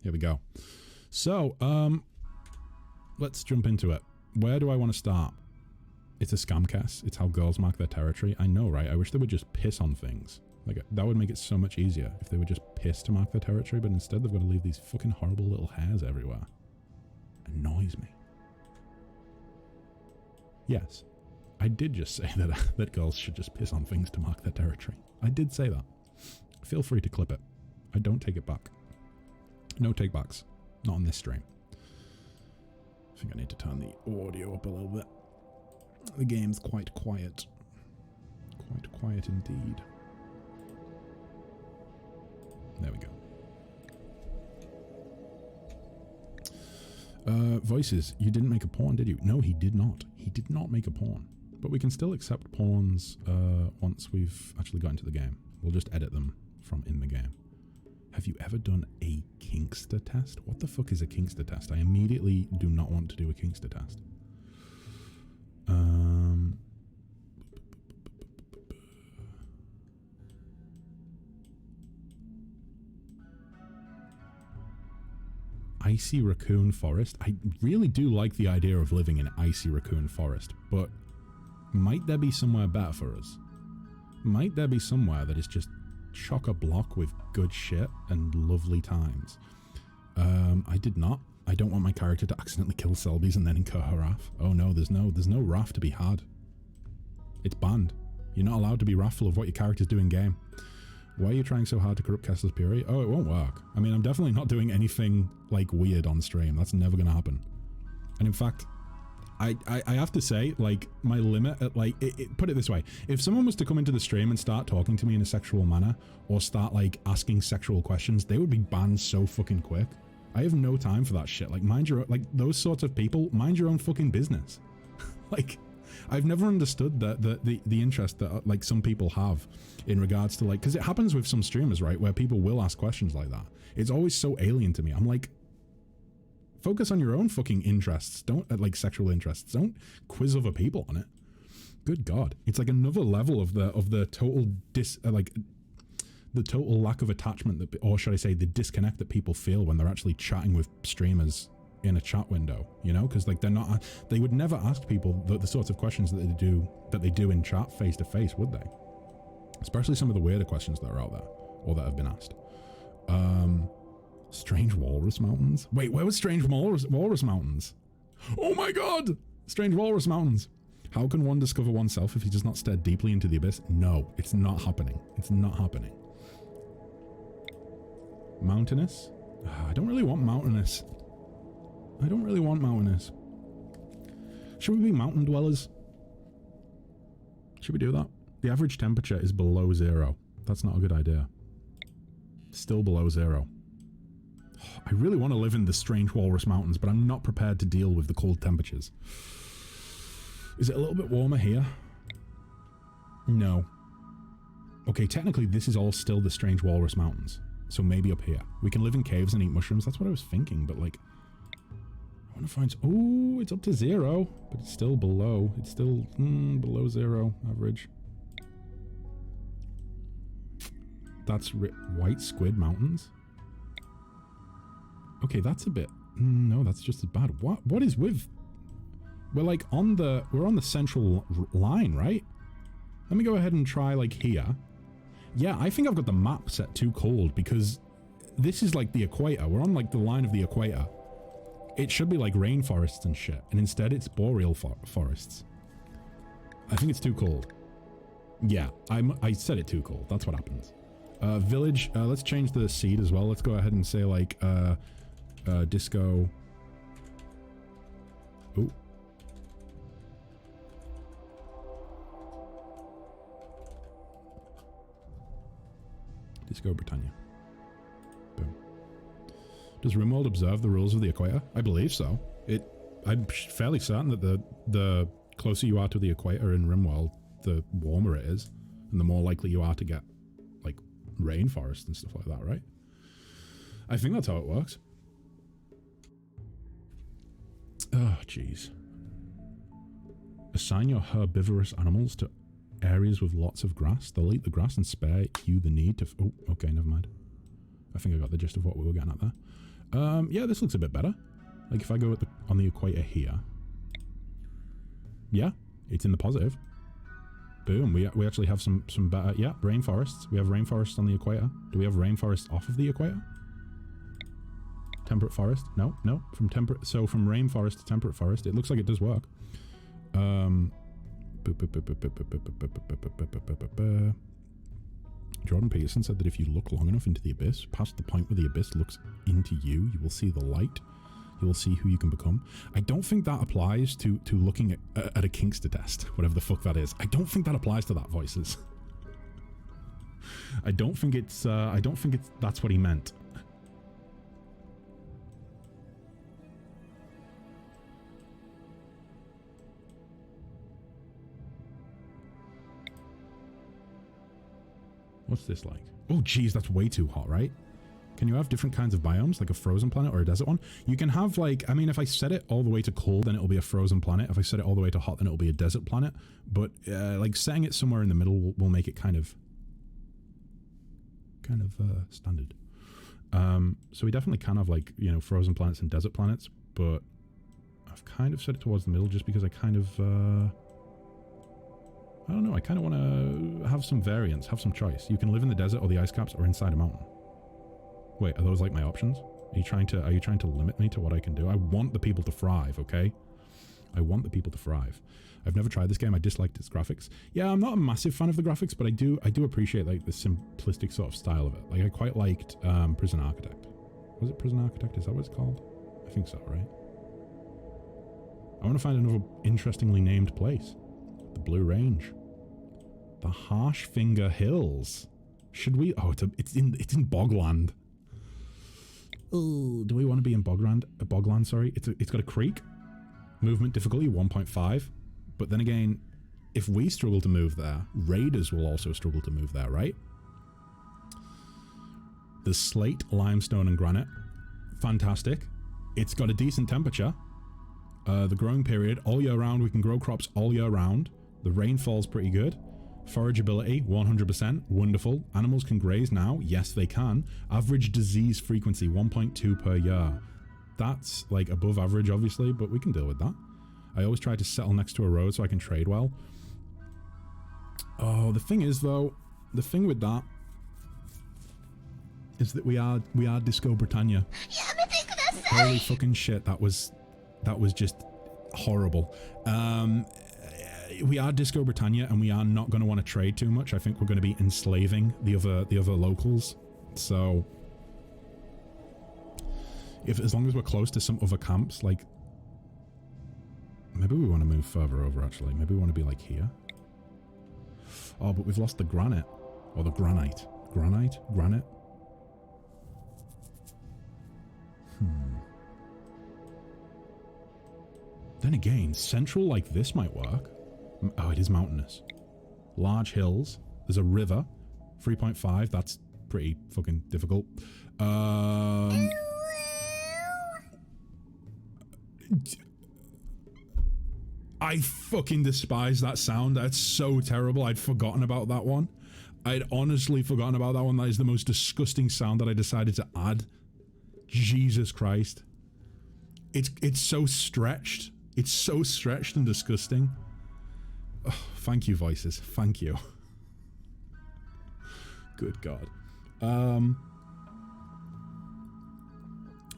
Here we go. So, let's jump into it. Where do I want to start? It's a scamcast. It's how girls mark their territory. I know, right? I wish they would just piss on things. Like, that would make it so much easier if they would just piss to mark their territory, but instead they've got to leave these fucking horrible little hairs everywhere. Annoys me. Yes, I did just say that, that girls should just piss on things to mark their territory. I did say that. Feel free to clip it. I don't take it back. No take-backs. Not on this stream. I think I need to turn the audio up a little bit. The game's quite quiet. Quite quiet indeed. There we go. Voices. You didn't make a porn, did you? No, he did not. He did not make a porn. But we can still accept porns once we've actually got into the game. We'll just edit them from in the game. Have you ever done a Kinkster test? What the fuck is a Kinkster test? I immediately do not want to do a Kinkster test. Icy Raccoon Forest. I really do like the idea of living in Icy Raccoon Forest, but might there be somewhere better for us? Might there be somewhere that is just chock-a-block with good shit and lovely times? I did not. I don't want my character to accidentally kill Selby's and then incur her wrath. Oh no, there's no wrath to be had. It's banned. You're not allowed to be wrathful of what your characters do in game. Why are you trying so hard to corrupt Kessler's Puree? Oh, it won't work. I mean, I'm definitely not doing anything, like, weird on stream. That's never gonna happen. And in fact, I have to say, like, my limit at, like, put it this way. If someone was to come into the stream and start talking to me in a sexual manner, or start, like, asking sexual questions, they would be banned so fucking quick. I have no time for that shit. Like, mind your own, like, those sorts of people, mind your own fucking business. Like, I've never understood the interest that, like, some people have in regards to, like, because it happens with some streamers, right, where people will ask questions like that. It's always so alien to me. I'm like, focus on your own fucking interests. Don't, like, sexual interests. Don't quiz other people on it. Good God. It's like another level of the total the total lack of attachment that, or should I say the disconnect that people feel when they're actually chatting with streamers in a chat window, you know, because, like, they would never ask people the sorts of questions that they do in chat face to face, would they? Especially some of the weirder questions that are out there or that have been asked. Strange Walrus Mountains. Wait, where was Strange Walrus Mountains? Oh my God! Strange Walrus Mountains. How can one discover oneself if he does not stare deeply into the abyss? No, it's not happening. It's not happening. Mountainous? I don't really want mountainous. I don't really want mountainous. Should we be mountain dwellers? Should we do that? The average temperature is below 0. That's not a good idea. Still below 0. I really want to live in the Strange Walrus Mountains, but I'm not prepared to deal with the cold temperatures. Is it a little bit warmer here? No. Okay, technically this is all still the Strange Walrus Mountains. So maybe up here. We can live in caves and eat mushrooms. That's what I was thinking, but, like, I want to find... Oh, it's up to 0, but it's still below. It's still below 0 average. That's White Squid Mountains. Okay, that's a bit... No, that's just as bad. What is with... We're, like, we're on the central line, right? Let me go ahead and try, like, here. Yeah, I think I've got the map set too cold because this is, like, the equator. We're on, like, the line of the equator. It should be, like, rainforests and shit, and instead it's boreal forests. I think it's too cold. Yeah, I said it too cold. That's what happens. Village, let's change the seed as well. Let's go ahead and say, like, disco... Ooh. Disco-Britannia. Boom. Does Rimworld observe the rules of the equator? I believe so. I'm fairly certain that the closer you are to the equator in Rimworld, the warmer it is, and the more likely you are to get, like, rainforest and stuff like that, right? I think that's how it works. Oh, jeez. Assign your herbivorous animals to areas with lots of grass. They'll eat the grass and spare you the need to... Oh, okay, never mind. I think I got the gist of what we were getting at there. Yeah, this looks a bit better. Like if I go on the equator here. Yeah, it's in the positive. Boom, we actually have some better, yeah, rainforests. We have rainforests on the equator. Do we have rainforests off of the equator? Temperate forest? No, from temperate, so from rainforest to temperate forest, it looks like it does work. Jordan Peterson said that if you look long enough into the abyss, past the point where the abyss looks into you, you will see the light. You will see who you can become. I don't think that applies to looking at a Kinkster test, whatever the fuck that is. I don't think that applies to that, Voices. I don't think it's that's what he meant. What's this like? Oh, geez, that's way too hot, right? Can you have different kinds of biomes, like a frozen planet or a desert one? You can have, like, I mean, if I set it all the way to cold, then it'll be a frozen planet. If I set it all the way to hot, then it'll be a desert planet. But, like, setting it somewhere in the middle will make it kind of standard. So we definitely can have, like, you know, frozen planets and desert planets, but I've kind of set it towards the middle just because I kind of, I don't know, I kind of want to have some variance, have some choice. You can live in the desert or the ice caps or inside a mountain. Wait, are those like my options? Are you trying to limit me to what I can do? I want the people to thrive, okay? I want the people to thrive. I've never tried this game. I disliked its graphics. Yeah, I'm not a massive fan of the graphics, but I do appreciate like the simplistic sort of style of it. Like I quite liked Prison Architect. Was it Prison Architect? Is that what it's called? I think so, right? I want to find another interestingly named place. The Blue Range. The Harshfinger Hills. Should we? Oh, it's in Bogland. Oh, do we want to be in Bogland? Bogland, sorry. It's got a creek. Movement difficulty 1.5. But then again, if we struggle to move there, raiders will also struggle to move there, right? There's slate, limestone, and granite. Fantastic. It's got a decent temperature. The growing period, all year round. We can grow crops all year round. The rainfall's pretty good. Forageability, 100%. Wonderful. Animals can graze now. Yes, they can. Average disease frequency, 1.2 per year. That's like above average, obviously, but we can deal with that. I always try to settle next to a road so I can trade well. Oh, the thing is, though, the thing with that is that we are Disco-Britannia. Holy fucking shit, that was just horrible. We are Disco-Britannia, and we are not going to want to trade too much. I think we're going to be enslaving the other locals. So, as long as we're close to some other camps, like, maybe we want to move further over. Actually, maybe we want to be like here. Oh, but we've lost the granite or the granite. Granite. Then again, central like this might work. Oh, it is mountainous. Large hills. There's a river. 3.5. That's pretty fucking difficult. I fucking despise that sound. That's so terrible. I'd forgotten about that one. I'd honestly forgotten about that one. That is the most disgusting sound that I decided to add. Jesus Christ. It's so stretched. It's so stretched and disgusting. Oh, thank you, Voices. Thank you. Good God.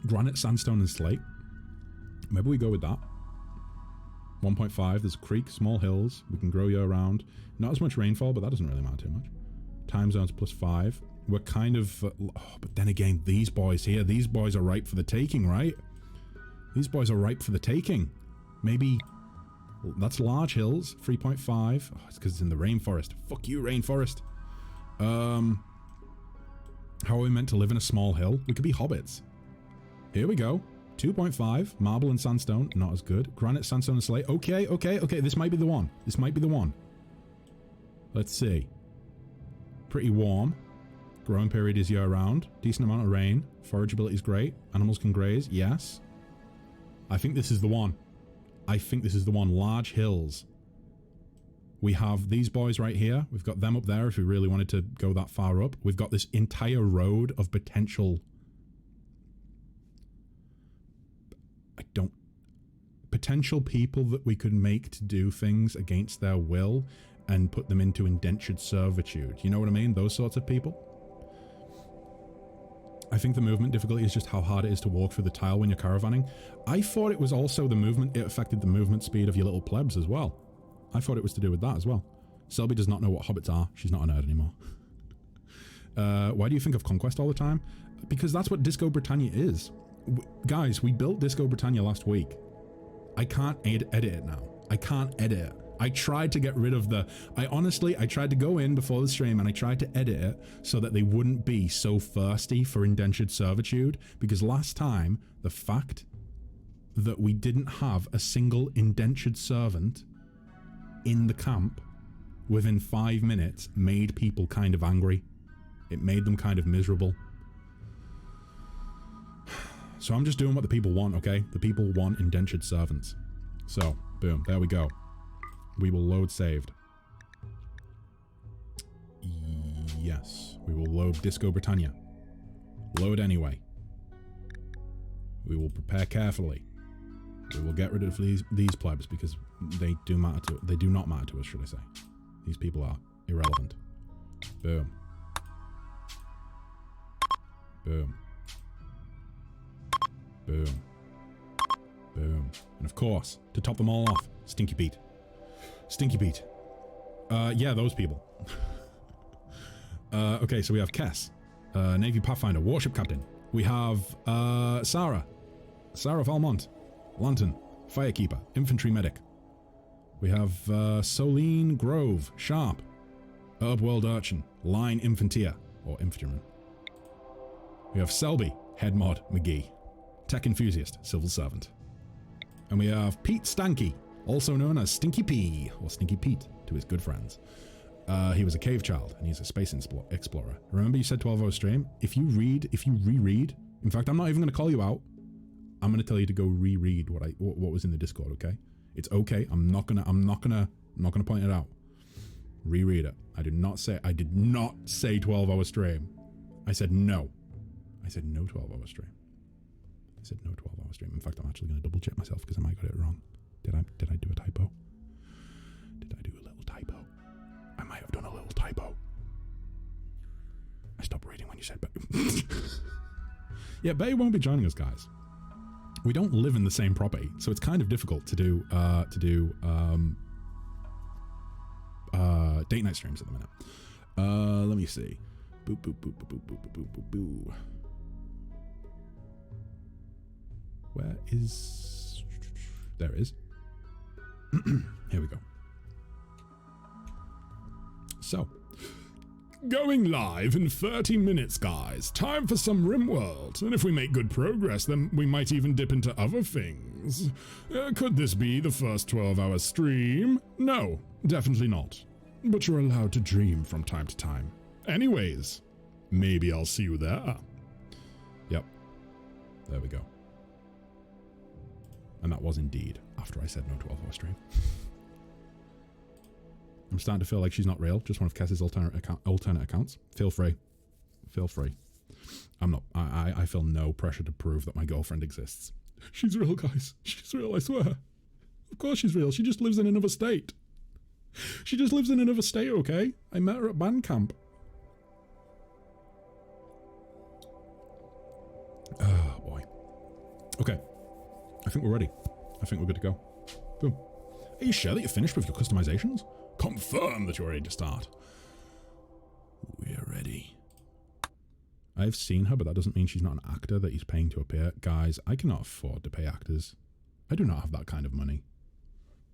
Granite, sandstone, and slate. Maybe we go with that. 1.5. There's a creek, small hills. We can grow year round. Not as much rainfall, but that doesn't really matter too much. Time zones +5. We're kind of... but then again, these boys here, these boys are ripe for the taking, right? These boys are ripe for the taking. Maybe... That's large hills. 3.5. Oh, it's because it's in the rainforest. Fuck you, rainforest. How are we meant to live in a small hill? We could be hobbits. Here we go. 2.5. Marble and sandstone. Not as good. Granite, sandstone, and slate. Okay. This might be the one. Let's see. Pretty warm. Growing period is year round. Decent amount of rain. Forageability is great. Animals can graze. Yes. I think this is the one. Large hills. We have these boys right here. We've got them up there if we really wanted to go that far up. We've got this entire road of potential potential people that we could make to do things against their will and put them into indentured servitude. You know what I mean? Those sorts of people. I think the movement difficulty is just how hard it is to walk through the tile when you're caravanning. I thought it was also the movement, it affected the movement speed of your little plebs as well. I thought it was to do with that as well. Selby does not know what hobbits are. She's not a nerd anymore. Why do you think of Conquest all the time? Because that's what Disco-Britannia is. Guys, we built Disco-Britannia last week. I can't edit it now. I can't edit it. I tried to get rid of the... I tried to go in before the stream and I tried to edit it so that they wouldn't be so thirsty for indentured servitude, because last time, the fact that we didn't have a single indentured servant in the camp within 5 minutes made people kind of angry. It made them kind of miserable. So I'm just doing what the people want, okay? The people want indentured servants. So, boom, there we go. We will load saved. Yes, we will load Disco-Britannia. Load anyway. We will prepare carefully. We will get rid of these plebs because they do not matter to us, should I say. These people are irrelevant. Boom. Boom. Boom. Boom. And of course, to top them all off, Stinky Pete. Stinky Pete. Yeah, those people. Okay, so we have Kess, Navy Pathfinder, Warship Captain. We have Sarah Valmont, Lantern, Firekeeper, Infantry Medic. We have Solene Grove, Sharp, Herbworld Urchin, Line Infantier, or Infantryman. We have Selby, Head Mod, McGee, Tech Enthusiast, Civil Servant. And we have Pete Stanky, also known as Stinky P, or Stinky Pete to his good friends. He was a cave child, and he's a space explorer. Remember you said 12-hour stream? If you reread, in fact, I'm not even going to call you out. I'm going to tell you to go reread what was in the Discord, okay? It's okay. I'm not gonna point it out. Reread it. I did not say 12-hour stream. I said no. I said no 12-hour stream. I said no 12-hour stream. In fact, I'm actually going to double check myself because I might got it wrong. Did I do a typo? Did I do a little typo? I might have done a little typo. I stopped reading when you said Betty. Yeah, Betty won't be joining us, guys. We don't live in the same property, so it's kind of difficult to do date night streams at the minute. Let me see. Boop boop boop boop boop boop boop boop boop. Where is? There it is. Here we go. So, going live in 30 minutes, guys. Time for some Rimworld. And if we make good progress, then we might even dip into other things. Could this be the first 12-hour stream? No, definitely not. But you're allowed to dream from time to time. Anyways, maybe I'll see you there. Yep. There we go. And that was indeed after I said no 12-hour stream. I'm starting to feel like she's not real. Just one of Kess's alternate accounts. Feel free. Feel free. I'm not. I feel no pressure to prove that my girlfriend exists. She's real, guys. She's real, I swear. Of course she's real. She just lives in another state. She just lives in another state, okay? I met her at band camp. Oh, boy. Okay. I think we're ready. I think we're good to go. Boom. Are you sure that you're finished with your customizations? Confirm that you're ready to start. We're ready. I've seen her, but that doesn't mean she's not an actor that he's paying to appear. Guys, I cannot afford to pay actors. I do not have that kind of money.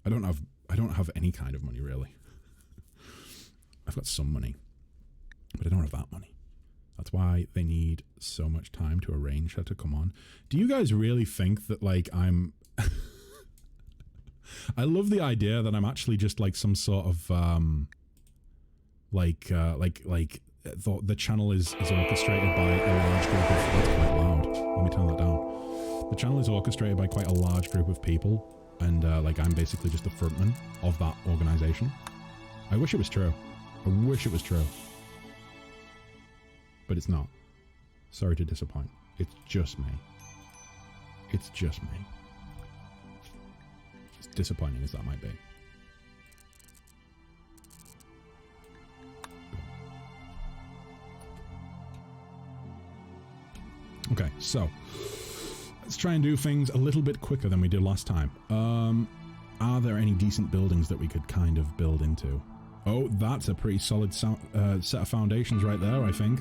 I don't have any kind of money, really. I've got some money, but I don't have that money. That's why they need so much time to arrange her to come on. Do you guys really think that, like, I'm... I love the idea that I'm actually just, like, some sort of, the channel is orchestrated by a large group of... That's quite loud. Let me turn that down. The channel is orchestrated by quite a large group of people, and, like, I'm basically just the frontman of that organization. I wish it was true. I wish it was true. But it's not. Sorry to disappoint. It's just me. It's just me. disappointing as that might be. Okay, so let's try and do things a little bit quicker than we did last time. Are there any decent buildings that we could kind of build into? Oh, that's a pretty solid set of foundations right there, I think.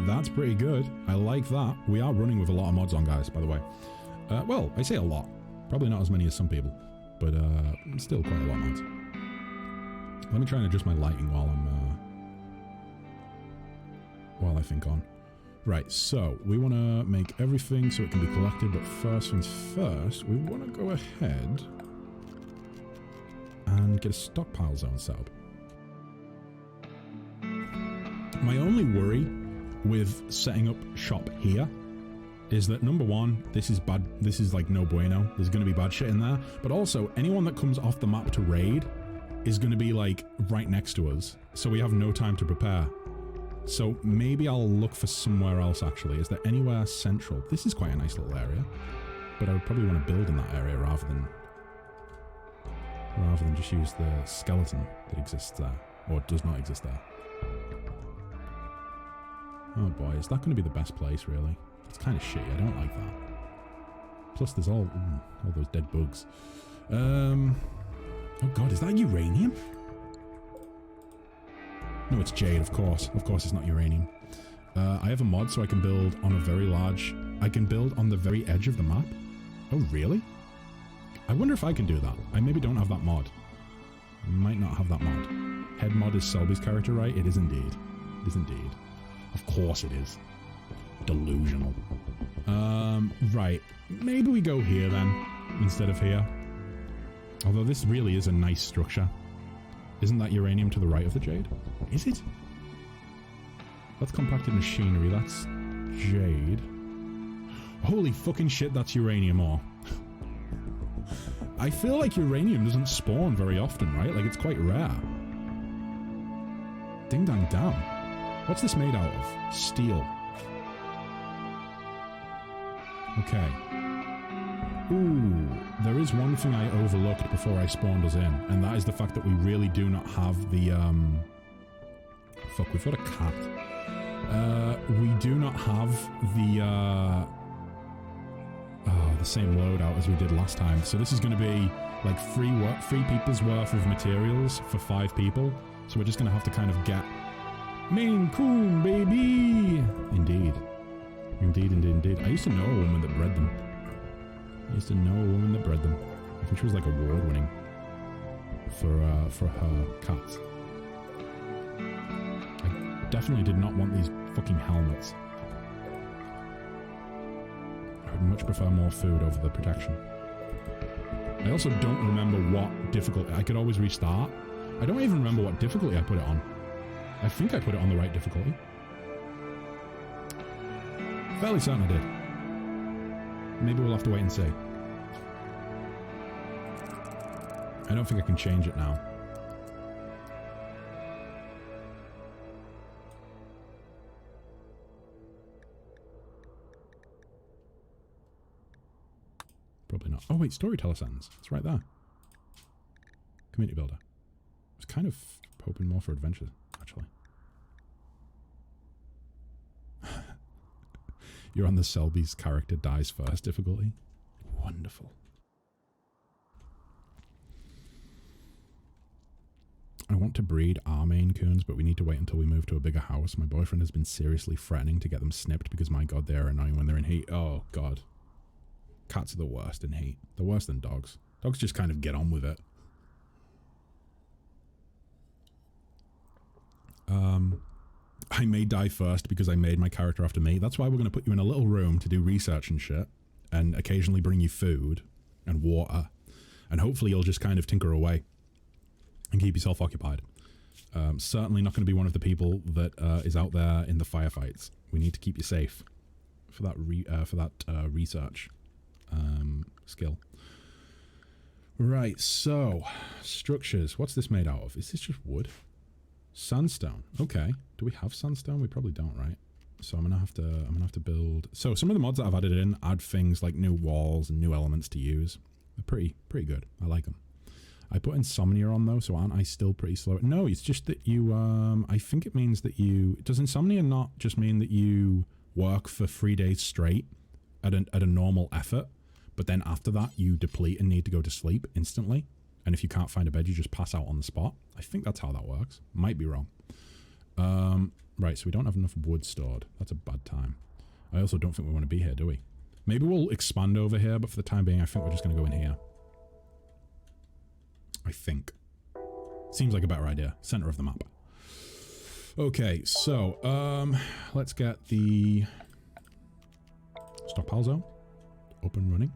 That's pretty good. I like that. We are running with a lot of mods on, guys, by the way. Well, I say a lot. Probably not as many as some people, but still quite a lot of mods. Let me try and adjust my lighting while I think on. Right, so we want to make everything so it can be collected, but first things first, we want to go ahead and get a stockpile zone set up. My only worry with setting up shop here is that, number one, this is bad. This is like no bueno. There's going to be bad shit in there. But also, anyone that comes off the map to raid is going to be like right next to us. So we have no time to prepare. So maybe I'll look for somewhere else, actually. Is there anywhere central? This is quite a nice little area. But I would probably want to build in that area rather than just use the skeleton that exists there. Or does not exist there. Oh boy, is that going to be the best place, really? It's kind of shitty. I don't like that. Plus, there's all those dead bugs. Oh god, is that uranium? No, it's jade, of course. Of course it's not uranium. I have a mod so I can build on a very large... I can build on the very edge of the map. Oh, really? I wonder if I can do that. I maybe don't have that mod. I might not have that mod. Head mod is Selby's character, right? It is indeed. It is indeed. Of course it is. Delusional. Right. Maybe we go here then, instead of here. Although this really is a nice structure. Isn't that uranium to the right of the jade? Is it? That's compacted machinery. That's jade. Holy fucking shit, that's uranium ore. I feel like uranium doesn't spawn very often, right? Like, it's quite rare. Ding dang damn. What's this made out of? Steel. Okay. Ooh, there is one thing I overlooked before I spawned us in, and that is the fact that we really do not have the, Fuck, we've got a cat. We do not have the, the same loadout as we did last time. So this is going to be, like, three people's worth of materials for 5 people. So we're just going to have to kind of get... Maine Coon, baby! Indeed. Indeed, indeed, indeed. I used to know a woman that bred them. I used to know a woman that bred them. I think she was like award-winning for her cats. I definitely did not want these fucking helmets. I would much prefer more food over the protection. I also don't remember what difficulty. I could always restart. I don't even remember what difficulty I put it on. I think I put it on the right difficulty. Fairly certain I did. Maybe we'll have to wait and see. I don't think I can change it now. Probably not. Oh wait, Storyteller Sentence. It's right there. Community Builder. I was kind of hoping more for adventures, actually. You're on the Selby's character dies first difficulty. Wonderful. I want to breed our Maine Coons, but we need to wait until we move to a bigger house. My boyfriend has been seriously threatening to get them snipped because, my god, they are annoying when they're in heat. Oh, god. Cats are the worst in heat. They're worse than dogs. Dogs just kind of get on with it. I may die first because I made my character after me. That's why we're going to put you in a little room to do research and shit, and occasionally bring you food and water, and hopefully you'll just kind of tinker away and keep yourself occupied. Certainly not going to be one of the people that is out there in the firefights. We need to keep you safe for that research skill. Right, so structures. What's this made out of? Is this just wood? Sandstone. Okay. Do we have sandstone? We probably don't, right? So I'm gonna have to build. So some of the mods that I've added in add things like new walls and new elements to use. They're pretty good. I like them. I put insomnia on though, so aren't I still pretty slow? No, it's just that you, I think it means that you, does insomnia not just mean that you work for 3 days straight at a normal effort, but then after that you deplete and need to go to sleep instantly? And if you can't find a bed, you just pass out on the spot? I think that's how that works. Might be wrong. Right, so we don't have enough wood stored. That's a bad time. I also don't think we want to be here, do we? Maybe we'll expand over here, but for the time being, I think we're just going to go in here. I think. Seems like a better idea. Center of the map. Okay, so, let's get the stockpile zone up and running.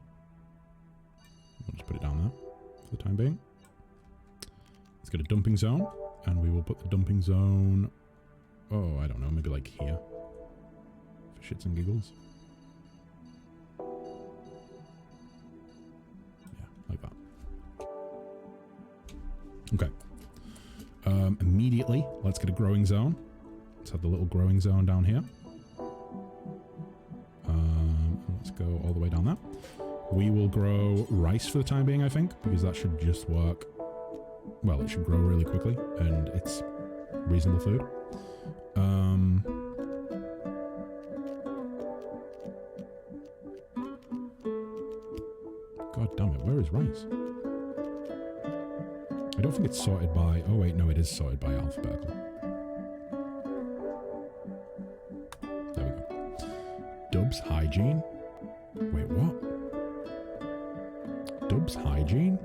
We'll just put it down there for the time being. Let's get a dumping zone, and we will put the dumping zone, oh, I don't know, maybe like here. For shits and giggles. Yeah, like that. Okay. Immediately, let's get a growing zone. Let's have the little growing zone down here. Let's go all the way down there. We will grow rice for the time being, I think, because that should just work. Well, it should grow really quickly, and it's reasonable food. God damn it, where is rice? I don't think it's sorted by... Oh wait, no, it is sorted by alphabetical. There we go. Dubs hygiene? Wait, what? Dubs hygiene?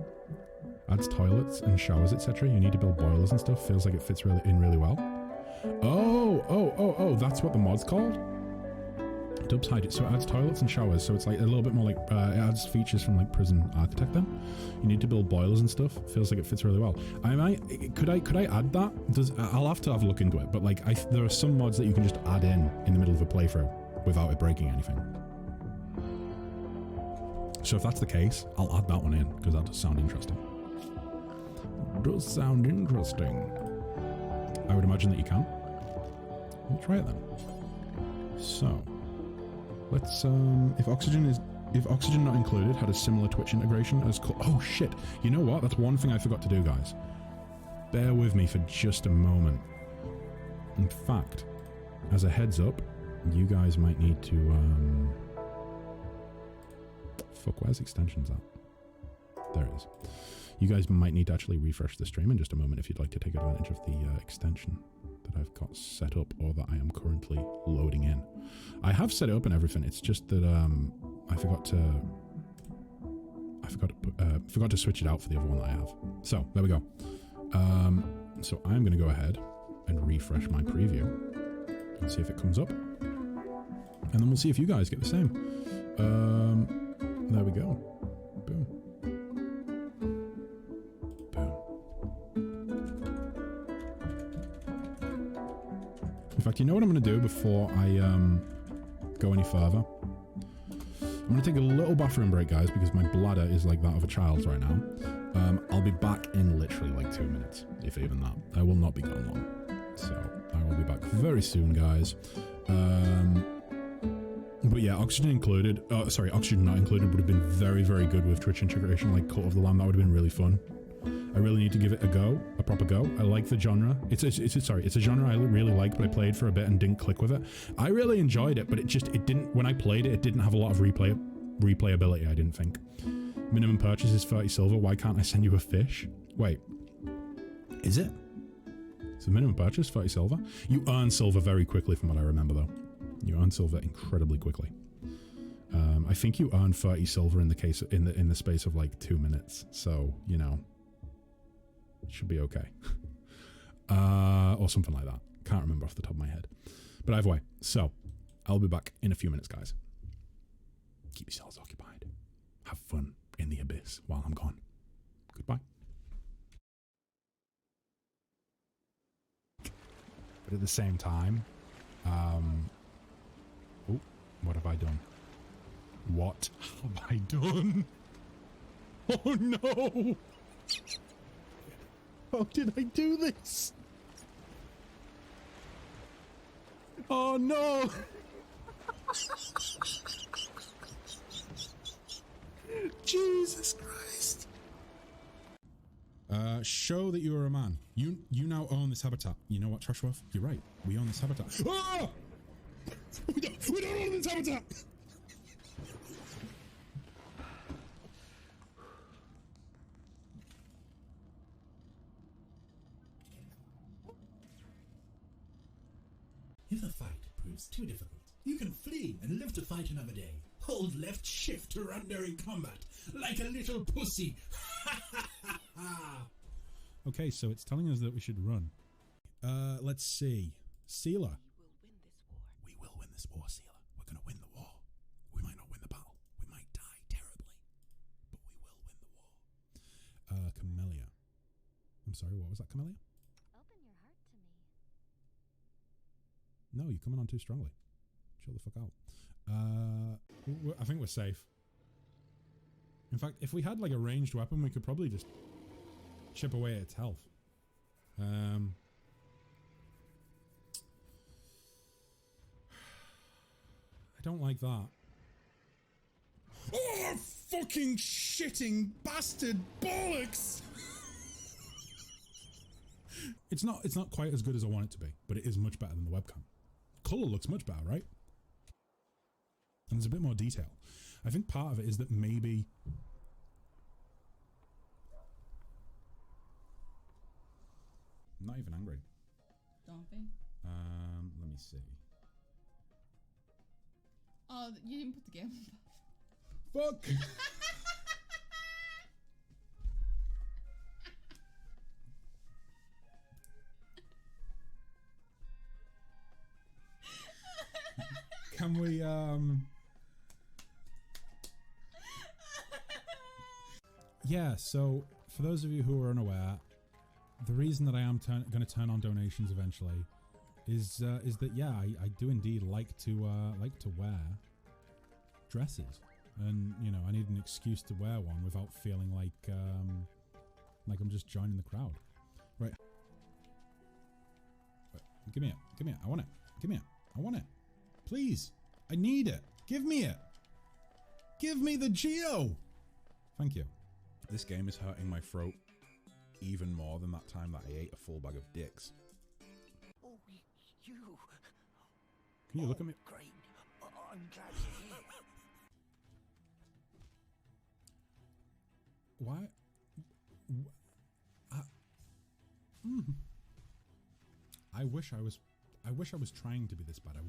Adds toilets and showers, etc. You need to build boilers and stuff. Feels like it fits really well. Oh, that's what the mod's called? Dubs hygiene. So it adds toilets and showers, so it's like a little bit more like, it adds features from like Prison Architect then. You need to build boilers and stuff. Feels like it fits really well. Could I add that? I'll have to have a look into it, but like, there are some mods that you can just add in the middle of a playthrough without it breaking anything. So if that's the case, I'll add that one in, because that does sound interesting. Does sound interesting. I would imagine that you can. We'll try it then. So, let's, if oxygen not included had a similar Twitch integration as oh shit, you know what? That's one thing I forgot to do, guys. Bear with me for just a moment. In fact, as a heads up, you guys might need to, fuck, where's extensions at? There it is. You guys might need to actually refresh the stream in just a moment if you'd like to take advantage of the extension that I've got set up or that I am currently loading in. I have set it up and everything. It's just that I forgot to switch it out for the other one that I have. So there we go. So I'm going to go ahead and refresh my preview and see if it comes up, and then we'll see if you guys get the same. There we go. Boom. In fact, you know what I'm going to do before I go any further? I'm going to take a little bathroom break, guys, because my bladder is like that of a child's right now. I'll be back in literally like 2 minutes, if even that. I will not be gone long. So, I will be back very soon, guys. But yeah, oxygen included, oxygen not included would have been very, very good with Twitch integration, like Cult of the Lamb. That would have been really fun. I really need to give it a go, a proper go. I like the genre. It's a genre I really like, but I played for a bit and didn't click with it. I really enjoyed it, but it didn't, when I played it, it didn't have a lot of replayability, I didn't think. Minimum purchase is 30 silver. Why can't I send you a fish? Wait. Is it? So minimum purchase, 30 silver? You earn silver very quickly from what I remember, though. You earn silver incredibly quickly. I think you earn 30 silver in the space of like 2 minutes. So, you know, it should be okay. Or something like that. Can't remember off the top of my head. But either way, so I'll be back in a few minutes, guys. Keep yourselves occupied. Have fun in the abyss while I'm gone. Goodbye. But at the same time, oh, what have I done? What have I done? Oh no! How did I do this? Oh no! Jesus Christ! Show that you are a man. You now own this habitat. You know what, Trashworth? You're right. We own this habitat. Ah! We don't own this habitat! If the fight proves too difficult, you can flee and live to fight another day. Hold left shift to run during combat, like a little pussy. Okay, so it's telling us that we should run. Let's see. Sealer. We will win this war. We will win this war, Sealer. We're gonna win the war. We might not win the battle. We might die terribly. But we will win the war. Camellia. I'm sorry, what was that, Camellia? Open your heart to me. No, you're coming on too strongly. Chill the fuck out. I think we're safe. In fact, if we had like a ranged weapon, we could probably just chip away at its health. I don't like that. Oh, fucking shitting bastard bollocks! It's not quite as good as I want it to be, but it is much better than the webcam. Color looks much better, right? And there's a bit more detail. I think part of it is that maybe... I'm not even angry. Don't be. Let me see. Oh, you didn't put the game on. Fuck! Can we, Yeah, so, for those of you who are unaware, the reason that I am going to turn on donations eventually is that, yeah, I do indeed like to wear dresses. And, you know, I need an excuse to wear one without feeling like I'm just joining the crowd. Right. Give me it. Give me it. I want it. Give me it. I want it. Please. I need it. Give me it. Give me the Geo. Thank you. This game is hurting my throat even more than that time that I ate a full bag of dicks. Oh, you. Can you look at me? Great. I'm glad you're here. Why? I wish I was trying to be this bad. I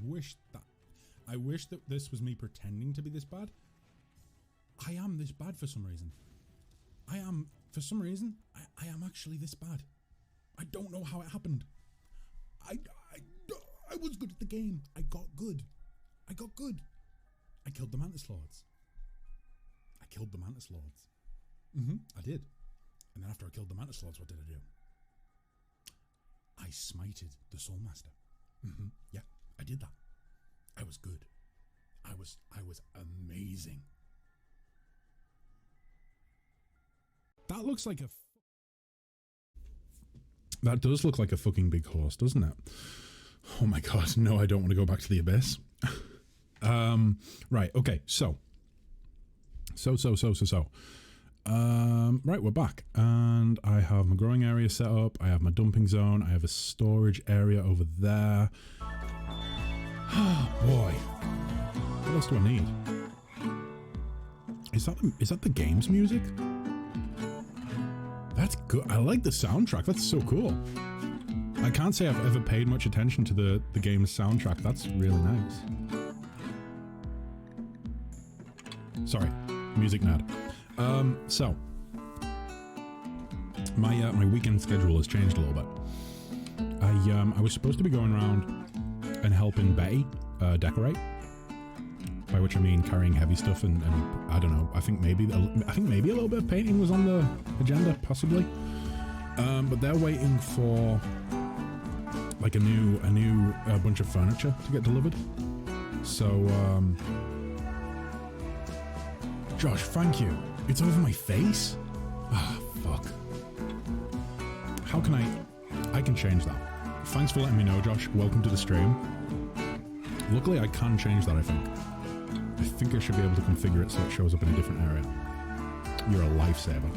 wish that this was me pretending to be this bad. I am this bad for some reason. I am actually this bad. I don't know how it happened. I was good at the game. I got good. I killed the Mantis Lords. I did. And then after I killed the Mantis Lords, what did I do? I smited the Soul Master. Yeah, I did that. I was good. I was amazing. That looks like that does look like a fucking big horse, doesn't it? Oh my god, no, I don't want to go back to the abyss. Right, okay, so. Right, we're back. And I have my growing area set up. I have my dumping zone. I have a storage area over there. Oh boy. What else do I need? Is that the game's music? That's good. I like the soundtrack. That's so cool. I can't say I've ever paid much attention to the game's soundtrack. That's really nice. Sorry, music nerd. So my weekend schedule has changed a little bit. I was supposed to be going around and helping Betty decorate, by which I mean carrying heavy stuff and I don't know. I think maybe a little bit of painting was on the agenda, possibly. But they're waiting for like a new bunch of furniture to get delivered. So Josh, thank you. It's over my face? Ah, fuck. How can I can change that. Thanks for letting me know, Josh. Welcome to the stream. Luckily, I can change that, I think. I think I should be able to configure it so it shows up in a different area. You're a lifesaver.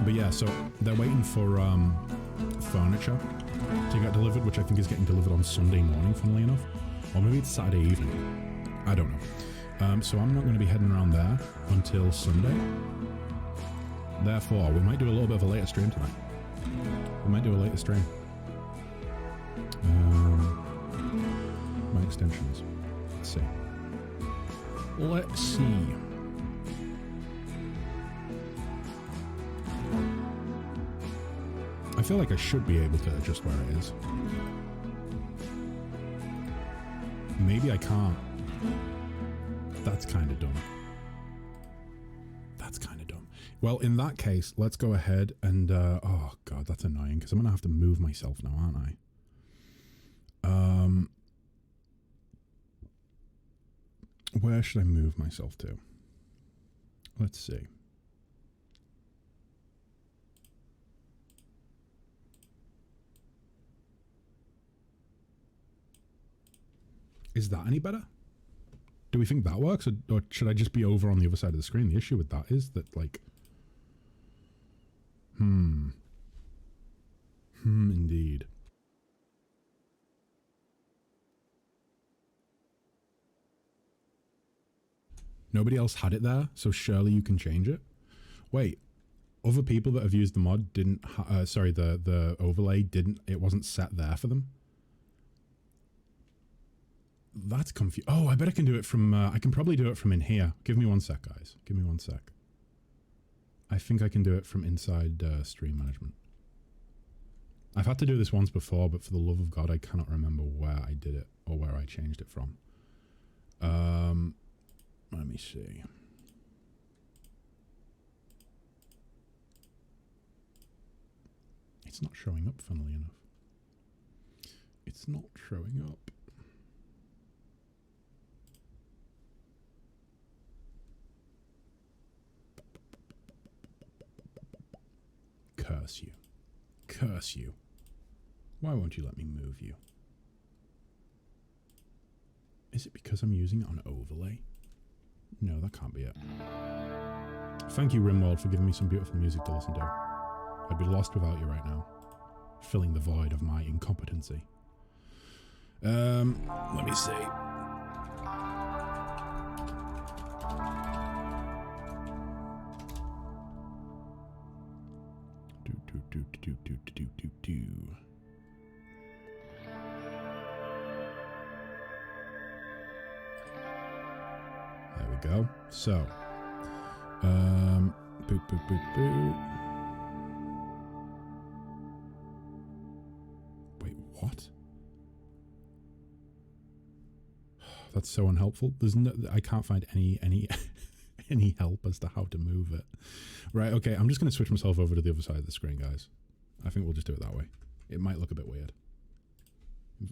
But yeah, so they're waiting for furniture to get delivered, which I think is getting delivered on Sunday morning, funnily enough. Or maybe it's Saturday evening. I don't know. So I'm not going to be heading around there until Sunday. Therefore, we might do a little bit of a later stream tonight. We might do a later stream. My extensions. Let's see. Let's see. I feel like I should be able to adjust where it is. Maybe I can't. That's kind of dumb. That's kind of dumb. Well, in that case, let's go ahead and... oh, God, that's annoying, because I'm going to have to move myself now, aren't I? Where should I move myself to? Let's see. Is that any better? Do we think that works? Or should I just be over on the other side of the screen? The issue with that is that, like... indeed. Nobody else had it there, so surely you can change it? Wait, other people that have used the mod didn't... sorry, the overlay didn't... It wasn't set there for them? That's confusing. Oh, I bet I can do it from... I can probably do it from in here. Give me one sec, guys. Give me one sec. I think I can do it from inside stream management. I've had to do this once before, but for the love of God, I cannot remember where I did it or where I changed it from. Let me see. It's not showing up, funnily enough. It's not showing up. Curse you. Curse you. Why won't you let me move you? Is it because I'm using it on overlay? No, that can't be it. Thank you, Rimworld, for giving me some beautiful music to listen to. I'd be lost without you right now, filling the void of my incompetency. Let me see. There we go. So, boop, boop, boop, boop. Wait, what? That's so unhelpful. There's no, I can't find any any help as to how to move it. Right, okay, I'm just going to switch myself over to the other side of the screen, guys. I think we'll just do it that way. It might look a bit weird.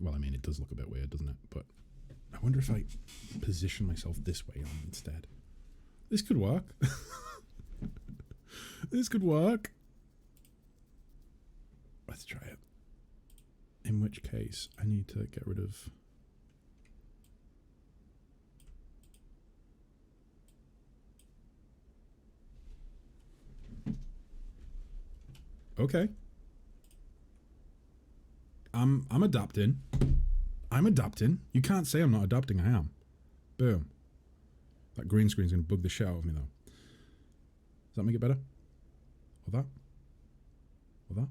Well, I mean, it does look a bit weird, doesn't it? But I wonder if I position myself this way on instead. This could work. This could work. Let's try it. In which case, I need to get rid of... Okay. I'm adapting. I'm adapting. You can't say I'm not adapting. I am. Boom. That green screen's going to bug the shit out of me, though. Does that make it better? Or that? Or that?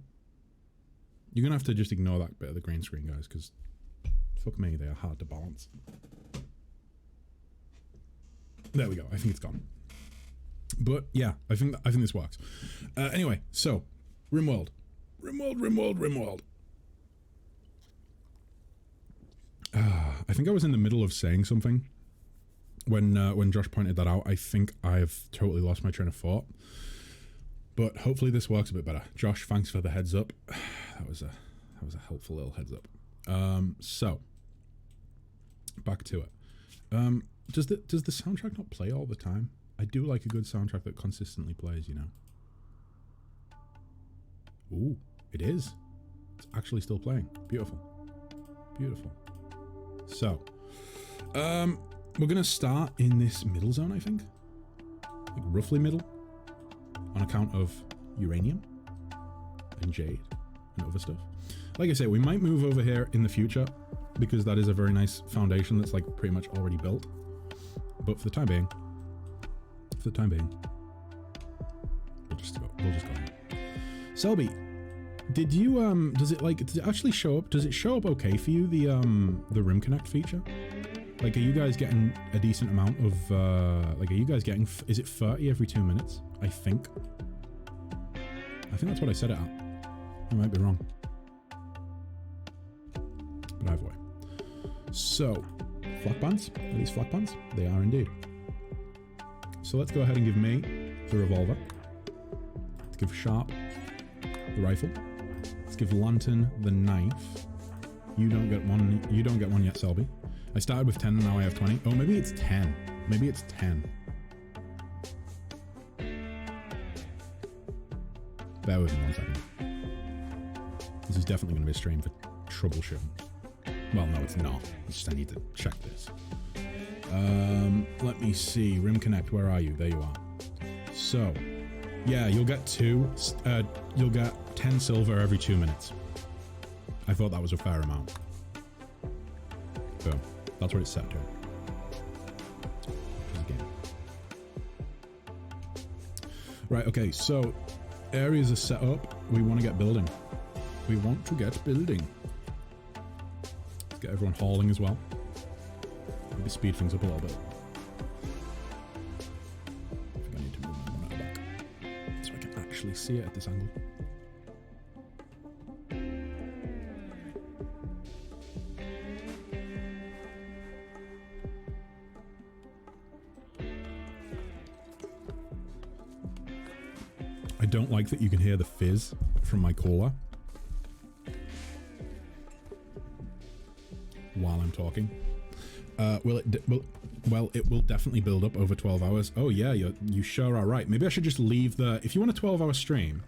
You're going to have to just ignore that bit of the green screen, guys, because fuck me, they are hard to balance. There we go. I think it's gone. But yeah, I think this works. Anyway, so Rimworld. Rimworld. I think I was in the middle of saying something when Josh pointed that out. I think I've totally lost my train of thought. But hopefully this works a bit better. Josh, thanks for the heads up. That was a helpful little heads up. So back to it. Does the soundtrack not play all the time? I do like a good soundtrack that consistently plays, you know. Ooh, it is. It's actually still playing. Beautiful. Beautiful. So, we're going to start in this middle zone, I think. Like roughly middle. On account of uranium and jade and other stuff. Like I say, we might move over here in the future because that is a very nice foundation that's like pretty much already built. But for the time being, we'll just go here. Selby, did you does it actually show up? Does it show up okay for you, the Rim Connect feature? Like, are you guys getting a decent amount of like, are you guys getting, is it 30 every 2 minutes? I think that's what I set it at. I might be wrong, but either way. So flak bands, are these flak bands? They are indeed. So let's go ahead and give me the revolver. Let's give Sharp the rifle. Let's give Lantern the knife. You don't get one yet, Selby. I started with 10 and now I have 20. Oh, maybe it's 10. Maybe it's 10. Bear with me 1 second. This is definitely going to be a stream for troubleshooting. Well, no, it's not. It's just I need to check this. Let me see. Rim Connect, where are you? There you are. So, yeah, you'll get 10 silver every 2 minutes. I thought that was a fair amount. Boom. That's what it's set to. Right, okay, so areas are set up. We want to get building. Let's get everyone hauling as well. Maybe speed things up a little bit. I think I need to move my monitor back so I can actually see it at this angle. I don't like that you can hear the fizz from my cola while I'm talking. Well, it will definitely build up over 12 hours. Oh yeah, you sure are right. Maybe I should just leave if you want a 12-hour stream,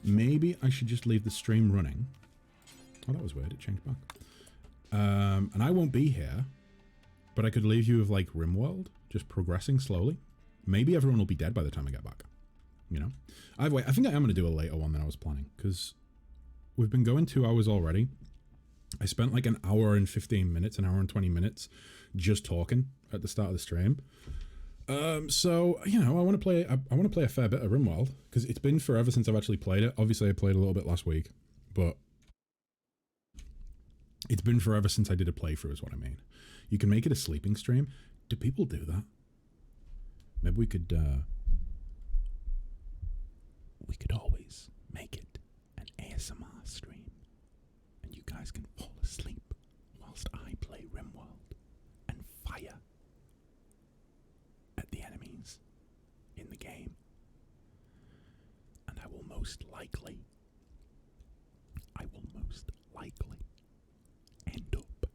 maybe I should just leave the stream running. Oh, that was weird. It changed back. And I won't be here, but I could leave you with like Rimworld, just progressing slowly. Maybe everyone will be dead by the time I get back. You know? Either way, I think I am going to do a later one than I was planning, because we've been going 2 hours already. I spent like an hour and 15 minutes, an hour and 20 minutes just talking at the start of the stream. So, you know, I want to play a fair bit of Rimworld, because it's been forever since I've actually played it. Obviously, I played a little bit last week, but it's been forever since I did a playthrough is what I mean. You can make it a sleeping stream. Do people do that? Maybe we could always make it an ASMR stream, and you guys can fall asleep whilst I play Rimworld and fire at the enemies in the game. And I will most likely end up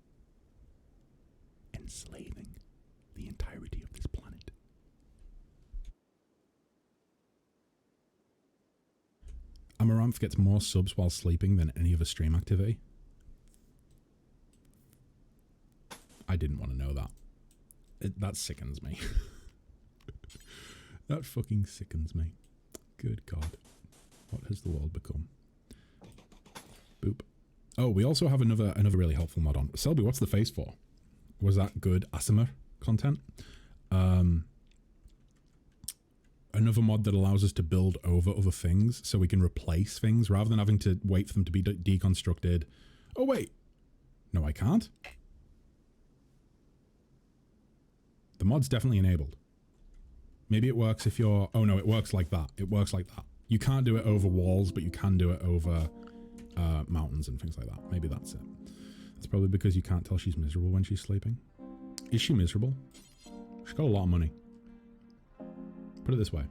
enslaving the entirety of this planet. Amaranth gets more subs while sleeping than any other stream activity. I didn't want to know that. That sickens me. That fucking sickens me. Good God. What has the world become? Boop. Oh, we also have another really helpful mod on. Selby, what's the face for? Was that good ASMR content? Another mod that allows us to build over other things so we can replace things rather than having to wait for them to be deconstructed. Oh, wait. No, I can't. The mod's definitely enabled. Maybe it works if you're... Oh, no, it works like that. It works like that. You can't do it over walls, but you can do it over mountains and things like that. Maybe that's it. That's probably because you can't tell she's miserable when she's sleeping. Is she miserable? She's got a lot of money. Put it this way.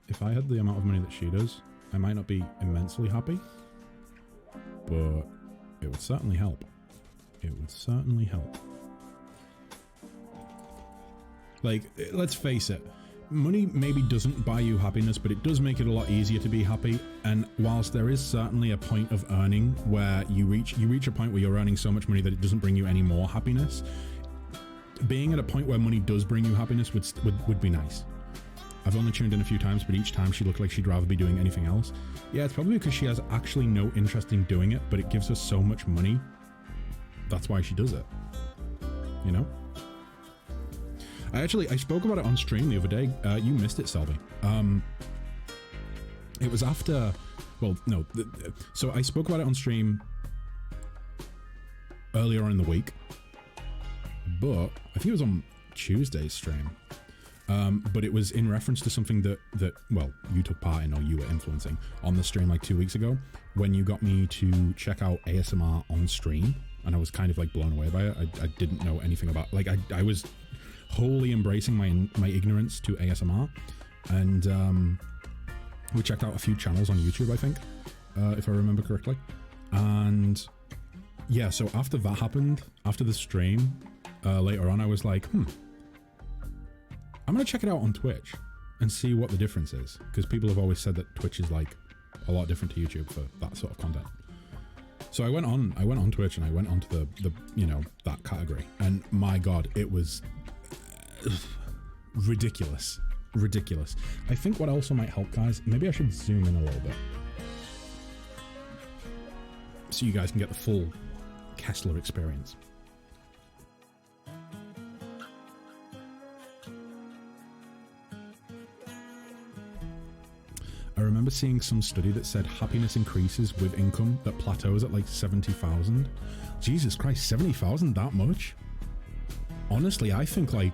If I had the amount of money that she does, I might not be immensely happy, but it would certainly help. It would certainly help. Like, let's face it, money maybe doesn't buy you happiness, but it does make it a lot easier to be happy. And whilst there is certainly a point of earning where you reach a point where you're earning so much money that it doesn't bring you any more happiness, being at a point where money does bring you happiness would be nice. I've only tuned in a few times, but each time she looked like she'd rather be doing anything else. Yeah, it's probably because she has actually no interest in doing it, but it gives her so much money. That's why she does it. You know? I spoke about it on stream the other day. You missed it, Selby. It was after... Well, no. So I spoke about it on stream earlier on in the week. But I think it was on Tuesday's stream. But it was in reference to something that well, you took part in or you were influencing on the stream like 2 weeks ago when you got me to check out ASMR on stream, and I was kind of like blown away by it. I didn't know anything about, like, I was wholly embracing my ignorance to ASMR, and we checked out a few channels on YouTube, I think, if I remember correctly. And yeah, so after that happened, after the stream, later on, I was like, I'm gonna check it out on Twitch and see what the difference is, because people have always said that Twitch is like a lot different to YouTube for that sort of content. So I went on Twitch and I went onto the you know, that category, and my god, it was ridiculous. I think what also might help, guys, maybe I should zoom in a little bit so you guys can get the full Kessler experience. I remember seeing some study that said happiness increases with income that plateaus at like 70,000. Jesus Christ, 70,000, that much? Honestly, I think, like,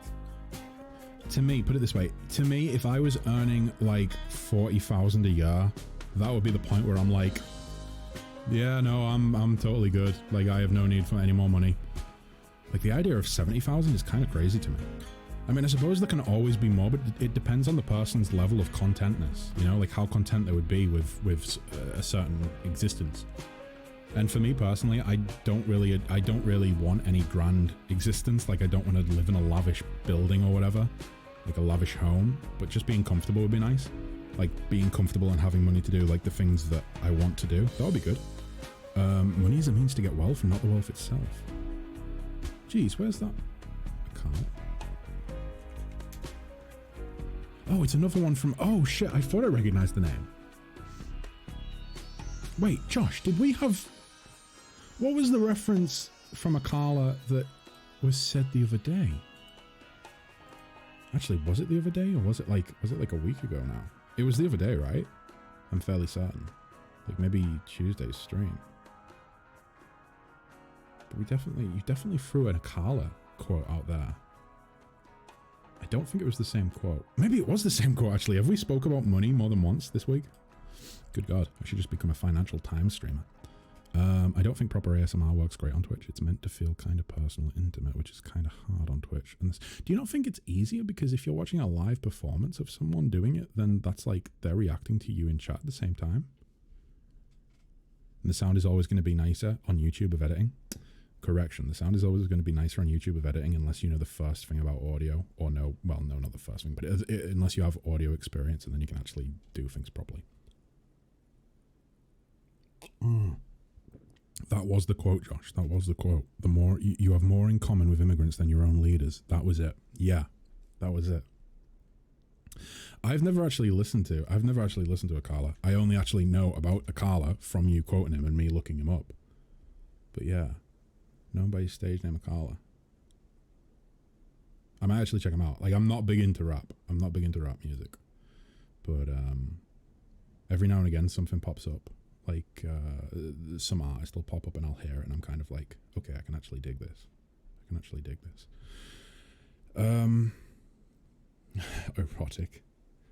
to me, put it this way, to me, if I was earning like 40,000 a year, that would be the point where I'm like, yeah, no, I'm totally good. Like, I have no need for any more money. Like, the idea of 70,000 is kind of crazy to me. I mean, I suppose there can always be more, but it depends on the person's level of contentness, you know, like how content they would be with a certain existence. And for me personally, I don't really want any grand existence. Like, I don't want to live in a lavish building or whatever, like a lavish home, but just being comfortable would be nice. Like, being comfortable and having money to do like the things that I want to do, that would be good. Money is a means to get wealth and not the wealth itself. Jeez, where's that? I can't. Oh, it's another one from... Oh, shit, I thought I recognized the name. Wait, Josh, did we have... What was the reference from Akala that was said the other day? Actually, was it the other day, or was it like a week ago now? It was the other day, right? I'm fairly certain. Like, maybe Tuesday's stream. But you definitely threw an Akala quote out there. I don't think it was the same quote. Maybe it was the same quote, actually. Have we spoke about money more than once this week? Good God, I should just become a Financial Times streamer. I don't think proper ASMR works great on Twitch. It's meant to feel kind of personal, intimate, which is kind of hard on Twitch. And do you not think it's easier? Because if you're watching a live performance of someone doing it, then that's like they're reacting to you in chat at the same time. And the sound is always going to be nicer on YouTube of editing. Correction, the sound is always going to be nicer on YouTube of editing unless you know the first thing about audio, or no, well, no, not the first thing, but unless you have audio experience, and then you can actually do things properly. That was the quote, Josh. That was the quote. The more you have more in common with immigrants than your own leaders. That was it. Yeah, that was it. I've never actually listened to Akala. I only actually know about Akala from you quoting him and me looking him up. But yeah. Known by his stage name Akala. I might actually check him out. Like, I'm not big into rap. I'm not big into rap music. But every now and again something pops up. Like some artist will pop up and I'll hear it and I'm kind of like, okay, I can actually dig this. Erotic.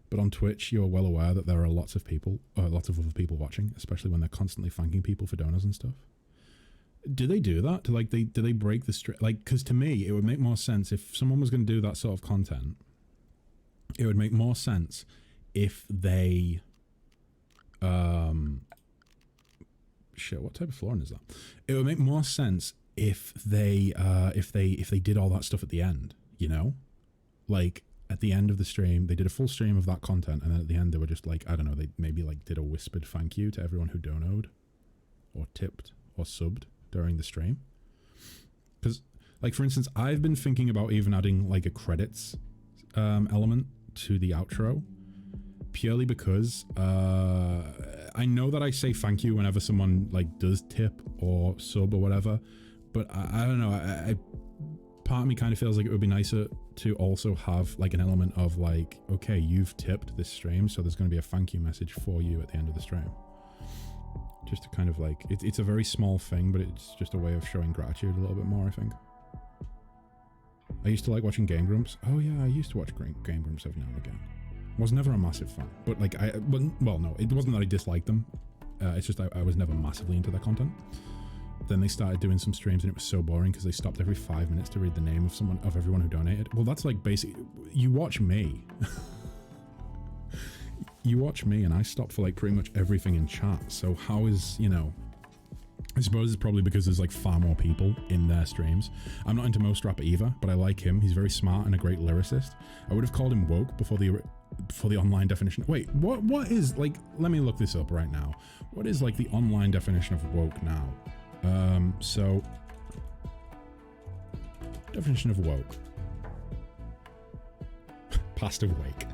But on Twitch, you're well aware that there are lots of other people watching, especially when they're constantly thanking people for donors and stuff. Do they do that? Do they break the streak? Like, because to me, it would make more sense if someone was going to do that sort of content. It would make more sense if they, shit, what type of flooring is that? It would make more sense if they did all that stuff at the end. You know, like at the end of the stream, they did a full stream of that content, and then at the end they were just like, I don't know, they maybe like did a whispered thank you to everyone who donoed, or tipped, or subbed during the stream. Because, like, for instance, I've been thinking about even adding like a credits element to the outro, purely because I know that I say thank you whenever someone like does tip or sub or whatever, but I don't know, I part of me kind of feels like it would be nicer to also have like an element of like, okay, you've tipped this stream, so there's going to be a thank you message for you at the end of the stream. Just to kind of like, it's a very small thing, but it's just a way of showing gratitude a little bit more, I think. I used to like watching Game Grumps. Oh yeah, I used to watch Game Grumps every now and again. Was never a massive fan, but like well no, it wasn't that I disliked them. It's just I was never massively into their content. Then they started doing some streams and it was so boring because they stopped every 5 minutes to read the name of everyone who donated. Well, that's like basically, you watch me. You watch me and I stop for like pretty much everything in chat. So how is, you know, I suppose it's probably because there's like far more people in their streams. I'm not into most rap either, but I like him. He's very smart and a great lyricist. I would have called him woke before the online definition. Wait, what is, like, let me look this up right now. What is like the online definition of woke now? So definition of woke. Past awake.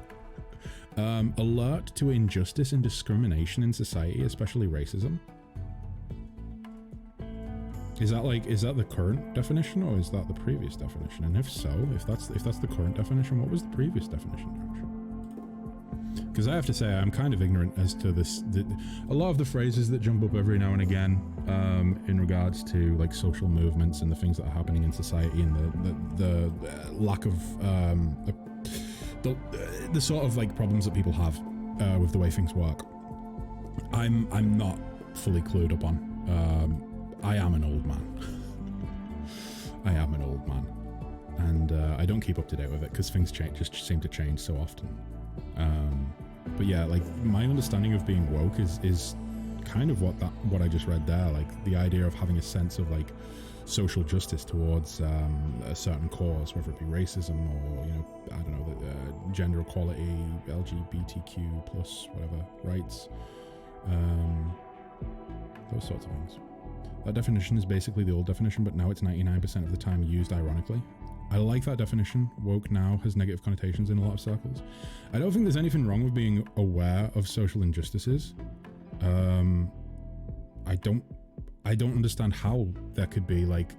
Alert to injustice and discrimination in society, especially racism. Is that the current definition or is that the previous definition? And if so, if that's the current definition, what was the previous definition, Josh? Because I have to say I'm kind of ignorant as to this. A lot of the phrases that jump up every now and again in regards to like social movements and the things that are happening in society and the lack of the sort of like problems that people have with the way things work. I'm not fully clued up on. I am an old man. I am an old man, and I don't keep up to date with it because things just seem to change so often. But yeah, like my understanding of being woke is kind of what I just read there, like the idea of having a sense of like social justice towards a certain cause, whether it be racism or, you know, I don't know, gender equality, LGBTQ plus whatever rights, those sorts of things. That definition is basically the old definition, but now it's 99% of the time used ironically. I like that definition. Woke now has negative connotations in a lot of circles. I don't think there's anything wrong with being aware of social injustices. I don't understand how there could be like,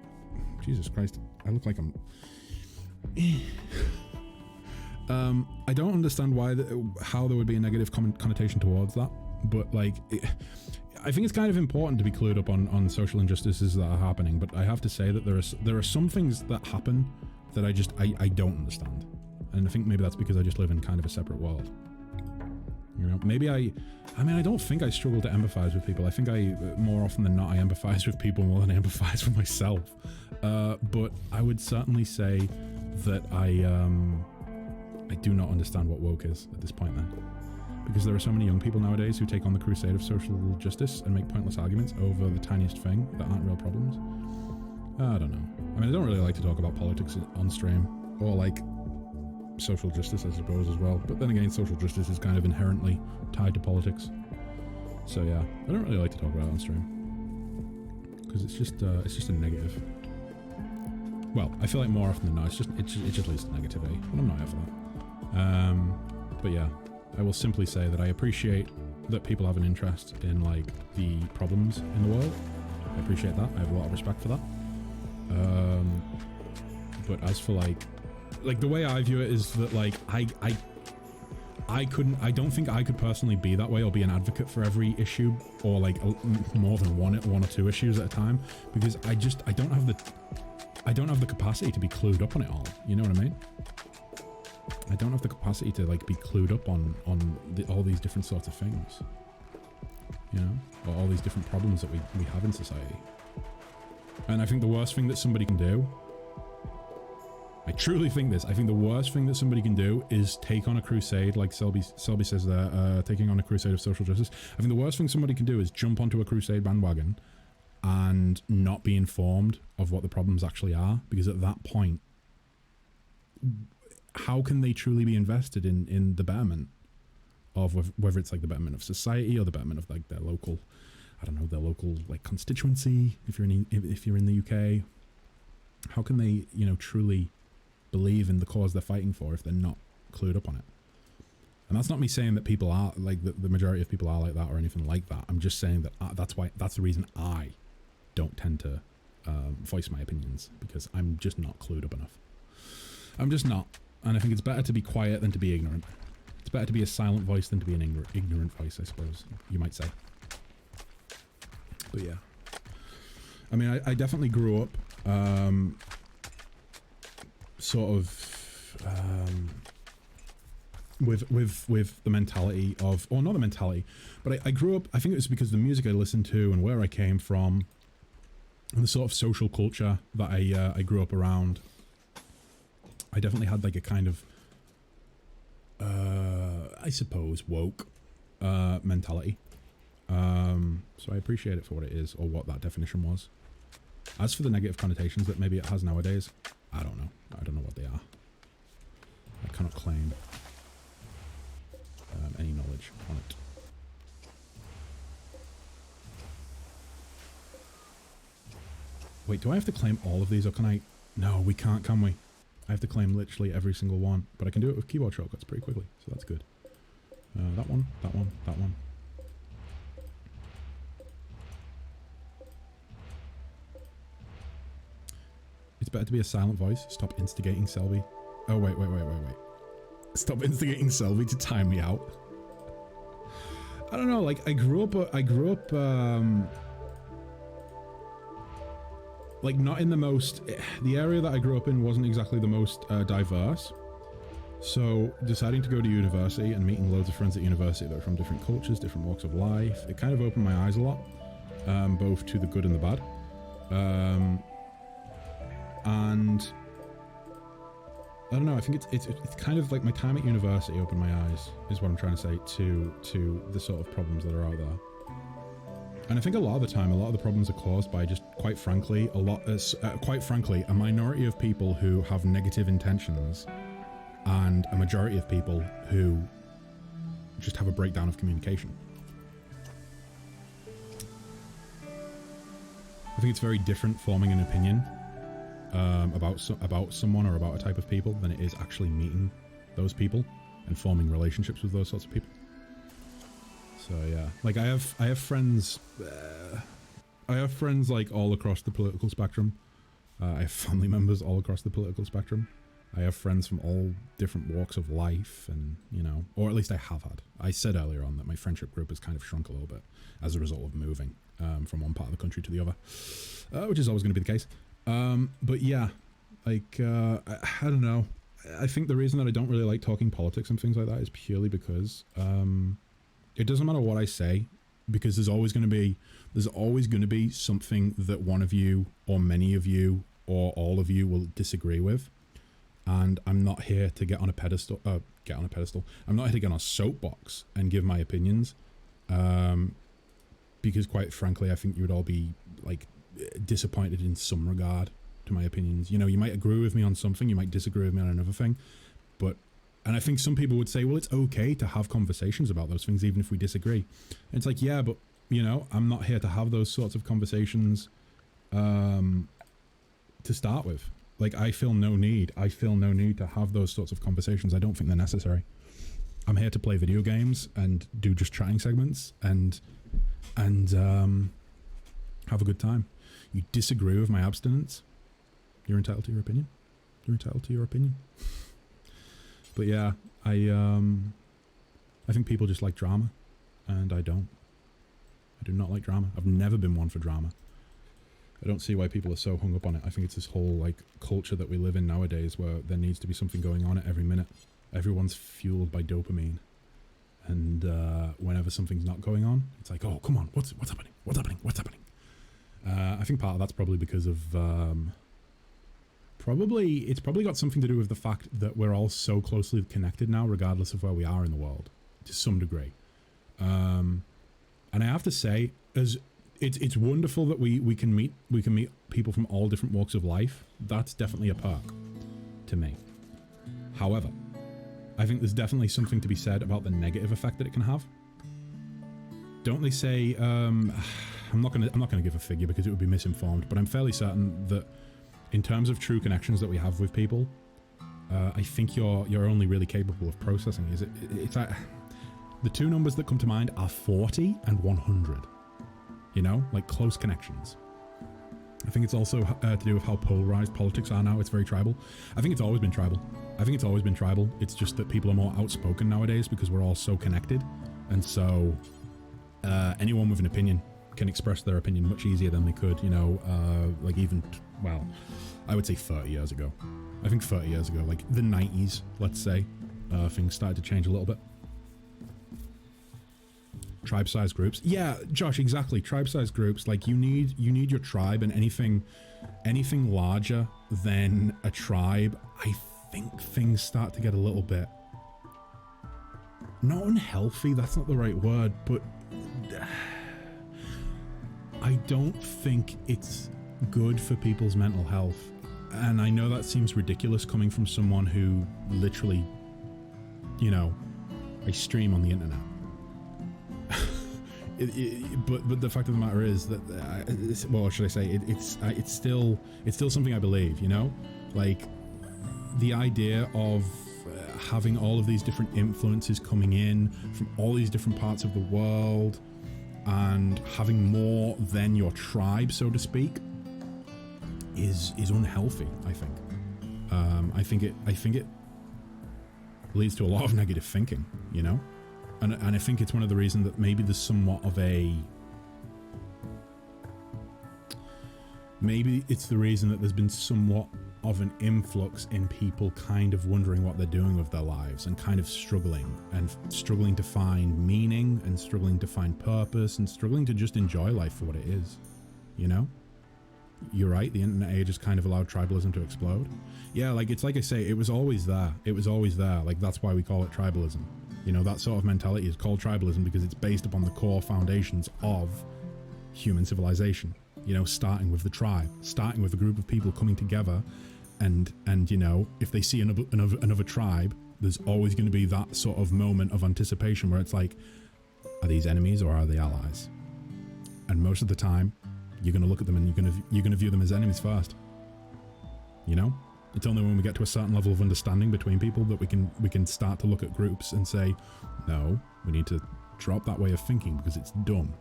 Jesus Christ, I look like I'm... I don't understand how there would be a negative connotation towards that, but like... I think it's kind of important to be clued up on social injustices that are happening, but I have to say that there are some things that happen that I don't understand. And I think maybe that's because I just live in kind of a separate world. You know, maybe I don't think I struggle to empathize with people. I think more often than not, I empathize with people more than I empathize with myself. But I would certainly say that I do not understand what woke is at this point then. Because there are so many young people nowadays who take on the crusade of social justice and make pointless arguments over the tiniest thing that aren't real problems. I don't know. I mean, I don't really like to talk about politics on stream, or like social justice, I suppose, as well. But then again, social justice is kind of inherently tied to politics. So yeah, I don't really like to talk about it on stream because it's just a negative. Well, I feel like more often than not, it just leads to negativity, but I'm not here for that. But yeah. I will simply say that I appreciate that people have an interest in like the problems in the world. I appreciate that. I have a lot of respect for that. But as for like the way I view it is that like I don't think I could personally be that way or be an advocate for every issue or like more than one or two issues at a time, because I don't have the capacity to be clued up on it all. You know what I mean? I don't have the capacity to like be clued up on all these different sorts of things, you know, or all these different problems that we have in society. And I think the worst thing that somebody can do, I truly think this, I think the worst thing that somebody can do is take on a crusade, like Selby says there, taking on a crusade of social justice. I think the worst thing somebody can do is jump onto a crusade bandwagon and not be informed of what the problems actually are, because at that point, how can they truly be invested in the betterment of whether it's like the betterment of society or the betterment of like their local, I don't know, their local like constituency, if you're in the UK? How can they, you know, truly believe in the cause they're fighting for if they're not clued up on it? And that's not me saying that people are like the majority of people are like that or anything like that. I'm just saying that that's the reason I don't tend to voice my opinions, because I'm just not clued up enough. I'm just not. And I think it's better to be quiet than to be ignorant. It's better to be a silent voice than to be an ignorant voice, I suppose you might say. But yeah. I mean, I definitely grew up sort of with the mentality of, or not the mentality, but I grew up, I think it was because of the music I listened to and where I came from and the sort of social culture that I grew up around. I definitely had like a kind of, I suppose, woke mentality. So I appreciate it for what it is, or what that definition was. As for the negative connotations that maybe it has nowadays, I don't know. I don't know what they are. I cannot claim any knowledge on it. Wait, do I have to claim all of these, or can I? No, we can't, can we? I have to claim literally every single one, but I can do it with keyboard shortcuts pretty quickly, so that's good. That one, that one, that one. It's better to be a silent voice. Stop instigating Selby. Oh, wait. Stop instigating Selby to time me out. I don't know, like, I grew up, like, not in the most, the area that I grew up in wasn't exactly the most diverse. So deciding to go to university and meeting loads of friends at university that are from different cultures, different walks of life, it kind of opened my eyes a lot, both to the good and the bad. And I don't know, I think it's kind of like my time at university opened my eyes, is what I'm trying to say, to the sort of problems that are out there. And I think a lot of the time, a lot of the problems are caused by just, quite frankly, a minority of people who have negative intentions, and a majority of people who just have a breakdown of communication. I think it's very different forming an opinion about someone or about a type of people than it is actually meeting those people and forming relationships with those sorts of people. So yeah, like I have friends like all across the political spectrum. I have family members all across the political spectrum. I have friends from all different walks of life, and, you know, or at least I have had. I said earlier on that my friendship group has kind of shrunk a little bit as a result of moving from one part of the country to the other, which is always going to be the case. But yeah, like, I don't know. I think the reason that I don't really like talking politics and things like that is purely because it doesn't matter what I say, because there's always going to be something that one of you or many of you or all of you will disagree with. And I'm not here to get on a pedestal. I'm not here to get on a soapbox and give my opinions, because quite frankly, I think you would all be like disappointed in some regard to my opinions. You know, you might agree with me on something, you might disagree with me on another thing, and I think some people would say, well, it's okay to have conversations about those things even if we disagree. And it's like, yeah, but, you know, I'm not here to have those sorts of conversations to start with. Like, I feel no need to have those sorts of conversations. I don't think they're necessary. I'm here to play video games and do just chatting segments and have a good time. You disagree with my abstinence, you're entitled to your opinion. You're entitled to your opinion. But yeah, I think people just like drama, and I don't. I do not like drama. I've never been one for drama. I don't see why people are so hung up on it. I think it's this whole, like, culture that we live in nowadays where there needs to be something going on at every minute. Everyone's fueled by dopamine. And whenever something's not going on, it's like, oh, come on, what's happening? What's happening? What's happening? I think part of that's probably because of... it's probably got something to do with the fact that we're all so closely connected now, regardless of where we are in the world, to some degree. And I have to say, as... It's wonderful that we can meet people from all different walks of life. That's definitely a perk to me. However, I think there's definitely something to be said about the negative effect that it can have. Don't they say, I'm not gonna give a figure because it would be misinformed, but I'm fairly certain that in terms of true connections that we have with people, I think you're only really capable of processing. It's the two numbers that come to mind are 40 and 100. You know, like close connections. I think it's also to do with how polarized politics are now. It's very tribal. I think it's always been tribal. It's just that people are more outspoken nowadays because we're all so connected. And so anyone with an opinion can express their opinion much easier than they could, you know, like even, well, I would say 30 years ago. I think 30 years ago, like the 90s, let's say, things started to change a little bit. Tribe-sized groups. Yeah, Josh, exactly. Tribe-sized groups. Like you need your tribe, and anything larger than a tribe, I think things start to get a little bit not unhealthy. That's not the right word, but I don't think it's good for people's mental health. And I know that seems ridiculous coming from someone who literally, you know, I stream on the internet. But the fact of the matter is that, well, should I say, it's still something I believe, you know? Like, the idea of having all of these different influences coming in from all these different parts of the world and having more than your tribe, so to speak, is unhealthy, I think. I think it leads to a lot of negative thinking, you know? And I think it's one of the reasons that maybe there's somewhat of a... Maybe it's the reason that there's been somewhat of an influx in people kind of wondering what they're doing with their lives and kind of struggling to find meaning and struggling to find purpose and struggling to just enjoy life for what it is, you know? You're right, the internet age has kind of allowed tribalism to explode. Yeah, like, it's like I say, it was always there. Like, that's why we call it tribalism. You know, that sort of mentality is called tribalism because it's based upon the core foundations of human civilization. You know, starting with the tribe, starting with a group of people coming together, and you know, if they see another tribe, there's always going to be that sort of moment of anticipation where it's like, are these enemies or are they allies? And most of the time, you're going to look at them and you're going to view them as enemies first. You know? It's only when we get to a certain level of understanding between people that we can start to look at groups and say, no, we need to drop that way of thinking because it's dumb.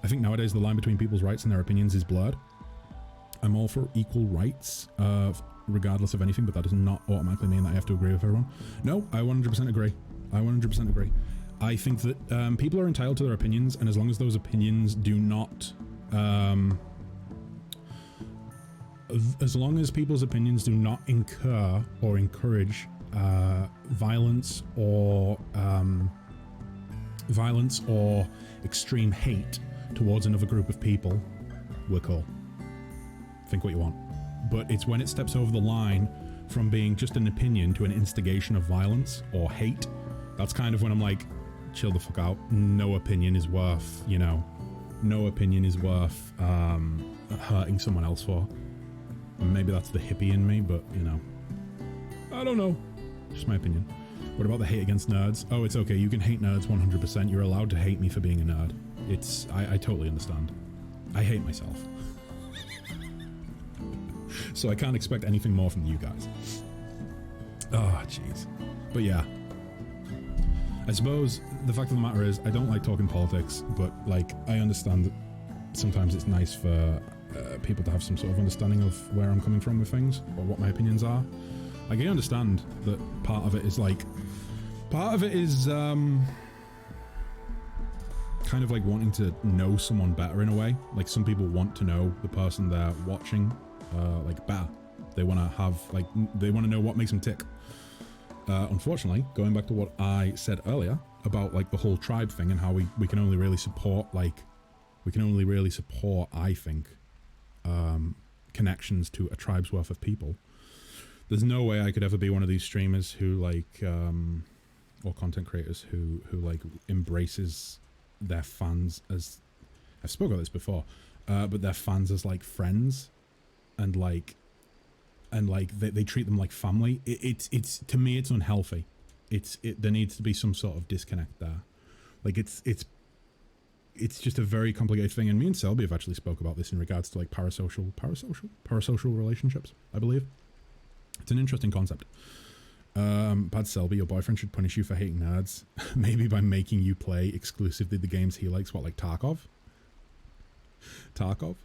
I think nowadays the line between people's rights and their opinions is blurred. I'm all for equal rights, regardless of anything, but that does not automatically mean that I have to agree with everyone. No, I 100% agree. I think that people are entitled to their opinions, and as long as those opinions do not... as long as people's opinions do not incur or encourage violence or extreme hate towards another group of people, we're cool. Think what you want. But it's when it steps over the line from being just an opinion to an instigation of violence or hate, that's kind of when I'm like, chill the fuck out. No opinion is worth, you know, hurting someone else for. Maybe that's the hippie in me, but, you know, I don't know. Just my opinion. What about the hate against nerds? Oh, it's okay. You can hate nerds 100%. You're allowed to hate me for being a nerd. I totally understand. I hate myself. So I can't expect anything more from you guys. Oh, jeez. But yeah. I suppose the fact of the matter is I don't like talking politics, but, like, I understand that sometimes it's nice for... people to have some sort of understanding of where I'm coming from with things or what my opinions are. Like, I understand that part of it is kind of like wanting to know someone better in a way. Like, some people want to know the person they're watching like better. They want to have, like, they want to know what makes them tick. Unfortunately, going back to what I said earlier about, like, the whole tribe thing and how we can only really support, I think, connections to a tribe's worth of people. There's no way I could ever be one of these streamers who, like, or content creators who like embraces their fans as, I've spoken about this before, but their fans as, like, friends, and they treat them like family. It's to me, it's unhealthy. There needs to be some sort of disconnect there. Like, it's just a very complicated thing, and me and Selby have actually spoke about this in regards to, like, parasocial relationships, I believe. It's an interesting concept. Bad Selby, your boyfriend should punish you for hating nerds. Maybe by making you play exclusively the games he likes. What, like Tarkov? Tarkov?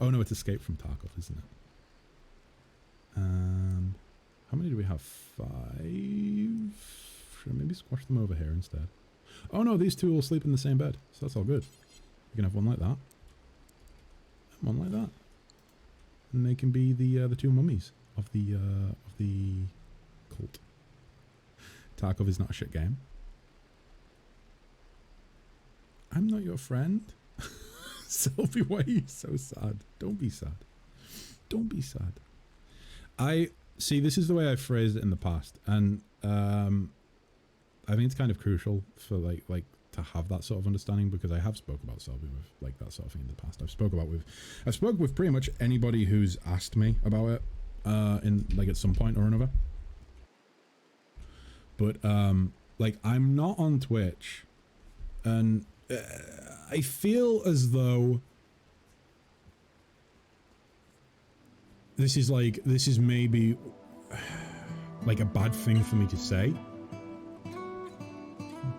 Oh no, it's Escape from Tarkov, isn't it? How many do we have? 5? Should I maybe squash them over here instead? Oh no, these two will sleep in the same bed, so that's all good. You can have one like that. And one like that. And they can be the two mummies of the cult. Tarkov is not a shit game. I'm not your friend. Sylvie, why are you so sad? Don't be sad. Don't be sad. I see, this is the way I phrased it in the past, and I think it's kind of crucial for like to have that sort of understanding, because I have spoke about Selby with like that sort of thing in the past. I've spoke with pretty much anybody who's asked me about it in like at some point or another. But like I'm not on Twitch, and I feel as though this is maybe like a bad thing for me to say,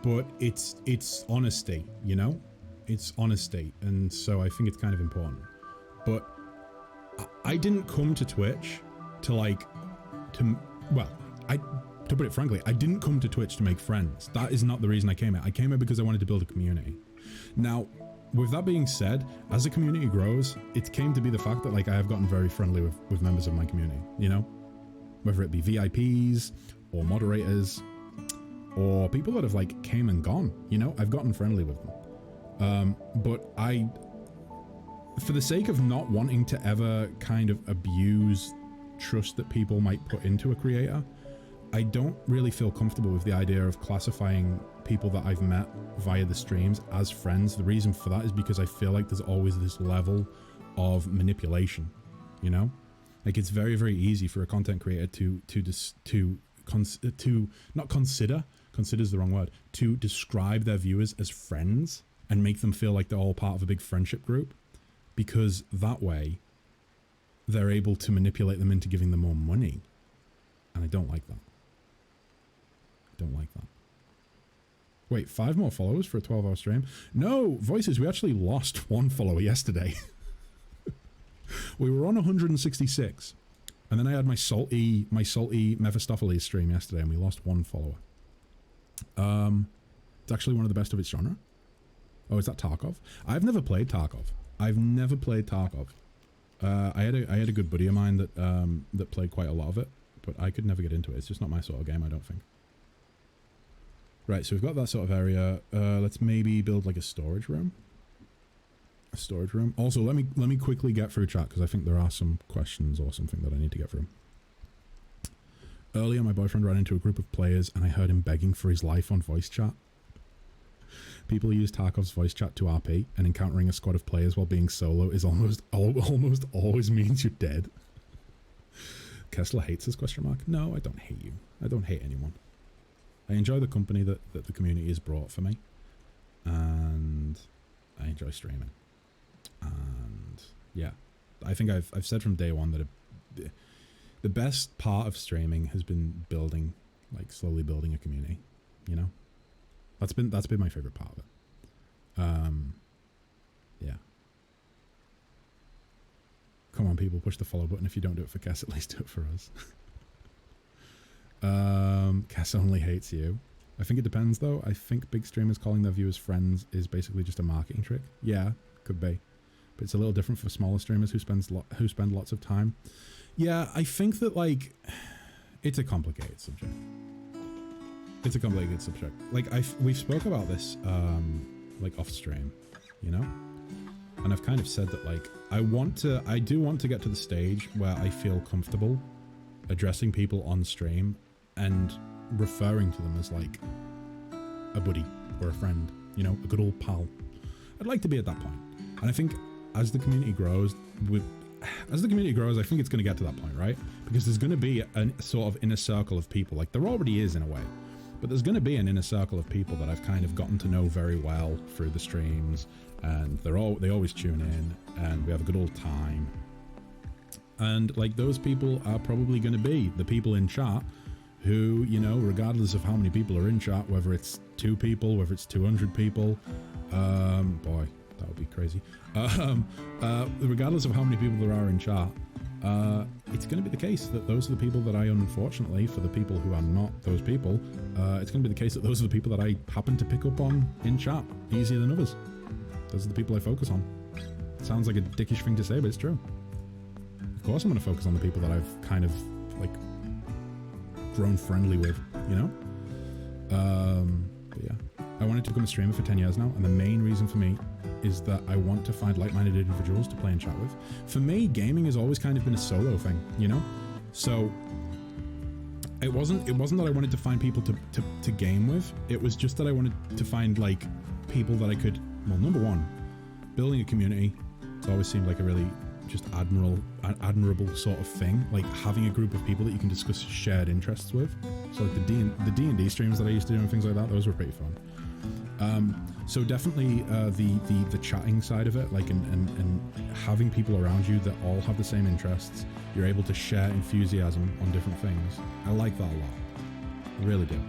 but it's honesty, you know? It's honesty, and so I think it's kind of important. But I didn't come to Twitch to to put it frankly, I didn't come to Twitch to make friends. That is not the reason I came here. I came here because I wanted to build a community. Now, with that being said, as the community grows, it came to be the fact that like I have gotten very friendly with members of my community, you know? Whether it be VIPs or moderators or people that have like came and gone, you know? I've gotten friendly with them. But for the sake of not wanting to ever kind of abuse trust that people might put into a creator, I don't really feel comfortable with the idea of classifying people that I've met via the streams as friends. The reason for that is because I feel like there's always this level of manipulation, you know? Like it's very, very easy for a content creator to consider's the wrong word, to describe their viewers as friends and make them feel like they're all part of a big friendship group, because that way they're able to manipulate them into giving them more money. And I don't like that. Don't like that. Wait, 5 more followers for a 12-hour stream? No, Voices, we actually lost 1 follower yesterday. We were on 166, and then I had my salty Mephistopheles stream yesterday, and we lost 1 follower. It's actually one of the best of its genre. Oh, is that Tarkov? I've never played Tarkov. I've never played Tarkov. I had a good buddy of mine that played quite a lot of it, but I could never get into it. It's just not my sort of game, I don't think. Right, so we've got that sort of area. Let's maybe build like a storage room. A storage room. Also, let me quickly get through chat, because I think there are some questions or something that I need to get through. Earlier, my boyfriend ran into a group of players, and I heard him begging for his life on voice chat. People use Tarkov's voice chat to RP, and encountering a squad of players while being solo is almost always means you're dead. Kessler hates us, ? No, I don't hate you. I don't hate anyone. I enjoy the company that the community has brought for me, and I enjoy streaming. And yeah, I think I've said from day one that the best part of streaming has been building, like slowly building a community, you know? That's been my favorite part of it. Yeah. Come on, people, push the follow button. If you don't do it for Cass, at least do it for us. Cass only hates you. I think it depends, though. I think big streamers calling their viewers friends is basically just a marketing trick. Yeah, could be. But it's a little different for smaller streamers who spend lots of time. Yeah, I think that, like, it's a complicated subject. It's a complicated subject. Like, we've spoke about this, like, off stream, you know? And I've kind of said that, like, I do want to get to the stage where I feel comfortable addressing people on stream and referring to them as, like, a buddy or a friend, you know, a good old pal. I'd like to be at that point. And I think as the community grows, I think it's going to get to that point, right? Because there's going to be a sort of inner circle of people. Like, there already is in a way. But there's going to be an inner circle of people that I've kind of gotten to know very well through the streams, and they always tune in, and we have a good old time. And like those people are probably going to be the people in chat who, you know, regardless of how many people are in chat, whether it's 2 people, whether it's 200 people, boy, that would be crazy. Regardless of how many people there are in chat, it's going to be the case that those are the people that I, unfortunately, for the people who are not those people, it's going to be the case that those are the people that I happen to pick up on in chat easier than others. Those are the people I focus on. Sounds like a dickish thing to say, but it's true. Of course I'm going to focus on the people that I've kind of, like, grown friendly with, you know? But yeah. I wanted to become a streamer for 10 years now, and the main reason for me is that I want to find like-minded individuals to play and chat with. For me, gaming has always kind of been a solo thing, you know? So it wasn't that I wanted to find people to game with, it was just that I wanted to find, like, people that I could, well, number one, building a community. It's always seemed like a really just admirable sort of thing, like having a group of people that you can discuss shared interests with. So like the D&D streams that I used to do and things like that, those were pretty fun. So definitely the chatting side of it, like and having people around you that all have the same interests, you're able to share enthusiasm on different things. I like that a lot. I really do.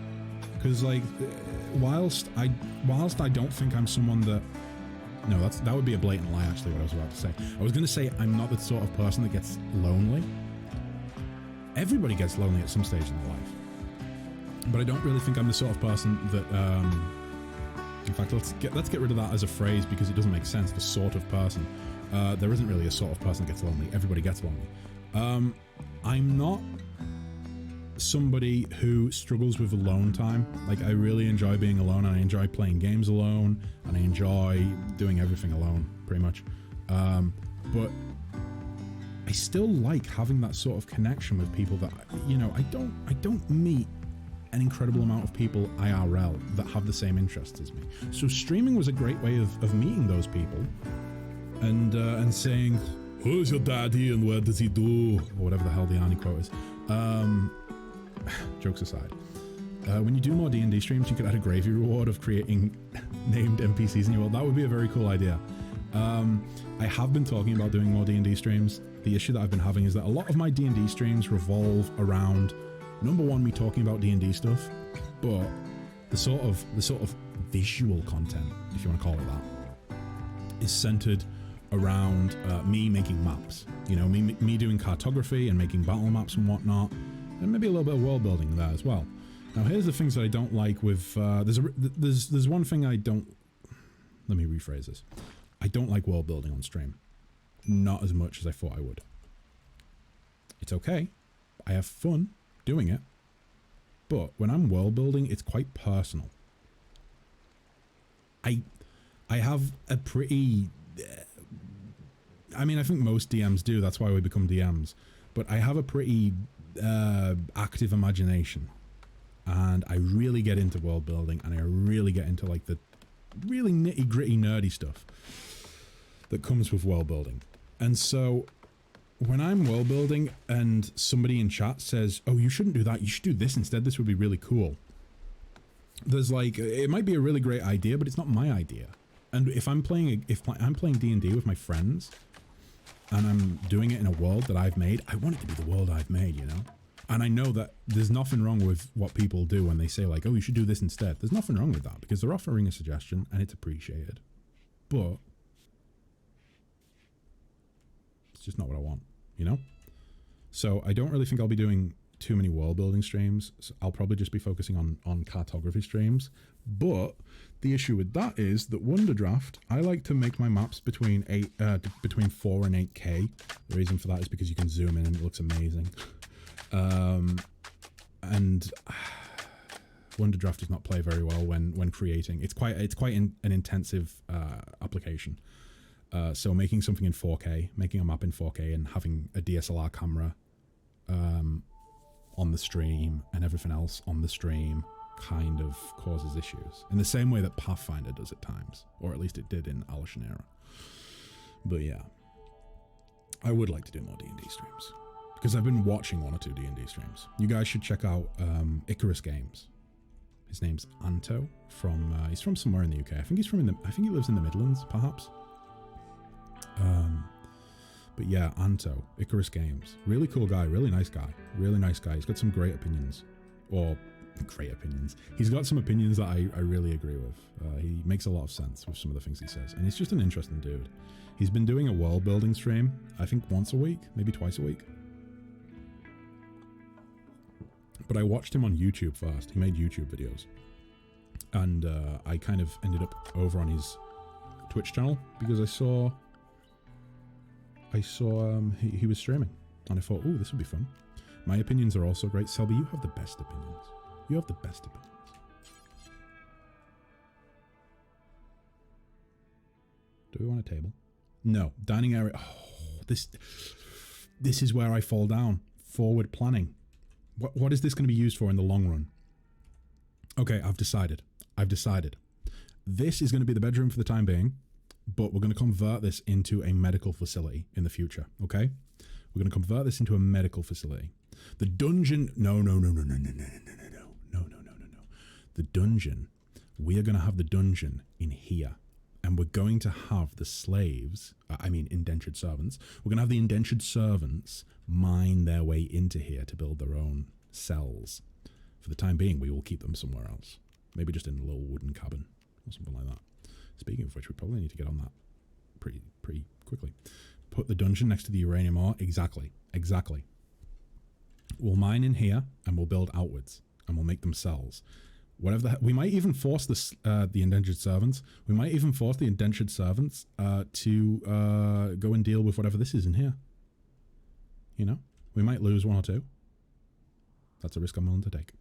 Because like whilst I don't think I'm someone that, no, that would be a blatant lie, actually, what I was about to say. I was going to say I'm not the sort of person that gets lonely. Everybody gets lonely at some stage in their life. But I don't really think I'm the sort of person that, in fact, let's get rid of that as a phrase because it doesn't make sense, the sort of person. There isn't really a sort of person that gets lonely. Everybody gets lonely. I'm not somebody who struggles with alone time. Like, I really enjoy being alone, and I enjoy playing games alone, and I enjoy doing everything alone, pretty much. But I still like having that sort of connection with people that, you know, I don't meet an incredible amount of people IRL that have the same interests as me. So streaming was a great way of meeting those people and saying, who's your daddy and what does he do? Or whatever the hell the Arnie quote is. Jokes aside, when you do more D&D streams, you could add a gravy reward of creating named NPCs in your world. That would be a very cool idea. I have been talking about doing more D&D streams. The issue that I've been having is that a lot of my D&D streams revolve around, number one, me talking about D&D stuff, but the sort of visual content, if you want to call it that, is centered around me making maps. You know, me doing cartography and making battle maps and whatnot. And maybe a little bit of world building there as well. Now, here's the things that I don't like with. There's one thing I don't. Let me rephrase this. I don't like world building on stream. Not as much as I thought I would. It's okay. I have fun doing it. But when I'm world building, it's quite personal. I have a pretty. I mean, I think most DMs do. That's why we become DMs. But I have a pretty active imagination, and I really get into world building, and I really get into like the really nitty gritty nerdy stuff that comes with world building. And so when I'm world building and somebody in chat says, oh, you shouldn't do that, you should do this instead, this would be really cool, there's like, it might be a really great idea, but it's not my idea. And if I'm playing D&D with my friends and I'm doing it in a world that I've made, I want it to be the world I've made, you know? And I know that there's nothing wrong with what people do when they say like, oh, you should do this instead. There's nothing wrong with that because they're offering a suggestion and it's appreciated. But it's just not what I want, you know? So I don't really think I'll be doing too many world building streams. So I'll probably just be focusing on cartography streams. But the issue with that is that Wonderdraft, I like to make my maps between 4 and 8K. The reason for that is because you can zoom in and it looks amazing. And Wonderdraft does not play very well when creating. It's quite an intensive application. So making something in 4K, making a map in 4K, and having a DSLR camera on the stream and everything else on the stream kind of causes issues in the same way that Pathfinder does at times, or at least it did in Alashanera. But yeah, I would like to do more D&D streams because I've been watching 1 or 2 D&D streams. You guys should check out Icarus Games. His name's Anto from he's from somewhere in the UK. I think he lives in the Midlands, perhaps. But But yeah, Anto, Icarus Games. Really cool guy, really nice guy. Really nice guy. He's got some great opinions. Or, great opinions. He's got some opinions that I really agree with. He makes a lot of sense with some of the things he says. And he's just an interesting dude. He's been doing a world building stream, I think once a week, maybe twice a week. But I watched him on YouTube first. He made YouTube videos. And I kind of ended up over on his Twitch channel because I saw he was streaming. And I thought, oh, this would be fun. My opinions are also great. Selby, you have the best opinions. You have the best opinions. Do we want a table? No. Dining area. Oh, this is where I fall down. Forward planning. What is this going to be used for in the long run? Okay, I've decided. This is going to be the bedroom for the time being, but we're going to convert this into a medical facility in the future, okay? We're going to convert this into a medical facility. The dungeon... No. The dungeon. We are going to have the dungeon in here. And we're going to have the slaves, indentured servants. We're going to have the indentured servants mine their way into here to build their own cells. For the time being, we will keep them somewhere else. Maybe just in a little wooden cabin or something like that. Speaking of which, we probably need to get on that pretty quickly. Put the dungeon next to the uranium ore. Exactly. We'll mine in here and we'll build outwards and we'll make them cells. Whatever we might even force the indentured servants. We might even force the indentured servants to go and deal with whatever this is in here. You know, we might lose one or two. That's a risk I'm willing to take.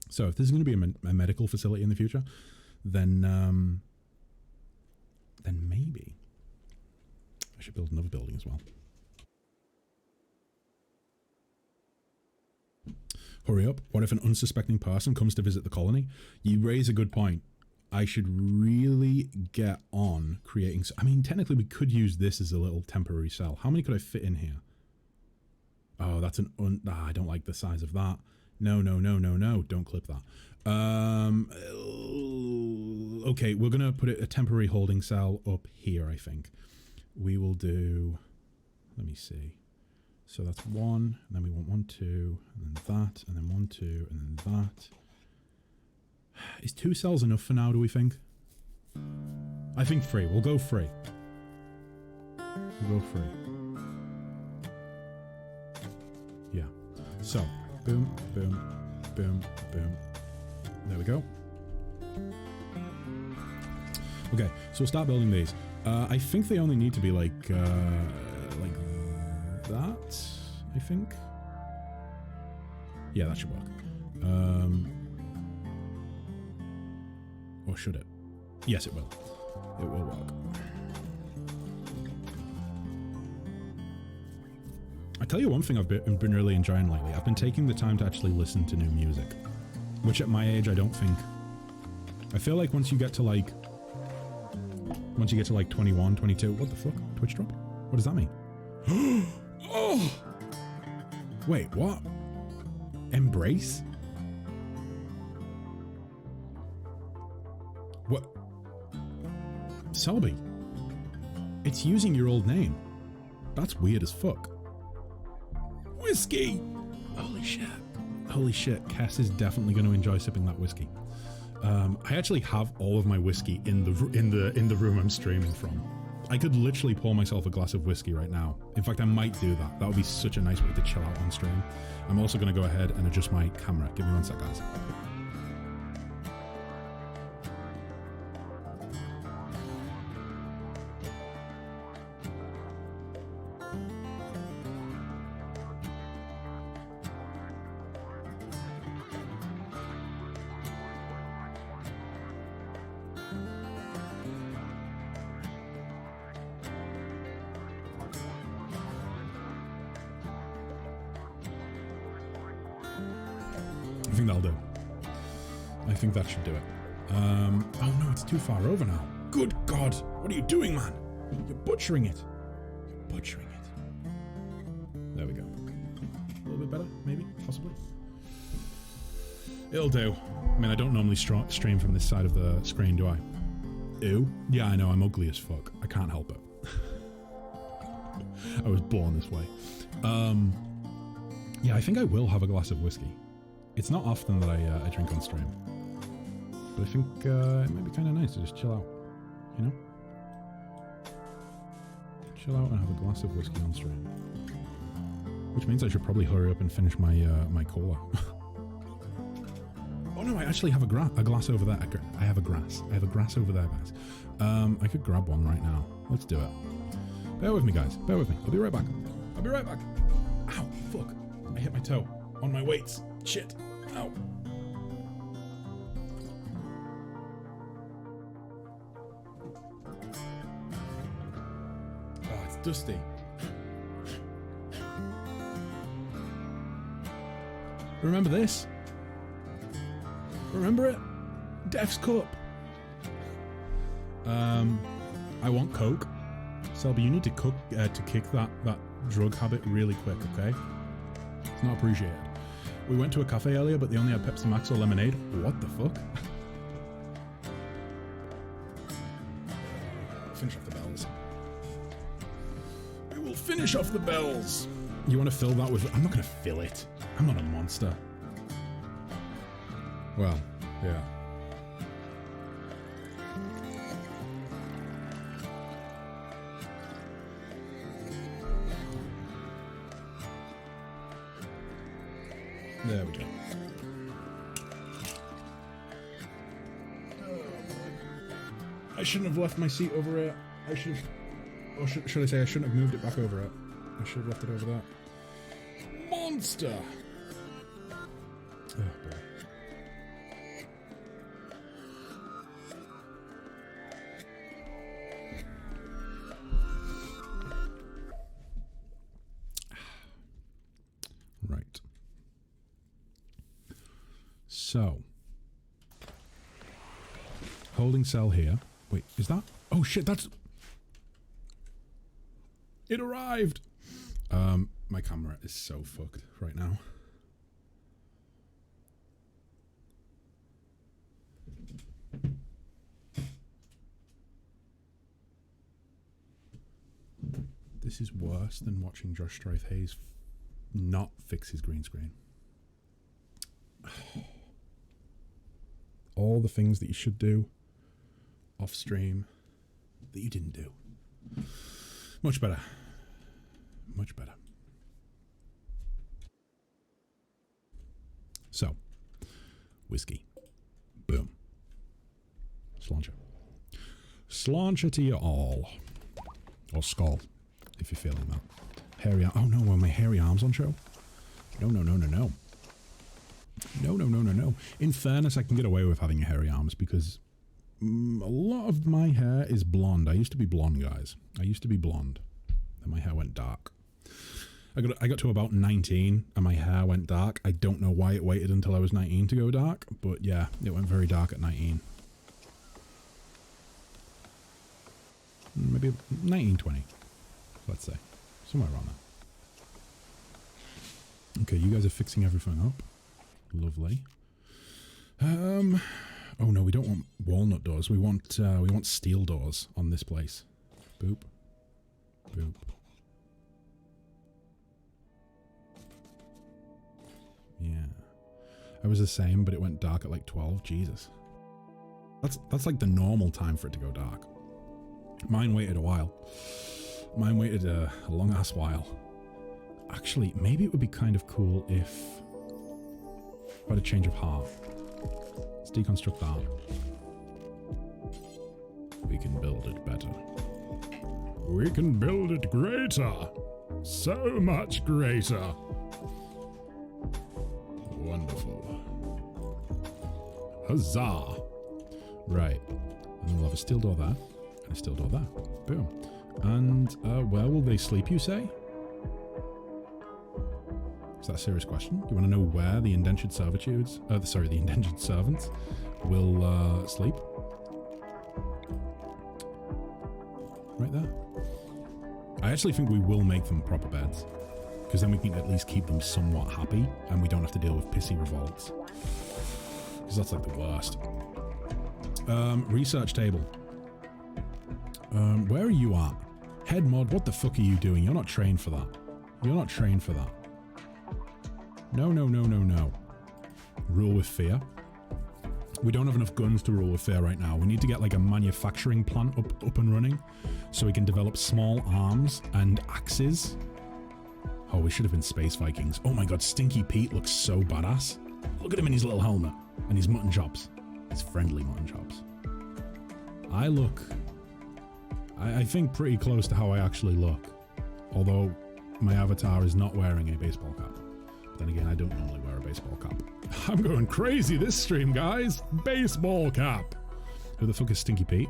So if this is going to be a medical facility in the future, then maybe I should build another building as well. Hurry up. What if an unsuspecting person comes to visit the colony? You raise a good point. I should really get on creating... technically we could use this as a little temporary cell. How many could I fit in here? Oh, that's an... I don't like the size of that. No. Don't clip that. Okay, we're going to put a temporary holding cell up here, I think. We will do... Let me see. So that's 1, and then we want 1, 2, and then that, and then 1, 2, and then that. Is 2 cells enough for now, do we think? I think 3. We'll go 3. Yeah. So, boom. There we go. Okay, so we'll start building these. I think they only need to be like that, I think. Yeah, that should work. Or should it? Yes, it will. It will work. I tell you one thing I've been really enjoying lately. I've been taking the time to actually listen to new music, which at my age I don't think. I feel like once you get to like 21, 22, what the fuck? Twitch drop? What does that mean? Oh! Wait, what? Embrace? What? Selby? It's using your old name. That's weird as fuck. Whiskey! Holy shit. Holy shit, Cass is definitely going to enjoy sipping that whiskey. I actually have all of my whiskey in the room I'm streaming from. I could literally pour myself a glass of whiskey right now. In fact, I might do that. That would be such a nice way to chill out on stream. I'm also going to go ahead and adjust my camera. Give me 1 sec, guys. I think that'll do. I think that should do it. Oh no, it's too far over now. Good God, what are you doing, man? You're butchering it. There we go. A little bit better, maybe, possibly. It'll do. I mean, I don't normally stream from this side of the screen, do I? Ew. Yeah, I know, I'm ugly as fuck. I can't help it. I was born this way. Yeah, I think I will have a glass of whiskey. It's not often that I drink on stream. But I think it might be kind of nice to just chill out, you know? Chill out and have a glass of whiskey on stream. Which means I should probably hurry up and finish my my cola. Oh no, I actually have a glass over there. I have a grass. I have a grass over there, guys. I could grab one right now. Let's do it. Bear with me, guys. Bear with me. I'll be right back. I'll be right back. Ow, fuck. I hit my toe on my weights. Shit. Ow. Oh, it's dusty. Remember this? Remember it? Death's Cup. I want Coke. Selby, you need to kick that drug habit really quick, okay? It's not appreciated. We went to a cafe earlier, but they only had Pepsi Max or lemonade. What the fuck? Finish off the bells. We will finish off the bells. You want to fill that with... I'm not going to fill it. I'm not a monster. Well, yeah. There we go. I shouldn't have left my seat over it. I should have... Or should I say I shouldn't have moved it back over it. I should have left it over there. Monster! Oh, boy. Right. So. Holding cell here. Wait, is that? Oh shit, that's... It arrived! My camera is so fucked right now. This is worse than watching Josh Strife Hayes not fix his green screen. All the things that you should do off stream that you didn't do. Much better. Much better. So, whiskey. Boom. Sláinte. Sláinte to you all. Or skull, if you're feeling that. Hairy arm. Oh no, were my hairy arms on show? No, no, no, no, no. No, no, no, no, no. In fairness, I can get away with having hairy arms because a lot of my hair is blonde. I used to be blonde, guys. I used to be blonde. Then my hair went dark. I got to about 19 and my hair went dark. I don't know why it waited until I was 19 to go dark, but yeah, it went very dark at 19. Maybe 19, 20, let's say. Somewhere around there. Okay, you guys are fixing everything up. Lovely. Oh no, we don't want walnut doors. We want steel doors on this place. Boop. Boop. Yeah. I was the same, but it went dark at like 12. Jesus. That's like the normal time for it to go dark. Mine waited a while. Mine waited a long ass while. Actually, maybe it would be kind of cool if I had a change of heart. Let's deconstruct that. We can build it better. We can build it greater. So much greater. Wonderful. Huzzah! Right. And then we'll have a steel door there. And a steel door there. Boom. And where will they sleep, you say? Is that a serious question? You want to know where the indentured servitudes... the indentured servants will sleep? Right there. I actually think we will make them proper beds. Because then we can at least keep them somewhat happy and we don't have to deal with pissy revolts. Because that's like the worst. Research table. Where are you at? Head mod, what the fuck are you doing? You're not trained for that. You're not trained for that. No, no, no, no, no. Rule with fear. We don't have enough guns to rule with fear right now. We need to get like a manufacturing plant up and running so we can develop small arms and axes. Oh, we should have been Space Vikings. Oh my god, Stinky Pete looks so badass. Look at him in his little helmet and his mutton chops. His friendly mutton chops. I look... I think pretty close to how I actually look. Although my avatar is not wearing a baseball cap. But then again, I don't normally wear a baseball cap. I'm going crazy this stream, guys. Baseball cap. Who the fuck is Stinky Pete?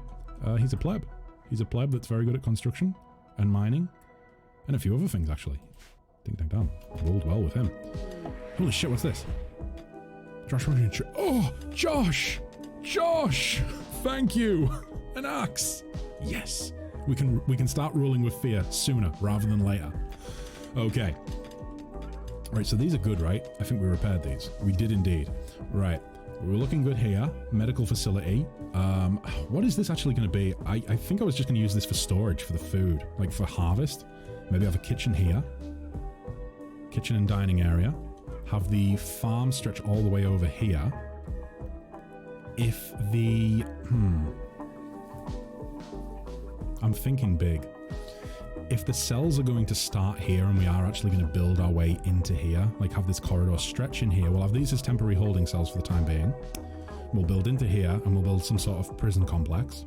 He's a pleb. He's a pleb that's very good at construction and mining and a few other things, actually. Ding dang dong. Rolled well with him. Holy shit, what's this? Josh running. Oh, Josh! Josh! Thank you! An axe! Yes! We can start ruling with fear sooner rather than later. Okay. Right, so these are good, right? I think we repaired these. We did indeed. Right. We're looking good here. Medical facility. What is this actually going to be? I think I was just going to use this for storage for the food. Like for harvest. Maybe have a kitchen here. Kitchen and dining area. Have the farm stretch all the way over here. If the... I'm thinking big. If the cells are going to start here and we are actually going to build our way into here, like have this corridor stretch in here, we'll have these as temporary holding cells for the time being. We'll build into here and we'll build some sort of prison complex.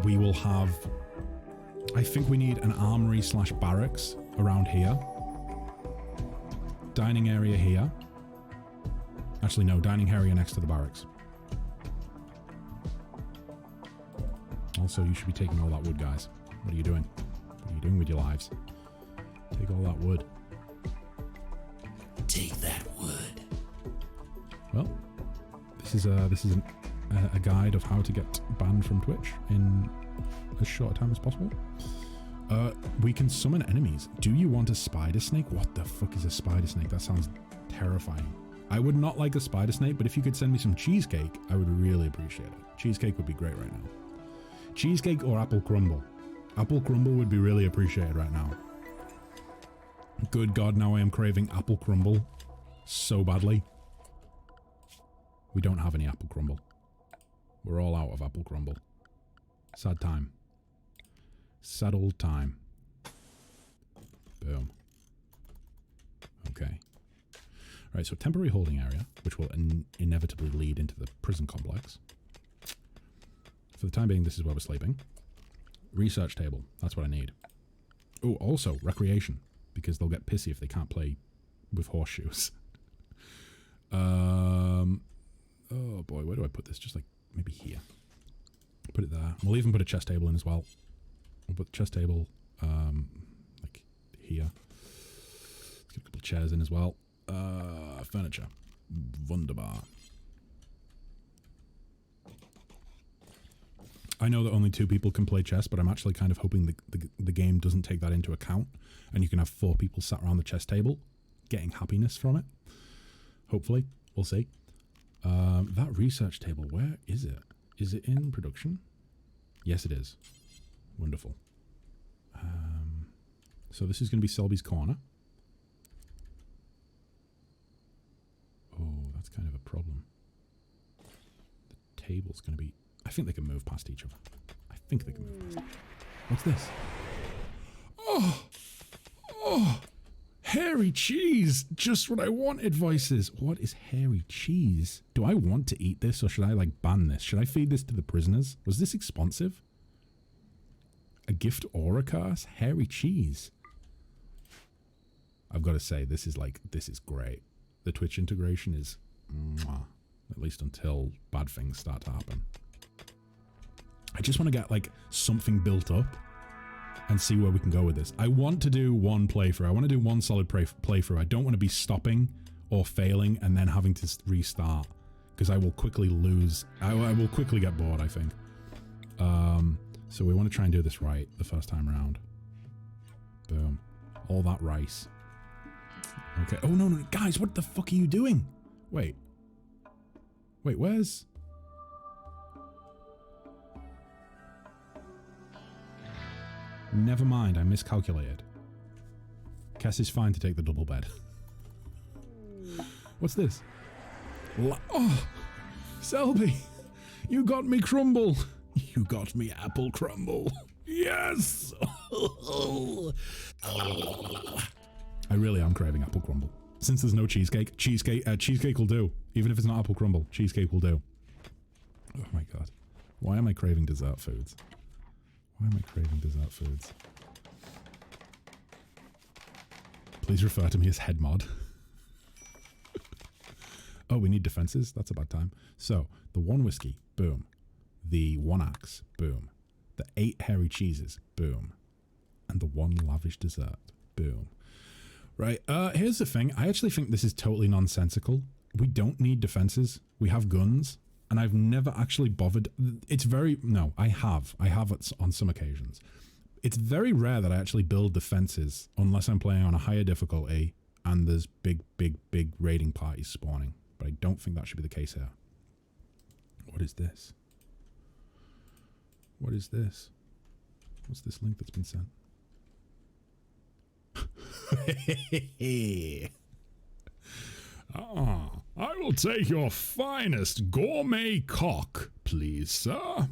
We will have... I think we need an armory slash barracks around here. Dining area here. Actually, no, dining area next to the barracks. Also, you should be taking all that wood, guys. What are you doing? What are you doing with your lives? Take all that wood. Take that wood. Well, this is a guide of how to get banned from Twitch in as short a time as possible. We can summon enemies. Do you want a spider snake? What the fuck is a spider snake? That sounds terrifying. I would not like a spider snake, but if you could send me some cheesecake, I would really appreciate it. Cheesecake would be great right now. Cheesecake or apple crumble? Apple crumble would be really appreciated right now. Good God, now I am craving apple crumble so badly. We don't have any apple crumble. We're all out of apple crumble. Sad time. Sad old time. Boom. Okay. Right, so temporary holding area, which will inevitably lead into the prison complex. For the time being, this is where we're sleeping. Research table. That's what I need. Oh, also, recreation. Because they'll get pissy if they can't play with horseshoes. Oh boy, where do I put this? Just like, maybe here. Put it there. We'll even put a chess table in as well. We'll put the chess table, like, here. Let's get a couple of chairs in as well. Furniture. Wunderbar. I know that only 2 people can play chess, but I'm actually kind of hoping the game doesn't take that into account, and you can have 4 people sat around the chess table, getting happiness from it. Hopefully. We'll see. That research table, where is it? Is it in production? Yes, it is. Wonderful. So this is going to be Selby's Corner. Oh, that's kind of a problem. The table's going to be... I think they can move past each other. I think they can move past. What's this? Oh! Oh! Hairy cheese! Just what I wanted, Voices. What is hairy cheese? Do I want to eat this, or should I, like, ban this? Should I feed this to the prisoners? Was this expensive? A gift or a curse? Hairy cheese. I've got to say, this is great. The Twitch integration is mwah, at least until bad things start to happen. I just want to get like something built up and see where we can go with this. I want to do one playthrough. I want to do one solid playthrough. I don't want to be stopping or failing and then having to restart, because I will quickly lose. I will quickly get bored, I think. So we want to try and do this right the first time around. Boom. All that rice. Okay. Oh, no, no. Guys, what the fuck are you doing? Wait. Wait, where's... Never mind, I miscalculated. Kess is fine to take the double bed. What's this? Oh! Selby! You got me crumble! You got me apple crumble. Yes! I really am craving apple crumble. Since there's no cheesecake, cheesecake will do. Even if it's not apple crumble, cheesecake will do. Oh my god. Why am I craving dessert foods? Why am I craving dessert foods? Please refer to me as head mod. Oh, we need defenses? That's a bad time. So, the 1 whiskey, boom. The 1 axe, boom. The 8 hairy cheeses, boom. And the 1 lavish dessert, boom. Right, here's the thing. I actually think this is totally nonsensical. We don't need defenses. We have guns. And I've never actually bothered. It's very... No, I have. I have it on some occasions. It's very rare that I actually build defenses unless I'm playing on a higher difficulty and there's big raiding parties spawning. But I don't think that should be the case here. What is this? What is this? What's this link that's been sent? I will take your finest gourmet cock, please, sir. Oh,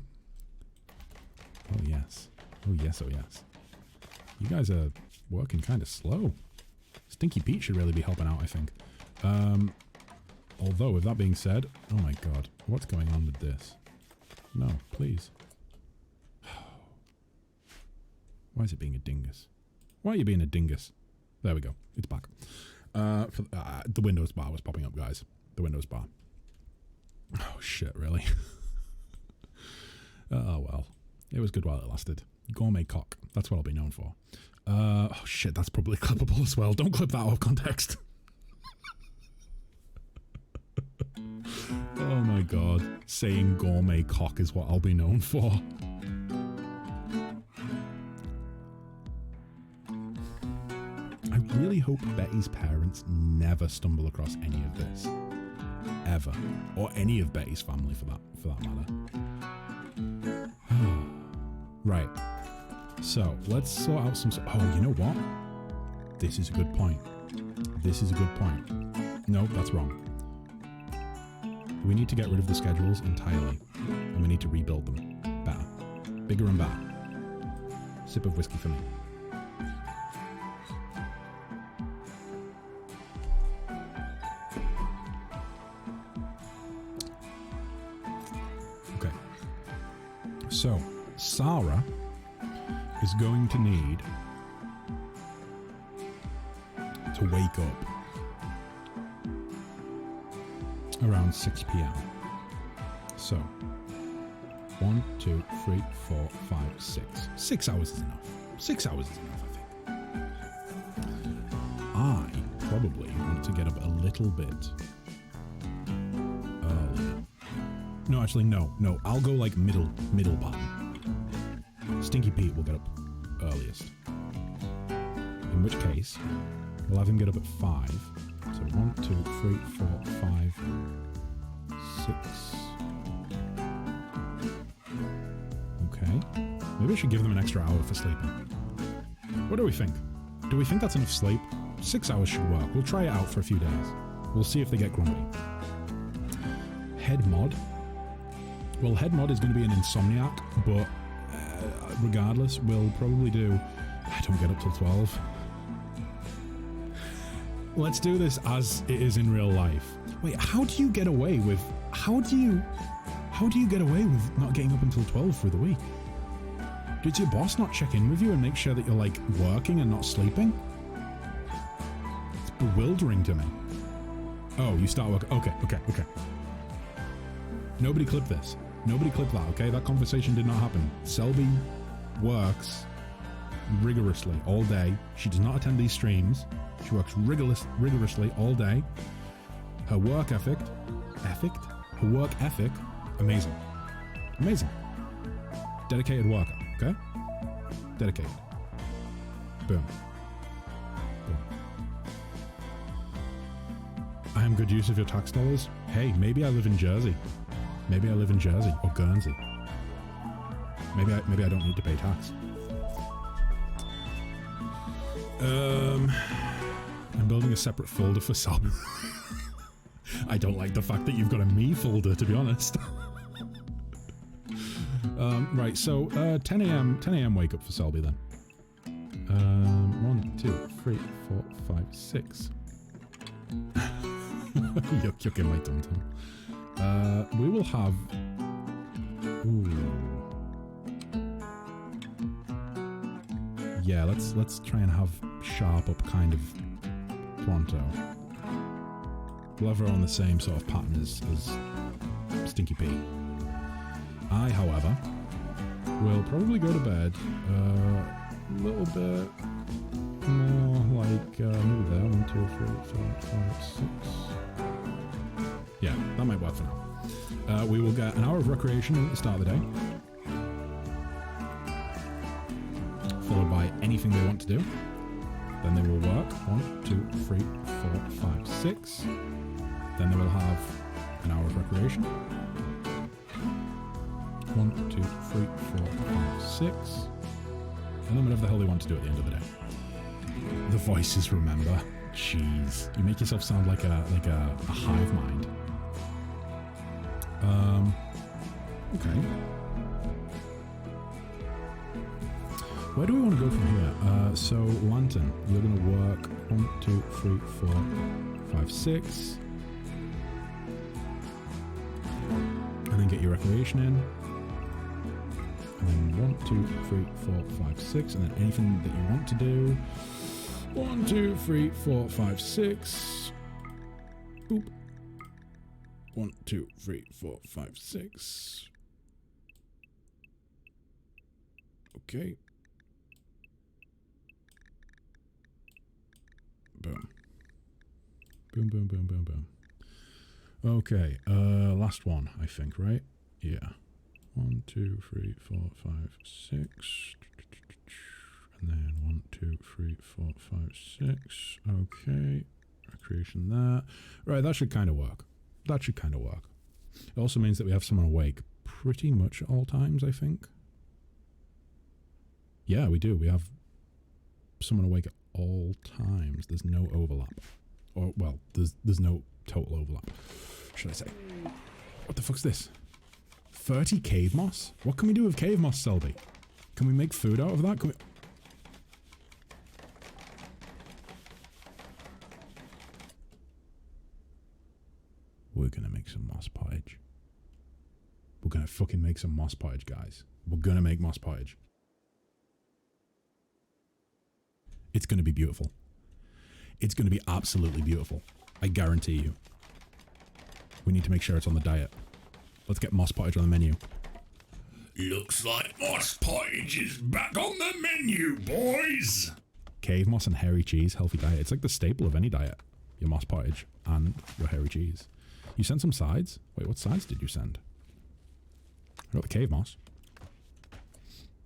yes. Oh, yes, oh, yes. You guys are working kind of slow. Stinky Pete should really be helping out, I think. Although, with that being said, oh my god, what's going on with this? No, please. Why is it being a dingus? Why are you being a dingus? There we go. It's back. The Windows bar was popping up, guys. The Windows bar. Oh, shit, really? Oh, well. It was good while it lasted. Gourmet cock. That's what I'll be known for. Oh, shit, that's probably clippable as well. Don't clip that out of context. Oh, my God. Saying gourmet cock is what I'll be known for. I really hope Betty's parents never stumble across any of this. Ever. Or any of Betty's family for that matter. Right. So, let's sort out some... Oh, you know what? This is a good point. This is a good point. Nope, that's wrong. We need to get rid of the schedules entirely. And we need to rebuild them. Better. Bigger and better. Sip of whiskey for me. Okay. So, Sarah is going to need to wake up around 6 p.m. So, 1, 2, 3, 4, 5, 6. 6 hours is enough. 6 hours is enough, I think. I probably want to get up a little bit earlier. No, actually, no. I'll go like middle pattern. Stinky Pete will get up earliest. In which case, we'll have him get up at 5. So 1, 2, 3, 4, 5, 6. Okay. Maybe I should give them an extra hour for sleeping. What do we think? Do we think that's enough sleep? 6 hours should work. We'll try it out for a few days. We'll see if they get grumpy. Head mod. Well, head mod is going to be an insomniac, but regardless, we'll probably do... I don't get up till 12. Let's do this as it is in real life. Wait, how do you get away with... How do you get away with not getting up until 12 through the week? Did your boss not check in with you and make sure that you're, like, working and not sleeping? It's bewildering to me. Oh, you start work... Okay. Nobody clip this. Nobody clip that, okay? That conversation did not happen. Selby works rigorously all day. She does not attend these streams. She works rigorously all day. Her work ethic, amazing. Amazing. Dedicated worker, okay? Dedicated. Boom. I am good use of your tax dollars. Hey, maybe I live in Jersey. Maybe I live in Jersey or Guernsey. Maybe I don't need to pay tax. I'm building a separate folder for Selby. I don't like the fact that you've got a me folder, to be honest. Right, so 10 a.m. wake up for Selby then. 1, 2, 3, 4, 5, 6. You're in my tum-tum. We will have... Ooh. Yeah, let's try and have Sharp up kind of pronto. We'll have her on the same sort of pattern as Stinky P. I, however, will probably go to bed a little bit more like maybe there. 1, 2, 3, 4, 5, 6. Yeah, that might work for now. We will get an hour of recreation at the start of the day, followed by anything they want to do. Then they will work 1, 2, 3, 4, 5, 6. Then they will have an hour of recreation. 1, 2, 3, 4, 5, 6. And then whatever the hell they want to do at the end of the day. The voices, remember. Jeez. You make yourself sound like a hive mind. Okay. Where do we want to go from here? So, Lantern, you're going to work 1, 2, 3, 4, 5, 6. And then get your recreation in. And then 1, 2, 3, 4, 5, 6. And then anything that you want to do. 1, 2, 3, 4, 5, 6. Boop. 1, 2, 3, 4, 5, 6. Okay. Boom. Boom, boom, boom, boom, boom. Okay, last one, I think, right? Yeah. 1, 2, 3, 4, 5, 6. And then 1, 2, 3, 4, 5, 6. Okay. Recreation there. Right, that should kind of work. That should kind of work. It also means that we have someone awake pretty much at all times, I think. Yeah, we do. We have someone awake at all times. There's no overlap. Or, well, there's no total overlap, should I say. What the fuck's this? 30 cave moss? What can we do with cave moss, Selby? Can we make food out of that? Can we... We're gonna make some moss pottage. We're gonna fucking make some moss pottage, guys. We're gonna make moss pottage. It's gonna be beautiful. It's gonna be absolutely beautiful. I guarantee you. We need to make sure it's on the diet. Let's get moss pottage on the menu. Looks like moss pottage is back on the menu, boys. Cave moss and hairy cheese, healthy diet. It's like the staple of any diet. Your moss pottage and your hairy cheese. You sent some sides? Wait, what sides did you send? I got the cave moss.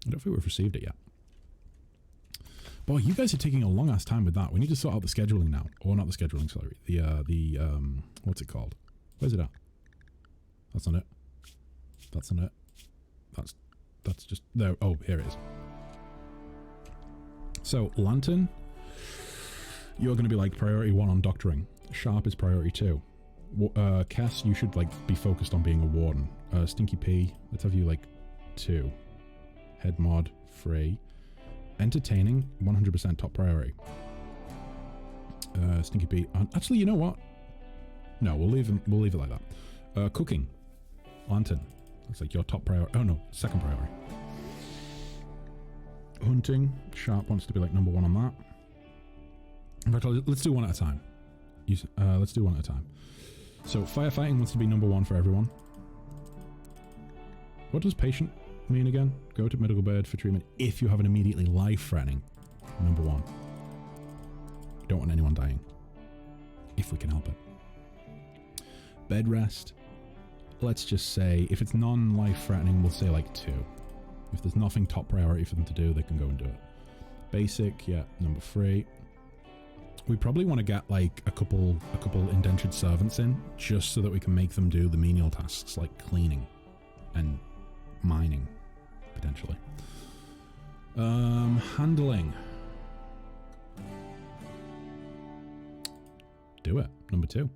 I don't think we've received it yet. Boy, you guys are taking a long ass time with that. We need to sort out the scheduling now. Or not the scheduling, sorry. The what's it called? Where's it at? That's not it. That's not it. That's just there. Oh, here it is. So, Lantern, you're going to be like priority 1 on doctoring. Sharp is priority 2. Cass, you should like be focused on being a warden. Stinky P, let's have you like 2. Head mod 3. Entertaining 100% top priority. Stinky P. Actually, you know what? No, we'll leave it like that. Cooking. Lantern. Looks like your top priority. Oh no, second priority. Hunting. Sharp wants to be like number 1 on that. In fact, let's do one at a time. Let's do one at a time. So firefighting wants to be number 1 for everyone. What does patient mean again? Go to medical bed for treatment if you have an immediately life-threatening. Number 1. We don't want anyone dying. If we can help it. Bed rest. Let's just say, if it's non-life-threatening, we'll say like 2. If there's nothing top priority for them to do, they can go and do it. Basic, yeah, number 3. We probably want to get like a couple indentured servants in, just so that we can make them do the menial tasks like cleaning and mining, potentially. Handling. do it. Number 2.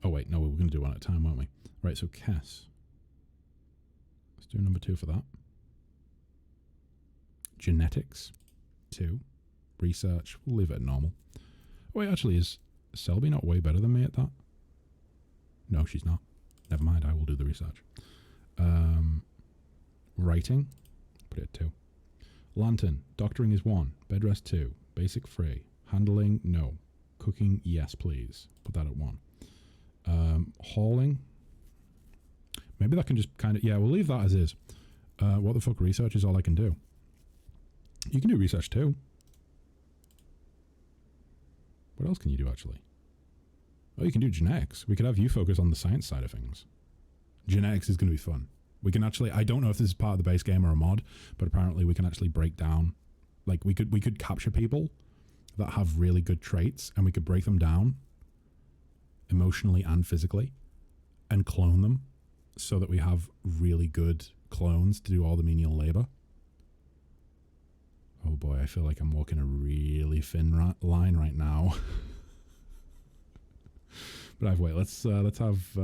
Oh wait, no, we were going to do one at a time, weren't we? Right, so Kess. Let's do number 2 for that. Genetics. 2. Research. We'll leave it at normal. Wait, actually, is Selby not way better than me at that? No, she's not. Never mind, I will do the research. Writing. Put it at 2. Lantern. Doctoring is 1. Bed rest 2. Basic 3. Handling, no. Cooking, yes, please. Put that at 1. Hauling. Maybe that can just kind of... Yeah, we'll leave that as is. What the fuck, research is all I can do. You can do research too. What else can you do, actually? Oh, you can do genetics. We could have you focus on the science side of things. Genetics is going to be fun. We can actually... I don't know if this is part of the base game or a mod, but apparently we can actually break down... Like, we could capture people that have really good traits, and we could break them down emotionally and physically and clone them so that we have really good clones to do all the menial labor. Oh boy, I feel like I'm walking a really thin line right now. But wait, let's have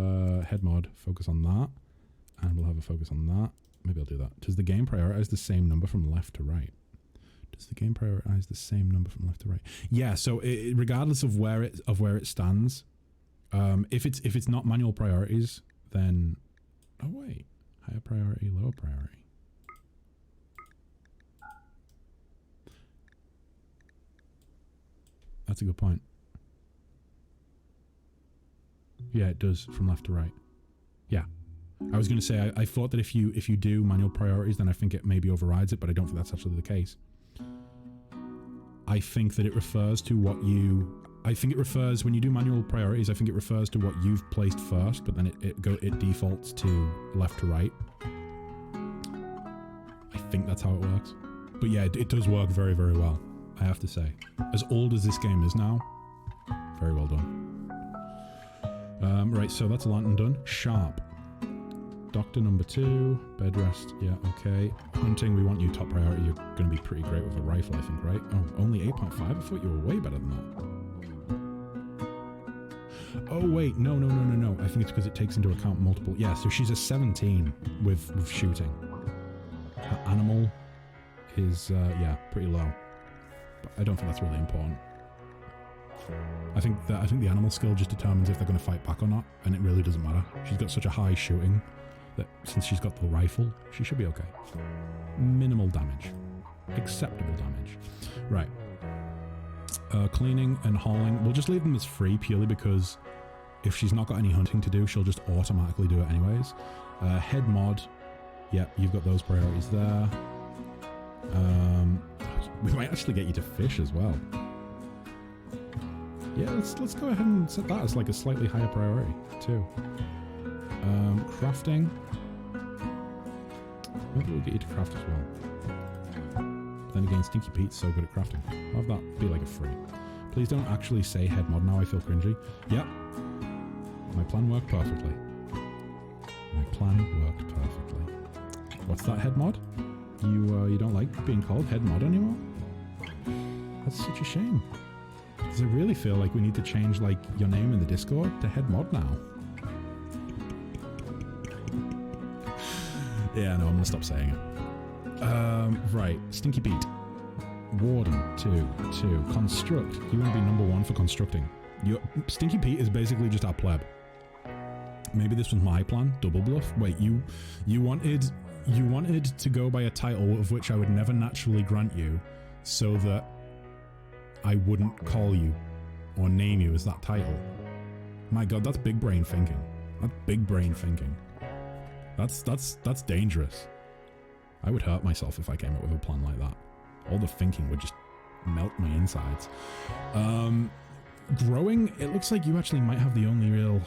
head mod focus on that, and we'll have a focus on that. Maybe I'll do that. Does the game prioritize the same number from left to right? Does the game prioritize the same number from left to right? Yeah. So regardless of where it stands, if it's not manual priorities, then oh wait, higher priority, lower priority. That's a good point. Yeah, it does from left to right. Yeah. I was going to say, I thought that if you do manual priorities, then I think it maybe overrides it, but I don't think that's actually the case. I think that it refers to what you... I think it refers, when you do manual priorities, I think it refers to what you've placed first, but then it defaults to left to right. I think that's how it works. But yeah, it does work very, very well, I have to say. As old as this game is now, very well done. Right, so that's a lantern done. Sharp. Doctor number 2. Bed rest. Yeah, okay. Hunting, we want you top priority. You're going to be pretty great with a rifle, I think, right? Oh, only 8.5? I thought you were way better than that. Oh, wait. No. I think it's because it takes into account multiple... Yeah, so she's a 17 with shooting. Her animal is, yeah, pretty low. But I don't think that's really important. I think the animal skill just determines if they're going to fight back or not, and it really doesn't matter. She's got such a high shooting that since she's got the rifle, she should be okay. Minimal damage. Acceptable damage. Right. Cleaning and hauling. We'll just leave them as free purely because if she's not got any hunting to do, she'll just automatically do it anyways. Head mod. Yep, you've got those priorities there. We might actually get you to fish as well. Yeah, let's go ahead and set that as like a slightly higher priority too. Crafting. Maybe we'll get you to craft as well. But then again, Stinky Pete's so good at crafting. I'll have that be like a free. Please don't actually say head mod now, I feel cringy. Yep. My plan worked perfectly. My plan worked perfectly. What's that, head mod? You don't like being called head mod anymore? That's such a shame. Because I really feel like we need to change like your name in the Discord to head mod now. Yeah, no, I'm gonna stop saying it. Right, Stinky Pete. Warden, 2. Construct. You want to be number 1 for constructing. Stinky Pete is basically just our pleb. Maybe this was my plan, double bluff. Wait, you wanted to go by a title of which I would never naturally grant you, so that I wouldn't call you or name you as that title. My god, that's big brain thinking. That's big brain thinking. That's dangerous. I would hurt myself if I came up with a plan like that. All the thinking would just melt my insides. Growing, it looks like you actually might have the only real...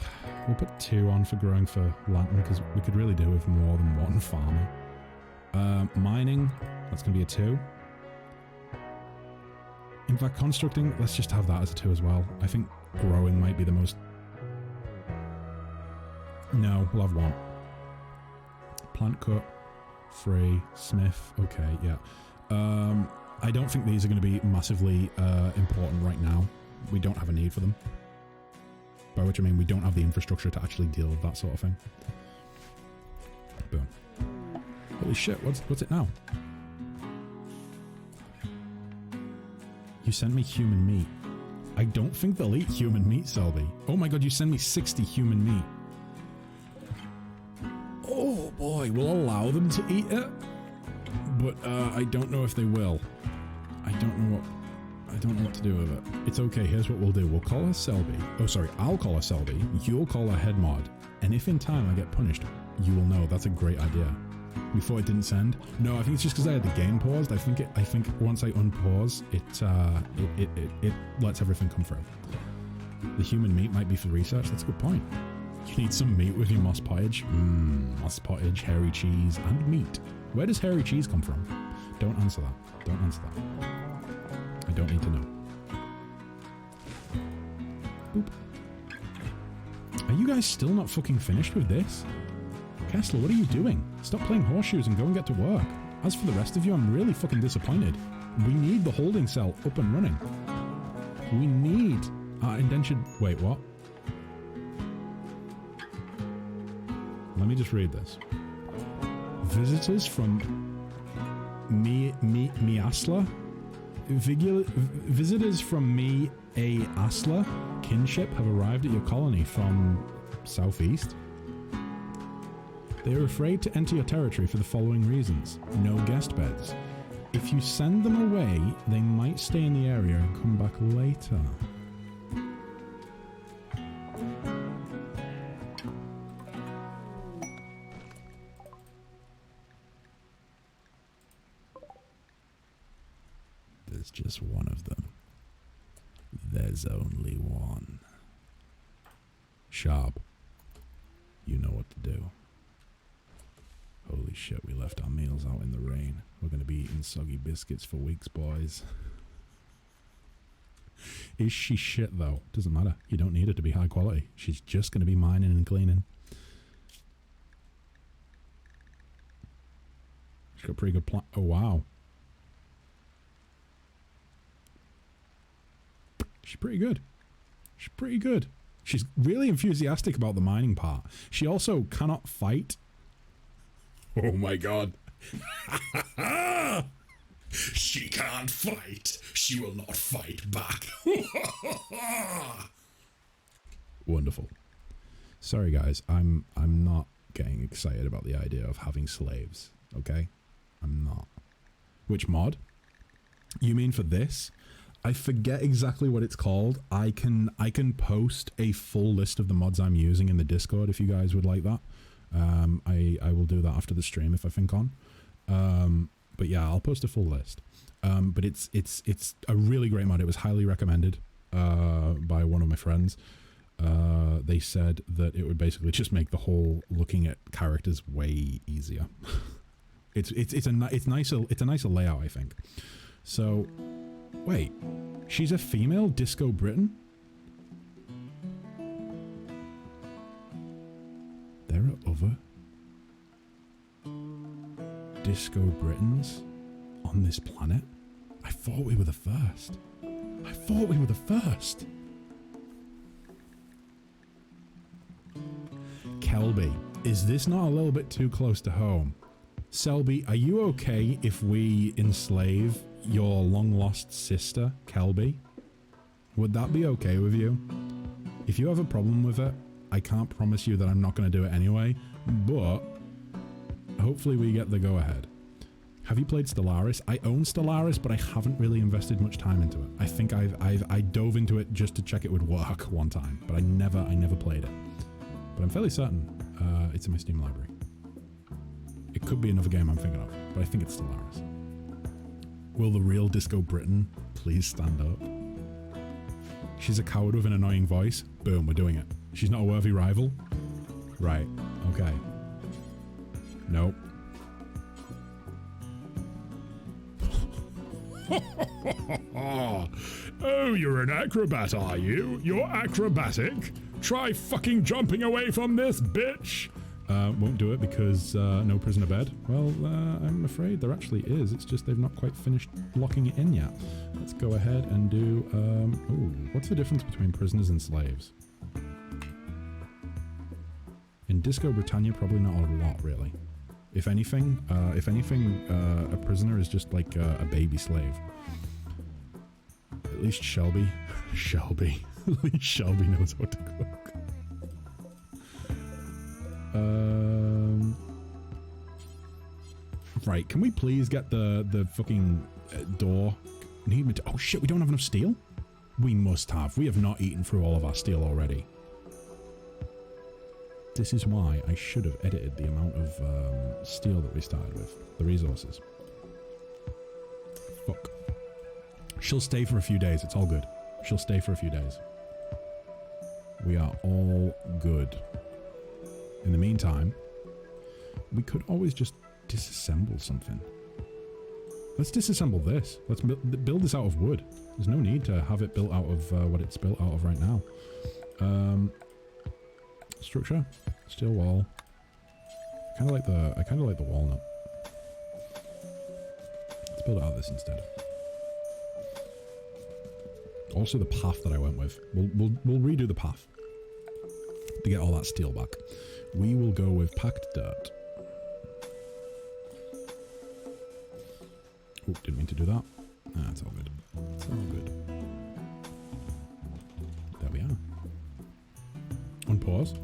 We'll put 2 on for growing for Lantern, because we could really do with more than 1 farmer. Mining, that's going to be a 2. In fact, constructing, let's just have that as a 2 as well. I think growing might be the most... No, we'll have 1. Plant cut, free, smith, okay, yeah. I don't think these are going to be massively important right now. we don't have a need for them. By which I mean we don't have the infrastructure to actually deal with that sort of thing. Boom. Holy shit, what's it now? You sent me human meat. I don't think they'll eat human meat, Selby. Oh my god, you send me 60 human meat. Oh boy, we'll allow them to eat it. But I don't know if they will. I don't know what to do with it. It's okay, here's what we'll do. We'll call her Selby. Oh sorry, I'll call her Selby. You'll call her head mod. And if in time I get punished, you will know. That's a great idea. We thought it didn't send. No, I think it's just because I had the game paused. I think once I unpause, it lets everything come through. The human meat might be for research. That's a good point. You need some meat with your moss pottage. Moss pottage, hairy cheese, and meat. Where does hairy cheese come from? Don't answer that. Don't answer that. I don't need to know. Boop. Are you guys still not fucking finished with this? Kessler, what are you doing? Stop playing horseshoes and go and get to work. As for the rest of you, I'm really fucking disappointed. We need the holding cell up and running. We need our indentured... Wait, what? Let me just read this. Visitors from Miasla? Visitors from Asla kinship have arrived at your colony from southeast. They are afraid to enter your territory for the following reasons. No guest beds. If you send them away, they might stay in the area and come back later. There's just one of them. There's only one. Sharp. You know what to do. Holy shit, we left our meals out in the rain. We're going to be eating soggy biscuits for weeks, boys. Is she shit, though? Doesn't matter. You don't need her to be high quality. She's just going to be mining and cleaning. She's got a pretty good plan. Oh, wow. She's pretty good. She's pretty good. She's really enthusiastic about the mining part. She also cannot fight. Oh my god. She can't fight. She will not fight back. Wonderful. Sorry guys, I'm not getting excited about the idea of having slaves, okay? I'm not. Which mod? You mean for this? I forget exactly what it's called. I can post a full list of the mods I'm using in the Discord if you guys would like that. I will do that after the stream if I think on. But yeah, I'll post a full list. But it's a really great mod. It was highly recommended by one of my friends. They said that it would basically just make the whole looking at characters way easier. It's a nicer layout, I think. So wait, she's a female Disco-Britain? There are other Disco-Britons on this planet? I thought we were the first. I thought we were the first. Kelby, is this not a little bit too close to home? Selby, are you okay if we enslave your long-lost sister, Kelby? Would that be okay with you? If you have a problem with it, I can't promise you that I'm not going to do it anyway, but hopefully we get the go-ahead. Have you played Stellaris? I own Stellaris, but I haven't really invested much time into it. I think I dove into it just to check it would work one time, but I never played it. But I'm fairly certain it's in my Steam library. It could be another game I'm thinking of, but I think it's Stellaris. Will the real Disco-Britain please stand up? She's a coward with an annoying voice. Boom, we're doing it. She's not a worthy rival? Right, okay. Nope. Oh, you're an acrobat, are you? You're acrobatic? Try fucking jumping away from this, bitch! Won't do it because no prisoner bed. Well, I'm afraid there actually is. It's just they've not quite finished locking it in yet. Let's go ahead and do... ooh, what's the difference between prisoners and slaves? In Disco-Britannia, probably not a lot, really. If anything, a prisoner is just like a baby slave. At least Shelby. Shelby. At least Shelby knows how to cook. Right, can we please get the fucking door? Need me to... Oh shit, we don't have enough steel? We must have. We have not eaten through all of our steel already. This is why I should have edited the amount of steel that we started with. The resources. Fuck. She'll stay for a few days. It's all good. She'll stay for a few days. We are all good. In the meantime, we could always just disassemble something. Let's disassemble this. Let's build this out of wood. There's no need to have it built out of what it's built out of right now. Structure, steel wall. I kind of like the walnut. Let's build out of this instead. Also, the path that I went with. We'll redo the path to get all that steel back. We will go with packed dirt. Oh, didn't mean to do that. Ah, it's all good. It's all good. There we are. Unpause.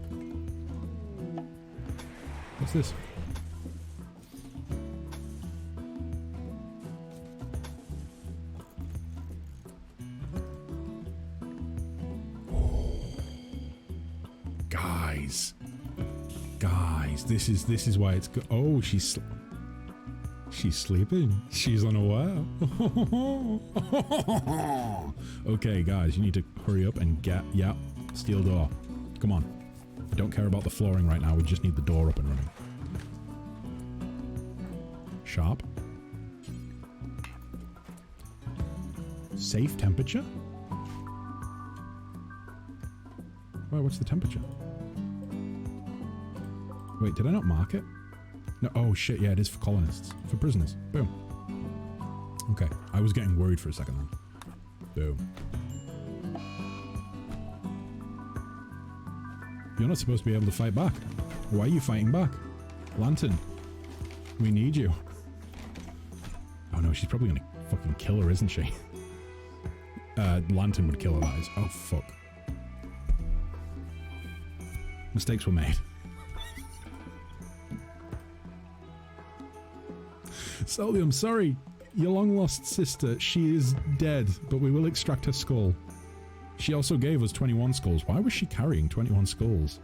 What's this? Guys, this is why it's good. Oh, she's sleeping. She's unaware. Okay, guys, you need to hurry up and get... Yeah, steel door. Come on. I don't care about the flooring right now. We just need the door up and running. Sharp. Safe temperature? Wait, what's the temperature? Wait, did I not mark it? No, oh shit, yeah, it is for colonists. For prisoners. Boom. Okay, I was getting worried for a second then. Boom. You're not supposed to be able to fight back. Why are you fighting back? Lantern. We need you. Oh no, she's probably gonna fucking kill her, isn't she? Lantern would kill her, that is. Oh fuck. Mistakes were made. Sally, I'm sorry. Your long-lost sister, she is dead, but we will extract her skull. She also gave us 21 skulls. Why was she carrying 21 skulls?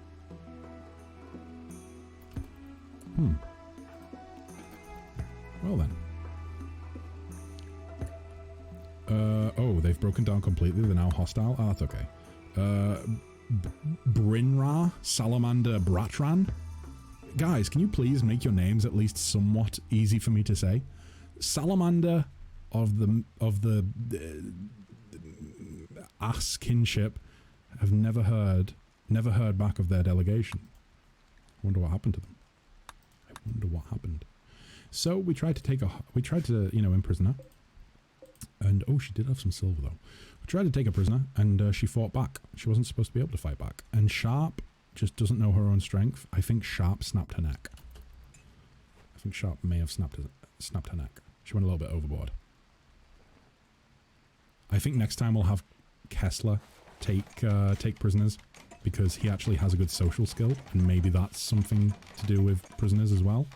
Well then. Oh, they've broken down completely. They're now hostile. Oh, that's okay. Brinra, Salamander, Bratran. Guys, can you please make your names at least somewhat easy for me to say? Salamander of the ass kinship have never heard back of their delegation. I wonder what happened to them. I wonder what happened. So we tried to imprison her. And oh, she did have some silver though. We tried to take a prisoner, and she fought back. She wasn't supposed to be able to fight back. And Sharp just doesn't know her own strength. I think Sharp snapped her neck. I think Sharp may have snapped her neck. She went a little bit overboard. I think next time we'll have Kessler take prisoners, because he actually has a good social skill, and maybe that's something to do with prisoners as well.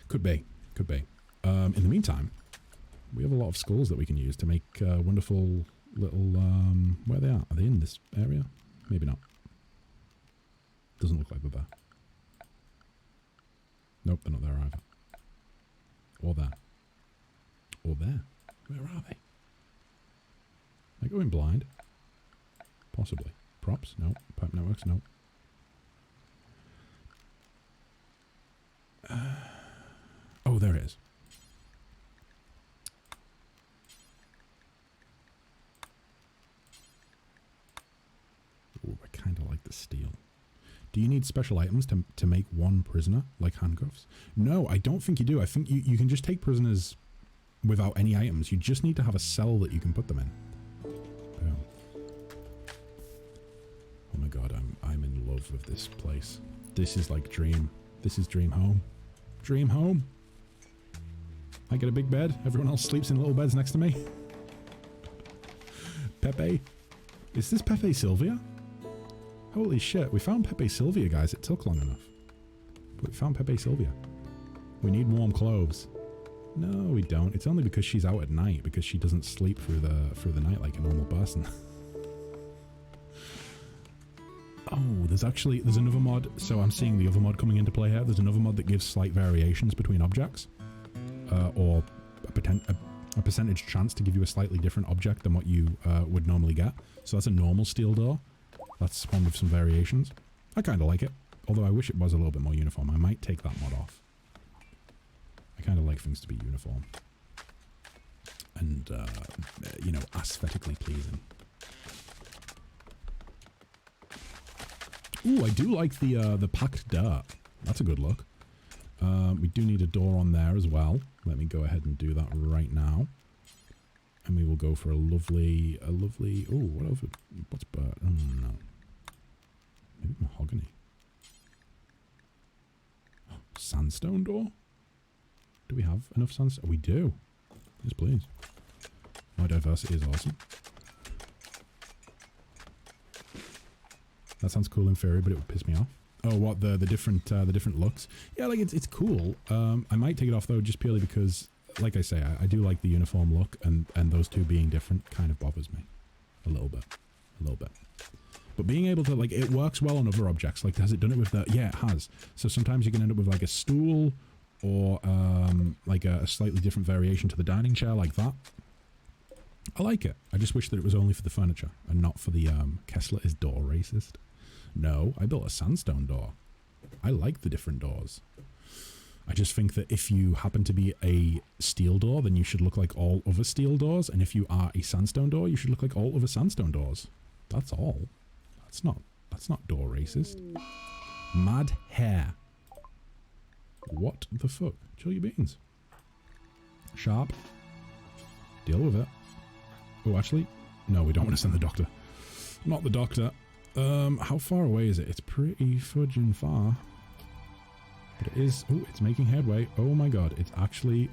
Could be. Could be. In the meantime, we have a lot of skulls that we can use to make wonderful little... where are they at? Are they in this area? Maybe not. Doesn't look like they're there. Nope, they're not there either. Or there. Or there. Where are they? Am I going blind? Possibly. Props? No. Pipe networks? No. Oh, there it is. Ooh, I kind of like the steel. Do you need special items to make one prisoner, like handcuffs? No, I don't think you do. I think you can just take prisoners without any items. You just need to have a cell that you can put them in. Boom. Oh my god, I'm in love with this place. This is like dream. This is dream home. Dream home. I get a big bed. Everyone else sleeps in little beds next to me. Pepe. Is this Pepe Sylvia? Holy shit, we found Pepe Sylvia, guys. It took long enough. But we found Pepe Sylvia. We need warm clothes. No, we don't. It's only because she's out at night, because she doesn't sleep through the night like a normal person. Oh, there's another mod. So I'm seeing the other mod coming into play here. There's another mod that gives slight variations between objects. Or a percentage chance to give you a slightly different object than what you would normally get. So that's a normal steel door. That's one with some variations. I kind of like it. Although I wish it was a little bit more uniform. I might take that mod off. I kind of like things to be uniform. And, you know, aesthetically pleasing. Ooh, I do like the packed dirt. That's a good look. We do need a door on there as well. Let me go ahead and do that right now. And we will go for a lovely, ooh, what else? What's bird? Oh, no. Maybe mahogany. Sandstone door? Do we have enough sandstone? We do. Yes, please. My diversity is awesome. That sounds cool in theory, but it would piss me off. Oh, what, the different looks? Yeah, like, it's cool. I might take it off, though, just purely because, like I say, I do like the uniform look, and those two being different kind of bothers me. A little bit. But being able to, like, it works well on other objects. Like, has it done it with the... Yeah, it has. So sometimes you can end up with, like, a stool, or, like, a slightly different variation to the dining chair, like that. I like it. I just wish that it was only for the furniture, and not for the, Kessler is door racist. No, I built a sandstone door. I like the different doors. I just think that if you happen to be a steel door, then you should look like all other steel doors. And if you are a sandstone door, you should look like all other sandstone doors. That's all. That's not door racist. Mad hair. What the fuck? Chill your beans. Sharp. Deal with it. Oh, actually, no, we don't want to send the doctor. Not the doctor. How far away is it? It's pretty fudging far. But it is... Oh, it's making headway. Oh my god, it's actually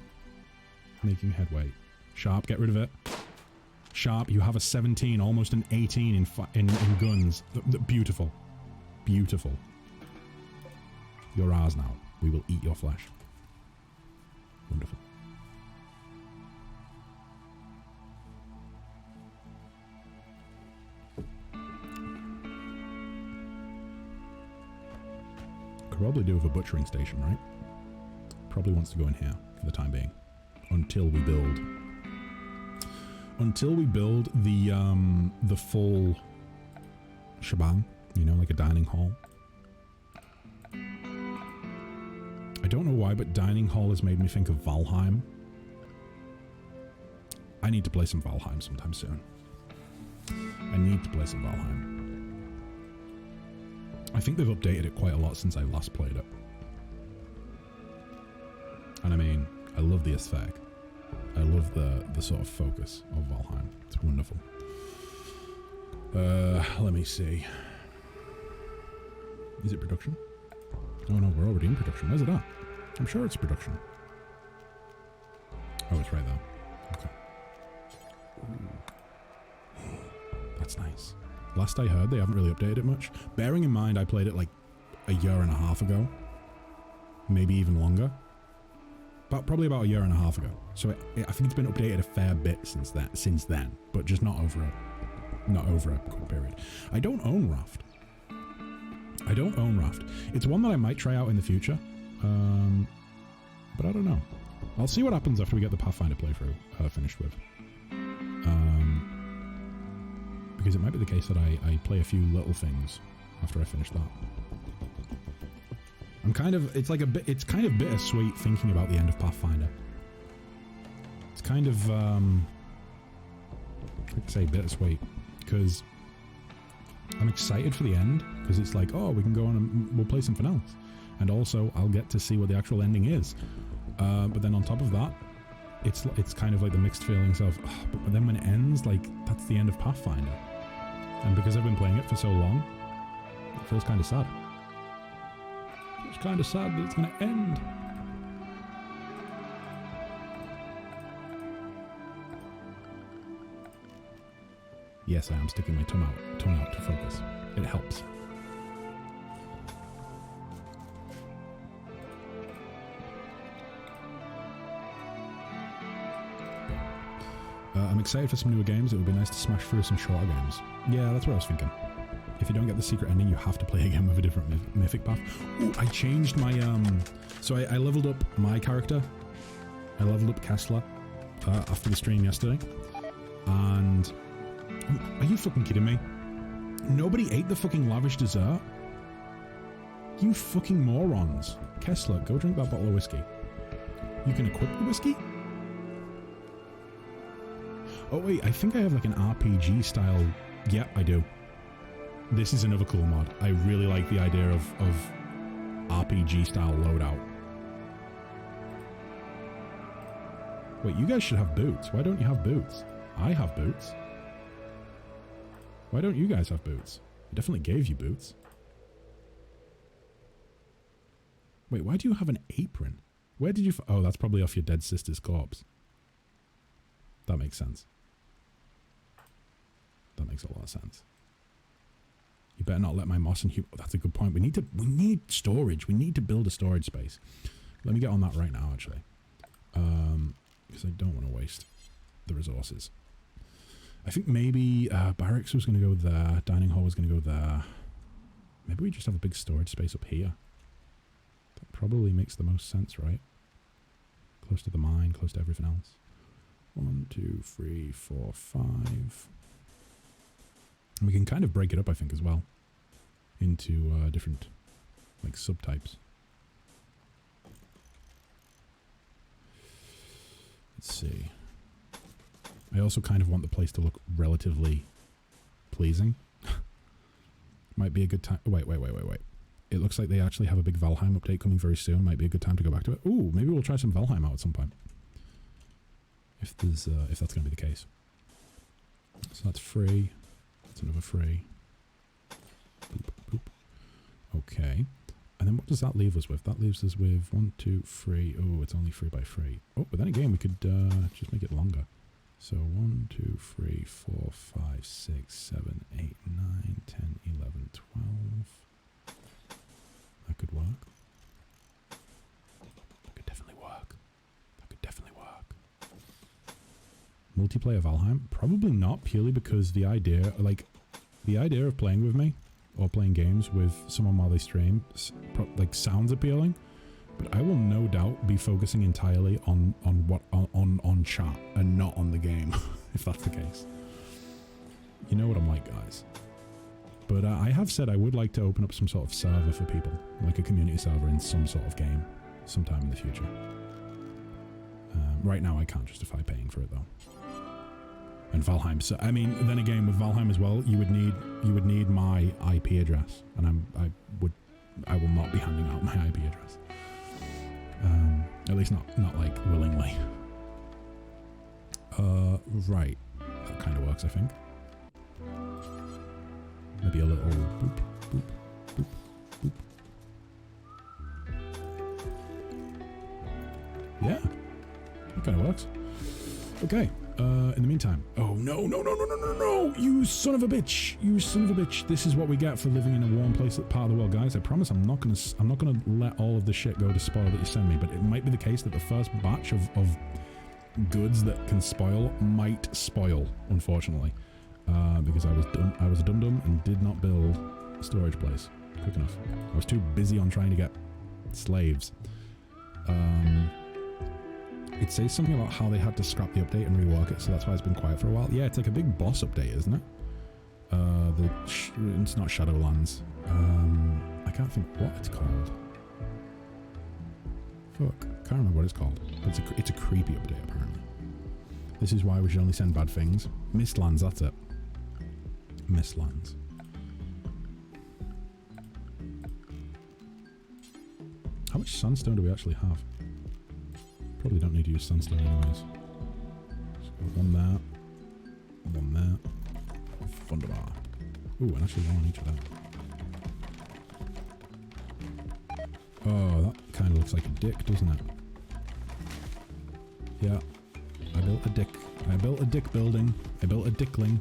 making headway. Sharp, get rid of it. Sharp, you have a 17, almost an 18 in guns. Beautiful. Beautiful. You're ours now. We will eat your flesh. Wonderful. Probably do with a butchering station, right? Probably wants to go in here for the time being. Until we build the full shebang, you know, like a dining hall. I don't know why, but dining hall has made me think of Valheim. I need to play some Valheim sometime soon. I need to play some Valheim. I think they've updated it quite a lot since I last played it. And I mean, I love the aesthetic. I love the sort of focus of Valheim. It's wonderful. Let me see. Is it production? Oh no, we're already in production. Where's it at? I'm sure it's production. Oh, it's right there. Okay. Ooh. That's nice. Last I heard, they haven't really updated it much. Bearing in mind, I played it like a year and a half ago. Maybe even longer. But probably about a year and a half ago. So I think it's been updated a fair bit since then. But just not over a quick period. I don't own Raft. It's one that I might try out in the future. But I don't know. I'll see what happens after we get the Pathfinder playthrough finished with. Because it might be the case that I play a few little things after I finish that. I'm kind of, it's kind of bittersweet thinking about the end of Pathfinder. It's kind of, I'd say bittersweet, because I'm excited for the end, because it's like, oh, we can go on and we'll play something else. And also, I'll get to see what the actual ending is. But then on top of that, it's kind of like the mixed feelings of, oh, but then when it ends, like, that's the end of Pathfinder. And because I've been playing it for so long, it feels kind of sad. It's kind of sad that it's going to end. Yes, I am sticking my tongue out to focus. It helps. I'm excited for some newer games. It would be nice to smash through some shorter games. Yeah, that's what I was thinking. If you don't get the secret ending, you have to play again with a different mythic path. Ooh, I changed my, so I leveled up my character. I leveled up Kessler after the stream yesterday. And, are you fucking kidding me? Nobody ate the fucking lavish dessert? You fucking morons. Kessler, go drink that bottle of whiskey. You can equip the whiskey? Oh wait, I think I have like an RPG style. Yeah, I do. This is another cool mod. I really like the idea of RPG style loadout. Wait, you guys should have boots. Why don't you have boots? I have boots. Why don't you guys have boots? I definitely gave you boots. Wait, why do you have an apron? Where did you... Oh, that's probably off your dead sister's corpse. That makes sense. That makes a lot of sense. You better not let my moss and oh, that's a good point. We need storage. We need to build a storage space. Let me get on that right now, actually. Because I don't want to waste the resources. I think maybe barracks was going to go there. Dining hall was going to go there. Maybe we just have a big storage space up here. That probably makes the most sense, right? Close to the mine, close to everything else. 1, 2, 3, 4, 5. And we can kind of break it up, I think, as well. Into different, like, subtypes. Let's see. I also kind of want the place to look relatively pleasing. Might be a good time. Wait. It looks like they actually have a big Valheim update coming very soon. Might be a good time to go back to it. Ooh, maybe we'll try some Valheim out at some point. If there's, if that's going to be the case. So that's free. That's another free. Boop, boop. Okay. And then what does that leave us with? That leaves us with 1, 2, 3. Oh, it's only 3 by 3. Oh, but then again, we could just make it longer. So 1, 2, 3, 4, 5, 6, 7, 8, 9, 10, 11, 12. That could work. That could definitely work. That could definitely work. Multiplayer Valheim? Probably not, purely because the idea of playing with me or playing games with someone while they stream like sounds appealing, but I will no doubt be focusing entirely on chat and not on the game if that's the case. You know what I'm like, guys. But I have said I would like to open up some sort of server for people, like a community server in some sort of game sometime in the future. Right now I can't justify paying for it though. And Valheim, so I mean, then again with Valheim as well, you would need my IP address, and I will not be handing out my IP address. At least not like willingly. Right, that kind of works, I think. Maybe a little boop, boop, boop, boop. Yeah, that kind of works. Okay. In the meantime, oh no, you son of a bitch, this is what we get for living in a warm place, part of the world, guys. I promise I'm not gonna let all of the shit go to spoil that you send me, but it might be the case that the first batch of goods that can spoil might spoil, unfortunately, because I was a dum-dum and did not build a storage place quick enough. I was too busy on trying to get slaves. It says something about how they had to scrap the update and rework it, so that's why it's been quiet for a while. Yeah, it's like a big boss update, isn't it? It's not Shadowlands. I can't think what it's called. Fuck, can't remember what it's called. It's a creepy update, apparently. This is why we should only send bad things. Mistlands, that's it. Mistlands. How much sunstone do we actually have? Probably don't need to use sunstone anyways. So one there. One there. Wunderbar. Ooh, and actually one on each of them. Oh, that kind of looks like a dick, doesn't it? Yeah. I built a dick. I built a dick building. I built a dickling.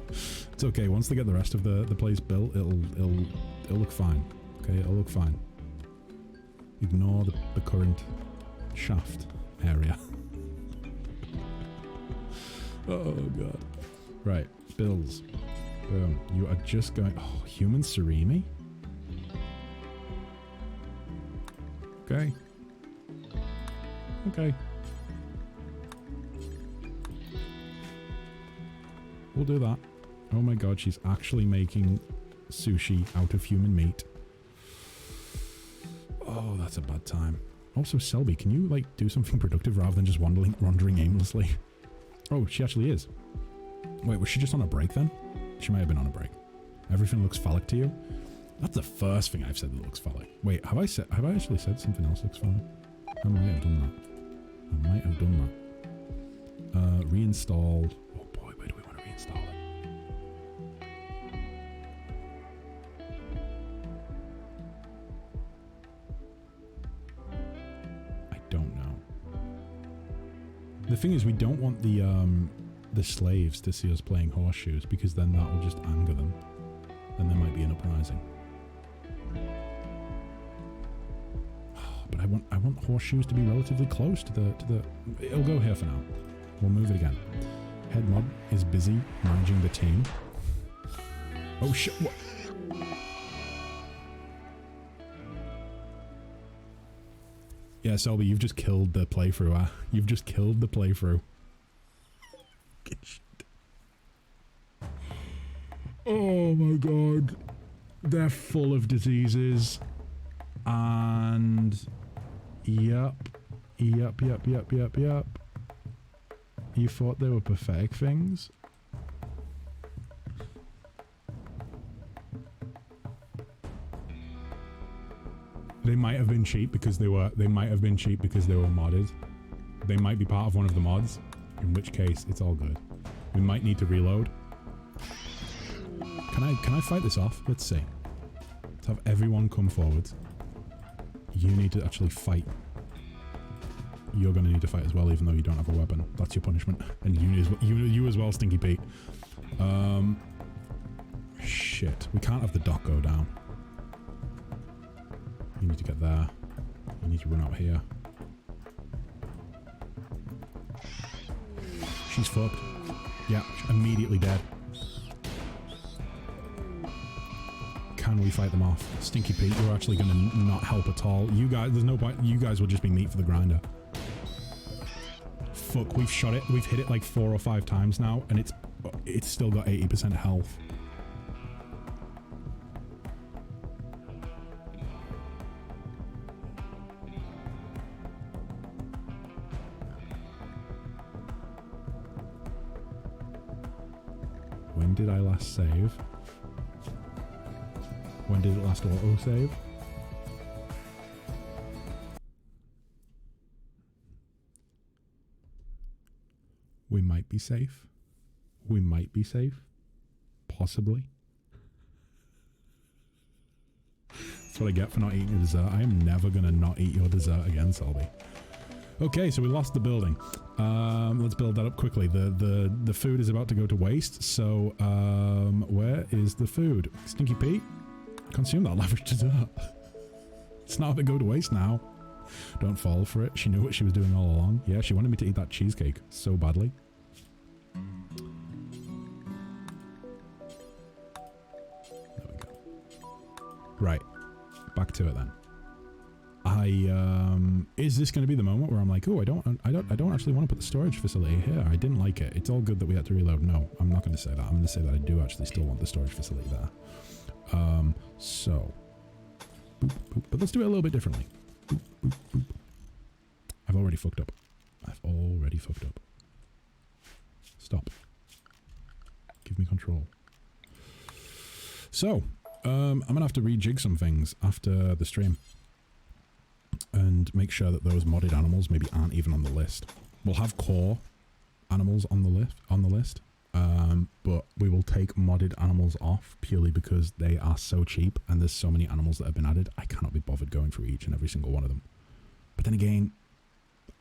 It's okay. Once they get the rest of the place built, it'll look fine. Okay, it'll look fine. Ignore the current shaft area. Oh god. Right, bills. Boom. You are just going. Oh, human Surimi? Okay. Okay. We'll do that. Oh my god, she's actually making sushi out of human meat. Oh, that's a bad time. Also, Selby, can you, like, do something productive rather than just wandering aimlessly? Oh, she actually is. Wait, was she just on a break then? She might have been on a break. Everything looks phallic to you? That's the first thing I've said that looks phallic. Wait, have I actually said something else looks phallic? I might have done that. I might have done that. Reinstalled. Oh boy, where do we want to reinstall it? I don't know. The thing is, we don't want the slaves to see us playing horseshoes, because then that will just anger them. Then there might be an uprising. But I want horseshoes to be relatively close to the. It'll go here for now. We'll move it again. Head mob is busy managing the team. Oh shit! What? Yeah, Selby, you've just killed the playthrough. You've just killed the playthrough. Oh my god. They're full of diseases. And... Yep. You thought they were pathetic things? They might have been cheap because they were modded. They might be part of one of the mods, in which case it's all good. We might need to reload. Can I fight this off? Let's see. Let's have everyone come forward. You need to actually fight. You're going to need to fight as well, even though you don't have a weapon. That's your punishment. And you as well, Stinky Pete. Shit. We can't have the dock go down. You need to get there. You need to run out here. She's fucked. Yeah, immediately dead. Can we fight them off? Stinky Pete, you're actually going to not help at all. You guys, there's no point. You guys will just be meat for the grinder. Fuck, we've shot it. We've hit it like 4 or 5 times now, and it's still got 80% health. When did I last save? When did it last auto-save? We might be safe. We might be safe. Possibly. That's what I get for not eating your dessert. I am never going to not eat your dessert again, Selby. Okay, so we lost the building. Let's build that up quickly. The food is about to go to waste, so where is the food? Stinky Pete? Consume that lavish dessert. It's not going to go to waste now. Don't fall for it. She knew what she was doing all along. Yeah, she wanted me to eat that cheesecake so badly. There we go. Right. Back to it then. Is this going to be the moment where I'm like, oh, I don't actually want to put the storage facility here. I didn't like it. It's all good that we had to reload. No, I'm not going to say that. I'm going to say that I do actually still want the storage facility there. So, boop, boop. But let's do it a little bit differently. Boop, boop, boop. I've already fucked up. Stop. Give me control. So, I'm gonna have to rejig some things after the stream. And make sure that those modded animals maybe aren't even on the list. We'll have core animals on the list. But we will take modded animals off purely because they are so cheap and there's so many animals that have been added. I cannot be bothered going through each and every single one of them. But then again,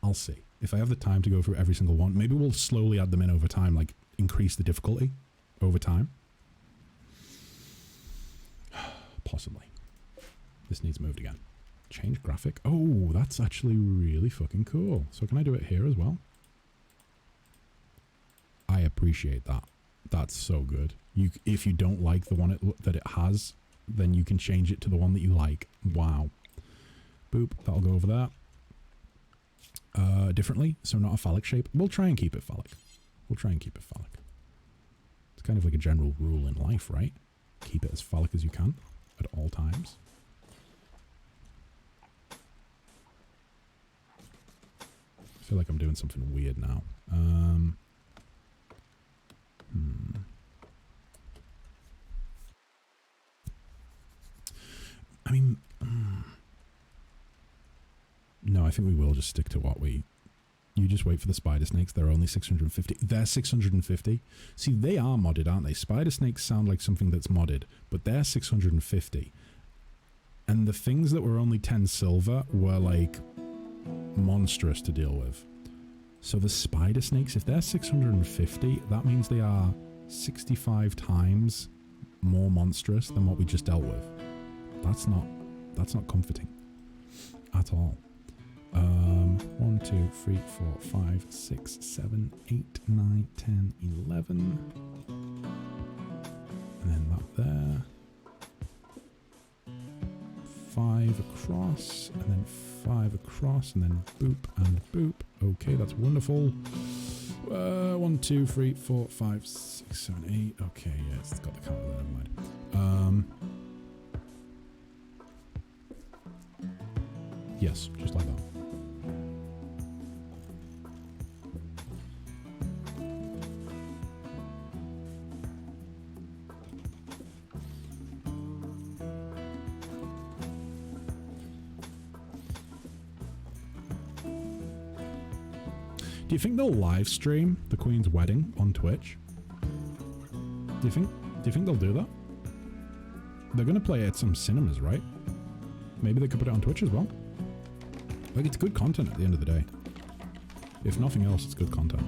I'll see. If I have the time to go through every single one, maybe we'll slowly add them in over time, like increase the difficulty over time. Possibly. This needs moved again. Change graphic. Oh, that's actually really fucking cool. So can I do it here as well? I appreciate that. That's so good. If you don't like the one that it has, then you can change it to the one that you like. Wow. Boop. That'll go over there. Differently. So not a phallic shape. We'll try and keep it phallic. It's kind of like a general rule in life, right? Keep it as phallic as you can at all times. I feel like I'm doing something weird now. I mean, no, I think we will just stick to what we... You just wait for the spider snakes. They're only 650. They're 650. See, they are modded, aren't they? Spider snakes sound like something that's modded, but they're 650. And the things that were only 10 silver were, like, monstrous to deal with. So the spider snakes, if they're 650, that means they are 65 times more monstrous than what we just dealt with. That's not comforting at all. 1, 2, 3, 4, 5, 6, 7, 8, 9, 10, 11. And then that there. 5 across, and then 5 across, and then boop and boop. Okay, that's wonderful. 1, 2, 3, 4, 5, 6, 7, 8. Okay, yeah, it's got the counter there, never mind. Yes, just like that. Do you think they'll live stream the Queen's wedding on Twitch? Do you think they'll do that? They're gonna play it at some cinemas, right? Maybe they could put it on Twitch as well. Like, it's good content at the end of the day. If nothing else, it's good content.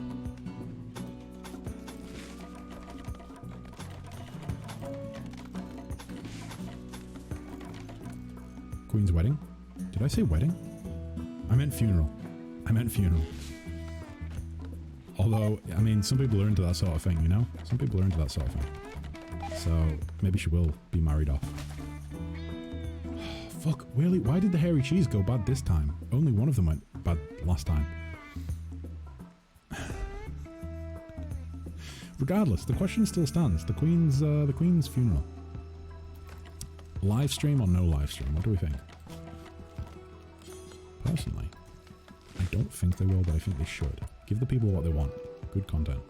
Queen's wedding? Did I say wedding? I meant funeral. Although, I mean, some people are into that sort of thing, you know? Some people are into that sort of thing. So, maybe she will be married off. Fuck, really? Why did the hairy cheese go bad this time? Only one of them went bad last time. Regardless, the question still stands. The Queen's funeral. Live stream or no live stream? What do we think? Personally, I don't think they will, but I think they should. Give the people what they want. Good content.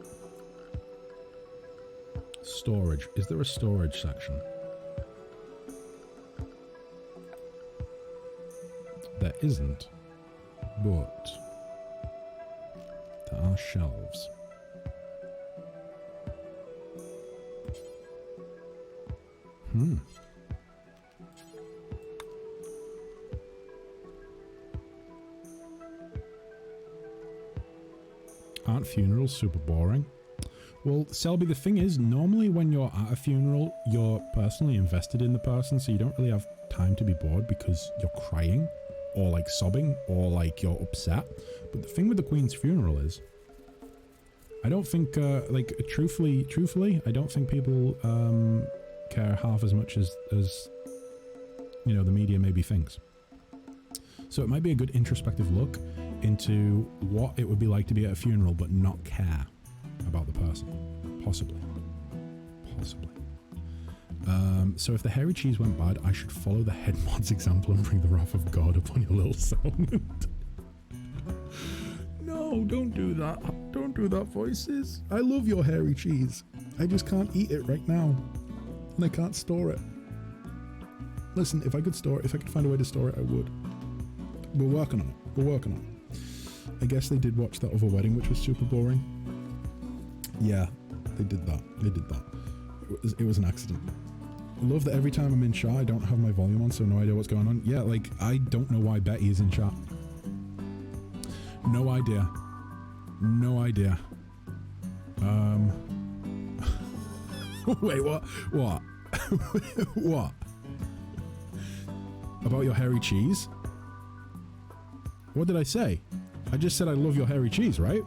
Storage. Is there a storage section? There isn't, but there are shelves. Aren't funerals super boring? Well, Selby, the thing is, normally when you're at a funeral, you're personally invested in the person, so you don't really have time to be bored because you're crying, or like sobbing, or like you're upset. But the thing with the Queen's funeral is, I don't think, like, truthfully, I don't think people care half as much as you know, the media maybe thinks. So it might be a good introspective look into what it would be like to be at a funeral but not care about the person. Possibly. So if the hairy cheese went bad, I should follow the head mod's example and bring the wrath of God upon your little settlement. No, don't do that. Don't do that, Voices. I love your hairy cheese. I just can't eat it right now. And I can't store it. Listen, if I could find a way to store it, I would. We're working on it. We're working on it. I guess they did watch that other wedding, which was super boring. Yeah, they did that. It was an accident. I love that every time I'm in chat, I don't have my volume on, so no idea what's going on. Yeah, like, I don't know why Betty is in chat. No idea. No idea. Wait, what? What? What? About your hairy cheese? What did I say? I just said I love your hairy cheese, right?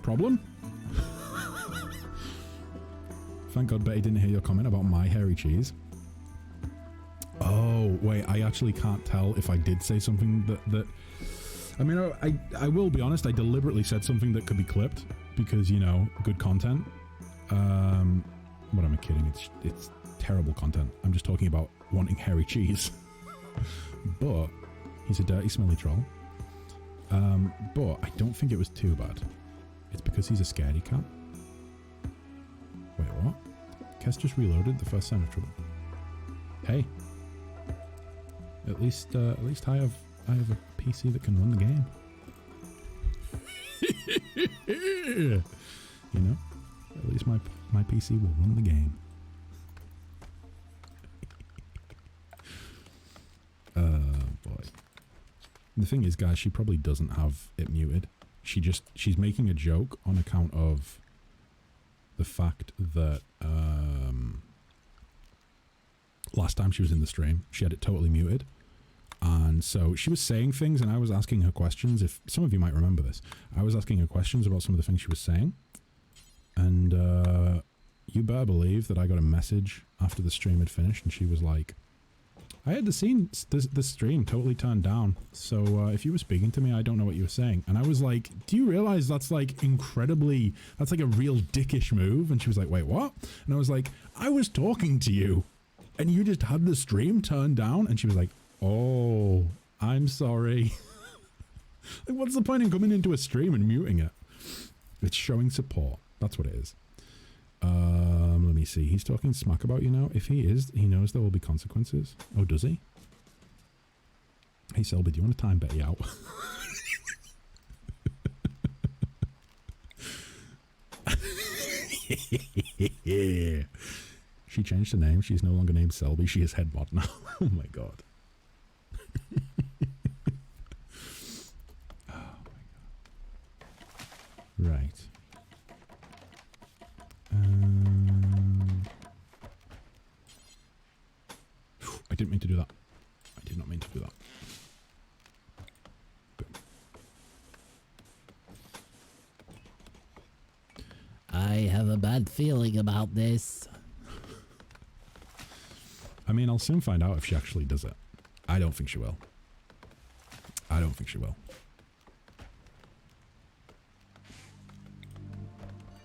Problem? Thank God Betty didn't hear your comment about my hairy cheese. Oh, wait, I actually can't tell if I did say something that I mean, I will be honest, I deliberately said something that could be clipped because, you know, good content. What am I kidding? It's terrible content. I'm just talking about wanting hairy cheese. But he's a dirty, smelly troll. But I don't think it was too bad. It's because he's a scaredy cat. Wait, what? Kes just reloaded the first sign of trouble. Hey. At least I have a PC that can run the game. You know? At least my PC will run the game. Boy. The thing is, guys, she probably doesn't have it muted. She's making a joke on account of the fact that last time she was in the stream, she had it totally muted. And so she was saying things and I was asking her questions. If some of you might remember this, I was asking her questions about some of the things she was saying. And you better believe that I got a message after the stream had finished and she was like, I had the stream totally turned down. So if you were speaking to me, I don't know what you were saying. And I was like, do you realize that's like that's like a real dickish move? And she was like, wait, what? And I was like, I was talking to you and you just had the stream turned down. And she was like, oh, I'm sorry. Like, what's the point in coming into a stream and muting it? It's showing support. That's what it is. Let me see. He's talking smack about you now. If he is, he knows there will be consequences. Oh, does he? Hey, Selby, do you want to time Betty out? She changed her name. She's no longer named Selby. She is head mod now. Oh my god. Oh my god. Right. I didn't mean to do that. I did not mean to do that. Boom. I have a bad feeling about this. I mean, I'll soon find out if she actually does it. I don't think she will. I don't think she will.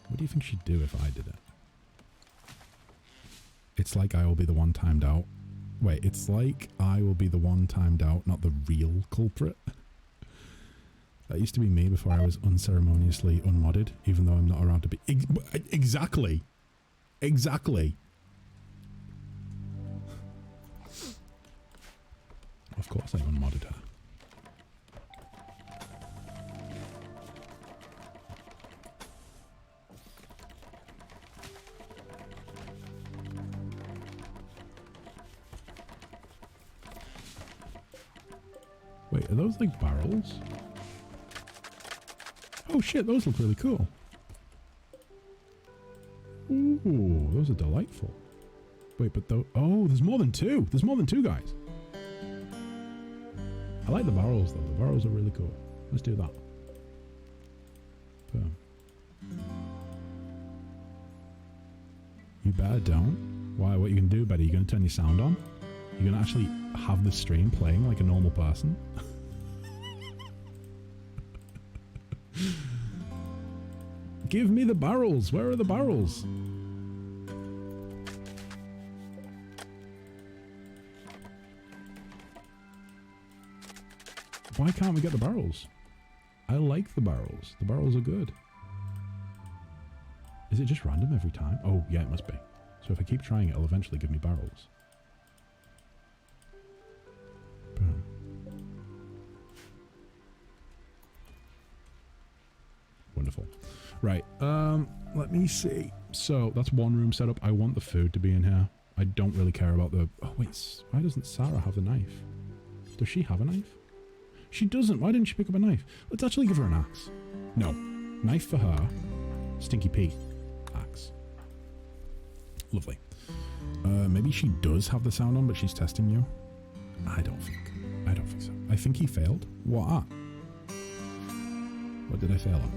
What do you think she'd do if I did it? It's like I will be the one timed out. Wait, it's like I will be the one timed out, not the real culprit. That used to be me before I was unceremoniously unmodded, even though I'm not around to be... Exactly! Exactly! Of course I unmodded her. Wait, are those like barrels? Oh shit, those look really cool. Ooh, those are delightful. Wait, but though, oh, there's more than two. There's more than two guys. I like the barrels though. The barrels are really cool. Let's do that. Boom. You better don't. Why? What you gonna do, Betty? You gonna turn your sound on? You're gonna actually have the stream playing like a normal person? Give me the barrels. Where are the barrels? Why can't we get the barrels? I like the barrels. The barrels are good. Is it just random every time? Oh, yeah, it must be. So if I keep trying, it'll eventually give me barrels. Boom. Wonderful. Right, let me see. So that's one room setup. I want the food to be in here. I don't really care about the... Oh wait, why doesn't Sarah have the knife? Does she have a knife? She doesn't. Why didn't she pick up a knife? Let's actually give her an axe. No. Knife for her. Stinky Pete. Axe. Lovely. Maybe she does have the sound on, but she's testing you. I don't think so. I think he failed. What at? What did I fail at?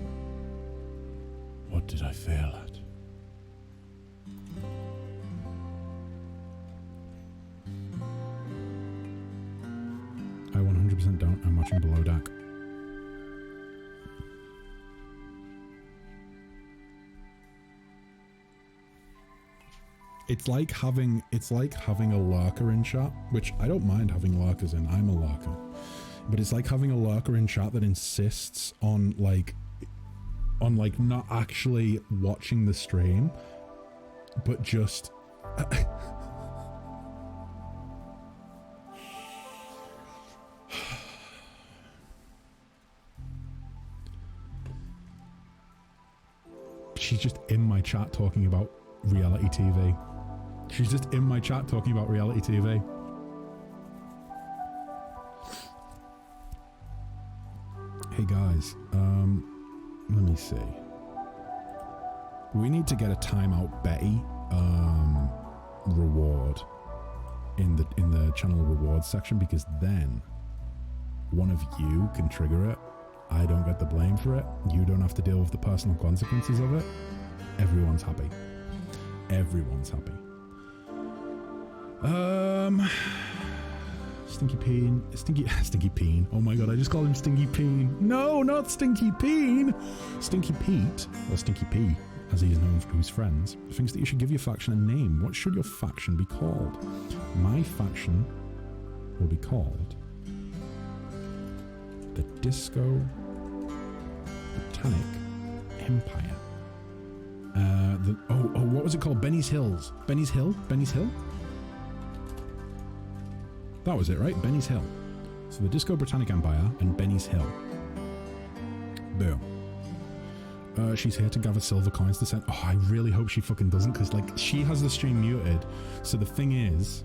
What did I fail at? I 100% don't. I'm watching Below Deck. It's like having a lurker in chat, which I don't mind having lurkers in. I'm a lurker. But it's like having a lurker in chat that insists on not actually watching the stream, but just she's just in my chat talking about reality TV. She's just in my chat talking about reality TV. Hey guys, let me see. We need to get a timeout Betty reward in the channel rewards section, because then one of you can trigger it. I don't get the blame for it. You don't have to deal with the personal consequences of it. Everyone's happy. Everyone's happy. Stinky Peen. Stinky Peen. Oh my god, I just called him Stinky Peen. No, not Stinky Peen! Stinky Pete, or Stinky P, as he is known to his friends, thinks that you should give your faction a name. What should your faction be called? My faction will be called the Disco-Britannia Empire. What was it called? Benny's Hills. Benny's Hill? Benny's Hill? That was it, right? Benny's Hill. So the Disco-Britannia Empire and Benny's Hill. Boom. She's here to gather silver coins to send... Oh, I really hope she fucking doesn't, because, like, she has the stream muted. So the thing is,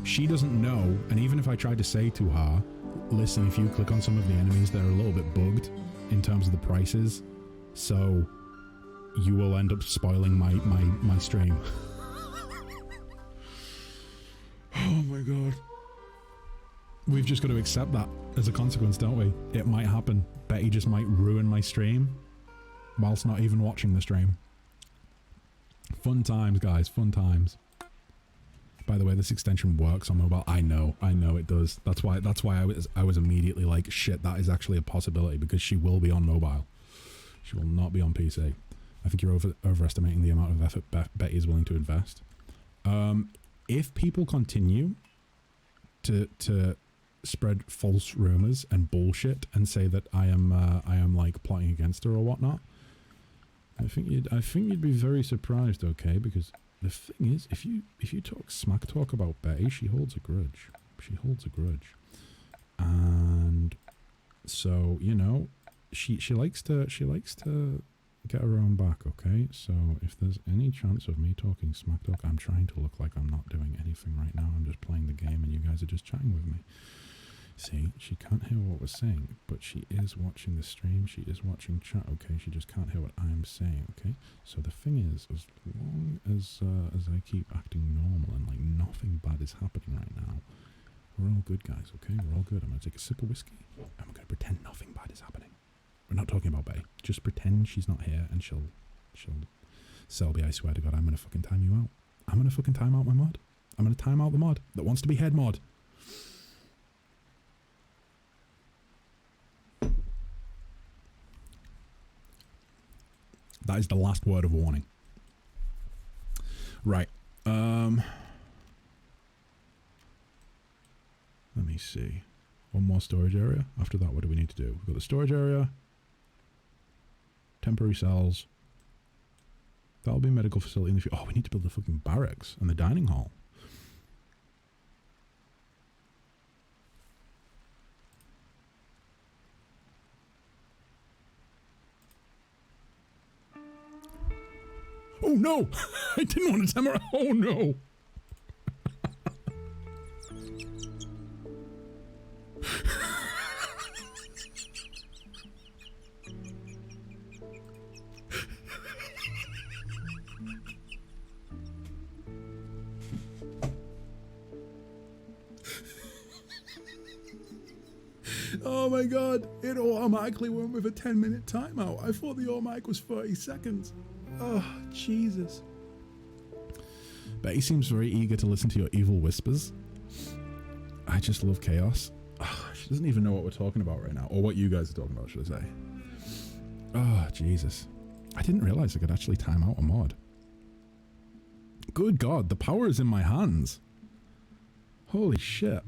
she doesn't know, and even if I tried to say to her, listen, if you click on some of the enemies, they're a little bit bugged in terms of the prices, so you will end up spoiling my stream. Oh my god. We've just got to accept that as a consequence, don't we? It might happen. Betty just might ruin my stream whilst not even watching the stream. Fun times, guys. Fun times. By the way, this extension works on mobile. I know it does. That's why I was immediately like, shit, that is actually a possibility, because she will be on mobile. She will not be on PC. I think you're overestimating the amount of effort Betty is willing to invest. If people continue to spread false rumors and bullshit and say that I am like plotting against her or whatnot, I think you'd be very surprised, okay? Because the thing is, if you talk smack talk about Betty, she holds a grudge. She holds a grudge, and so you know, she likes to get her own back, okay? So if there's any chance of me talking smack talk, I'm trying to look like I'm not doing anything right now. I'm just playing the game and you guys are just chatting with me. See, she can't hear what we're saying, but she is watching the stream, she is watching chat, okay? She just can't hear what I'm saying, okay? So the thing is, as long as I keep acting normal and like nothing bad is happening right now, we're all good, guys, okay? We're all good. I'm gonna take a sip of whiskey and we're gonna pretend nothing bad is happening. We're not talking about Betty. Just pretend she's not here and she'll Selby, I swear to God, I'm gonna fucking time you out. I'm gonna fucking time out my mod. I'm gonna time out the mod that wants to be head mod. That is the last word of warning. Right. Let me see. One more storage area. After that, what do we need to do? We've got the storage area. Temporary cells. That'll be a medical facility in the future. Oh, we need to build the fucking barracks and the dining hall. Oh no! I didn't want to tell her. Oh no! Oh my god, it automatically went with a 10-minute timeout. I thought the automatic was 30 seconds. Oh, Jesus. Betty seems very eager to listen to your evil whispers. I just love chaos. Oh, she doesn't even know what we're talking about right now, or what you guys are talking about, should I say. Oh, Jesus. I didn't realize I could actually time out a mod. Good God, the power is in my hands. Holy shit.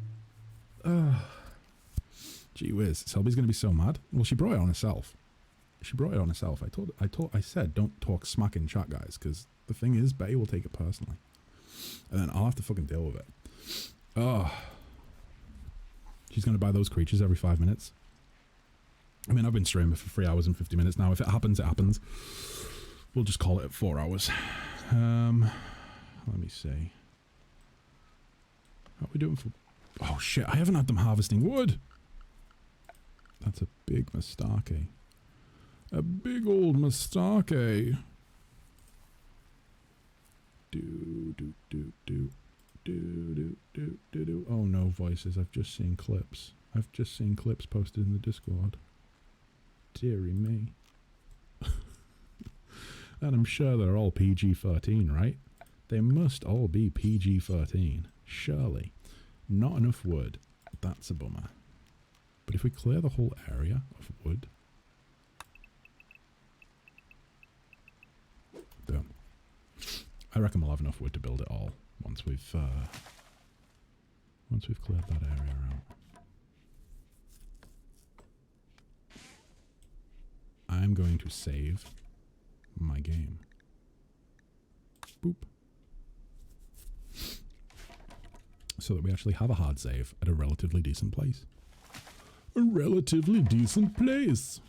Gee whiz, Selby's gonna be so mad. Well, she brought it on herself. She brought it on herself. I said don't talk smack in chat, guys, because the thing is, Betty will take it personally. And then I'll have to fucking deal with it. Oh. She's gonna buy those creatures every 5 minutes. I mean, I've been streaming for 3 hours and 50 minutes now. If it happens, it happens. We'll just call it at 4 hours. Let me see. How are we doing for... Oh shit, I haven't had them harvesting wood. That's a big mistake. A big old mistake. Do. Oh no, voices. I've just seen clips. I've just seen clips posted in the Discord. Deary me. And I'm sure they're all PG-13, right? They must all be PG-13. Surely. Not enough wood. That's a bummer. But if we clear the whole area of wood... Boom. I reckon we'll have enough wood to build it all once we've cleared that area out. I'm going to save my game. Boop. So that we actually have a hard save at a relatively decent place. A relatively decent place.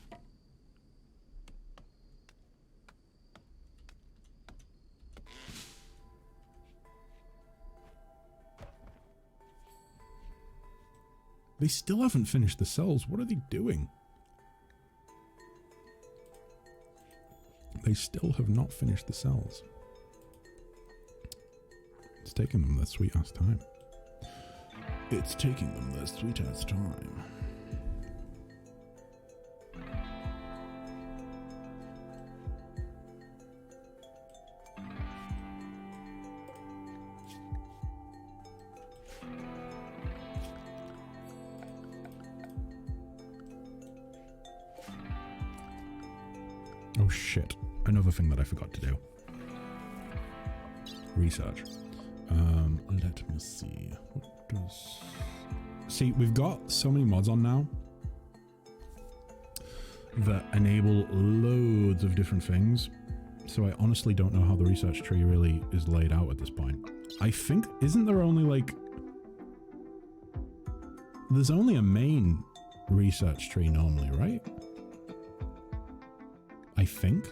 They still haven't finished the cells. What are they doing? They still have not finished the cells. It's taking them their sweet ass time. It's taking them their sweet ass time. Oh shit. Another thing that I forgot to do. Research. Let me see. What does... See, we've got so many mods on now that enable loads of different things. So I honestly don't know how the research tree really is laid out at this point. I think, isn't there only like... There's only a main research tree normally, right? I think.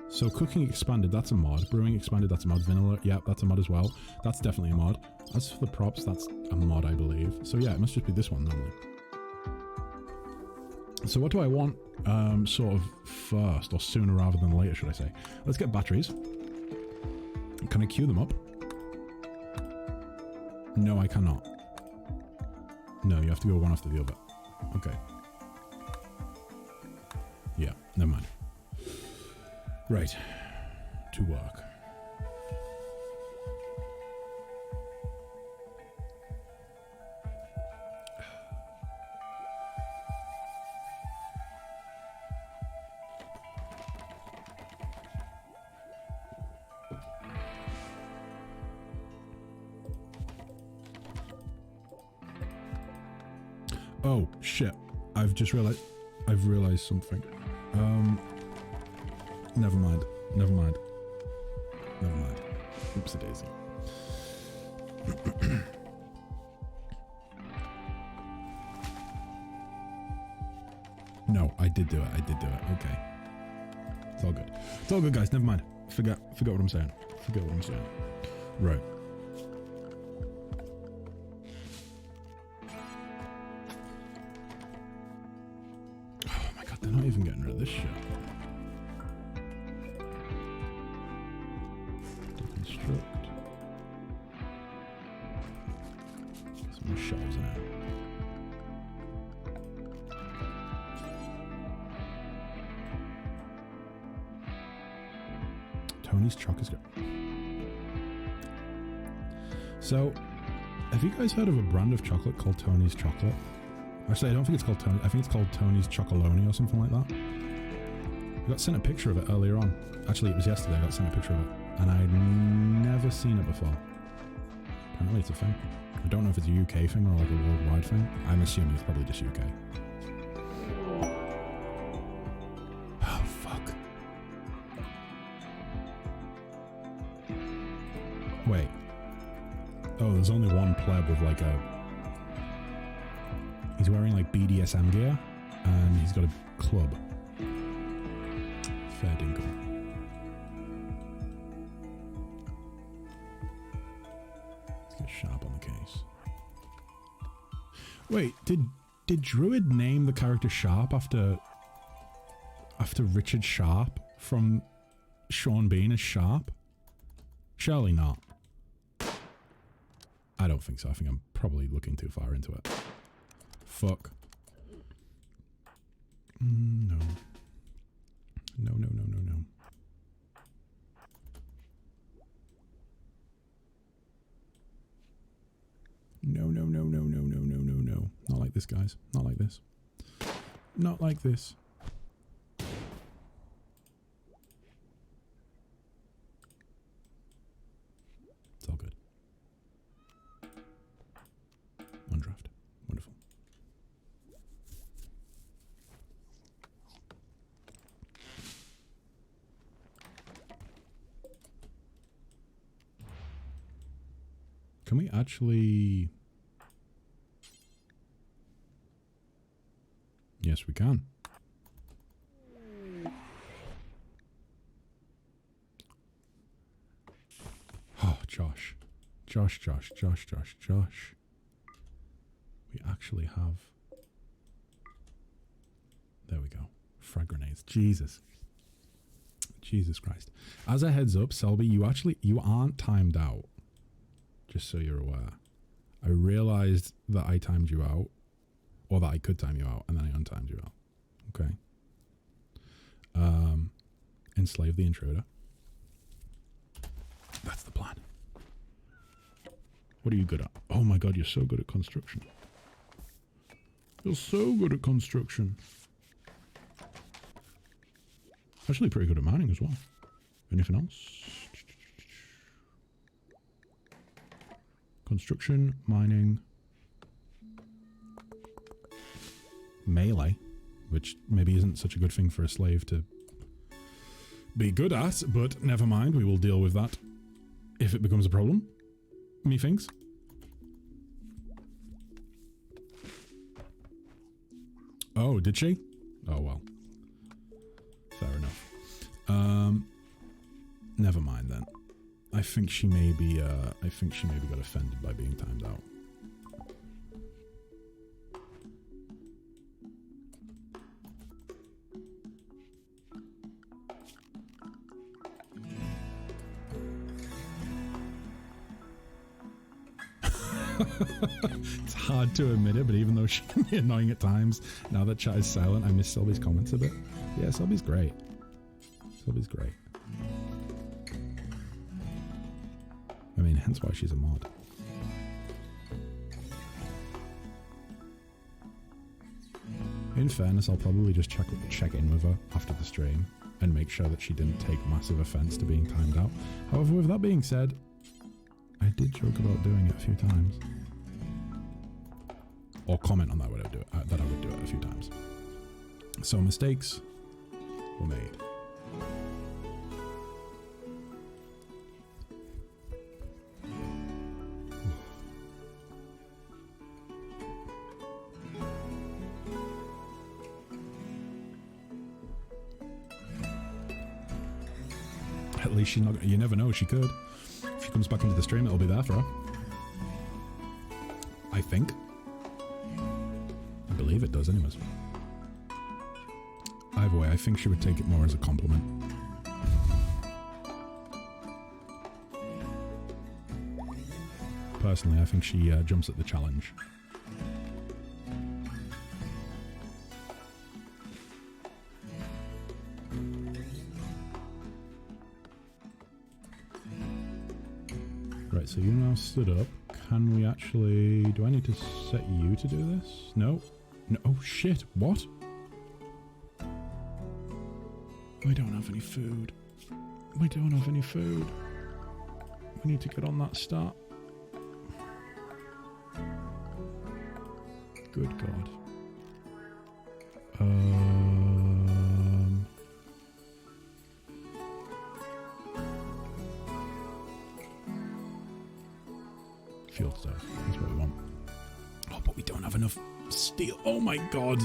So cooking expanded, that's a mod. Brewing expanded, that's a mod. Vanilla, yeah, that's a mod as well. That's definitely a mod. As for the props, that's a mod, I believe. So yeah, it must just be this one normally. So what do I want sort of first, or sooner rather than later, should I say? Let's get batteries. Can I queue them up? No, I cannot. No, you have to go one after the other. Okay. Yeah, never mind. Right. To work. Oh, shit. I've realized something. Never mind. Never mind. Never mind. Oopsie daisy. No, I did do it. I did do it. Okay. It's all good. It's all good, guys. Never mind. Forget what I'm saying. Forget what I'm saying. Right. Oh my god, they're not even getting rid of this shit. Deconstruct. Some more shelves in it. Tony's Choc is good. So, have you guys heard of a brand of chocolate called Tony's Chocolate? Actually, I don't think it's called Tony. I think it's called Tony's Chocolonely or something like that. I got sent a picture of it earlier on. Actually, it was yesterday I got sent a picture of it. And I'd never seen it before. Apparently it's a thing. I don't know if it's a UK thing or like a worldwide thing. I'm assuming it's probably just UK. Oh, fuck. Wait. Oh, there's only one pleb with like a... He's wearing like BDSM gear, and he's got a club. Fair dinkum. Let's get Sharp on the case. Wait, did Druid name the character Sharp after Richard Sharp from Sean Bean as Sharp? Surely not. I don't think so. I think I'm probably looking too far into it. Fuck. No. No, no, no, no, no. No, no, no, no, no, no, no, no, no. Not like this, guys. Not like this. Not like this. It's all good. Undraft. Wonderful. Can we actually... Yes, we can. Oh, Josh. Josh. We actually have... There we go. Frag grenades. Jesus Christ. As a heads up, Selby, you aren't timed out. Just so you're aware. I realized that I timed you out, or that I could time you out, and then I untimed you out. Okay. Enslave the intruder. That's the plan. What are you good at? Oh my god, you're so good at construction. You're so good at construction. Actually pretty good at mining as well. Anything else? Construction, mining, melee, which maybe isn't such a good thing for a slave to be good at, but never mind, we will deal with that if it becomes a problem, methinks. Oh, did she? Oh well. Fair enough. Never mind then. I think she maybe got offended by being timed out. It's hard to admit it, but even though she can be annoying at times, now that chat is silent, I miss Selby's comments a bit. Yeah, Selby's great. Selby's great. I mean, hence why she's a mod. In fairness, I'll probably just check in with her after the stream and make sure that she didn't take massive offense to being timed out. However, with that being said, I did joke about doing it a few times. Or comment on that, that I would do it a few times. So mistakes were made. at least she's not... You never know, she could. If she comes back into the stream, it'll be there for her. I think. I believe it does, anyways. Either way, I think she would take it more as a compliment. Personally, I think she jumps at the challenge. Right, so you now stood up. Can we actually... Do I need to set you to do this? No? No. Oh, shit. What? We don't have any food. We don't have any food. We need to get on that start. Good God. Field stuff. That's what we want. Oh, but we don't have enough steel. Oh my God.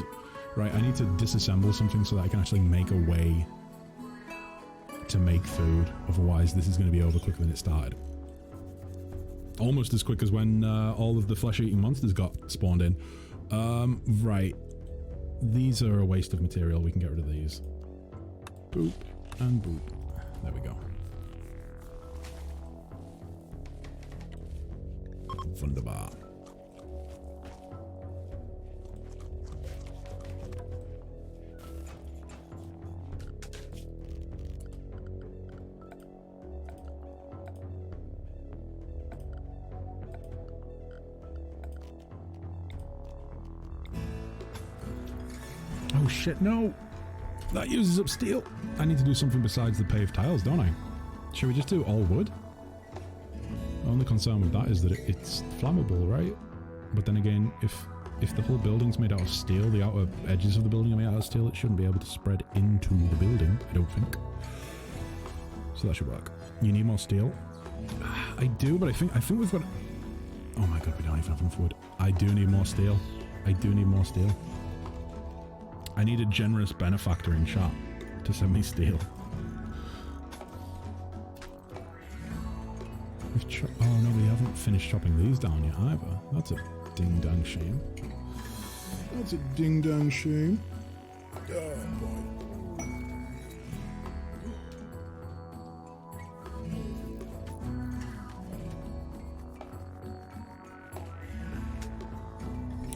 Right, I need to disassemble something so that I can actually make a way to make food. Otherwise, this is going to be over quicker than it started. Almost as quick as when all of the flesh-eating monsters got spawned in. Right. These are a waste of material. We can get rid of these. Boop and boop. There we go. Wunderbar. Oh shit, no! That uses up steel! I need to do something besides the paved tiles, don't I? Should we just do all wood? The only concern with that is that it's flammable, right? But then again, if the whole building's made out of steel, the outer edges of the building are made out of steel, it shouldn't be able to spread into the building, I don't think. So that should work. You need more steel? I do, but I think we've got... Oh my God, we don't even have enough wood. I do need more steel. I do need more steel. I need a generous benefactor in chat to send me steel. Oh no, we haven't finished chopping these down yet either. That's a ding-dang shame. That's a ding-dang shame. Oh boy.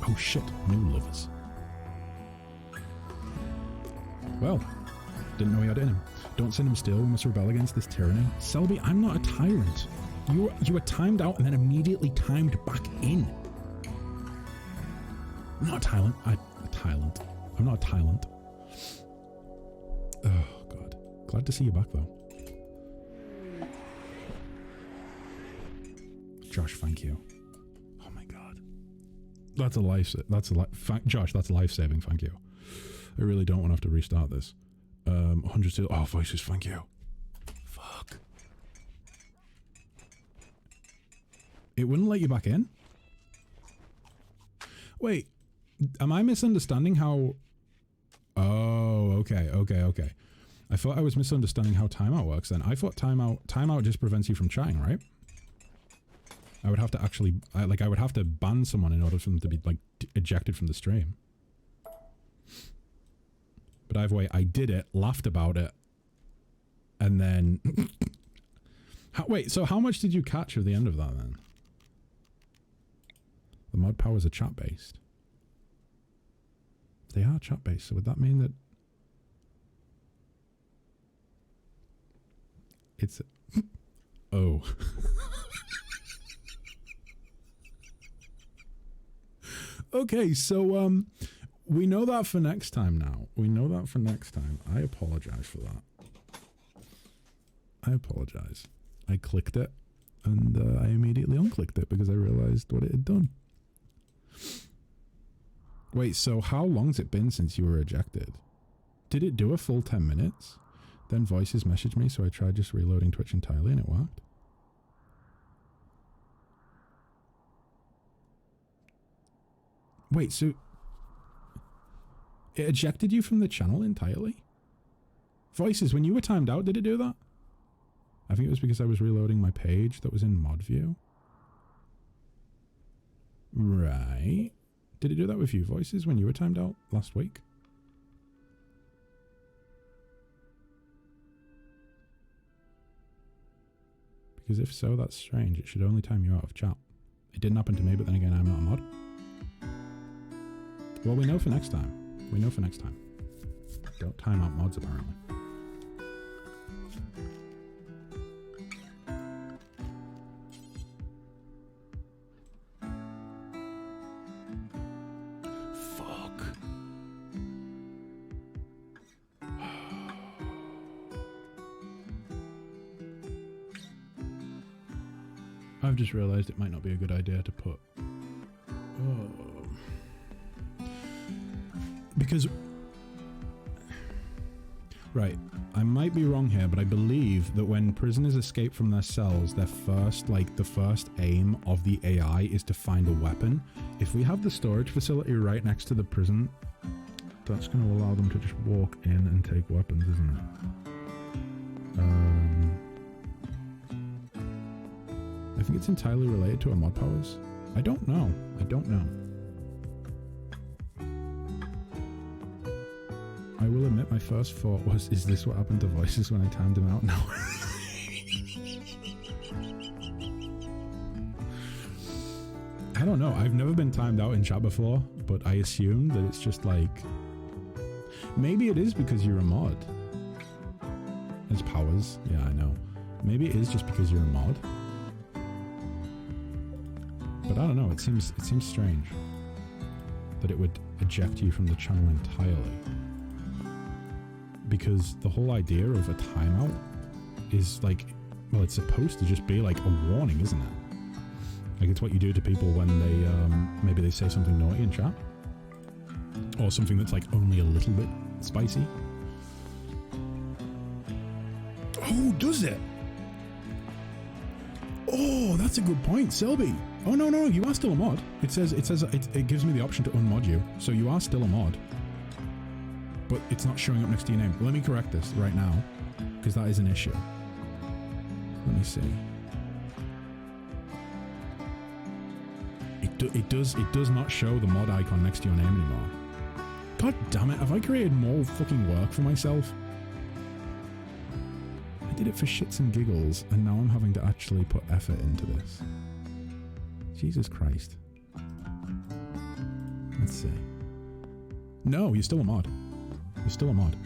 Oh shit, new livers. Well, didn't know he had it in him. Don't send him steel, we must rebel against this tyranny. Selby, I'm not a tyrant. You were timed out and then immediately timed back in. I'm not a tyrant. I'm not a tyrant. Oh, God. Glad to see you back, though. Josh, thank you. Oh, my God. That's a life... Josh, that's life-saving, thank you. I really don't want to have to restart this. 100 steel... Oh, voices, thank you. Fuck. It wouldn't let you back in? Wait, am I misunderstanding how... Oh, okay. I thought I was misunderstanding how timeout works then. I thought timeout just prevents you from chatting, right? I would have to actually... I would have to ban someone in order for them to be, like, ejected from the stream. But either way, I did it, laughed about it, and then... Wait, so how much did you catch at the end of that then? The mod powers are chat-based. They are chat-based, so would that mean that... It's... Oh. Okay, so, we know that for next time now. We know that for next time. I apologize for that. I apologize. I clicked it, and I immediately unclicked it because I realized what it had done. Wait, so how long's it been since you were ejected? Did it do a full 10 minutes? Then Voices messaged me, so I tried just reloading Twitch entirely and it worked. Wait, so... It ejected you from the channel entirely? Voices, when you were timed out, did it do that? I think it was because I was reloading my page that was in mod view. Right. Did it do that with you voices when you were timed out last week? Because if so, that's strange. It should only time you out of chat. It didn't happen to me, but then again, I'm not a mod. Well, we know for next time. We know for next time. Don't time out mods, apparently. Fuck. I've just realised it might not be a good idea to put... Because... Right, I might be wrong here, but I believe that when prisoners escape from their cells, their first, the first aim of the AI is to find a weapon. If we have the storage facility right next to the prison, that's going to allow them to just walk in and take weapons, isn't it? I think it's entirely related to our mod powers. I don't know. I don't know. I will admit my first thought was, is this what happened to voices when I timed them out? No. I don't know. I've never been timed out in chat before, but I assume that it's just like... Maybe it is because you're a mod. There's powers. Yeah, I know. Maybe it is just because you're a mod. But I don't know. It seems strange that it would eject you from the channel entirely. Because the whole idea of a timeout is like, well, it's supposed to just be like a warning, isn't it? Like it's what you do to people when they, maybe they say something naughty in chat. Or something that's like only a little bit spicy. Oh, does it? Oh, that's a good point, Selby. Oh, no, you are still a mod. It gives me the option to unmod you. So you are still a mod. But it's not showing up next to your name. Let me correct this right now, because that is an issue. Let me see. It does not show the mod icon next to your name anymore. God damn it, have I created more fucking work for myself? I did it for shits and giggles, and now I'm having to actually put effort into this. Jesus Christ. Let's see. No, you're still a mod. You're still a mod.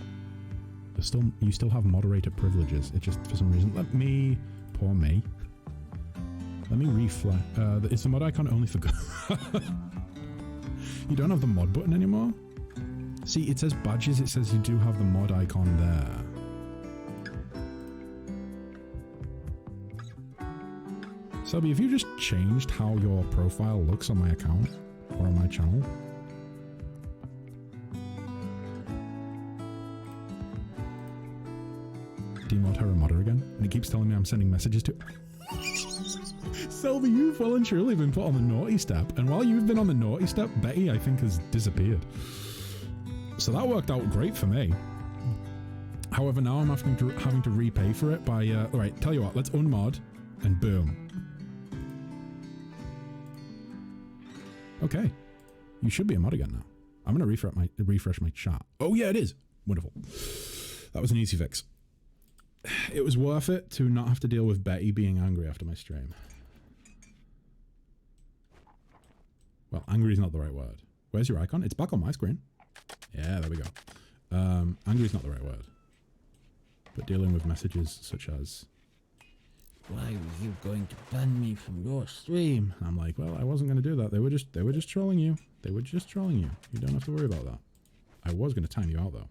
You still have moderator privileges. It just, for some reason, poor me. Let me reflect. Is the mod icon only for... You don't have the mod button anymore? See, it says badges. It says you do have the mod icon there. Selby, have you just changed how your profile looks on my account? Or on my channel? Demod her a modder again? And it keeps telling me I'm sending messages to... Selby, you've well and truly been put on the naughty step. And while you've been on the naughty step, Betty, I think, has disappeared. So that worked out great for me. However, now I'm having to repay for it by... Alright, tell you what, let's unmod, and boom. Okay. You should be a mod again now. I'm going to refresh my chat. Oh yeah, it is. Wonderful. That was an easy fix. It was worth it to not have to deal with Betty being angry after my stream. Well, angry is not the right word. Where's your icon? It's back on my screen. Yeah, there we go. Angry is not the right word. But dealing with messages such as, why were you going to ban me from your stream? I'm like, well, I wasn't going to do that. They were just trolling you. They were just trolling you. You don't have to worry about that. I was going to time you out though.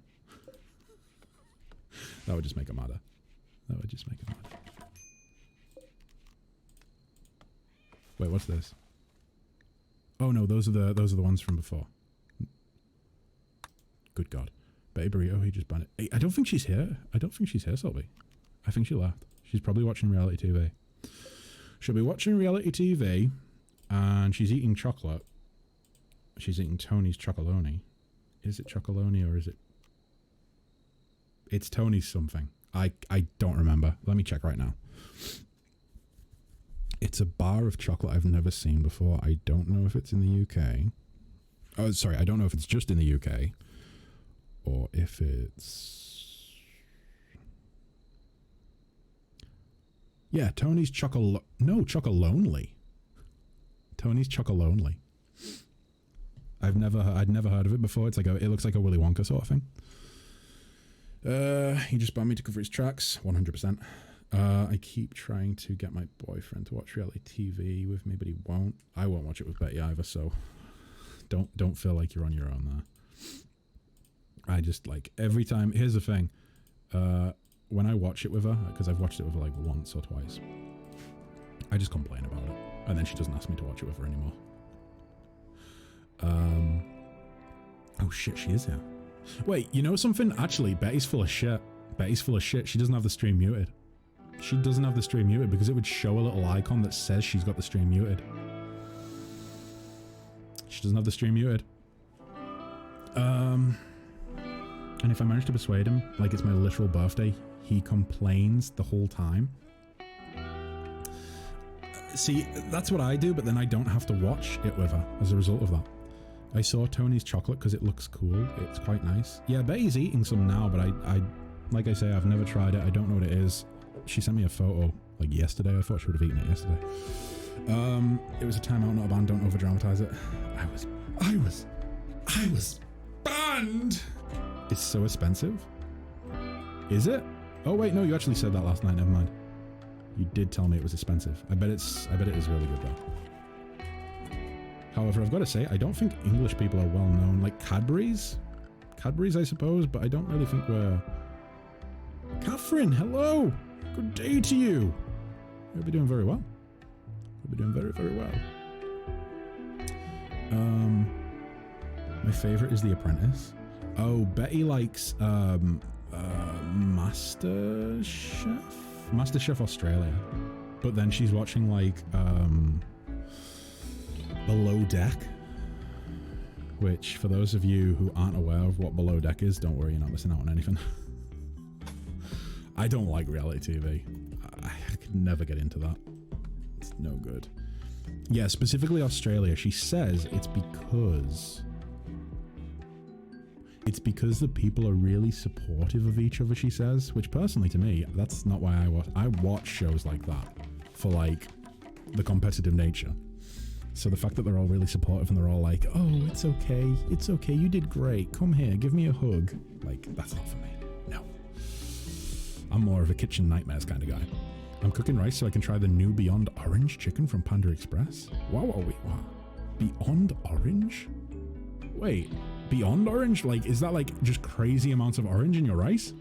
That would just make it madder. That would just make it madder. Wait, what's this? Oh no, those are the ones from before. Good God. Betty Burrito, he just banned it. Hey, I don't think she's here. I don't think she's here, Sylvie. I think she left. She's probably watching reality TV. She'll be watching reality TV, and she's eating chocolate. She's eating Tony's chocolonely. Is it chocolonely or is it... It's Tony's something. I don't remember. Let me check right now. It's a bar of chocolate I've never seen before. I don't know if it's in the UK. Oh, sorry. I don't know if it's just in the UK. Or if it's... Yeah, Tony's No, Chocolonely. Tony's Chocolonely. I'd never heard of it before. It's like it looks like a Willy Wonka sort of thing. He just banned me to cover his tracks, 100%. I keep trying to get my boyfriend to watch reality TV with me, but he won't. I won't watch it with Betty either, so don't feel like you're on your own there. I just like every time. Here's the thing. When I watch it with her, because I've watched it with her like once or twice, I just complain about it, and then she doesn't ask me to watch it with her anymore. Oh shit, she is here. Wait, you know something? Actually, Betty's full of shit. Betty's full of shit. She doesn't have the stream muted. She doesn't have the stream muted because it would show a little icon that says she's got the stream muted. She doesn't have the stream muted. And if I manage to persuade him, like it's my literal birthday, he complains the whole time. See, that's what I do, but then I don't have to watch it with her as a result of that. I saw Tony's chocolate because it looks cool. It's quite nice. Yeah, Betty's eating some now, but I like I say, I've never tried it. I don't know what it is. She sent me a photo like yesterday. I thought she would have eaten it yesterday. It was a timeout, not a ban. Don't over dramatize it. I was banned. It's so expensive. Is it? Oh wait, no, you actually said that last night. Never mind. You did tell me it was expensive. I bet it is really good though. However, I've got to say, I don't think English people are well known. Like Cadbury's, I suppose, but I don't really think we're. Catherine, hello. Good day to you. You'll be doing very well. You'll be doing very, very well. My favorite is The Apprentice. Oh, Betty likes MasterChef Australia, but then she's watching like Below Deck, which for those of you who aren't aware of what Below Deck is, don't worry, you're not missing out on anything. I don't like reality TV. I could never get into that. It's no good. Yeah, specifically Australia. She says it's because the people are really supportive of each other, she says, which personally to me, that's not why I watch shows like that for like the competitive nature. So the fact that they're all really supportive and they're all like, oh, it's okay, you did great, come here, give me a hug. Like, that's not for me. No. I'm more of a kitchen nightmares kind of guy. I'm cooking rice so I can try the new Beyond Orange chicken from Panda Express. Wow. Beyond Orange? Wait, Beyond Orange? Like, is that like just crazy amounts of orange in your rice?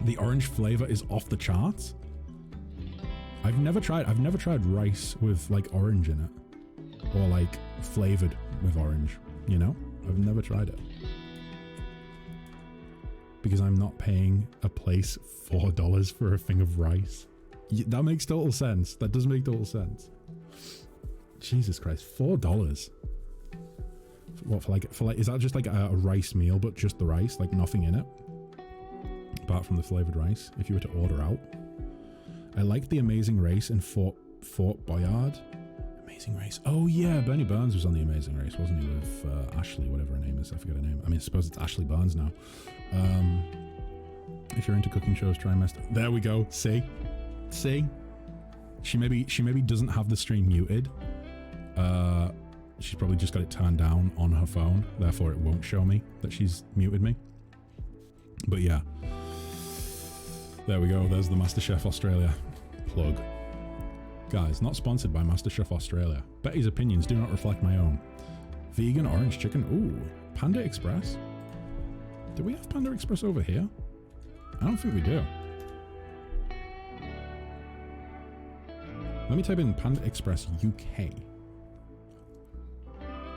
The orange flavor is off the charts? I've never tried rice with like orange in it. Or like flavored with orange, you know? I've never tried it. Because I'm not paying a place $4 for a thing of rice. That makes total sense. That does make total sense. Jesus Christ, $4. What, for like, is that just like a rice meal, but just the rice, like nothing in it? Apart from the flavored rice, if you were to order out. I liked The Amazing Race in Fort Boyard. Amazing Race. Oh yeah, Bernie Burns was on The Amazing Race, wasn't he, with Ashley, whatever her name is. I forget her name. I mean, I suppose it's Ashley Burns now. If you're into cooking shows, try Master. There we go. See? She maybe doesn't have the stream muted. She's probably just got it turned down on her phone, therefore it won't show me that she's muted me. But yeah. There we go. There's the MasterChef Australia plug. Guys, not sponsored by MasterChef Australia. Betty's opinions do not reflect my own. Vegan orange chicken. Ooh, Panda Express. Do we have Panda Express over here? I don't think we do. Let me type in Panda Express UK.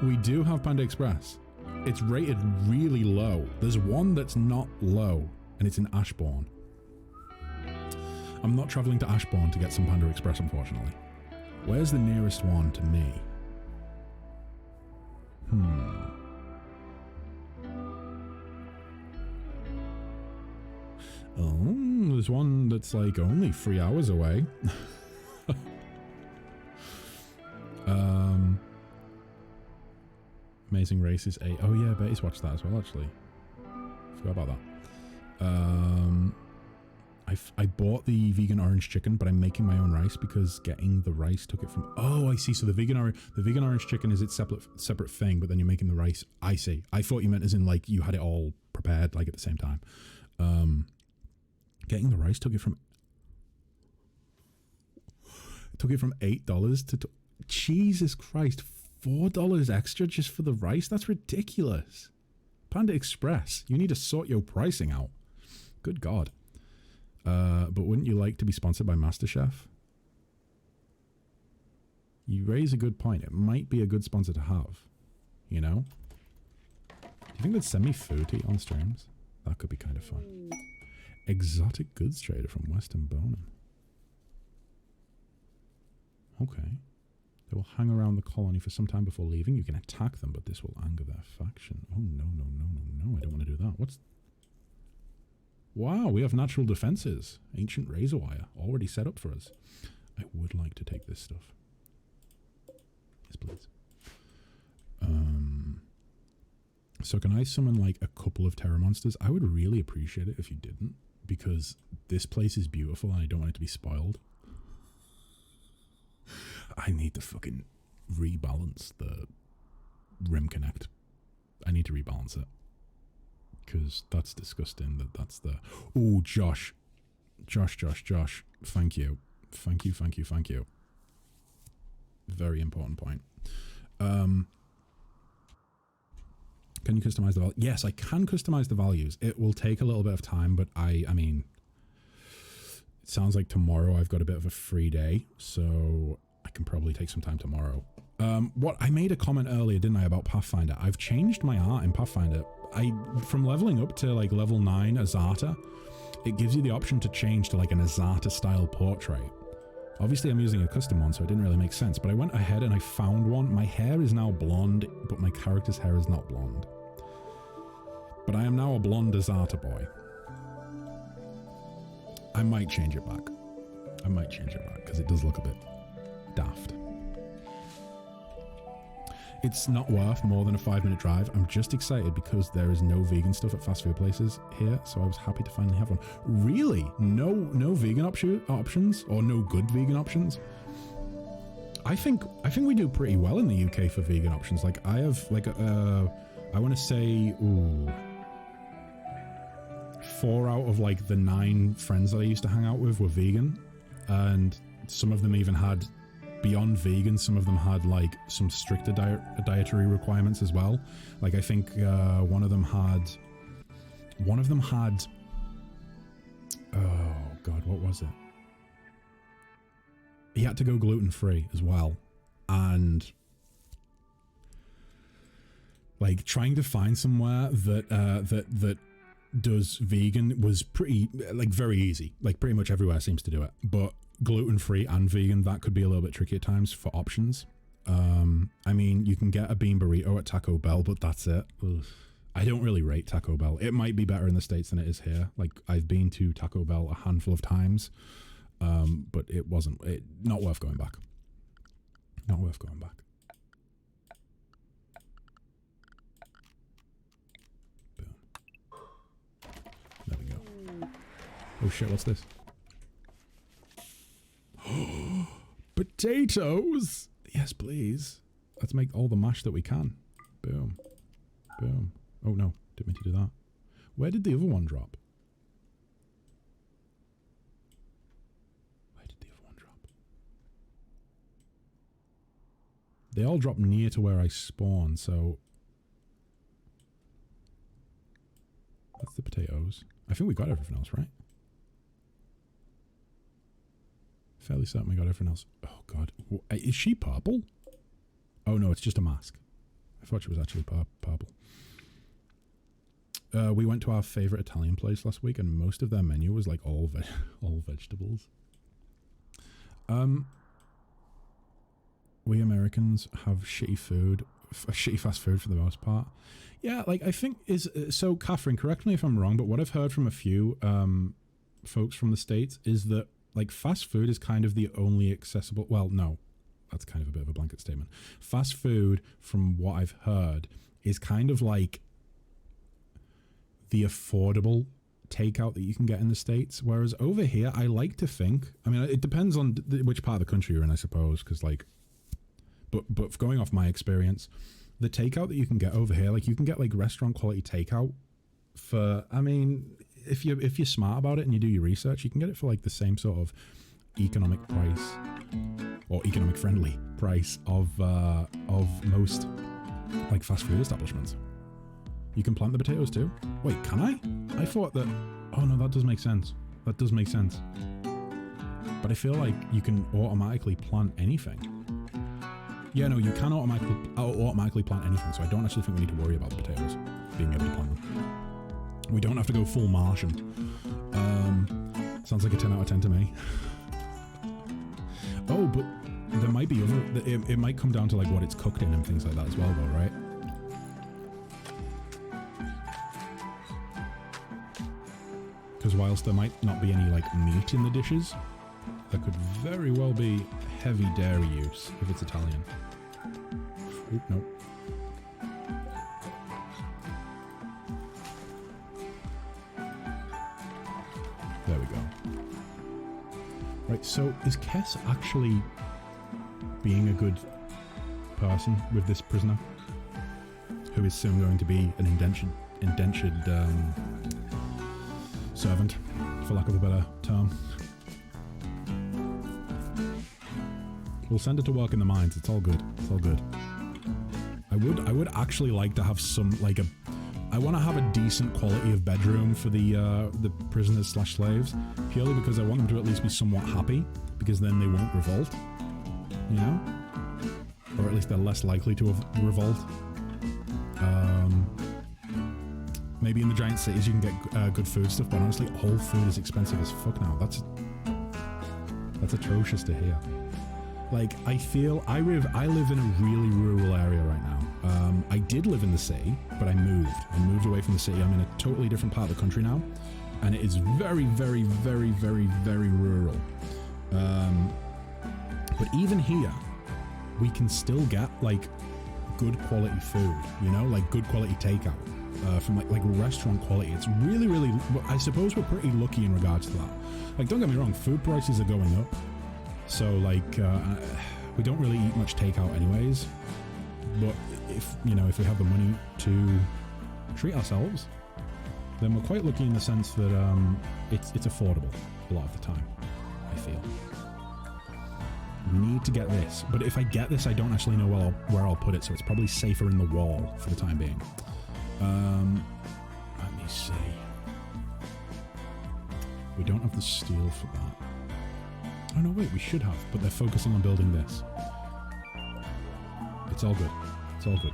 We do have Panda Express. It's rated really low. There's one that's not low, and it's in Ashbourne. I'm not travelling to Ashbourne to get some Panda Express, unfortunately. Where's the nearest one to me? Oh, there's one that's like only 3 hours away. Amazing Races 8. Oh yeah, Betty's watched that as well, actually. Forgot about that. I bought the vegan orange chicken, but I'm making my own rice because getting the rice took it from... Oh, I see. So the vegan orange chicken is its separate thing, but then you're making the rice. I see. I thought you meant as in like you had it all prepared like at the same time. Getting the rice took it from $8 to Jesus Christ, $4 extra just for the rice. That's ridiculous. Panda Express, you need to sort your pricing out. Good God. But wouldn't you like to be sponsored by MasterChef? You raise a good point. It might be a good sponsor to have. You know? Do you think they'd send me food to eat on streams? That could be kind of fun. Exotic goods trader from Western Bonham. Okay. They will hang around the colony for some time before leaving. You can attack them, but this will anger their faction. Oh, no, no, no, no, no. I don't want to do that. What's... Wow, we have natural defenses. Ancient razor wire already set up for us. I would like to take this stuff. Yes, please. So can I summon like a couple of terror monsters? I would really appreciate it if you didn't, because this place is beautiful and I don't want it to be spoiled. I need to fucking rebalance the Rim Connect. I need to rebalance it. Because that's disgusting. That's the... Oh, Josh. Josh. Thank you. Thank you. Very important point. Can you customize the values? Yes, I can customize the values. It will take a little bit of time, but I mean... It sounds like tomorrow I've got a bit of a free day, so I can probably take some time tomorrow. What I made a comment earlier, didn't I, about Pathfinder? I've changed my art in Pathfinder. From leveling up to like level 9 Azata, it gives you the option to change to like an Azata style portrait. Obviously I'm using a custom one, so it didn't really make sense, but I went ahead and I found one. My hair is now blonde, but my character's hair is not blonde. But I am now a blonde Azata boy. I might change it back. Because it does look a bit daft. It's not worth more than a 5-minute drive. I'm just excited because there is no vegan stuff at fast food places here, so I was happy to finally have one. Really? No vegan options? Or no good vegan options? I think we do pretty well in the UK for vegan options. Like, I have, like, I want to say, 4 out of, like, the 9 friends that I used to hang out with were vegan. And some of them even had... Beyond vegan, some of them had like some stricter dietary requirements as well. Like I think one of them had. Oh God, what was it? He had to go gluten-free as well, and like trying to find somewhere that does vegan was pretty like very easy. Like pretty much everywhere seems to do it, but gluten-free and vegan, that could be a little bit tricky at times for options. I mean, you can get a bean burrito at Taco Bell, but that's it. Ugh. I don't really rate Taco Bell. It might be better in the States than it is here. Like, I've been to Taco Bell a handful of times, but it wasn't... not worth going back. Not worth going back. Boom. There we go. Oh shit, what's this? Potatoes! Yes, please. Let's make all the mash that we can. Boom. Boom. Oh no, didn't mean to do that. Where did the other one drop? They all drop near to where I spawn, so... That's the potatoes. I think we got everything else, right? Fairly certain we got everything else. Oh god. Is she purple? Oh no, it's just a mask. I thought she was actually purple. We went to our favourite Italian place last week and most of their menu was like all vegetables. We Americans have shitty food, shitty fast food for the most part. Yeah, like I think so Catherine, correct me if I'm wrong, but what I've heard from a few folks from the States is that like fast food is kind of the only accessible, well, no, that's kind of a bit of a blanket statement. Fast food, from what I've heard, is kind of like the affordable takeout that you can get in the States. Whereas over here, I like to think, I mean, it depends on which part of the country you're in, I suppose, because like, but going off my experience, the takeout that you can get over here, like you can get like restaurant quality takeout for, I mean, if you're smart about it and you do your research, you can get it for like the same sort of economic price or economic friendly price of most like fast food establishments. You can plant the potatoes too. Wait, can I? I thought that. Oh no, that does make sense. That does make sense. But I feel like you can automatically plant anything. Yeah, no, you can automatically plant anything. So I don't actually think we need to worry about the potatoes being able to plant them. We don't have to go full Martian. Sounds like a 10 out of 10 to me. Oh, but there might be other. It might come down to like what it's cooked in and things like that as well, though, right? Because whilst there might not be any like meat in the dishes, there could very well be heavy dairy use if it's Italian. Oop, nope. There we go. Right, so is Kess actually being a good person with this prisoner, who is soon going to be an indentured servant, for lack of a better term? We'll send her to work in the mines. It's all good. It's all good. I would actually like to have some like I want to have a decent quality of bedroom for the prisoners / slaves, purely because I want them to at least be somewhat happy, because then they won't revolt, you know, or at least they're less likely to revolt. Maybe in the giant cities you can get good food stuff, but honestly, all food is expensive as fuck now. That's atrocious to hear. Like, I feel I live in a really rural area right now. I did live in the city, but I moved away from the city. I'm in a totally different part of the country now, and it is very, very, very, very, very rural. But even here, we can still get like good quality food, you know, like good quality takeout from like restaurant quality. It's really, really. I suppose we're pretty lucky in regards to that. Like, don't get me wrong, food prices are going up. So, like, we don't really eat much takeout anyways, but if we have the money to treat ourselves, then we're quite lucky in the sense that it's affordable a lot of the time, I feel. Need to get this, but if I get this, I don't actually know where I'll put it, so it's probably safer in the wall for the time being. Let me see. We don't have the steel for that. Oh no, wait, we should have, but they're focusing on building this. It's all good. It's all good.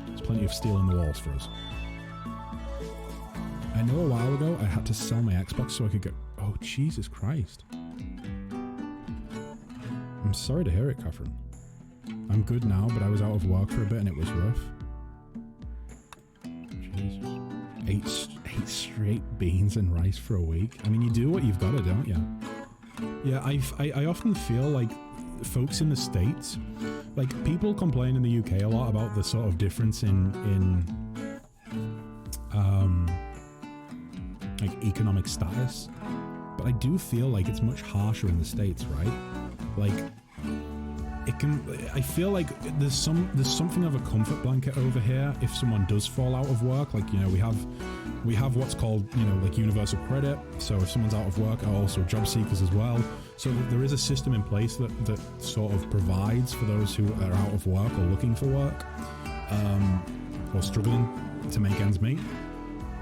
There's plenty of steel in the walls for us. I know a while ago I had to sell my Xbox so I could get... Oh, Jesus Christ. I'm sorry to hear it, Catherine. I'm good now, but I was out of work for a bit and it was rough. Jesus. 8 straight beans and rice for a week. I mean, you do what you've got to, don't you? Yeah, I often feel like folks in the States, like people complain in the UK a lot about the sort of difference in like economic status, but I do feel like it's much harsher in the States, right? Like I feel like there's something of a comfort blanket over here if someone does fall out of work. Like, you know, we have what's called, you know, like universal credit. So if someone's out of work, are also job seekers as well. So there is a system in place that sort of provides for those who are out of work or looking for work, or struggling to make ends meet.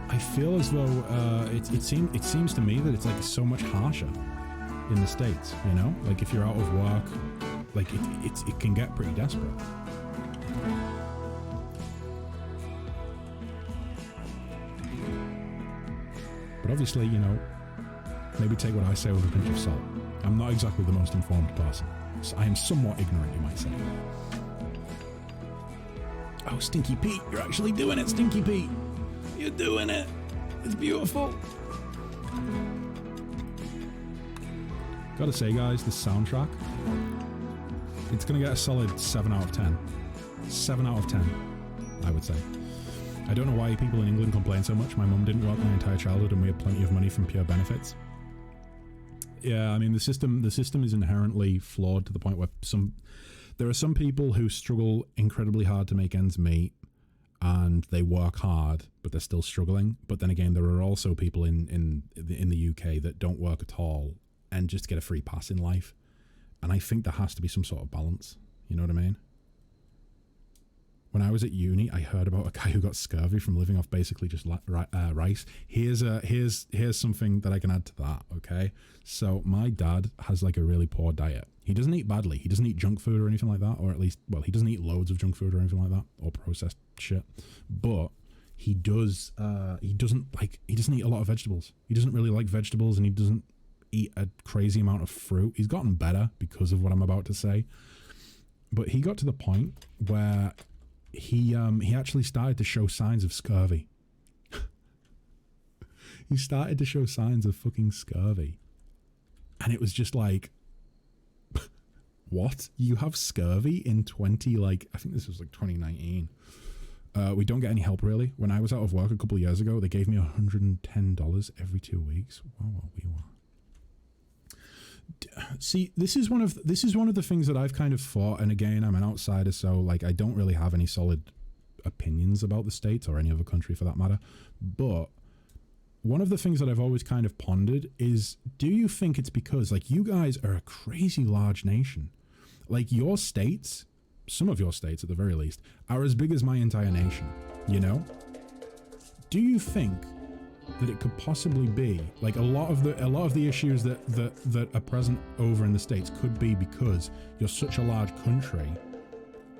I feel as though it seems to me that it's like so much harsher in the States, you know? Like if you're out of work, like it can get pretty desperate. But obviously, you know, maybe take what I say with a pinch of salt. I'm not exactly the most informed person. I am somewhat ignorant, you might say. Oh, Stinky Pete, you're actually doing it, Stinky Pete. You're doing it. It's beautiful. Gotta say, guys, the soundtrack, it's gonna get a solid 7 out of 10. 7 out of 10, I would say. I don't know why people in England complain so much. My mum didn't work my entire childhood and we had plenty of money from pure benefits. Yeah, I mean, the system is inherently flawed to the point where there are some people who struggle incredibly hard to make ends meet and they work hard, but they're still struggling. But then again, there are also people in the UK that don't work at all and just get a free pass in life. And I think there has to be some sort of balance. You know what I mean? When I was at uni, I heard about a guy who got scurvy from living off basically just rice. Here's something that I can add to that, okay? So my dad has like a really poor diet. He doesn't eat badly. He doesn't eat junk food or anything like that, or at least, well, he doesn't eat loads of junk food or anything like that, or processed shit. But he doesn't eat a lot of vegetables. He doesn't really like vegetables, and he doesn't eat a crazy amount of fruit. He's gotten better because of what I'm about to say. But he got to the point where he actually started to show signs of scurvy. He started to show signs of fucking scurvy. And it was just like, what? You have scurvy in I think this was like 2019. We don't get any help really. When I was out of work a couple of years ago, they gave me $110 every 2 weeks. Wow, See, this is one of the things that I've kind of thought, and again, I'm an outsider, so like I don't really have any solid opinions about the States or any other country for that matter. But one of the things that I've always kind of pondered is, do you think it's because like you guys are a crazy large nation? Like your states, some of your states at the very least, are as big as my entire nation, you know? Do you think that it could possibly be like a lot of the issues that are present over in the States could be because you're such a large country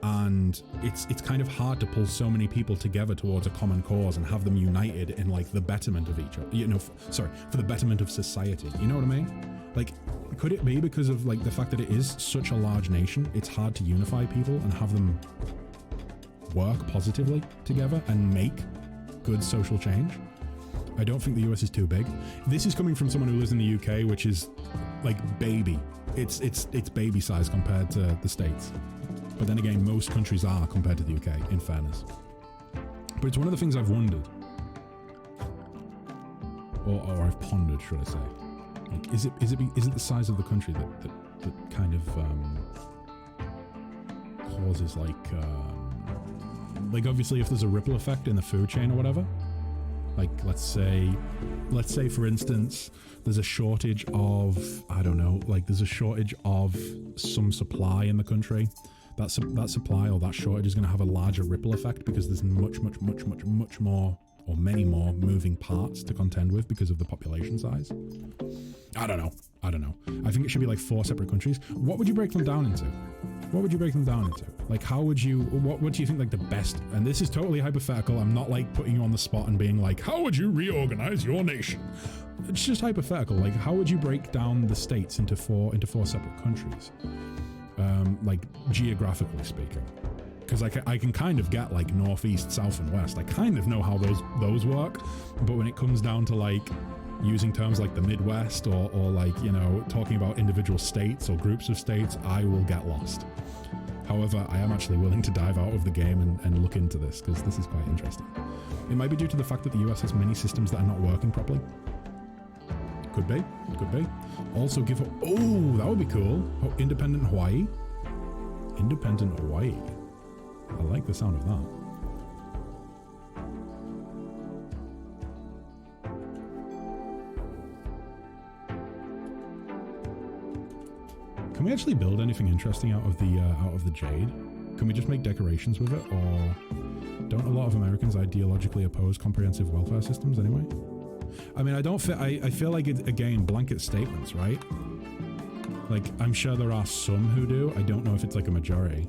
and it's kind of hard to pull so many people together towards a common cause and have them united in like the betterment of each other, you know, for the betterment of society, you know what I mean? Like, could it be because of like the fact that it is such a large nation, it's hard to unify people and have them work positively together and make good social change? I don't think the US is too big. This is coming from someone who lives in the UK, which is like baby. It's baby size compared to the States. But then again, most countries are compared to the UK, in fairness. But it's one of the things I've wondered. Or I've pondered, should I say. Like, is it the size of the country that kind of causes like obviously if there's a ripple effect in the food chain or whatever, like let's say for instance there's a shortage of, I don't know, like there's a shortage of some supply in the country, that supply or that shortage is going to have a larger ripple effect because there's much more or many more moving parts to contend with because of the population size. I don't know. I think it should be like 4 separate countries. What would you break them down into? Like, what do you think like the best, and this is totally hypothetical, I'm not like putting you on the spot and being like, how would you reorganize your nation? It's just hypothetical. Like, how would you break down the states into four separate countries? Like geographically speaking. Because I can kind of get like northeast, south and west. I kind of know how those work, but when it comes down to like using terms like the Midwest or like, you know, talking about individual states or groups of states, I will get lost. However, I am actually willing to dive out of the game and look into this because this is quite interesting. It might be due to the fact that the US has many systems that are not working properly. Could be. Also give up, that would be cool. Independent Hawaii. I like the sound of that. Can we actually build anything interesting out of the jade? Can we just make decorations with it, or don't a lot of Americans ideologically oppose comprehensive welfare systems anyway? I mean, I feel like it, again, blanket statements, right? Like, I'm sure there are some who do. I don't know if it's like a majority.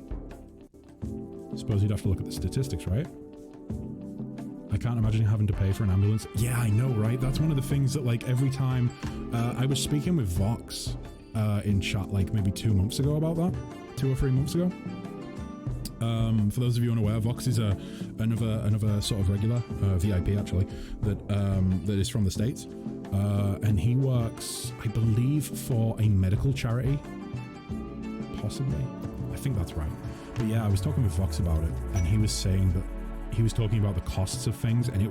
I suppose you'd have to look at the statistics, right? I can't imagine having to pay for an ambulance. Yeah, I know, right? That's one of the things that, like, every time I was speaking with Vox in chat, like, maybe 2 months ago about that. 2 or 3 months ago. For those of you unaware, Vox is another sort of regular VIP actually that is from the States, and he works, I believe, for a medical charity. Possibly. I think that's right. But yeah, I was talking with Vox about it, and he was saying that he was talking about the costs of things, and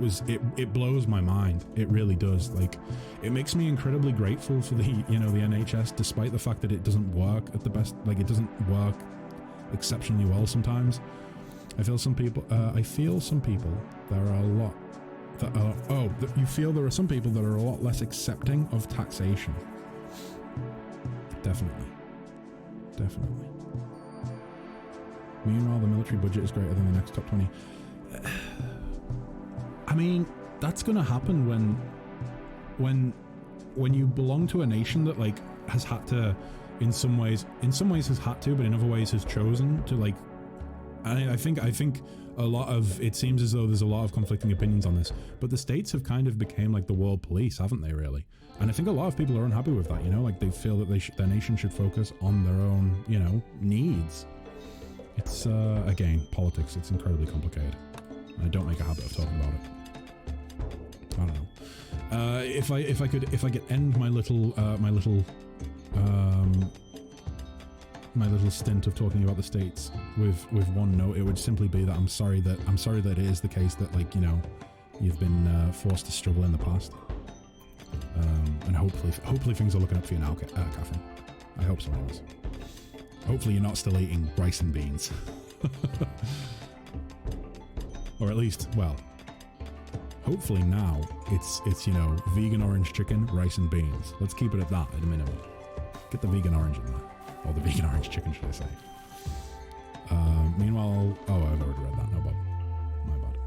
it blows my mind. It really does. Like, it makes me incredibly grateful for the the NHS, despite the fact that it doesn't work at the best. Like, it doesn't work exceptionally well sometimes. I feel some people there are a lot that are you feel there are some people that are a lot less accepting of taxation. Definitely. Meanwhile, the military budget is greater than the next top 20. I mean, that's gonna happen when you belong to a nation that like has had to, in some ways has had to, but in other ways has chosen to, like, I think a lot of, it seems as though there's a lot of conflicting opinions on this, but the states have kind of became like the world police, haven't they, really? And I think a lot of people are unhappy with that, like they feel that their nation should focus on their own, needs. It's, again, politics, it's incredibly complicated. I don't make a habit of talking about it. I don't know. If I could end my little stint of talking about the states with one note, it would simply be that I'm sorry that it is the case that, like, you've been forced to struggle in the past. And hopefully things are looking up for you now, Catherine. I hope so, anyways. Hopefully you're not still eating rice and beans. Or at least, well, hopefully now it's vegan orange chicken, rice and beans. Let's keep it at that at a minimum. Get the vegan orange in there. Or the vegan orange chicken, should I say. Meanwhile, I've already read that, no bother. My bad.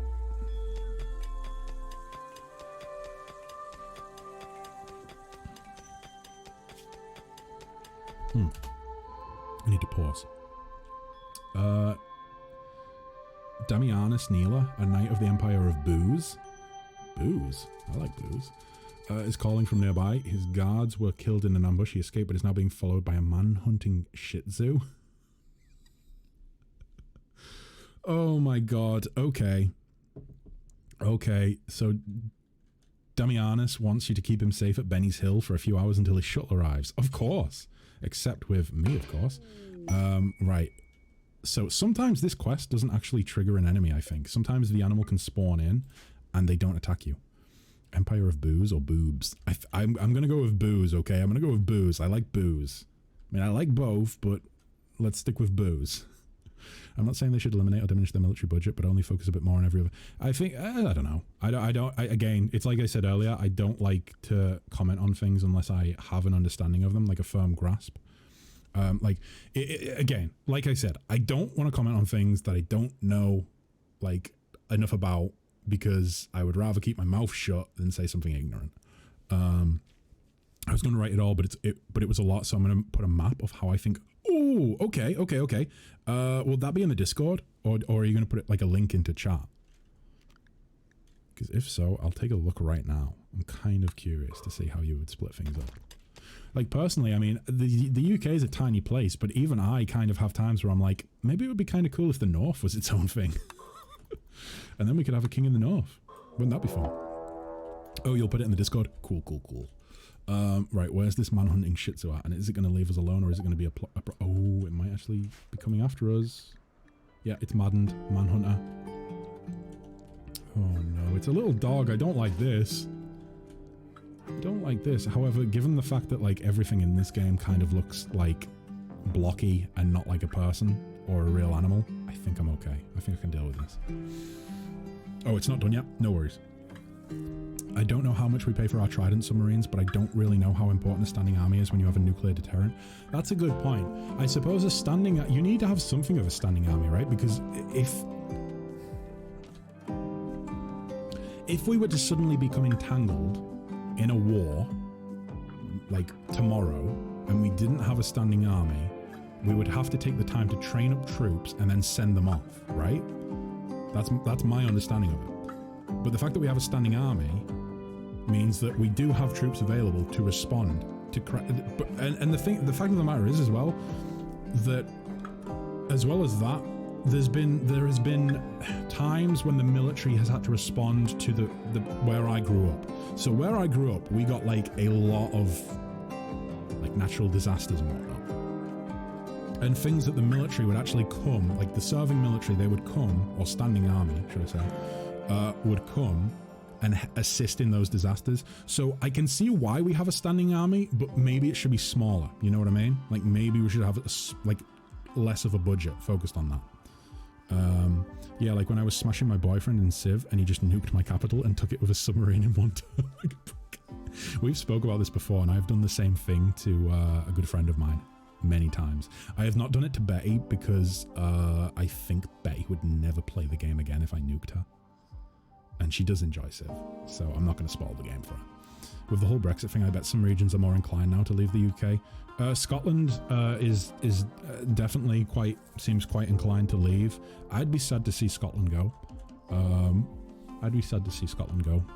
I need to pause. Damianus Neela, a knight of the Empire of Booze. Booze? I like booze. Is calling from nearby. His guards were killed in an ambush. He escaped, but is now being followed by a man-hunting Shih Tzu. Oh my god. Okay, so Damianus wants you to keep him safe at Benny's Hill for a few hours until his shuttle arrives. Of course. Except with me, of course. Right. So sometimes this quest doesn't actually trigger an enemy, I think. Sometimes the animal can spawn in and they don't attack you. Empire of Booze or Boobs? I'm going to go with Booze, okay? I'm going to go with Booze. I like Booze. I mean, I like both, but let's stick with Booze. I'm not saying they should eliminate or diminish their military budget, but only focus a bit more on every other. I think, I don't know. Again, it's like I said earlier, I don't like to comment on things unless I have an understanding of them, like a firm grasp. Again, like I said, I don't want to comment on things that I don't know, like, enough about, because I would rather keep my mouth shut than say something ignorant. I was going to write it all, but it was a lot, so I'm going to put a map of how I think. Oh, okay. Will that be in the Discord, or are you going to put it like a link into chat? Because if so, I'll take a look right now. I'm kind of curious to see how you would split things up. Like, personally, I mean, the UK is a tiny place, but even I kind of have times where I'm like, maybe it would be kind of cool if the North was its own thing. And then we could have a king in the North. Wouldn't that be fun? Oh, you'll put it in the Discord? Cool. Right, where's this man-hunting Shih Tzu at? And is it going to leave us alone, or is it going to be oh, it might actually be coming after us. Yeah, it's maddened. Manhunter. Oh no, it's a little dog. I don't like this. However, given the fact that, like, everything in this game kind of looks like blocky and not like a person or a real animal, I think I'm okay. I think I can deal with this. Oh, it's not done yet? No worries. I don't know how much we pay for our Trident submarines, but I don't really know how important a standing army is when you have a nuclear deterrent. That's a good point. I suppose you need to have something of a standing army, right? Because if we were to suddenly become entangled in a war, like tomorrow, and we didn't have a standing army, we would have to take the time to train up troops and then send them off, right? That's my understanding of it. But the fact that we have a standing army means that we do have troops available to respond to and the fact of the matter is as well that, as well as that, there has been times when the military has had to respond to the where I grew up. So where I grew up, we got like a lot of like natural disasters and whatnot, and things that the military would actually come, like the serving military, they would come, or standing army, should I say, would come and assist in those disasters. So I can see why we have a standing army, but maybe it should be smaller. You know what I mean? Like maybe we should have like less of a budget focused on that. Yeah, like when I was smashing my boyfriend in Civ and he just nuked my capital and took it with a submarine in one turn. We've spoke about this before, and I've done the same thing to a good friend of mine many times. I have not done it to Betty because I think Betty would never play the game again if I nuked her. And she does enjoy Civ, so I'm not going to spoil the game for her. With the whole Brexit thing, I bet some regions are more inclined now to leave the UK. Scotland is definitely seems quite inclined to leave. I'd be sad to see Scotland go. But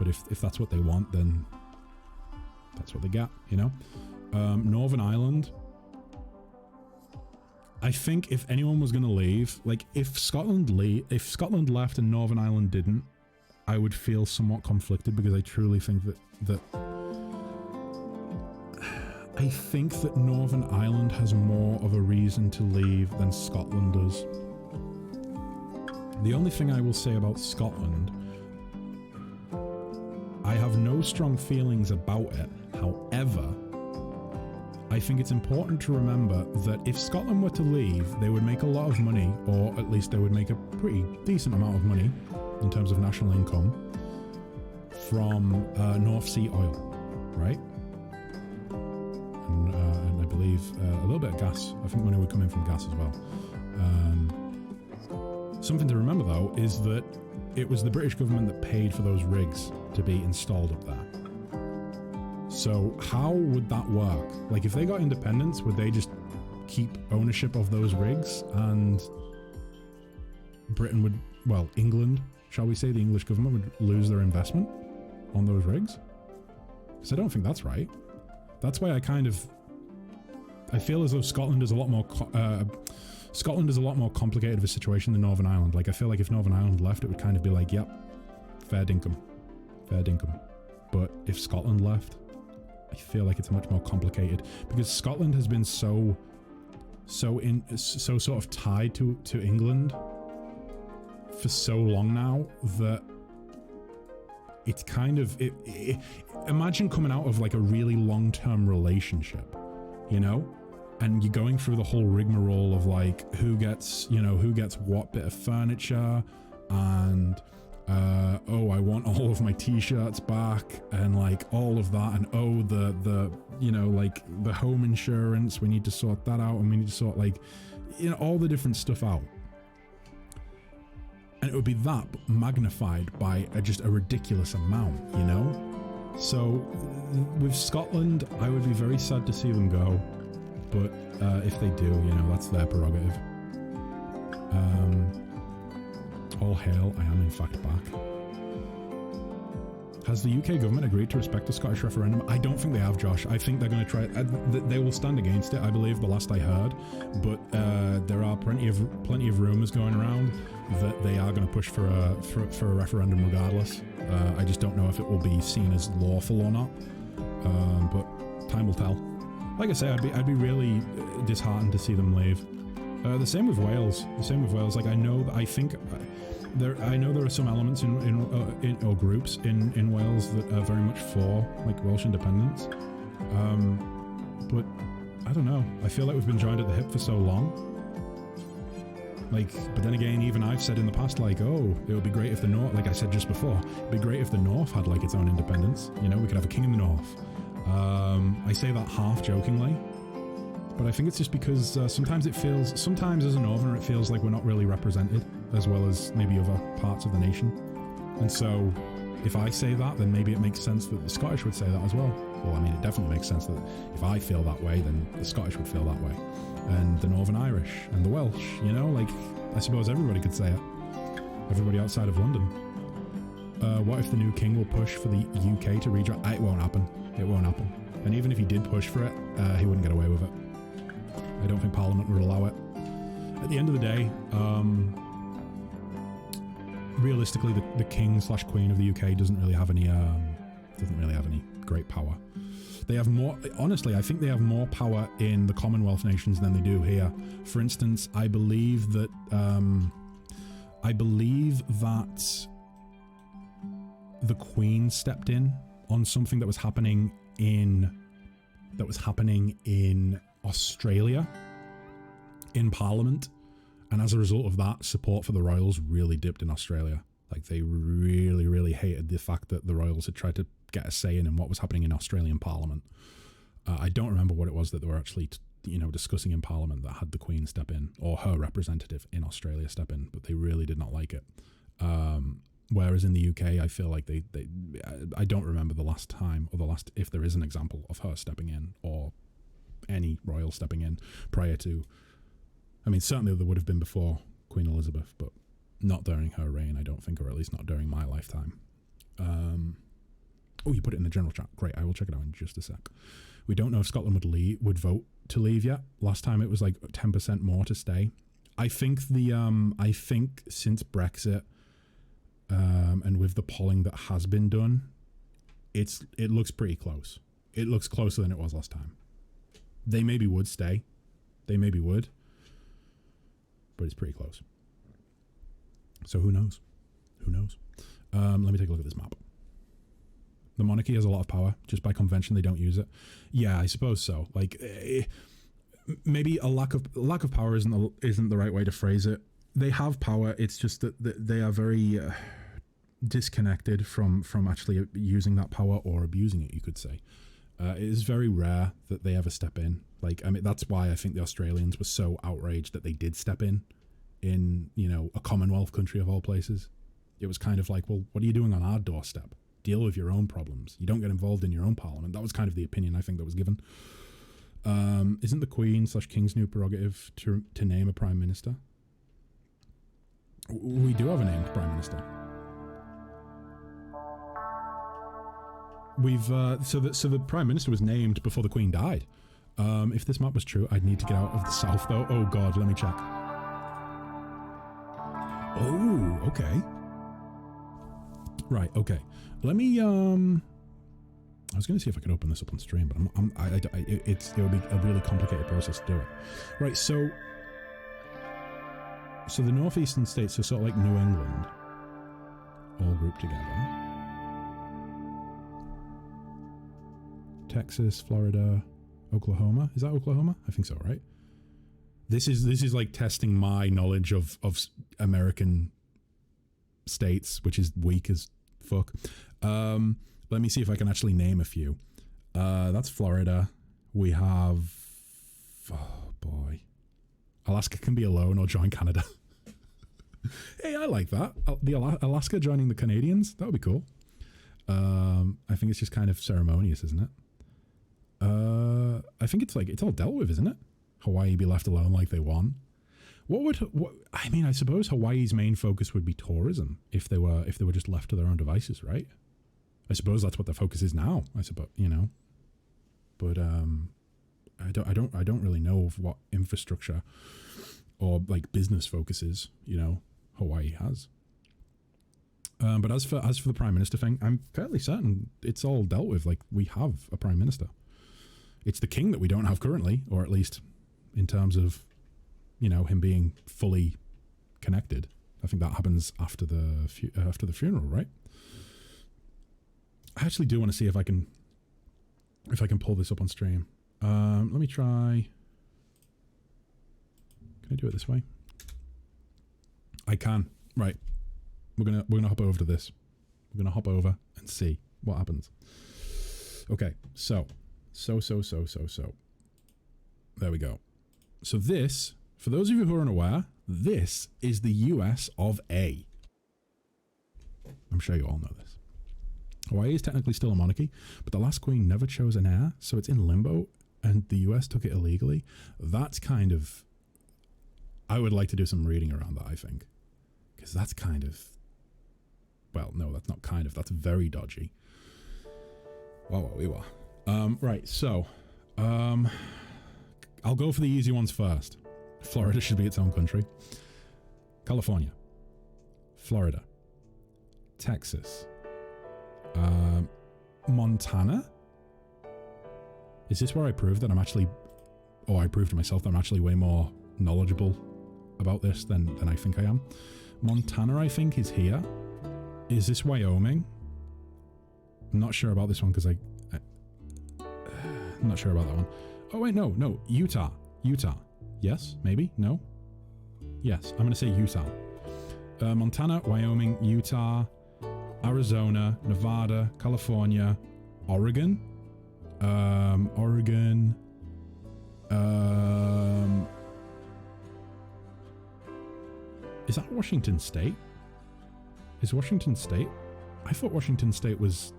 if that's what they want, then that's what they get, you know? Northern Ireland, I think if anyone was going to leave, like if Scotland left and Northern Ireland didn't, I would feel somewhat conflicted, because I truly think that I think that Northern Ireland has more of a reason to leave than Scotland does. The only thing I will say about Scotland, I have no strong feelings about it. However, I think it's important to remember that if Scotland were to leave, they would make a lot of money, or at least they would make a pretty decent amount of money in terms of national income from North Sea oil, right? And I believe a little bit of gas. I think money would come in from gas as well. Something to remember though is that it was the British government that paid for those rigs to be installed up there. So how would that work? Like if they got independence, would they just keep ownership of those rigs, and Britain would, well, England, shall we say, the English government would lose their investment on those rigs? Because I don't think that's right. That's why I feel as though Scotland is a lot more complicated of a situation than Northern Ireland. Like I feel like if Northern Ireland left, it would kind of be like, yep, fair dinkum. But if Scotland left, I feel like it's much more complicated, because Scotland has been so sort of tied to England for so long now that it's kind of imagine coming out of like a really long-term relationship, you know, and you're going through the whole rigmarole of like who gets what bit of furniture, and oh, I want all of my t-shirts back, and like all of that, and oh, the like the home insurance, we need to sort that out, and we need to sort like all the different stuff out. And it would be that magnified by just a ridiculous amount, you know? So with Scotland, I would be very sad to see them go, but if they do, that's their prerogative. All hail, I am in fact back. Has the UK government agreed to respect the Scottish referendum? I don't think they have, Josh. I think they're going to try. They will stand against it, I believe, the last I heard. But there are plenty of rumours going around that they are going to push for a referendum regardless. I just don't know if it will be seen as lawful or not. But time will tell. Like I say, I'd be really disheartened to see them leave. The same with Wales. Like I know there are some elements in or groups in Wales that are very much for like Welsh independence. But I don't know. I feel like we've been joined at the hip for so long. Like, but then again, even I've said in the past, like, oh, it would be great if the North, like I said just before, it'd be great if the North had like its own independence. We could have a king in the North. I say that half jokingly. But I think it's just because sometimes as a Northerner, it feels like we're not really represented as well as maybe other parts of the nation. And so if I say that, then maybe it makes sense that the Scottish would say that as well. Well, I mean, it definitely makes sense that if I feel that way, then the Scottish would feel that way. And the Northern Irish and the Welsh, like, I suppose everybody could say it. Everybody outside of London. What if the new king will push for the UK to rejoin? It won't happen. It won't happen. And even if he did push for it, he wouldn't get away with it. I don't think Parliament would allow it. at the end of the day, realistically, the king / queen of the UK doesn't really have any great power. They have more, honestly, I think they have more power in the Commonwealth nations than they do here. For instance, I believe that the Queen stepped in on something that was happening in Australia in Parliament, and as a result of that, support for the Royals really dipped in Australia. Like, they really, really hated the fact that the Royals had tried to get a say in what was happening in Australian Parliament. I don't remember what it was that they were actually, discussing in Parliament that had the Queen step in, or her representative in Australia step in, but they really did not like it. Whereas in the UK, I feel like I don't remember the last time, or if there is an example of her stepping in, or any royal stepping in prior to, I mean, certainly there would have been before Queen Elizabeth, but not during her reign, I don't think, or at least not during my lifetime. Oh, you put it in the general chat. Great, I will check it out in just a sec. We don't know if Scotland would vote to leave yet. Last time it was like 10% more to stay. I think since Brexit, and with the polling that has been done, it looks pretty close. It looks closer than it was last time. They maybe would stay. They maybe would. But it's pretty close. So who knows? Who knows? Let me take a look at this map. The monarchy has a lot of power. Just by convention, they don't use it. Yeah, I suppose so. Like, maybe a lack of power isn't the right way to phrase it. They have power. It's just that they are very disconnected from actually using that power or abusing it, you could say. It is very rare that they ever step in. Like, I mean, that's why I think the Australians were so outraged that they did step in, a Commonwealth country of all places. It was kind of like, well, what are you doing on our doorstep? Deal with your own problems. You don't get involved in your own parliament. That was kind of the opinion I think that was given. Isn't the Queen / King's new prerogative to name a Prime Minister? We do have a named Prime Minister. We've so the Prime Minister was named before the Queen died. If this map was true, I'd need to get out of the south though. Oh god, let me check. Oh, okay. Right, okay. Let me I was going to see if I could open this up on stream, but it would be a really complicated process to do it. Right, so the northeastern states are sort of like New England, all grouped together. Texas, Florida, Oklahoma. Is that Oklahoma? I think so, right? This is like testing my knowledge of American states, which is weak as fuck. Let me see if I can actually name a few. That's Florida. We have, oh boy, Alaska can be alone or join Canada. Hey, I like that. The Alaska joining the Canadians, that would be cool. I think it's just kind of ceremonious, isn't it? I think it's all dealt with, isn't it? Hawaii be left alone like they won. I mean, I suppose Hawaii's main focus would be tourism if they were just left to their own devices, right? I suppose that's what their focus is now, I suppose, But I don't really know of what infrastructure or like business focuses, Hawaii has. But as for the Prime Minister thing, I'm fairly certain it's all dealt with. Like, we have a Prime Minister. It's the King that we don't have currently, or at least in terms of, him being fully connected. I think that happens after the funeral, right? I actually do want to see if I can pull this up on stream. Let me try. Can I do it this way? I can. Right. We're gonna hop over to this. We're gonna hop over and see what happens. Okay, so. There we go. So this, for those of you who are unaware, this is the US of A. I'm sure you all know this. Hawaii is technically still a monarchy, but the last queen never chose an heir, so it's in limbo, and the US took it illegally. That's kind of... I would like to do some reading around that, I think. Because that's kind of... Well, no, that's not kind of. That's very dodgy. Right, so... I'll go for the easy ones first. Florida should be its own country. California. Florida. Texas. Montana? Is this where I proved that I'm actually... Or I proved to myself that I'm actually way more knowledgeable about this than I think I am. Montana, I think, is here. Is this Wyoming? I'm not sure about this one because I'm not sure about that one. Oh, wait, no. Utah. Yes? Maybe? No? Yes, I'm going to say Utah. Montana, Wyoming, Utah, Arizona, Nevada, California, Oregon. Is that Washington State? Is Washington State? I thought Washington State was...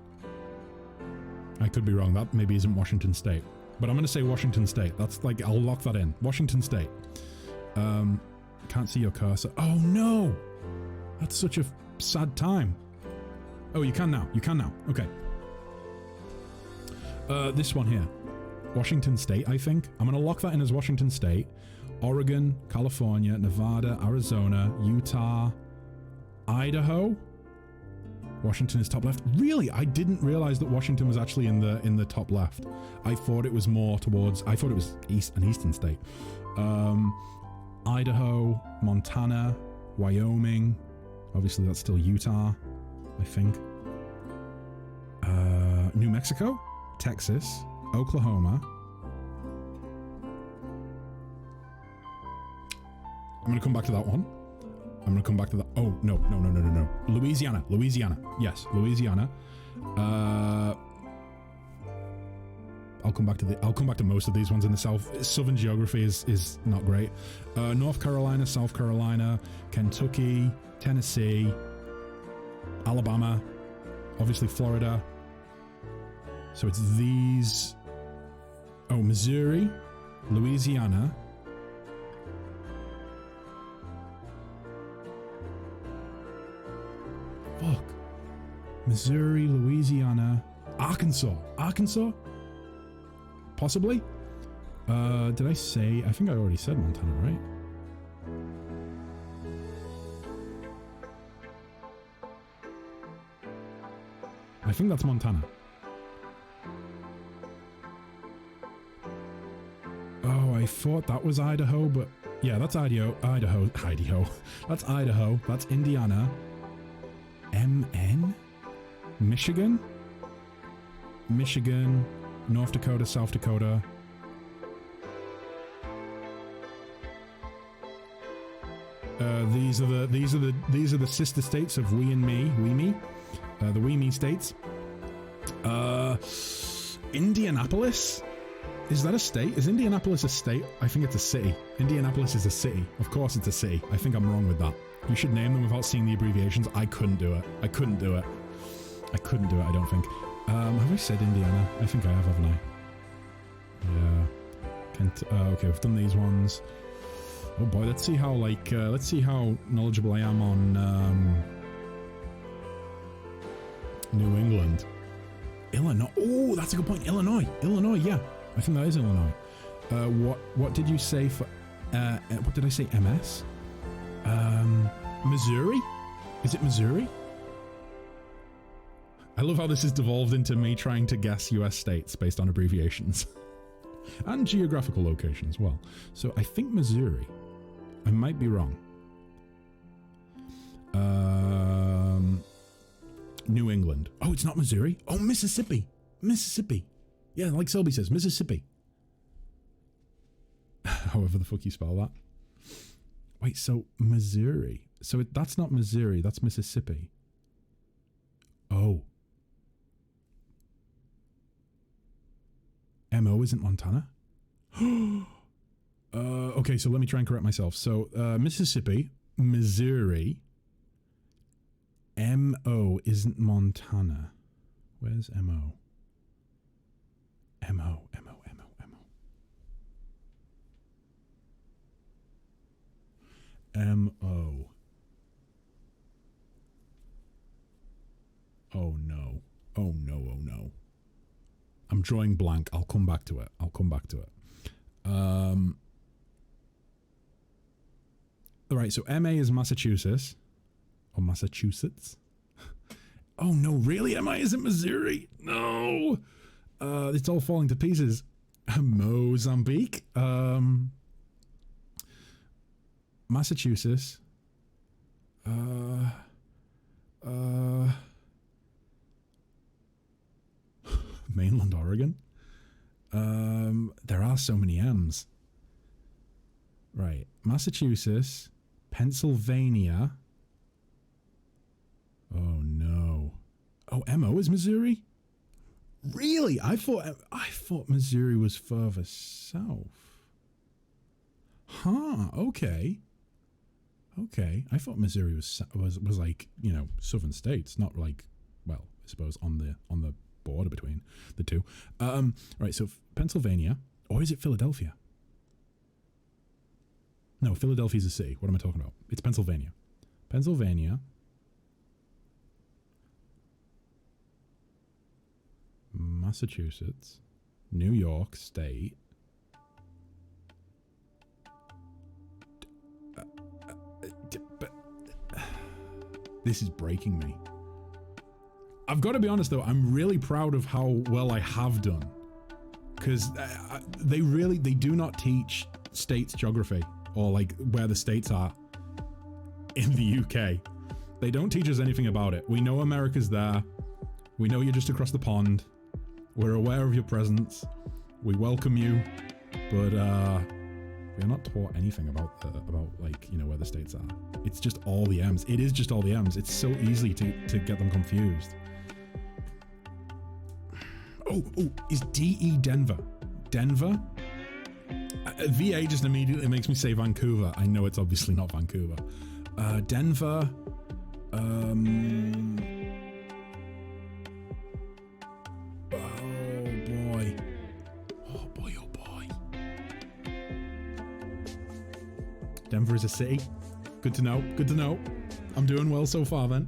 I could be wrong. That maybe isn't Washington State. But I'm going to say Washington State. That's like, I'll lock that in. Washington State. Can't see your cursor. Oh no! That's such a sad time. Oh, you can now. Okay. This one here. Washington State, I think. I'm going to lock that in as Washington State. Oregon, California, Nevada, Arizona, Utah, Idaho. Washington is top left. Really? I didn't realize that Washington was actually in the top left. I thought it was more towards... I thought it was an eastern state. Idaho, Montana, Wyoming. Obviously, that's still Utah, I think. New Mexico, Texas, Oklahoma. I'm going to come back to that one. I'm going to come back to that. Oh, no. Louisiana. Yes, Louisiana. I'll come back to most of these ones in the south. Southern geography is not great. North Carolina, South Carolina, Kentucky, Tennessee, Alabama, obviously Florida. So it's these. Oh, Missouri, Louisiana. Fuck. Missouri, Louisiana, Arkansas. Possibly? Did I say... I think I already said Montana, right? I think that's Montana. Oh, I thought that was Idaho, but... Yeah, that's Idaho. That's Idaho. That's Indiana. MN? Michigan, North Dakota, South Dakota. These are the sister states of we and me, the we me states. Indianapolis? Is that a state? Is Indianapolis a state? I think it's a city. Indianapolis is a city. Of course it's a city. I think I'm wrong with that. You should name them without seeing the abbreviations. I couldn't do it, I don't think. Have I said Indiana? I think I have, haven't I? Yeah. Okay, we've done these ones. Oh boy, let's see how knowledgeable I am on New England. Illinois. Oh, that's a good point. Illinois, yeah. I think that is Illinois. What did you say for what did I say? MS? Missouri? Is it Missouri? I love how this has devolved into me trying to guess US states based on abbreviations. And geographical locations, well. So I think Missouri. I might be wrong. New England. Oh, it's not Missouri. Oh, Mississippi. Yeah, like Selby says, Mississippi. However the fuck you spell that. Wait, so Missouri. So that's not Missouri, that's Mississippi. Oh. MO isn't Montana? Okay, so let me try and correct myself. So, Mississippi, Missouri, MO isn't Montana. Where's MO? MO. Oh no. I'm drawing blank. I'll come back to it. All right, so MA is Massachusetts. Or Massachusetts. Oh no, really? MI isn't Missouri? No! It's all falling to pieces. Mozambique? Massachusetts. Mainland Oregon? There are so many M's. Right. Massachusetts. Pennsylvania. Oh no. Oh, MO is Missouri? Really? I thought Missouri was further south. Huh, okay. Okay. I thought Missouri was like, you know, southern states, not like, well, I suppose on the border between the two. Right, so Pennsylvania, or is it Philadelphia? No, Philadelphia's a city. What am I talking about? It's Pennsylvania. Pennsylvania. Massachusetts, New York State, this is breaking me. I've got to be honest though, I'm really proud of how well I have done, because they do not teach states geography or like where the states are in the UK. They don't teach us anything about it. We know America's there. We know you're just across the pond. We're aware of your presence. We welcome you, but we're not taught anything about like, you know, where the states are. It's just all the M's. It is just all the M's. It's so easy to get them confused. Oh, is DE Denver? Denver? VA just immediately makes me say Vancouver. I know it's obviously not Vancouver. Denver. Denver is a city. Good to know. Good to know. I'm doing well so far then.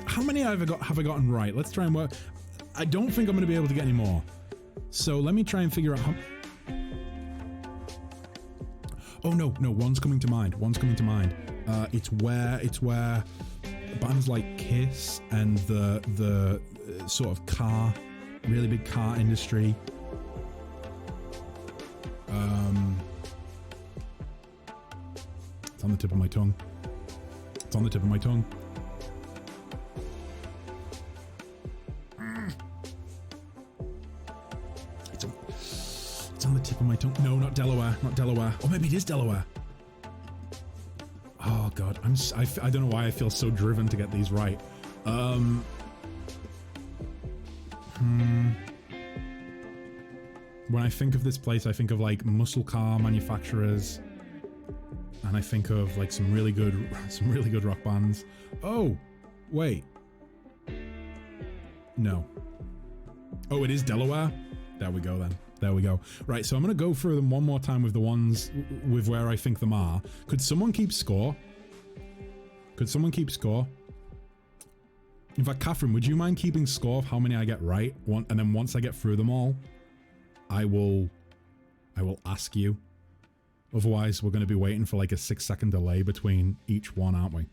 How many have I gotten right? Let's try and work. I don't think I'm going to be able to get any more. So let me try and figure out how... Oh no, one's coming to mind. It's where bands like Kiss and the sort of really big car industry. It's on the tip of my tongue. It's on the tip of my tongue. It's on the tip of my tongue. No, not Delaware. Not Delaware. Or maybe it is Delaware. Oh God, I don't know why I feel so driven to get these right. When I think of this place, I think of like muscle car manufacturers, and I think of like some really good rock bands. Oh, wait. No. Oh, it is Delaware? There we go then. There we go. Right, so I'm going to go through them one more time with the ones with where I think them are. Could someone keep score? In fact, Catherine, would you mind keeping score of how many I get right? And then once I get through them all, I will ask you. Otherwise, we're going to be waiting for like a 6-second delay between each one, aren't we?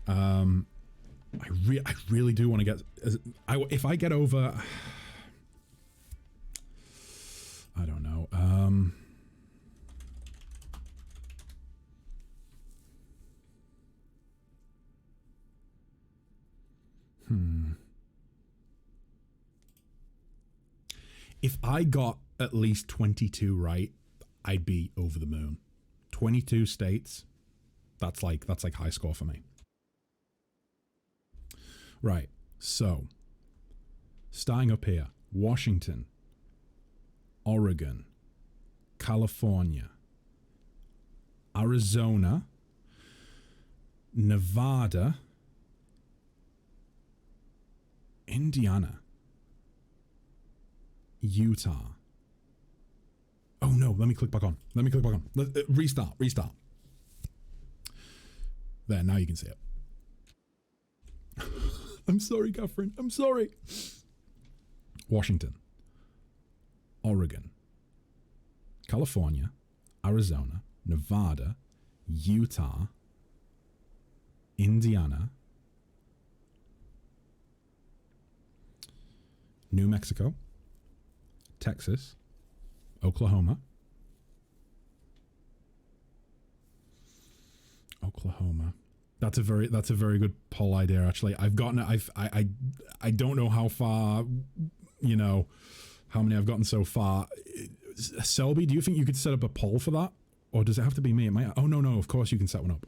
I really do want to get... if I get over... I don't know. If I got at least 22 right, I'd be over the moon. 22 states. That's like high score for me. Right. So, starting up here, Washington, Oregon, California, Arizona, Nevada, Indiana, Utah. Oh no, let me click back on. Restart. There, now you can see it. I'm sorry, Catherine. I'm sorry. Washington, Oregon, California, Arizona, Nevada, Utah, Indiana, New Mexico, Texas, Oklahoma, That's a very good poll idea. Actually, I don't know how far, you know, how many I've gotten so far. Selby, do you think you could set up a poll for that, or does it have to be me? It might. Oh no, of course you can set one up.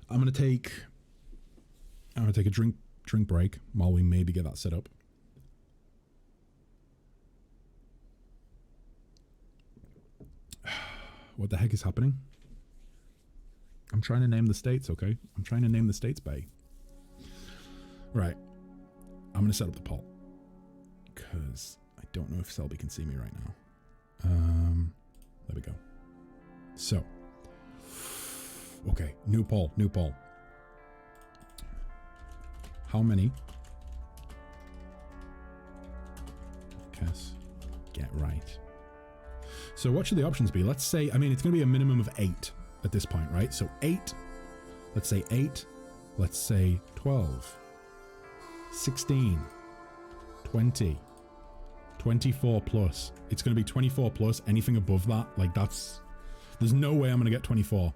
I'm gonna take a drink break while we maybe get that set up. What the heck is happening? I'm trying to name the states, okay? I'm trying to name the states, Bay. Right. I'm going to set up the poll. Because I don't know if Selby can see me right now. There we go. So. Okay, new poll. How many? Guess. Get right. So what should the options be? Let's say, I mean, it's going to be a minimum of 8 at this point, right? So 8, let's say 8, let's say 12, 16, 20, 24 plus. It's going to be 24 plus, anything above that, like that's, there's no way I'm going to get 24.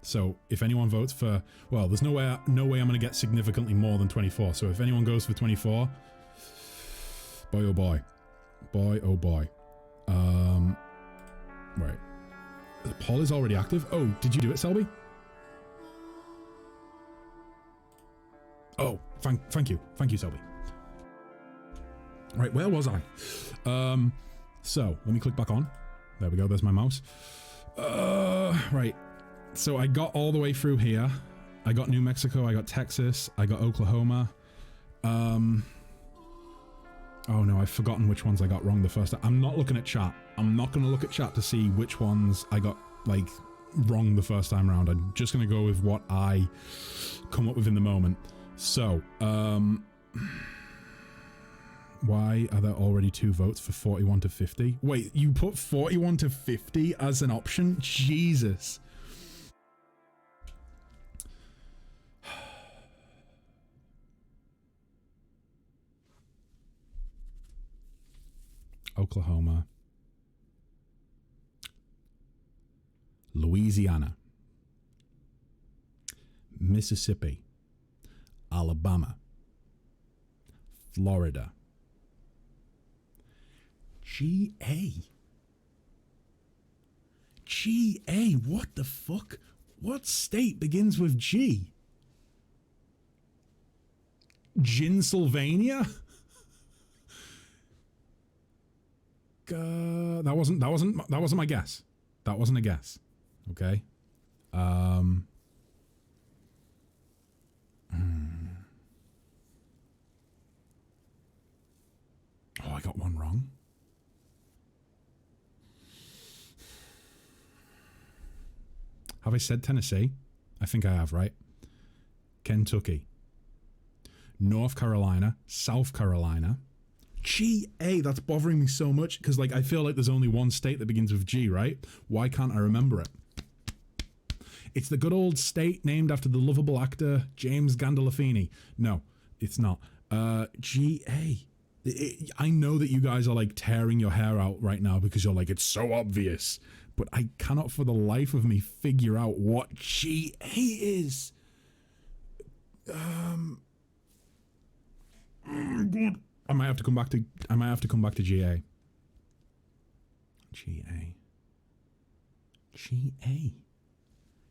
So if anyone votes for, well, there's no way I'm going to get significantly more than 24. So if anyone goes for 24, boy oh boy. Right. The poll is already active. Oh, did you do it, Selby? Oh, thank you, Selby. Right, where was I? So let me click back on. There we go. There's my mouse. Right. So I got all the way through here. I got New Mexico. I got Texas. I got Oklahoma. Oh no, I've forgotten which ones I got wrong the first time. I'm not looking at chat. I'm not going to look at chat to see which ones I got, like, wrong the first time around. I'm just going to go with what I come up with in the moment. So, why are there already 2 votes for 41 to 50? Wait, you put 41 to 50 as an option? Jesus. Oklahoma, Louisiana, Mississippi, Alabama, Florida, GA, what the fuck? What state begins with G? Ginsylvania? That wasn't my guess. That wasn't a guess. Okay. Oh, I got one wrong. Have I said Tennessee? I think I have, right? Kentucky, North Carolina, South Carolina. GA, that's bothering me so much because, like, I feel like there's only one state that begins with G, right? Why can't I remember it? It's the good old state named after the lovable actor James Gandolfini. No, it's not. GA. I know that you guys are, like, tearing your hair out right now because you're like, it's so obvious. But I cannot for the life of me figure out what GA is. Oh my God. I might have to come back to GA. GA.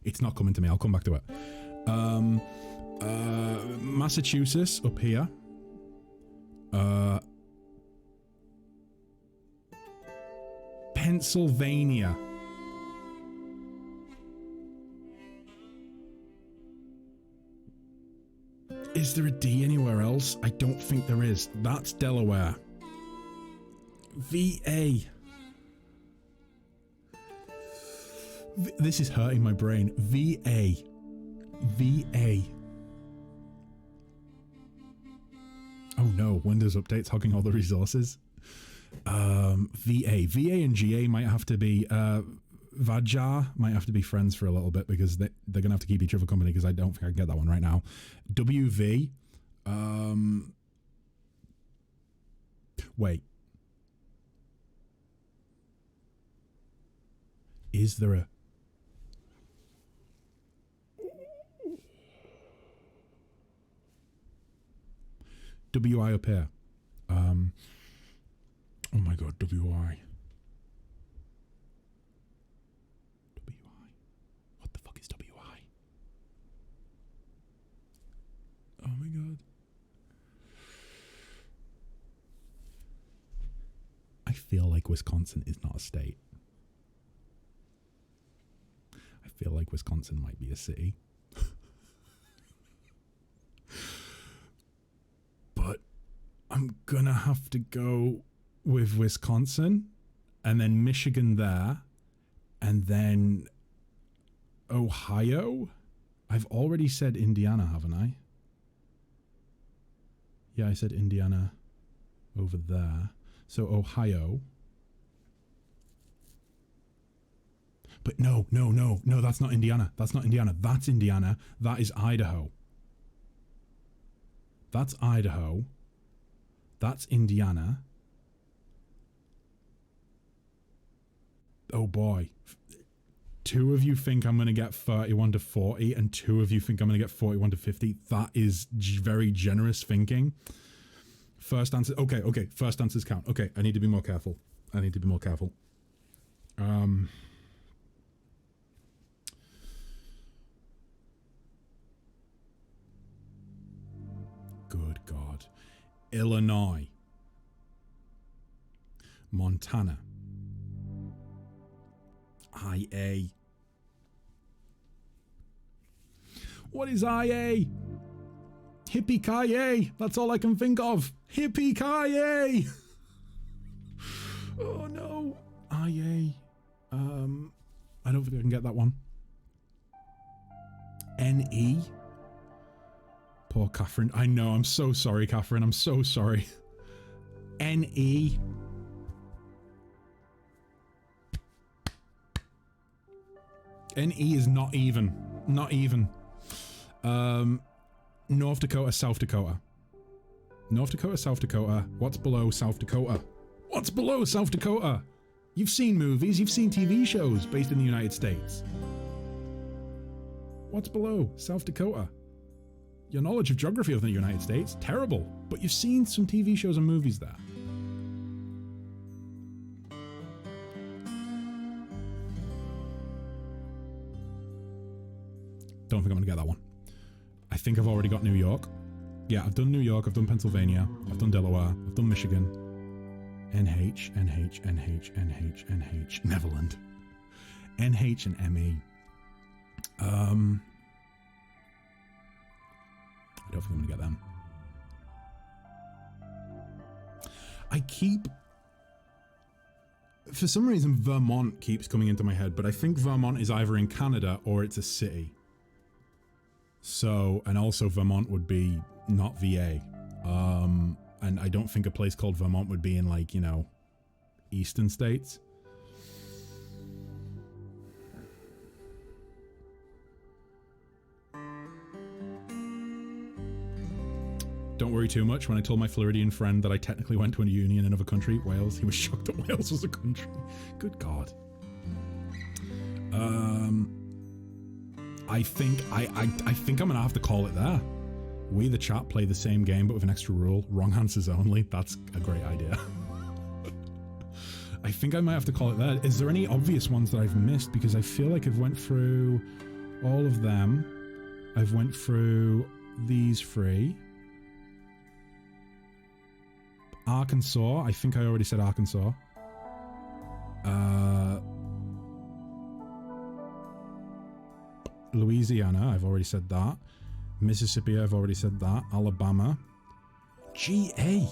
It's not coming to me. I'll come back to it. Massachusetts up here. Pennsylvania. Is there a D anywhere else? I don't think there is. That's Delaware. VA. This is hurting my brain. VA. Oh no, Windows updates hogging all the resources. VA and GA might have to be, Vajar might have to be friends for a little bit because they're going to have to keep each other company because I don't think I can get that one right now. WV, wait. Is there a... WI up here. Oh my god, WI. What the fuck is WI? Oh my god. I feel like Wisconsin is not a state. I feel like Wisconsin might be a city. But I'm gonna have to go with Wisconsin and then Michigan there and then Ohio. I've already said Indiana, haven't I? Yeah, I said Indiana over there. So Ohio. But no, that's not Indiana. That's not Indiana. That's Indiana. That is Idaho. That's Idaho. That's Indiana. Oh boy. Two of you think I'm going to get 31 to 40 and two of you think I'm going to get 41 to 50. That is very generous thinking. First answer. Okay. First answers count. Okay. I need to be more careful. Good God. Illinois. Montana. IA. What is IA? Hippie-ki-yay. That's all I can think of. Hippie-ki-yay. Oh no. IA. I don't think I can get that one. NE. Poor Catherine. I know. I'm so sorry, Catherine. I'm so sorry. NE. NE is not even. Not even. North Dakota, South Dakota. North Dakota, South Dakota. What's below South Dakota? What's below South Dakota? You've seen movies, you've seen TV shows based in the United States. What's below South Dakota? Your knowledge of geography of the United States, terrible, but you've seen some TV shows and movies there. Don't think I'm gonna get that one. I think I've already got New York. Yeah, I've done New York, I've done Pennsylvania, I've done Delaware, I've done Michigan. NH, Neverland. NH and ME. I don't think I'm gonna get them. For some reason, Vermont keeps coming into my head, but I think Vermont is either in Canada or it's a city. So, and also Vermont would be not VA. And I don't think a place called Vermont would be in, like, you know, eastern states. Don't worry too much. When I told my Floridian friend that I technically went to a uni in another country, Wales, he was shocked that Wales was a country. Good God. I think I'm gonna have to call it there. We, the chat, play the same game but with an extra rule. Wrong answers only. That's a great idea. I think I might have to call it there. Is there any obvious ones that I've missed? Because I feel like I've went through all of them. I've went through these three. Arkansas. I think I already said Arkansas. Louisiana. I've already said that. Mississippi, I've already said that. Alabama. GA.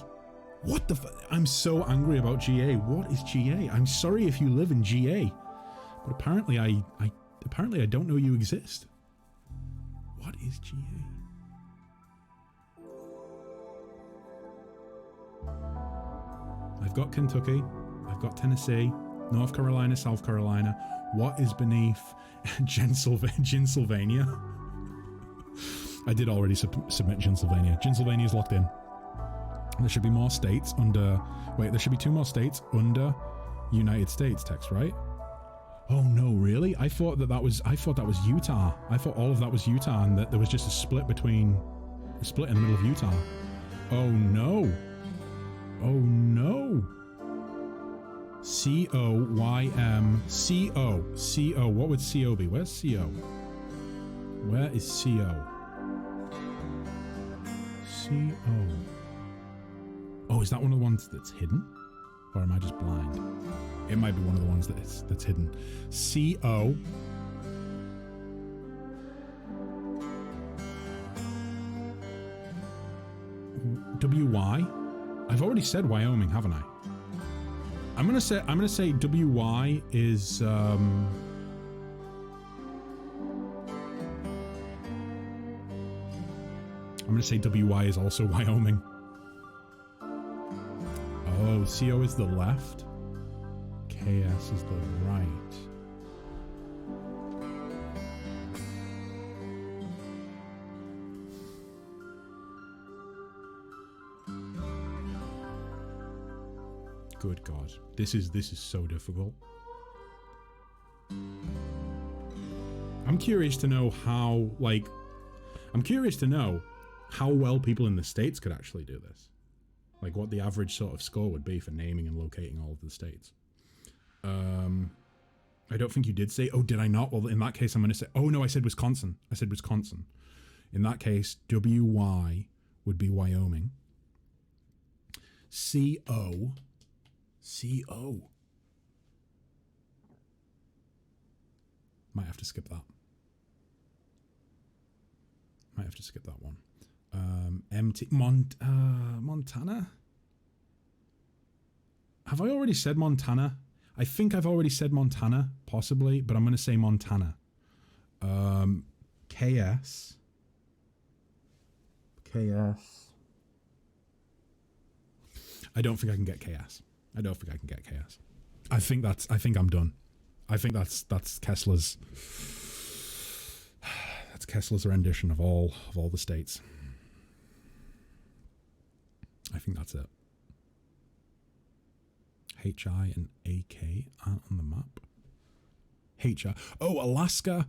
What the I'm so angry about GA. What is GA? I'm sorry if you live in GA. But apparently I don't know you exist. What is GA? I've got Kentucky. I've got Tennessee. North Carolina, South Carolina. What is beneath Ginsylvania? I did already submit Ginsylvania. Ginsylvania is locked in. There should be more states under... Wait, there should be 2 more states under United States text, right? Oh no, really? I thought that was Utah. I thought all of that was Utah and that there was just a split in the middle of Utah. Oh no. Oh no. C-O-Y-M. C-O. C-O. What would C-O be? Where's C-O? Where is C-O? C-O. Oh, is that one of the ones that's hidden? Or am I just blind? It might be one of the ones that's hidden. C-O. W-Y. I've already said Wyoming, haven't I? I'm gonna say W-Y is I'm gonna say W-Y is also Wyoming. Oh, C-O is the left. K-S is the right. Good God. This is so difficult. I'm curious to know how well people in the States could actually do this. Like what the average sort of score would be for naming and locating all of the states. I don't think you did say, oh, did I not? Well, in that case, I'm going to say, oh no, I said Wisconsin. In that case, W-Y would be Wyoming. C-O. C-O. Might have to skip that. One. Montana? Have I already said Montana? I think I've already said Montana, possibly, but I'm going to say Montana. KS. I don't think I can get KS. I think I'm done. I think that's Kessler's. That's Kessler's rendition of all the states. I think that's it. H-I and A-K aren't on the map. H-I. Oh, Alaska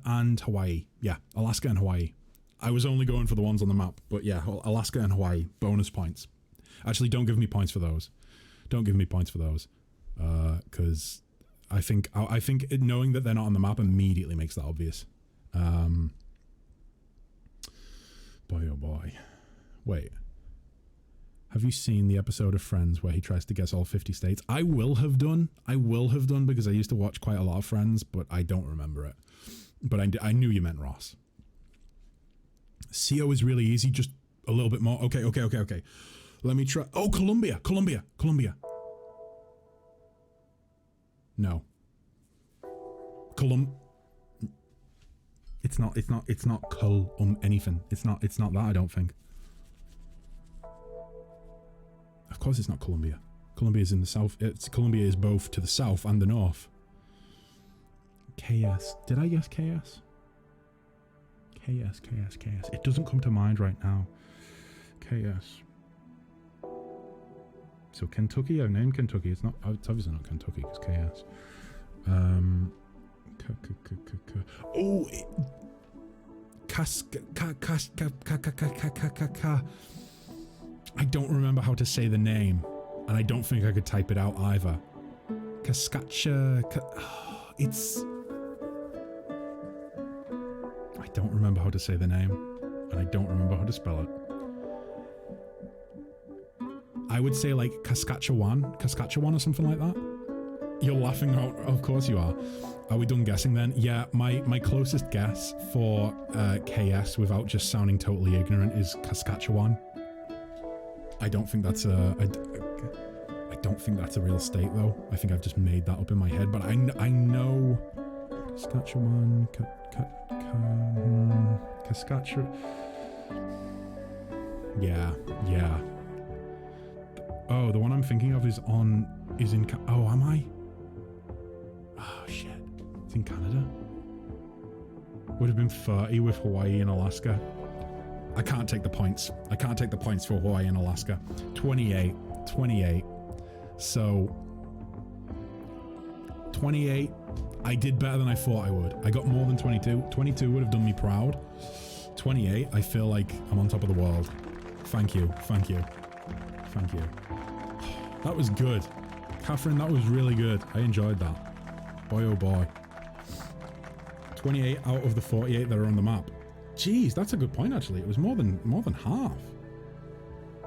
and Hawaii. Yeah, Alaska and Hawaii. I was only going for the ones on the map, but yeah, Alaska and Hawaii, bonus points. Actually, don't give me points for those. Because I think knowing that they're not on the map immediately makes that obvious. Boy, oh boy. Wait. Have you seen the episode of Friends where he tries to guess all 50 states? I will have done because I used to watch quite a lot of Friends, but I don't remember it. But I knew you meant Ross. CO is really easy, just a little bit more. Okay. Let me try. Oh, Colombia. No. It's not anything. It's not that, I don't think. Of course it's not Colombia. Colombia is in the south. Colombia is both to the south and the north. KS. Did I guess KS? KS. It doesn't come to mind right now. KS. So Kentucky, I've named Kentucky. It's obviously not Kentucky, it's KS. Oh, I don't remember how to say the name, and I don't think I could type it out either. It's... I don't remember how to say the name, and I don't remember how to spell it. I would say like Saskatchewan or something like that. You're laughing out. Of course you are. Are we done guessing then? Yeah, my closest guess for KS without just sounding totally ignorant is Saskatchewan. I don't think that's a real state though. I think I've just made that up in my head, but I know Saskatchewan, Saskatchewan. Yeah. Oh, the one I'm thinking of is in... Oh, am I? Oh, shit. It's in Canada? Would have been 30 with Hawaii and Alaska. I can't take the points. I can't take the points for Hawaii and Alaska. 28. 28. So... 28. I did better than I thought I would. I got more than 22. 22 would have done me proud. 28, I feel like I'm on top of the world. Thank you. Thank you. Thank you. That was good. Catherine, that was really good. I enjoyed that. Boy, oh boy. 28 out of the 48 that are on the map. Jeez, that's a good point, actually. It was more than half.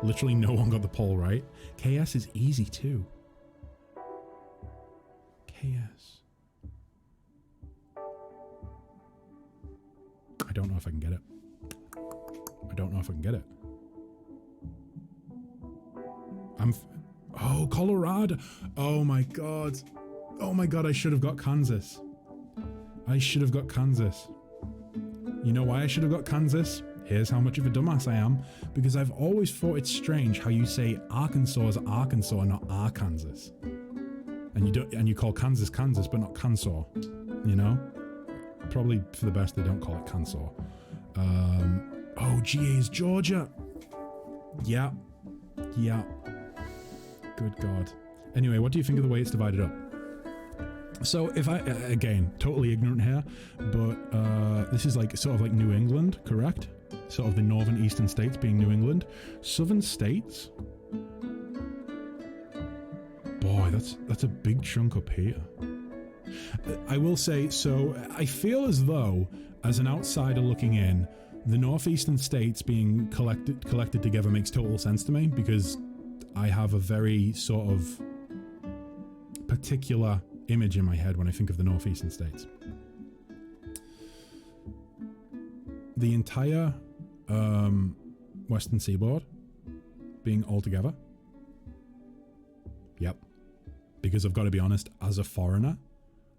Literally no one got the poll right. KS is easy, too. KS. I don't know if I can get it. I don't know if I can get it. Oh, Colorado. Oh my god. Oh my god, I should have got Kansas. I should have got Kansas. You know why I should have got Kansas? Here's how much of a dumbass I am. Because I've always thought it's strange how you say Arkansas is Arkansas and not Arkansas. And you call Kansas Kansas, but not Kansas. You know? Probably for the best they don't call it Kansas. Oh, GA is Georgia. Yeah. Yeah. Good God. Anyway, what do you think of the way it's divided up? So if I, again, totally ignorant here, but this is like sort of like New England, correct? Sort of the northern eastern states being New England. Southern states. Boy, that's a big chunk up here. I will say, so I feel as though, as an outsider looking in, the northeastern states being collected together makes total sense to me, because I have a very sort of particular image in my head when I think of the northeastern states. The entire western seaboard being all together. Yep. Because I've got to be honest, as a foreigner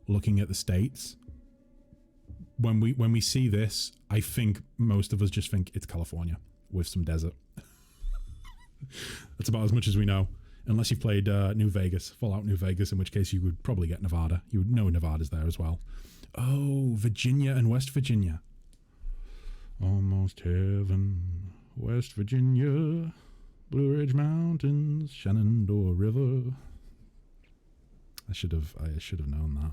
looking at the states, when we see this, I think most of us just think it's California with some desert. That's about as much as we know. Unless you've played New Vegas, Fallout New Vegas, in which case you would probably get Nevada. You would know Nevada's there as well. Oh, Virginia and West Virginia. Almost heaven, West Virginia, Blue Ridge Mountains, Shenandoah River. I should have known that.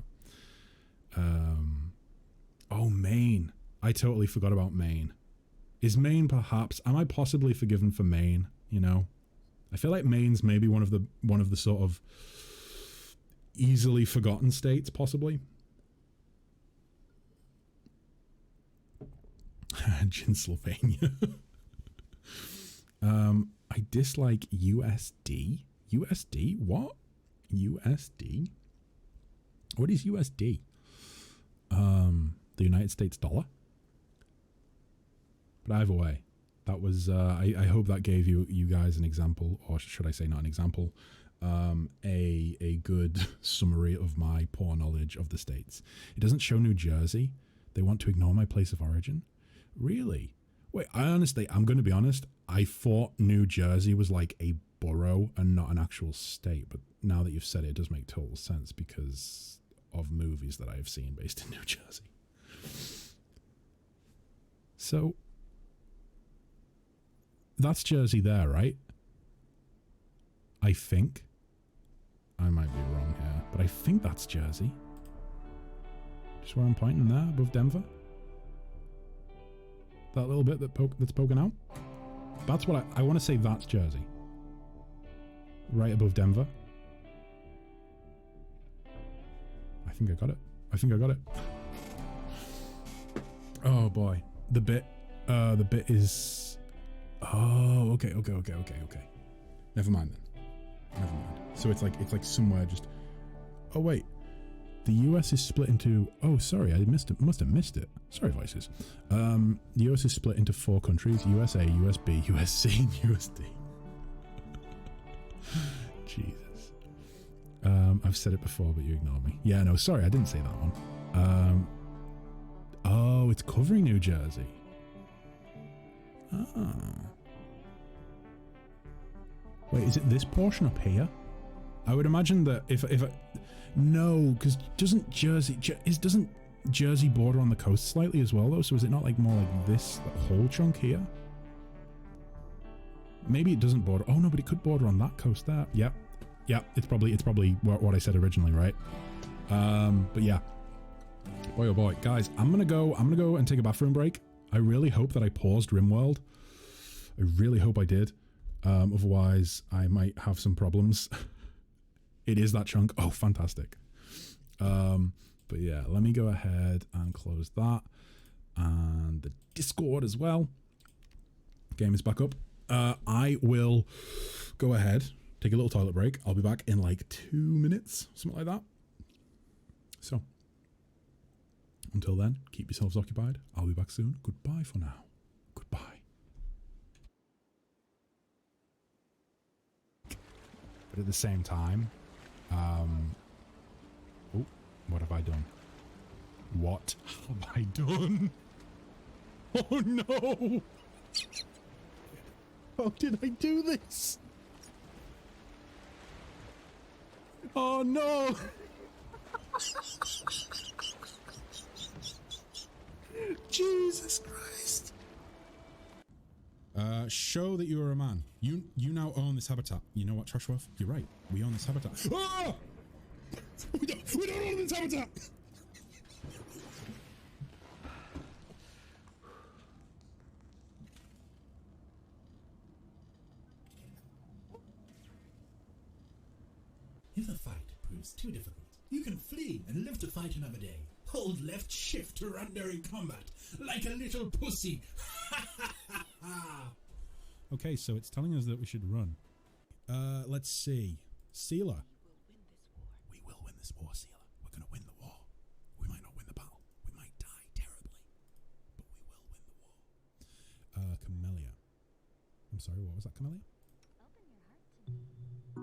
Oh, Maine. I totally forgot about Maine. Is Maine perhaps? Am I possibly forgiven for Maine? You know, I feel like Maine's maybe one of the sort of easily forgotten states, possibly. Pennsylvania. I dislike USD. USD? What? USD? What is USD? The United States dollar? But either way, that was, I hope that gave you guys an example, or should I say not an example, a good summary of my poor knowledge of the states. It doesn't show New Jersey. They want to ignore my place of origin. Really? Wait, I'm going to be honest, I thought New Jersey was like a borough and not an actual state, but now that you've said it, it does make total sense because of movies that I have seen based in New Jersey. So, that's Jersey there, right? I think. I might be wrong here, but I think that's Jersey. Just where I'm pointing there, above Denver. That little bit that's poking out. That's what I want to say. That's Jersey. Right above Denver. I think I got it. I think I got it. Oh boy, the bit is. Oh, okay. Never mind then. Never mind. So it's like somewhere just. Oh wait, the US is split into. Oh, sorry, I must have missed it. Sorry, voices. The US is split into 4 countries: USA, USB, USC, and USD. Jesus. I've said it before, but you ignore me. Yeah, no, sorry, I didn't say that one. Oh, it's covering New Jersey. Ah. Wait, is it this portion up here? I would imagine that if no, because doesn't Jersey border on the coast slightly as well though? So is it not like more like this whole chunk here? Maybe it doesn't border. Oh no, but it could border on that coast there. Yep. Yeah, it's probably what I said originally, right? But yeah. Boy oh boy, guys, I'm gonna go and take a bathroom break. I really hope that I paused Rimworld. I really hope I did. Otherwise, I might have some problems. It is that chunk. Oh, fantastic. But yeah, let me go ahead and close that. And the Discord as well. Game is back up. I will go ahead, take a little toilet break. I'll be back in like 2 minutes, something like that. So, until then, keep yourselves occupied. I'll be back soon. Goodbye for now. Goodbye. But at the same time, oh, what have I done? What have I done? Oh no! How did I do this? Oh no! Jesus Christ! Show that you are a man. You now own this habitat. You know what, Trashworth? You're right. We own this habitat. Ah! We don't own this habitat! If the fight proves too difficult, you can flee and live to fight another day. Hold left shift to run during combat, like a little pussy. Okay, so it's telling us that we should run. Let's see. Sealer. We will win this war, Sealer. We're going to win the war. We might not win the battle. We might die terribly. But we will win the war. Camellia. I'm sorry, what was that, Camellia? Open your heart to me.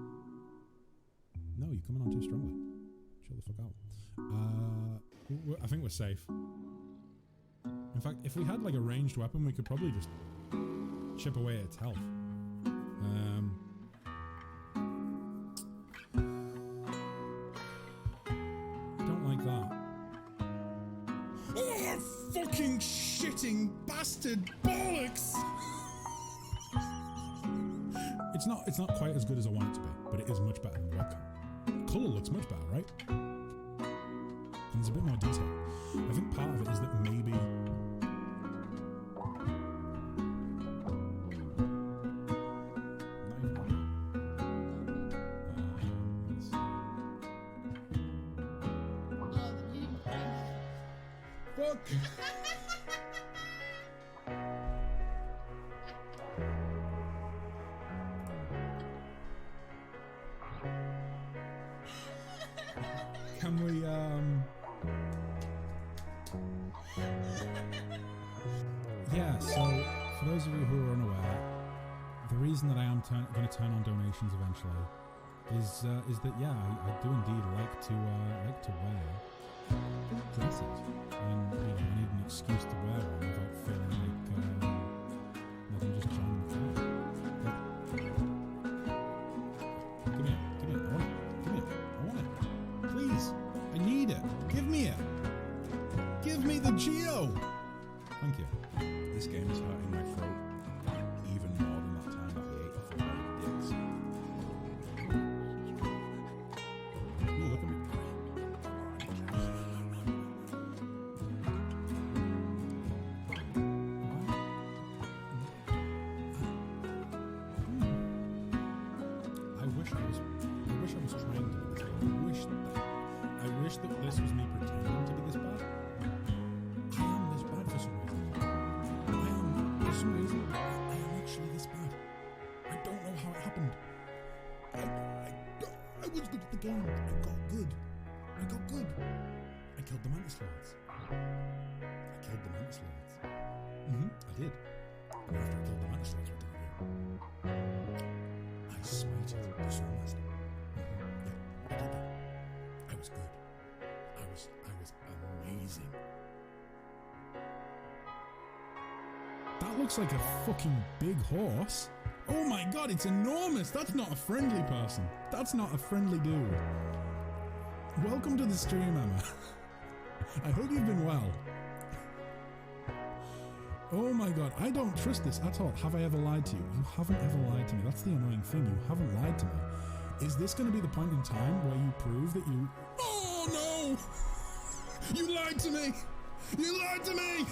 No, you're coming on too strongly. Chill the fuck out. I think we're safe. In fact, if we had like a ranged weapon, we could probably just chip away at its health. Don't like that. Oh, fucking shitting bastard bollocks! It's not quite as good as I want it to be, but it is much better than the webcam. Colour looks much better, right? And there's a bit more detail. I think part of it is that maybe fuck. Can we, yeah, so for those of you who are unaware, the reason that I am going to turn on donations eventually is that, yeah, I do indeed like to wear dresses. And, you know, I need an excuse to wear one without feeling like I'm just trying to fight. Give me it, I want it, give me it, I want it. Please, I need it. Give me it. Give me the Geo. Thank you. This game is hurting my throat even more than that time that I ate a full bag of dicks. Ooh, look at me. I wish I was trying to be this bad. I wish that this was me pretending to be this bad. I am this bad for some reason. For some reason, I am actually this bad. I don't know how it happened. I was good at the game. I got good. I killed the Mantis Lords. I did. And after I killed the Mantis Lords, what did I do? I smited the Swordmaster. Yeah, I did that. I was good. I was amazing. That looks like a fucking big horse. Oh my god, it's enormous! That's not a friendly person. That's not a friendly dude. Welcome to the stream, Emma. I hope you've been well. Oh my god, I don't trust this at all. Have I ever lied to you? You haven't ever lied to me. That's the annoying thing. You haven't lied to me. Is this going to be the point in time where you prove that you... Oh no! You lied to me! You lied to me!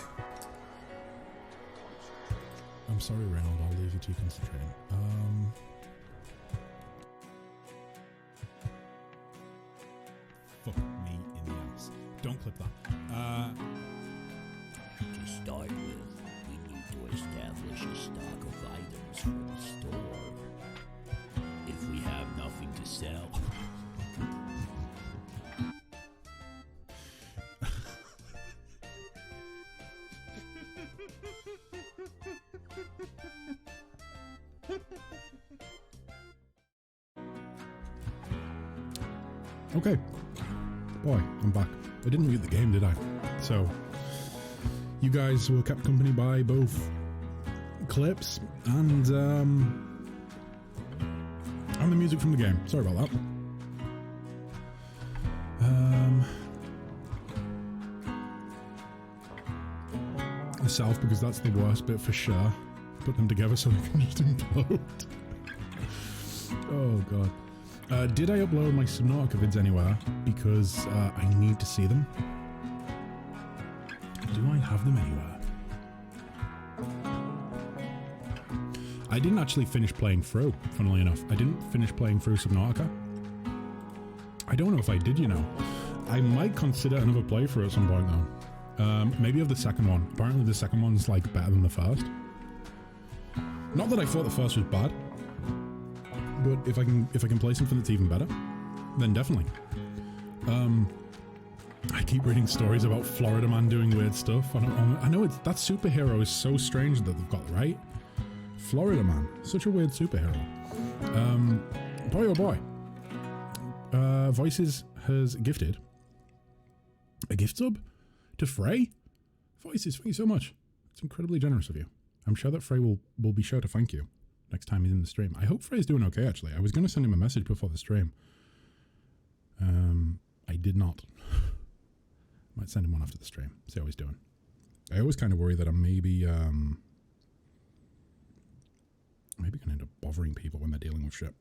I'm sorry, Reynold. I'll leave you to concentrate. Fuck me in the ass. Don't clip that. To start with, we need to establish a stock of items for the store. If we have nothing to sell... Okay. Boy, I'm back. I didn't mute the game, did I? So, you guys were kept company by both clips and the music from the game. Sorry about that. Myself, because that's the worst bit for sure. Put them together so we can just implode. Oh god. Did I upload my Subnautica vids anywhere? Because I need to see them. Do I have them anywhere? I didn't actually finish playing through, funnily enough. I didn't finish playing through Subnautica. I don't know if I did, you know. I might consider another playthrough at some point though. Maybe of the second one. Apparently the second one's like better than the first. Not that I thought the first was bad. But if I can play something that's even better, then definitely. I keep reading stories about Florida Man doing weird stuff. I know that superhero is so strange that they've got, right? Florida Man, such a weird superhero. Boy oh boy. Voices has gifted a gift sub to Frey. Voices, thank you so much. It's incredibly generous of you. I'm sure that Frey will be sure to thank you next time he's in the stream. I hope Frey's doing okay, actually. I was going to send him a message before the stream. I did not. Might send him one after the stream. See how he's doing. I always kind of worry that I'm maybe going to end up bothering people when they're dealing with shit.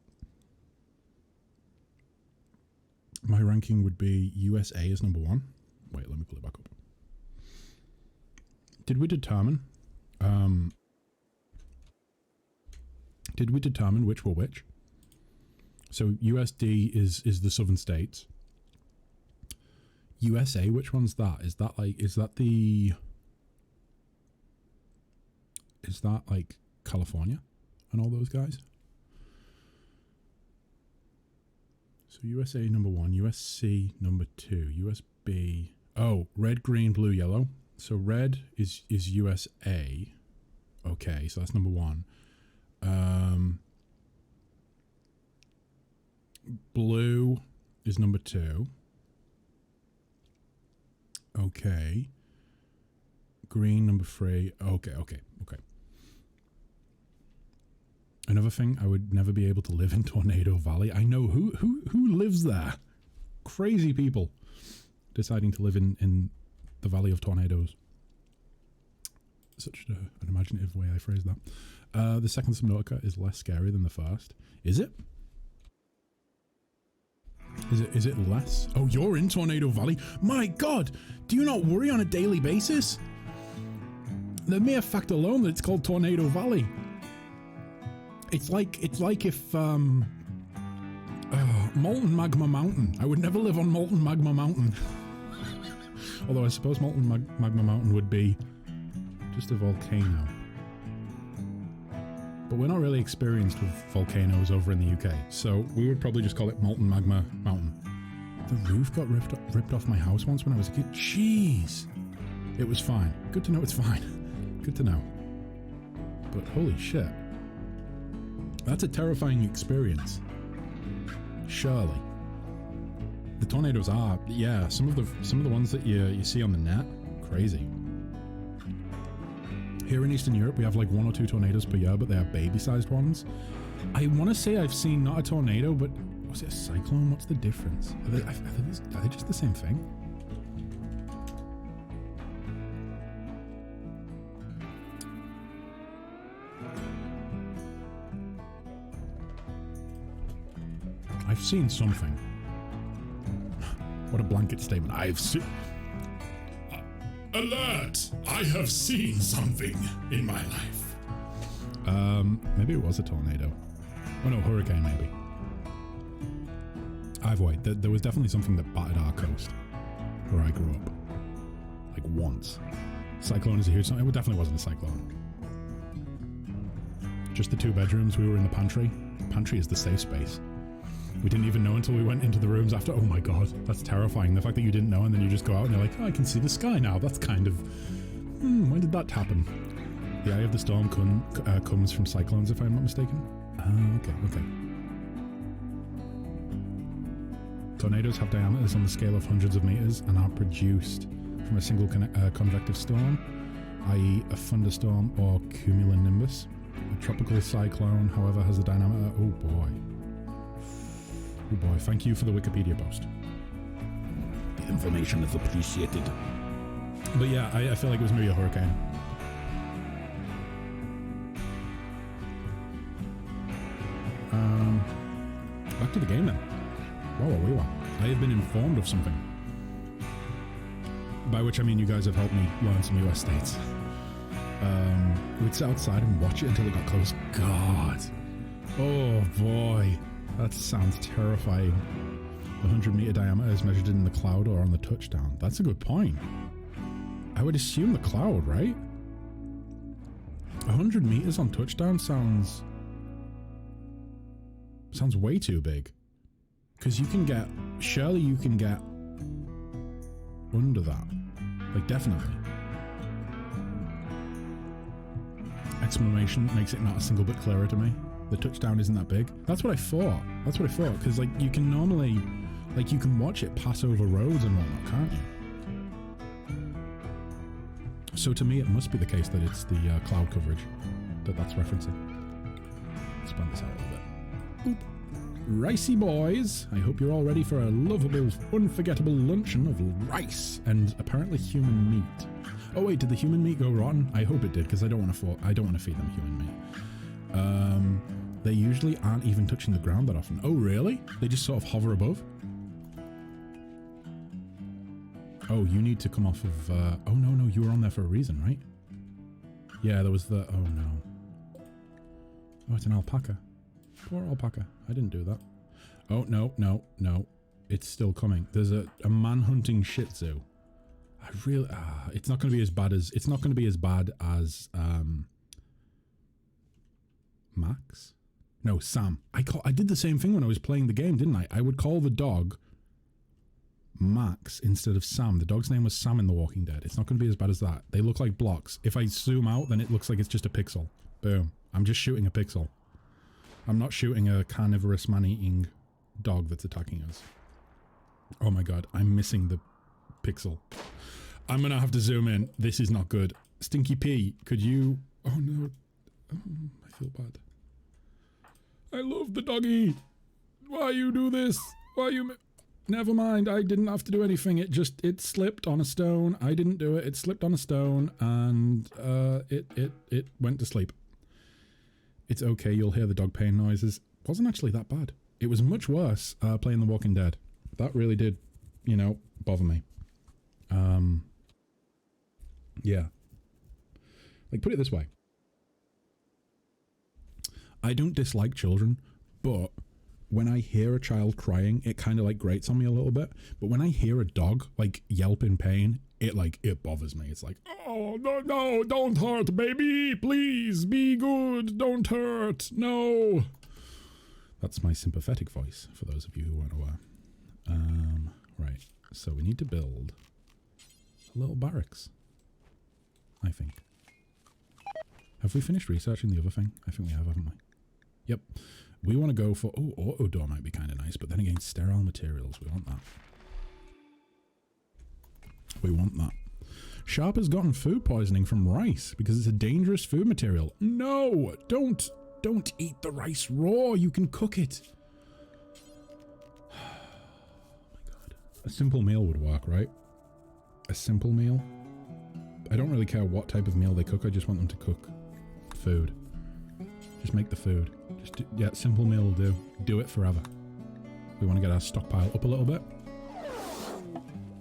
My ranking would be USA is number 1. Wait, let me pull it back up. Did we determine which were which? So USD is the southern states. USA, which one's that? Is that like California and all those guys? So USA number 1, USC number 2, USB. Oh, red, green, blue, yellow. So red is USA. Okay, so that's number 1. Blue is number 2. Okay. Green number 3. Okay. Another thing, I would never be able to live in Tornado Valley. I know who lives there. Crazy people deciding to live in the Valley of Tornadoes. Such an imaginative way I phrase that. The second Subnautica is less scary than the first. Is it? Is it less? Oh, you're in Tornado Valley? My God! Do you not worry on a daily basis? The mere fact alone that it's called Tornado Valley. It's like if Molten Magma Mountain. I would never live on Molten Magma Mountain. Although I suppose Molten Magma Mountain would be just a volcano. But we're not really experienced with volcanoes over in the UK, so we would probably just call it Molten Magma Mountain. The roof got ripped off my house once when I was a kid. Jeez! It was fine. Good to know it's fine. Good to know. But holy shit. That's a terrifying experience. Surely. The tornadoes are, yeah, some of the ones that you see on the net, crazy. Here in Eastern Europe, we have like 1 or 2 tornadoes per year, but they are baby-sized ones. I want to say I've seen not a tornado, but was it a cyclone? What's the difference? Are they just the same thing? I've seen something. What a blanket statement. I've seen... Alert! I have seen something in my life. Maybe it was a tornado. Oh no, hurricane maybe. Either way, there was definitely something that battered our coast where I grew up. Like once. Cyclone is a huge... It definitely wasn't a cyclone. Just the 2 bedrooms. We were in the pantry. Pantry is the safe space. We didn't even know until we went into the rooms after. Oh my god, that's terrifying. The fact that you didn't know and then you just go out and you're like, oh, I can see the sky now. That's kind of... when did that happen? The eye of the storm comes from cyclones, if I'm not mistaken. Okay. Tornadoes have diameters on the scale of hundreds of meters and are produced from a single convective storm, i.e. a thunderstorm or cumulonimbus. A tropical cyclone, however, has a diameter... Oh boy, thank you for the Wikipedia post. The information is appreciated. But yeah, I feel like it was maybe a hurricane. Back to the game then. Whoa. I have been informed of something. By which I mean you guys have helped me learn some US states. We'd sit outside and watch it until it got close. God. Oh boy. That sounds terrifying. The 100-meter diameter is measured in the cloud or on the touchdown. That's a good point. I would assume the cloud, right? 100 meters on touchdown sounds way too big. Because you can get... Surely you can get under that. Like, definitely. Exclamation makes it not a single bit clearer to me. The touchdown isn't that big. That's what I thought. Because, like, you can normally... Like, you can watch it pass over roads and whatnot, can't you? So to me, it must be the case that it's the cloud coverage that's referencing. Spun this out a little bit. Oop. Ricey boys, I hope you're all ready for a lovable, unforgettable luncheon of rice and apparently human meat. Oh wait, did the human meat go rotten? I hope it did, because I don't want to feed them human meat. They usually aren't even touching the ground that often. Oh really? They just sort of hover above? Oh, you need to come off of... oh no, you were on there for a reason, right? Yeah, there was the... Oh no. Oh, it's an alpaca. Poor alpaca. I didn't do that. Oh, no. It's still coming. There's a man-hunting Shih Tzu. I really... it's not going to be as bad as... It's not going to be as bad as... Max? No, Sam. I did the same thing when I was playing the game, didn't I? I would call the dog Max instead of Sam. The dog's name was Sam in The Walking Dead. It's not going to be as bad as that. They look like blocks. If I zoom out, then it looks like it's just a pixel. Boom. I'm just shooting a pixel. I'm not shooting a carnivorous man-eating dog that's attacking us. Oh my god, I'm missing the pixel. I'm gonna have to zoom in. This is not good. Stinky P, could you... Oh no. Oh, I feel bad. I love the doggy. Why you do this? Why you... Never mind, I didn't have to do anything. It slipped on a stone. I didn't do it. It slipped on a stone and it went to sleep. It's okay, you'll hear the dog pain noises. Wasn't actually that bad. It was much worse playing The Walking Dead. That really did, bother me. Yeah. Like, put it this way. I don't dislike children, but when I hear a child crying, it kind of like grates on me a little bit. But when I hear a dog like yelp in pain, it bothers me. It's like, oh, no, don't hurt, baby. Please, be good. Don't hurt. No. That's my sympathetic voice, for those of you who weren't aware. Right. So we need to build a little barracks, I think. Have we finished researching the other thing? I think we have, haven't we? Yep. We want to go for... Oh, auto door might be kind of nice, but then again, sterile materials. We want that. We want that. Sharp has gotten food poisoning from rice because it's a dangerous food material. No, don't eat the rice raw. You can cook it. Oh my god. A simple meal would work, right? A simple meal? I don't really care what type of meal they cook. I just want them to cook food. Just make the food. Yeah, simple meal will do. Do it forever. We want to get our stockpile up a little bit.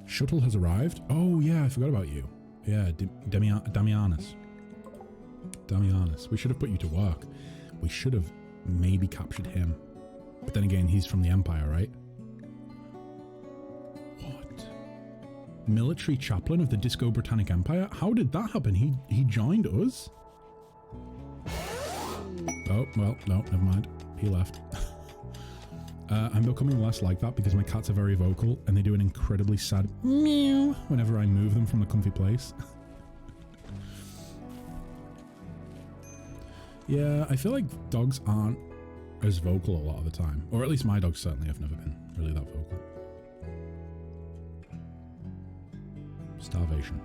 Shuttle has arrived. Oh yeah, I forgot about you. Yeah, Damianus. Damianus. We should have put you to work. We should have maybe captured him. But then again, he's from the Empire, right? What? Military chaplain of the Disco-Britannic Empire? How did that happen? He joined us? Oh, well, no, never mind. He left. I'm becoming less like that because my cats are very vocal and they do an incredibly sad meow whenever I move them from the comfy place. Yeah, I feel like dogs aren't as vocal a lot of the time. Or at least my dogs certainly have never been really that vocal. Starvation.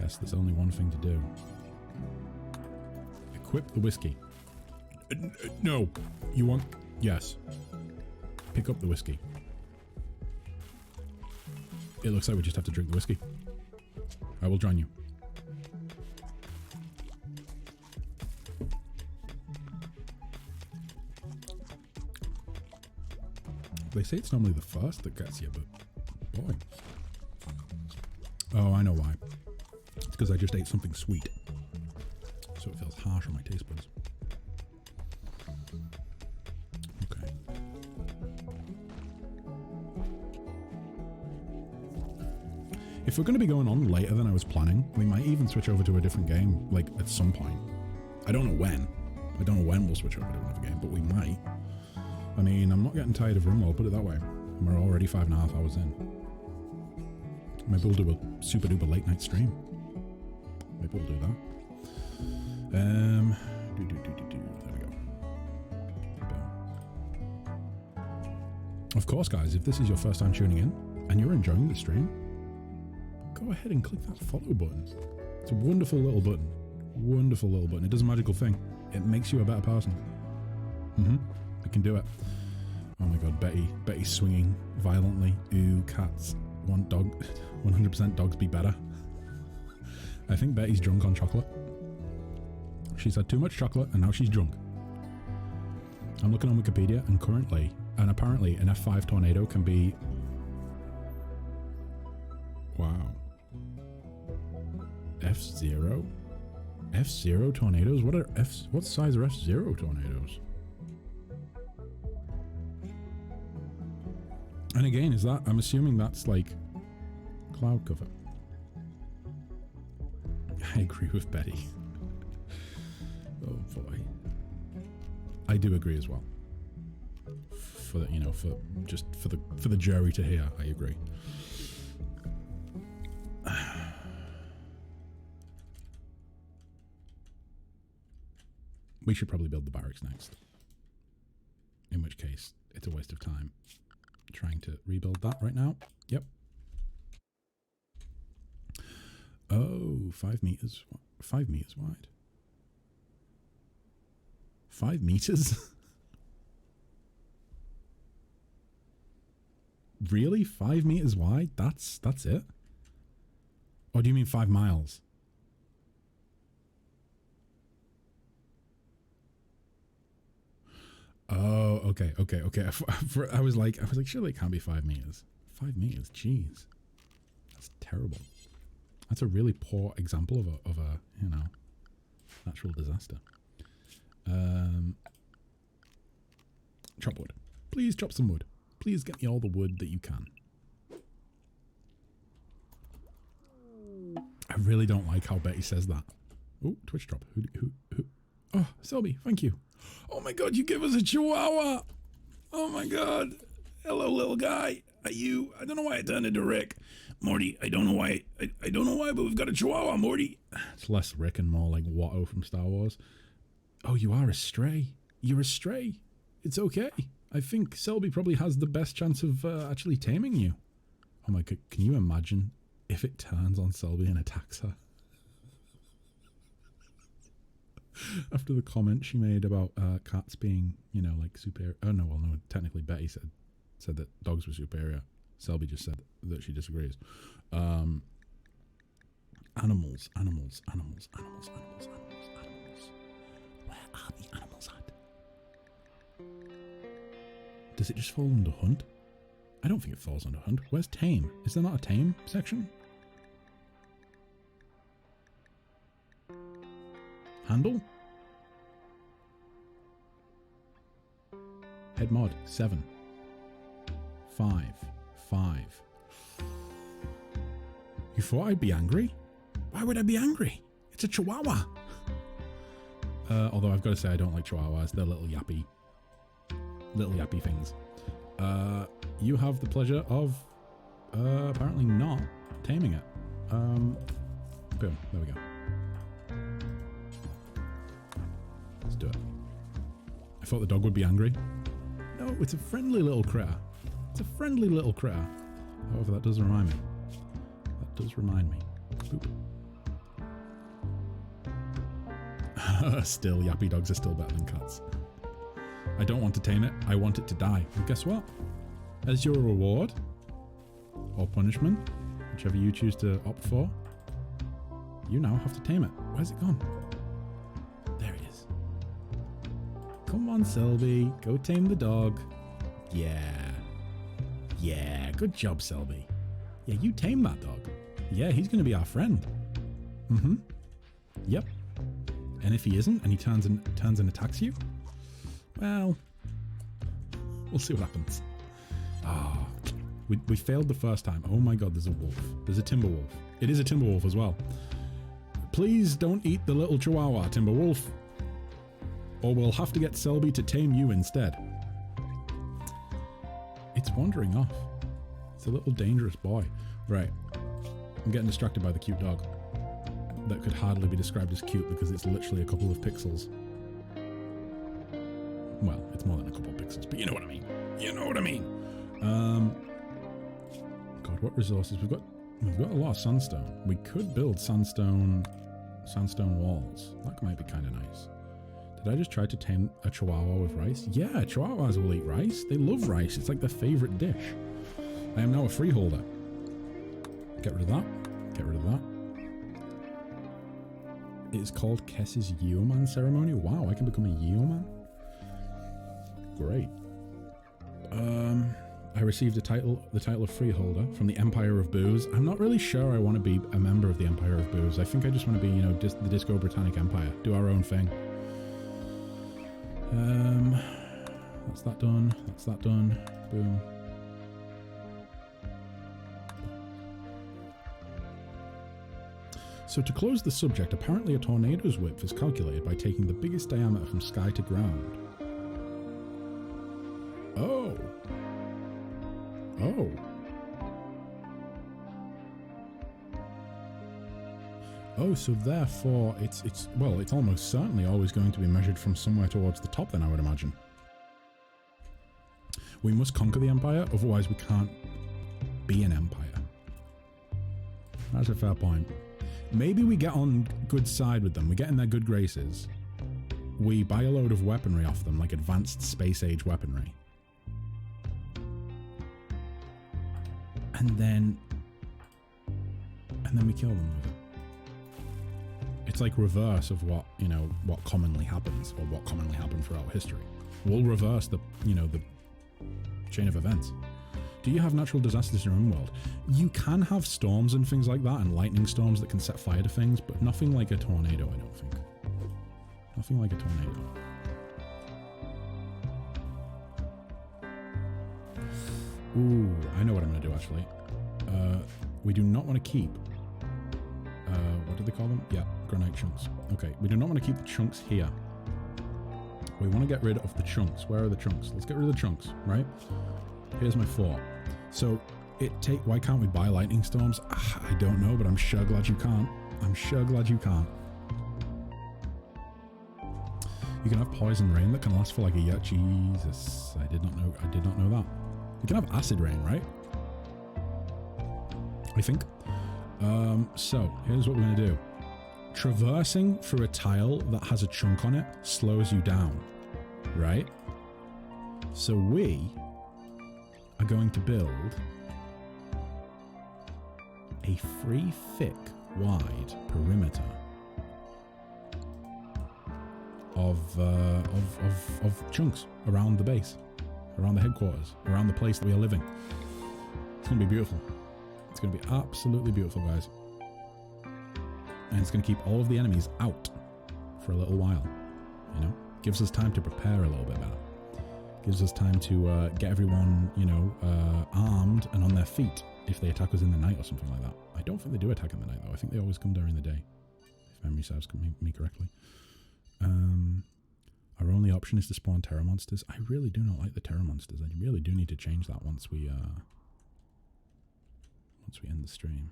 Guess there's only one thing to do. Equip the whiskey. No. You want... Yes. Pick up the whiskey. It looks like we just have to drink the whiskey. I will join you. They say it's normally the first that gets you, but... Boy. Oh, I know why. It's because I just ate something sweet. So it feels harsh on my taste buds. Okay. If we're going to be going on later than I was planning, we might even switch over to a different game, like at some point. I don't know when. I don't know when we'll switch over to another game, but we might. I mean, I'm not getting tired of Rimworld, put it that way. And we're already 5.5 hours in. Maybe we'll do a super duper late night stream. Maybe we'll do that. There we go. Of course, guys, if this is your first time tuning in and you're enjoying the stream, go ahead and click that follow button. It's a wonderful little button. Wonderful little button. It does a magical thing. It makes you a better person. I can do it. Oh my god, Betty swinging violently. Ooh, cats. Want dog. 100% dogs be better. I think Betty's drunk on chocolate. She's had too much chocolate and now she's drunk. I'm looking on Wikipedia and apparently an F5 tornado can be... Wow. F0? F0 tornadoes? What size are F0 tornadoes? And again, is that... I'm assuming that's like cloud cover. I agree with Betty. Oh boy. I do agree as well. For the, for the jury to hear, I agree. We should probably build the barracks next. In which case, it's a waste of time trying to rebuild that right now. Yep. Oh, 5 meters. 5 meters wide. 5 meters? Really? 5 meters wide? That's it? Or do you mean 5 miles? Oh, okay. I was like, surely it can't be 5 meters. 5 meters, jeez. That's terrible. That's a really poor example of a natural disaster. Chop wood. Please chop some wood. Please get me all the wood that you can. I really don't like how Betty says that. Oh, Twitch drop. Who? Oh, Selby, thank you. Oh my god, you give us a chihuahua! Oh my god. Hello, little guy. I don't know why I turned into Rick. Morty, I don't know why, but we've got a chihuahua, Morty. It's less Rick and more like Watto from Star Wars. Oh, you are a stray. You're a stray. It's okay. I think Selby probably has the best chance of actually taming you. Oh my god, can you imagine if it turns on Selby and attacks her. After the comment she made about cats being, you know, like superior. Oh no, well no, technically Betty said that dogs were superior. Selby just said that she disagrees. Animals. Where are the animals at? Does it just fall under hunt? I don't think it falls under hunt. Where's tame? Is there not a tame section? Handle? Head mod 7 5 5. You thought I'd be angry? Why would I be angry? It's a chihuahua. Although I've got to say I don't like chihuahuas. They're little yappy things. You have the pleasure of apparently not taming it. Boom. There we go. Let's do it. I thought the dog would be angry. No, it's a friendly little critter. It's a friendly little critter. However, that does remind me. Boop. Still, yappy dogs are still better than cats. I don't want to tame it. I want it to die. And guess what? As your reward, or punishment, whichever you choose to opt for, you now have to tame it. Where's it gone? There it is. Come on, Selby. Go tame the dog. Yeah, good job, Selby. Yeah, you tame that dog. Yeah, he's going to be our friend. Mm-hmm. Yep. And if he isn't, and he turns and attacks you, well, we'll see what happens. Ah, we failed the first time. Oh my god, there's a wolf. There's a timber wolf. It is a timber wolf as well. Please don't eat the little chihuahua, timber wolf, or we'll have to get Selby to tame you instead. It's wandering off. It's a little dangerous boy. Right. I'm getting distracted by the cute dog. That could hardly be described as cute because it's literally a couple of pixels. Well, it's more than a couple of pixels, but you know what I mean. God, what resources? We've got a lot of sandstone. We could build sandstone walls. That might be kind of nice. Did I just try to tame a chihuahua with rice? Yeah, chihuahuas will eat rice. They love rice. It's like their favorite dish. I am now a freeholder. Get rid of that. It is called Kess's Yeoman ceremony. Wow, I can become a Yeoman? Great. I received the title of freeholder from the Empire of Booze. I'm not really sure I want to be a member of the Empire of Booze. I think I just want to be, the Disco-Britannia Empire. Do our own thing. That's that done. Boom. So to close the subject, apparently a tornado's width is calculated by taking the biggest diameter from sky to ground. Oh, so therefore it's almost certainly always going to be measured from somewhere towards the top then, I would imagine. We must conquer the Empire, otherwise we can't be an empire. That's a fair point. Maybe we get on good side with them, we get in their good graces, we buy a load of weaponry off them, like advanced space age weaponry. And then we kill them with it. It's like reverse of what commonly happens, or what commonly happened throughout history. We'll reverse the chain of events. Do you have natural disasters in Rimworld? You can have storms and things like that, and lightning storms that can set fire to things, but nothing like a tornado, I don't think. Nothing like a tornado. Ooh, I know what I'm going to do, actually. We do not want to keep... what do they call them? Yeah, granite chunks. Okay, we do not want to keep the chunks here. We want to get rid of the chunks. Where are the chunks? Let's get rid of the chunks, right? Here's my thought. So, why can't we buy lightning storms? I don't know, but I'm sure glad you can't. You can have poison rain that can last for like a year. Jesus, I did not know that. You can have acid rain, right? I think. So, here's what we're going to do. Traversing through a tile that has a chunk on it slows you down, right? So we are going to build a 3 thick wide perimeter of chunks around the base, around the headquarters, around the place that we are living. It's going to be beautiful. It's going to be absolutely beautiful, guys. And it's going to keep all of the enemies out for a little while, you know? Gives us time to prepare a little bit better. Gives us time to get everyone, you know, armed and on their feet if they attack us in the night or something like that. I don't think they do attack in the night, though. I think they always come during the day, if memory serves me correctly. Our only option is to spawn terror monsters. I really do not like the terror monsters. I really do need to change that once we end the stream.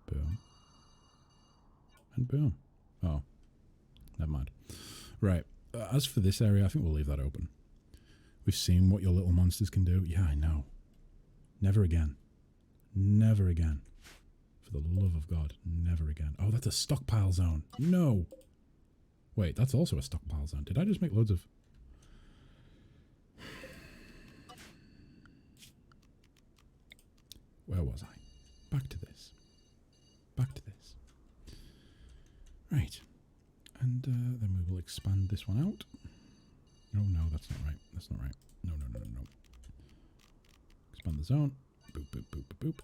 Boom. And boom. Oh. Never mind. Right. As for this area, I think we'll leave that open. We've seen what your little monsters can do. Yeah, I know. Never again. Never again. For the love of God, never again. Oh, that's a stockpile zone. No. Wait, that's also a stockpile zone. Did I just make loads of... Where was I? Back to this. Back to this. Right. And then we will expand this one out. Oh, no, that's not right. That's not right. No. Expand the zone. Boop, boop, boop, boop, boop.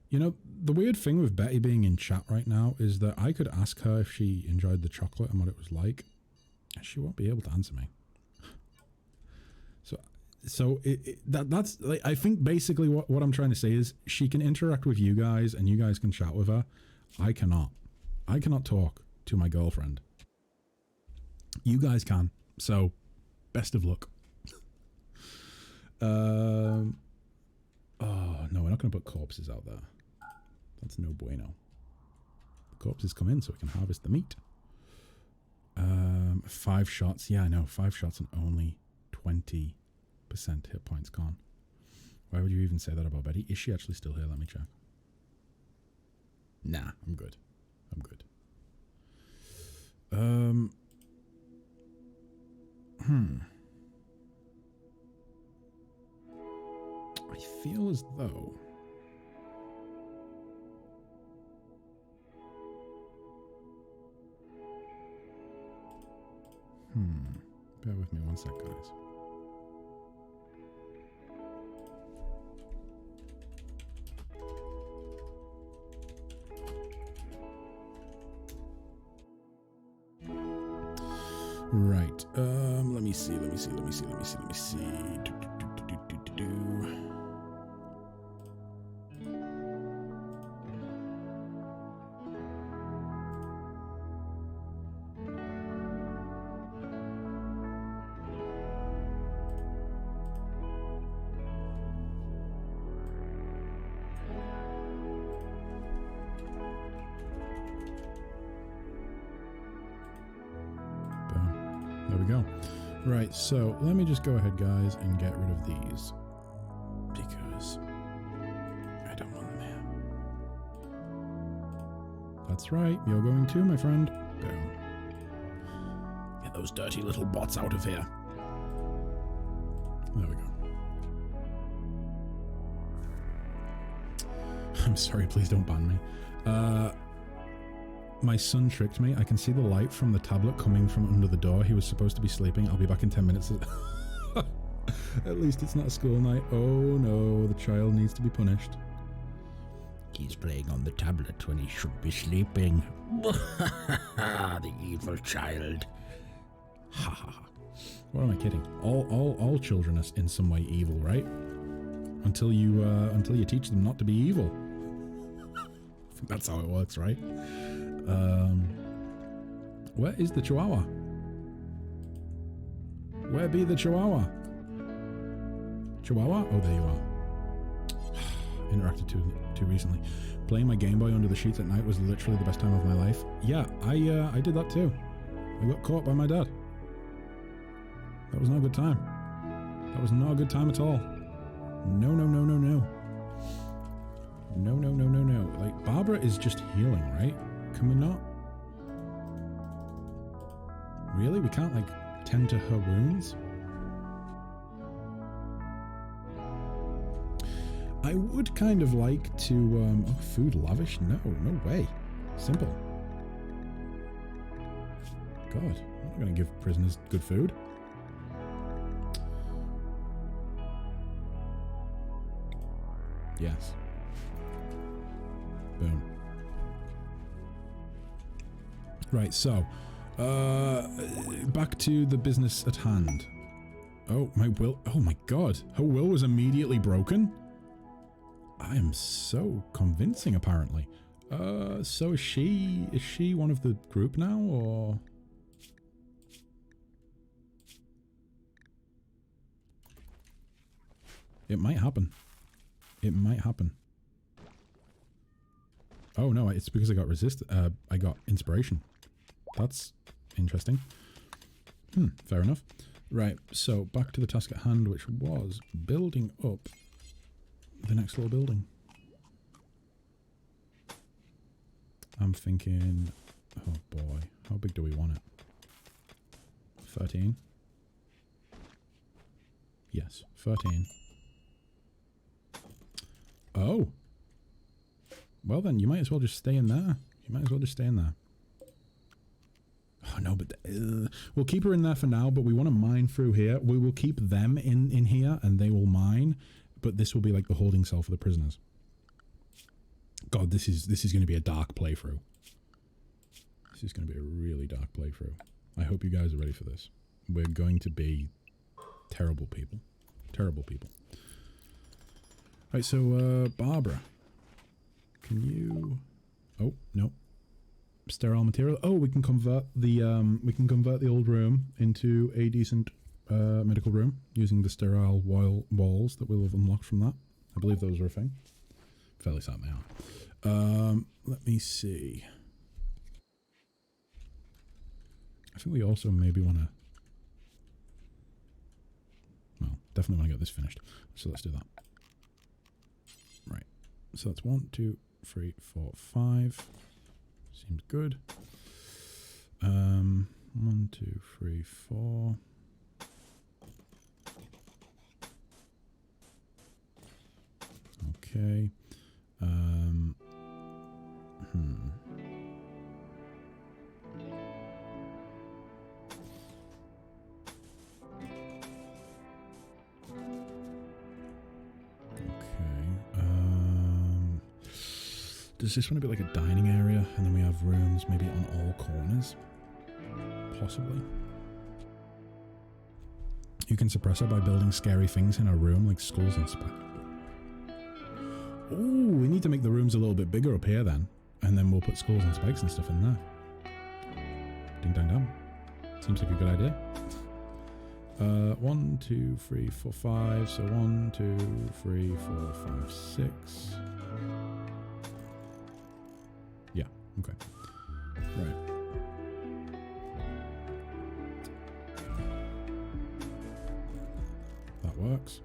You know, the weird thing with Betty being in chat right now is that I could ask her if she enjoyed the chocolate and what it was like, and she won't be able to answer me. So that's like, I think basically what I'm trying to say is she can interact with you guys and you guys can chat with her. I cannot. I cannot talk to my girlfriend. You guys can. So, best of luck. Oh, no, we're not going to put corpses out there. That's no bueno. The corpses come in so we can harvest the meat. 5 shots. Yeah, I know. 5 shots and only 20% hit points gone. Why would you even say that about Betty? Is she actually still here? Let me check. Nah, I'm good. I'm good. I feel as though... Bear with me one sec, guys. Right. Let me see. There we go. Right, so let me just go ahead, guys, and get rid of these. Because I don't want them here. That's right, you're going too, my friend. Boom. Get those dirty little bots out of here. There we go. I'm sorry, please don't ban me. My son tricked me. I can see the light from the tablet coming from under the door. He was supposed to be sleeping. I'll be back in 10 minutes. At least it's not a school night. Oh no, the child needs to be punished. He's playing on the tablet when he should be sleeping. The evil child. Ha ha ha. What am I kidding? All children are in some way evil, right? Until you teach them not to be evil. I think that's how it works, right? Where is the Chihuahua? Where be the Chihuahua? Chihuahua? Oh, there you are. Interacted too recently. Playing my Game Boy under the sheets at night was literally the best time of my life. Yeah, I did that too. I got caught by my dad. That was not a good time. That was not a good time at all. No, no, no, no, no. No, no, no, no, no. Like, Barbara is just healing, right? Can we not? Really? We can't, like, tend to her wounds? I would kind of like to, oh, food lavish? No, no way. Simple. God, I'm not going to give prisoners good food. Yes. Boom. Right, so, back to the business at hand. Oh, my will, oh my god, her will was immediately broken? I am so convincing, apparently. So is she one of the group now, or? It might happen. It might happen. Oh no, it's because I got I got inspiration. That's interesting. Fair enough. Right, so back to the task at hand, which was building up the next little building. I'm thinking, oh boy, how big do we want it? 13? Yes, 13. Oh. Well then, you might as well just stay in there. You might as well just stay in there. Oh no, but we'll keep her in there for now, but we want to mine through here. We will keep them in here and they will mine, but this will be like the holding cell for the prisoners. God, this is going to be a dark playthrough. This is going to be a really dark playthrough. I hope you guys are ready for this. We're going to be terrible people. Terrible people. Right, so Barbara, can you? Oh no, sterile material. Oh, we can convert the old room into a decent medical room using the sterile walls that we'll have unlocked from that. I believe those are a thing. Fairly certain they are. Let me see. I think we also maybe want to. Well, definitely want to get this finished. So let's do that. Right. So that's 1, 2, 3, 4, 5. Seems good. 1, 2, 3, 4. Okay. Does this want to be like a dining area, and then we have rooms maybe on all corners? Possibly. You can suppress her by building scary things in her room, like skulls and spikes. Oh, we need to make the rooms a little bit bigger up here then, and then we'll put skulls and spikes and stuff in there. Ding dang dong. Seems like a good idea. 1, 2, 3, 4, 5. So 1, 2, 3, 4, 5, 6. Yeah, okay. Right. That works.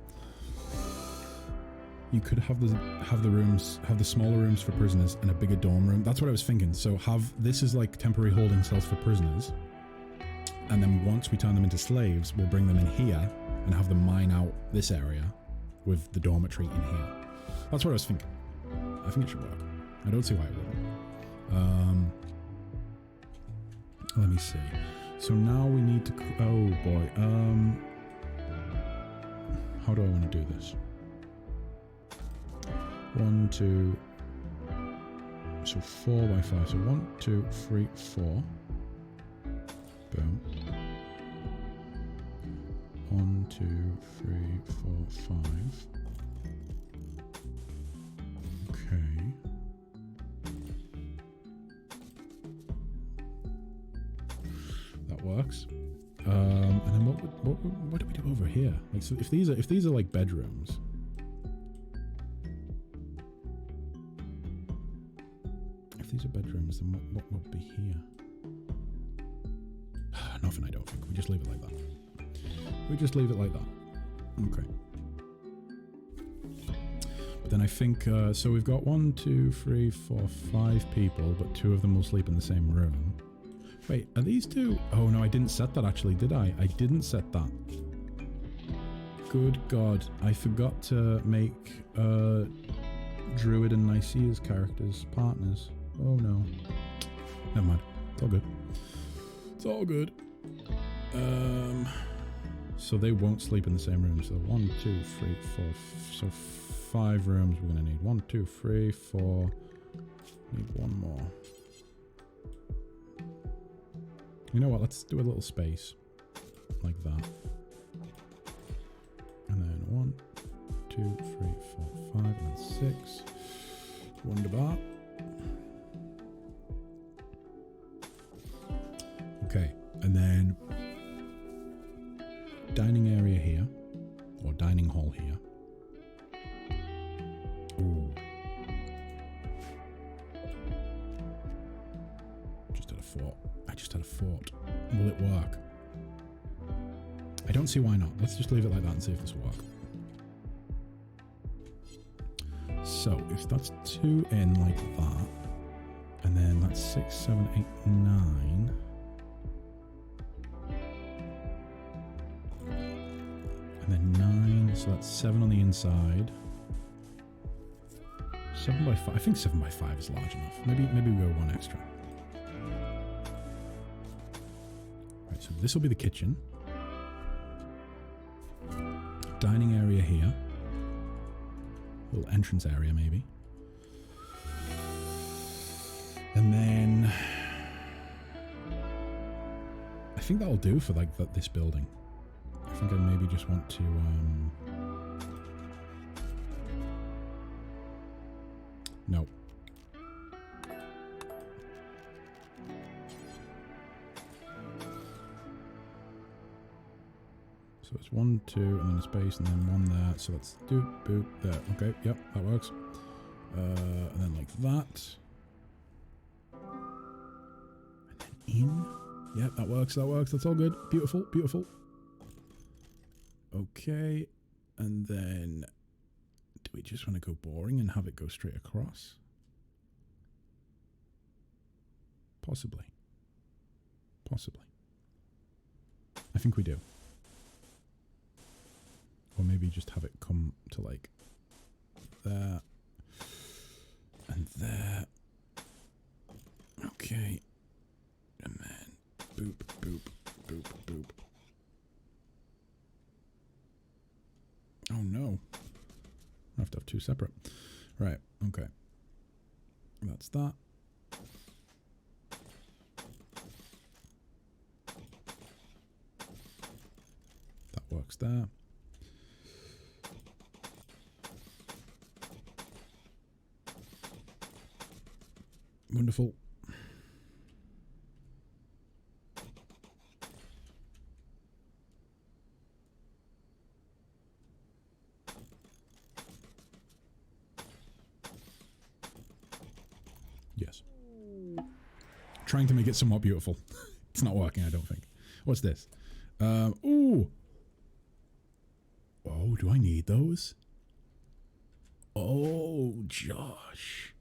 You could have the smaller rooms for prisoners and a bigger dorm room. That's what I was thinking. So this is like temporary holding cells for prisoners. And then once we turn them into slaves, we'll bring them in here and have them mine out this area with the dormitory in here. That's what I was thinking. I think it should work. I don't see why it wouldn't. Let me see. So now we need to, oh boy. How do I want to do this? 1, 2, so 4 by 5. So 1, 2, 3, 4. Boom. 1, 2, 3, 4, 5. Okay. That works. And then what do we do over here? Like, so if these are like bedrooms. If these are bedrooms, then what will be here? Nothing, I don't think. We just leave it like that. We just leave it like that. Okay. But then I think, so we've got 1, 2, 3, 4, 5 people, but 2 of them will sleep in the same room. Wait, are these 2? Oh no, I didn't set that actually, did I? I didn't set that. Good God, I forgot to make Druid and Nicaea's characters partners. Oh no. Never mind. It's all good. It's all good. So they won't sleep in the same room. So 1, 2, 3, 4. So 5 rooms we're gonna need. 1, 2, 3, 4. Need 1 more. You know what? Let's do a little space like that. And then 1, 2, 3, 4, 5, and then 6. Wunderbar. Okay, and then dining area here, or dining hall here. Ooh. Just had a fort. I just had a fort. Will it work? I don't see why not. Let's just leave it like that and see if this will work. So, if that's 2 in like that, and then that's 6, 7, 8, 9. And then 9, so that's 7 on the inside. 7 by 5. I think 7 by 5 is large enough. Maybe we go 1 extra. Right, so this will be the kitchen. Dining area here. Little entrance area maybe. And then I think that'll do for like this building. I think I maybe just want to no. So it's 1, 2, and then a space, and then 1 there. So let's do boop there. Okay, yep, that works. And then like that. And then in. Yep, that works, that works. That's all good. Beautiful, beautiful. Okay, and then do we just want to go boring and have it go straight across? Possibly. Possibly. I think we do. Or maybe just have it come to like there and there. Okay. And then boop, boop, boop, boop. Oh no. I have to have 2 separate. Right, okay. That's that. That works there. Wonderful. Yes. Trying to make it somewhat beautiful. It's not working, I don't think. What's this? Ooh. Oh, do I need those? Oh, Josh.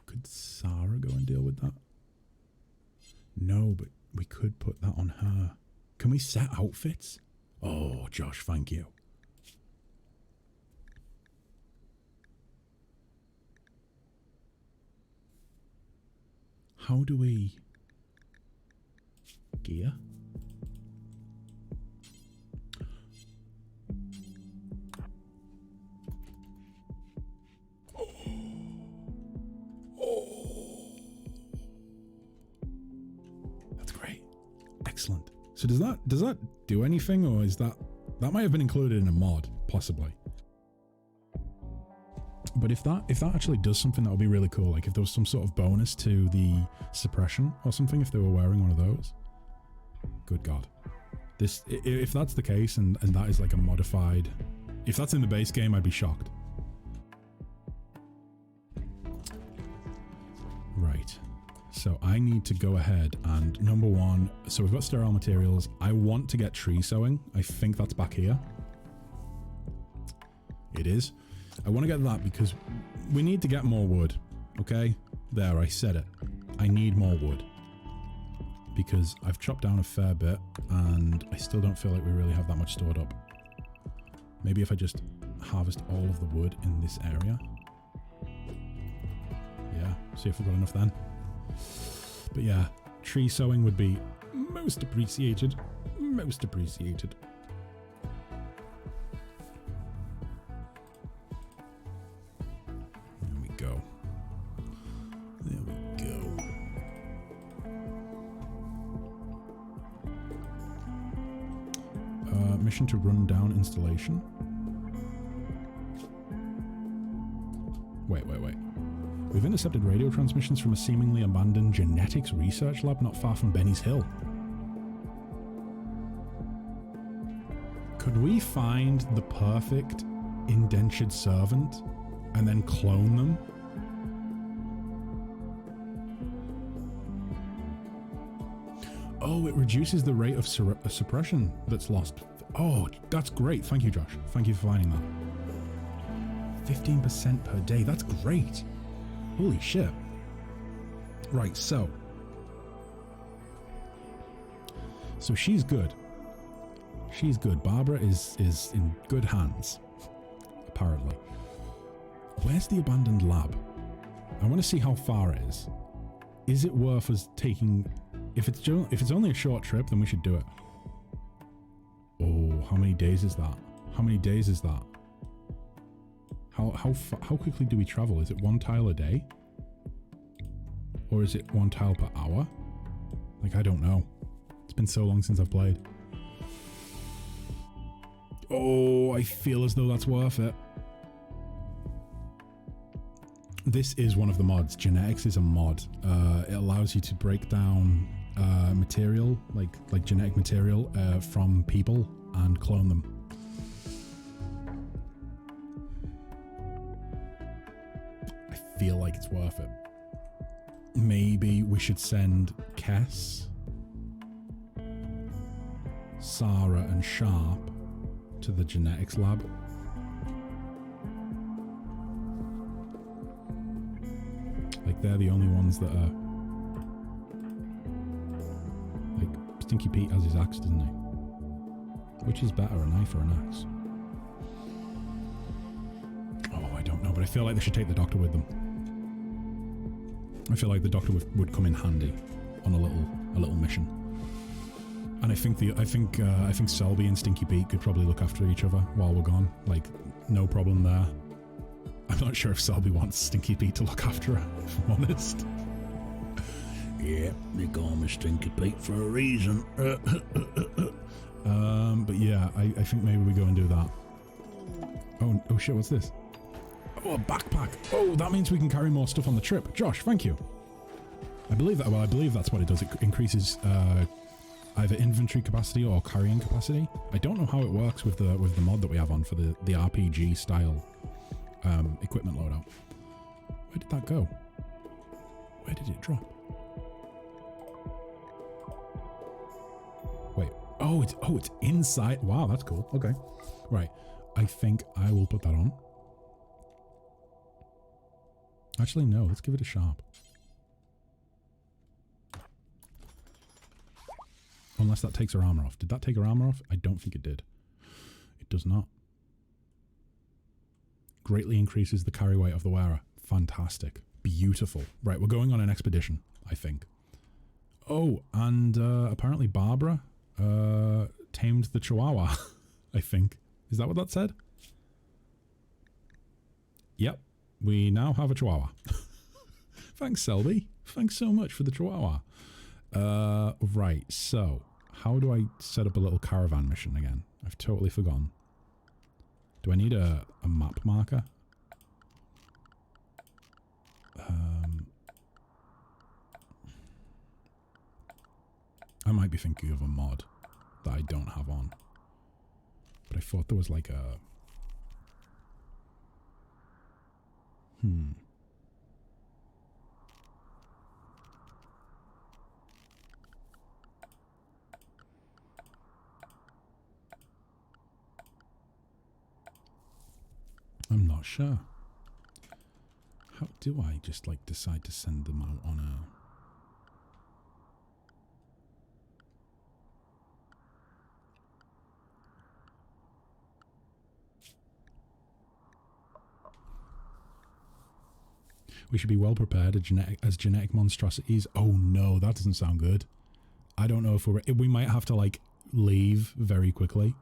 Could Sarah go and deal with that? No, but we could put that on her. Can we set outfits? Oh, Josh, thank you. How do we... Gear? That's great. Excellent. So does that do anything, or is that might have been included in a mod, possibly? But if that actually does something, that would be really cool. Like if there was some sort of bonus to the suppression or something, if they were wearing one of those. Good God. This, if that's the case, and that is like a modified, if that's in the base game, I'd be shocked. Right. So I need to go ahead and number one, so we've got sterile materials. I want to get tree sowing. I think that's back here. It is. I want to get that because we need to get more wood. Okay? There, I said it. I need more wood. Because I've chopped down a fair bit and I still don't feel like we really have that much stored up. Maybe if I just harvest all of the wood in this area. Yeah, see if we've got enough then. But yeah, tree sowing would be most appreciated. Most appreciated. There we go. There we go. Mission to run down installation. Wait. We've intercepted radio transmissions from a seemingly abandoned genetics research lab not far from Benny's Hill. Could we find the perfect indentured servant and then clone them? Oh, it reduces the rate of suppression that's lost. Oh, that's great. Thank you, Josh. Thank you for finding that. 15% per day. That's great. Holy shit. Right, so she's good. She's good. Barbara is in good hands, apparently. Where's the abandoned lab? I want to see how far it is. Is it worth us taking... If it's only a short trip, then we should do it. Oh, how many days is that? How many days is that? How quickly do we travel? Is it 1 tile a day? Or is it 1 tile per hour? Like, I don't know. It's been so long since I've played. Oh, I feel as though that's worth it. This is one of the mods. Genetics is a mod. It allows you to break down material, like genetic material from people and clone them. I feel like it's worth it. Maybe we should send Kess, Sarah and Sharp to the genetics lab. Like, they're the only ones that are... Like, Stinky Pete has his axe, doesn't he? Which is better, a knife or an axe? Oh, I don't know, but I feel like they should take the doctor with them. I feel like the doctor would come in handy on a little mission. And I think Selby and Stinky Pete could probably look after each other while we're gone. Like, no problem there. I'm not sure if Selby wants Stinky Pete to look after her, if I'm honest. Yeah, they call me Stinky Pete for a reason. But yeah, I think maybe we go and do that. Oh shit, what's this? Oh, a backpack. Oh, that means we can carry more stuff on the trip. Josh, thank you. I believe that's what it does. It increases either inventory capacity or carrying capacity. I don't know how it works with the mod that we have on for the RPG style equipment loadout. Where did that go? Where did it drop? Wait. Oh, it's inside. Wow, that's cool. Okay. Right. I think I will put that on. Actually, no. Let's give it a Sharp. Unless that takes her armor off. Did that take her armor off? I don't think it did. It does not. Greatly increases the carry weight of the wearer. Fantastic. Beautiful. Right, we're going on an expedition, I think. Oh, and apparently Barbara tamed the Chihuahua, I think. Is that what that said? Yep. We now have a Chihuahua. Thanks, Selby. Thanks so much for the Chihuahua. Right, so how do I set up a little caravan mission again? I've totally forgotten. Do I need a map marker? I might be thinking of a mod that I don't have on. But I thought there was like a... not sure. How do I just like decide to send them out on a... We should be well prepared as genetic monstrosities. Oh no, that doesn't sound good. I don't know if we might have to like leave very quickly.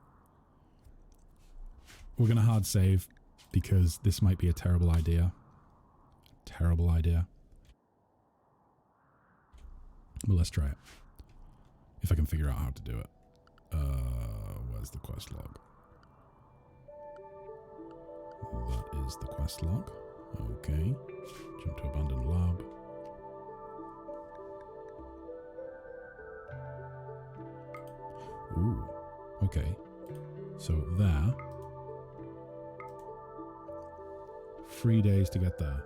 We're going to hard save because this might be a terrible idea. Terrible idea. But let's try it. If I can figure out how to do it. Where's the quest log? That is the quest log. Okay. Jump to abandoned lab. Ooh. Okay. So there. 3 days to get there.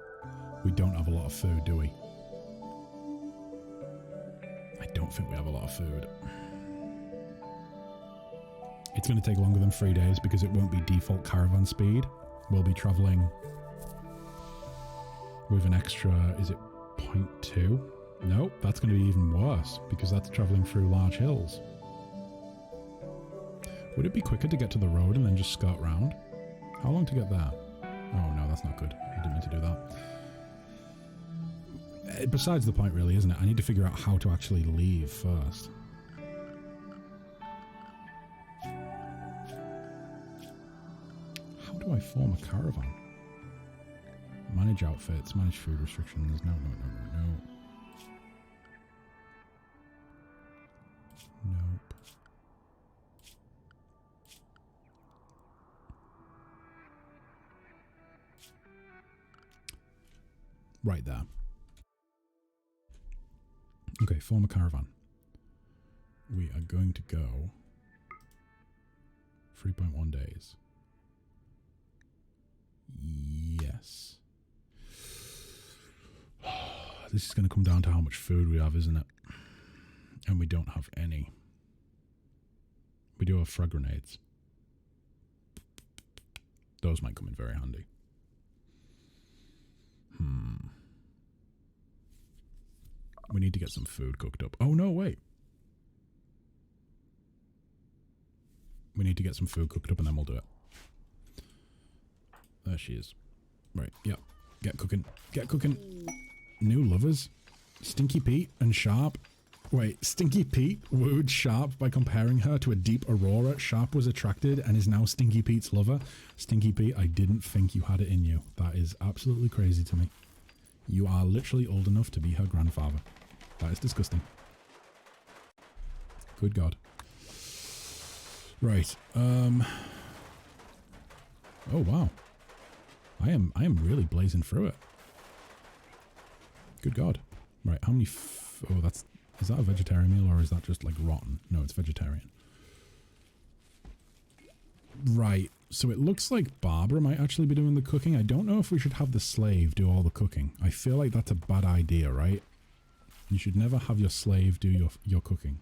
We don't have a lot of food, do we? I don't think we have a lot of food. It's going to take longer than 3 days because it won't be default caravan speed. We'll be traveling with an extra, is it 0.2? Nope, that's going to be even worse because that's traveling through large hills. Would it be quicker to get to the road and then just skirt round? How long to get there? Oh no, that's not good. I didn't mean to do that. Besides the point really, isn't it? I need to figure out how to actually leave first. How do I form a caravan? Manage outfits, manage food restrictions. No. Nope. Right there. Okay, form a caravan. We are going to go 3.1 days. Yes. This is going to come down to how much food we have, isn't it? And we don't have any. We do have frag grenades. Those might come in very handy. We need to get some food cooked up. Oh, no, wait. We need to get some food cooked up and then we'll do it. There she is. Right, yep. Get cooking. Get cooking. New lovers. Stinky Pete and Sharp. Wait, Stinky Pete wooed Sharp by comparing her to a deep Aurora. Sharp was attracted and is now Stinky Pete's lover. Stinky Pete, I didn't think you had it in you. That is absolutely crazy to me. You are literally old enough to be her grandfather. That is disgusting. Good God. Right. Oh wow. I am really blazing through it. Good God. Right, how many oh, that's... Is that a vegetarian meal or is that just like rotten? No, it's vegetarian. Right, so it looks like Barbara might actually be doing the cooking. I don't know if we should have the slave do all the cooking. I feel like that's a bad idea, right? You should never have your slave do your cooking.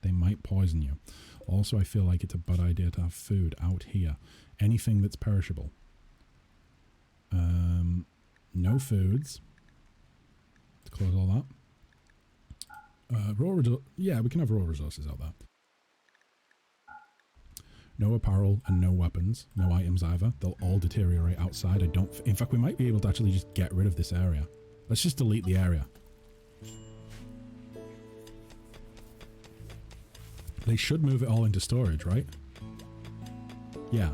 They might poison you. Also, I feel like it's a bad idea to have food out here. Anything that's perishable. No foods. Let's close all that. Yeah, we can have raw resources out there. No apparel and no weapons. No items either. They'll all deteriorate outside. In fact, we might be able to actually just get rid of this area. Let's just delete the area. They should move it all into storage, right? Yeah.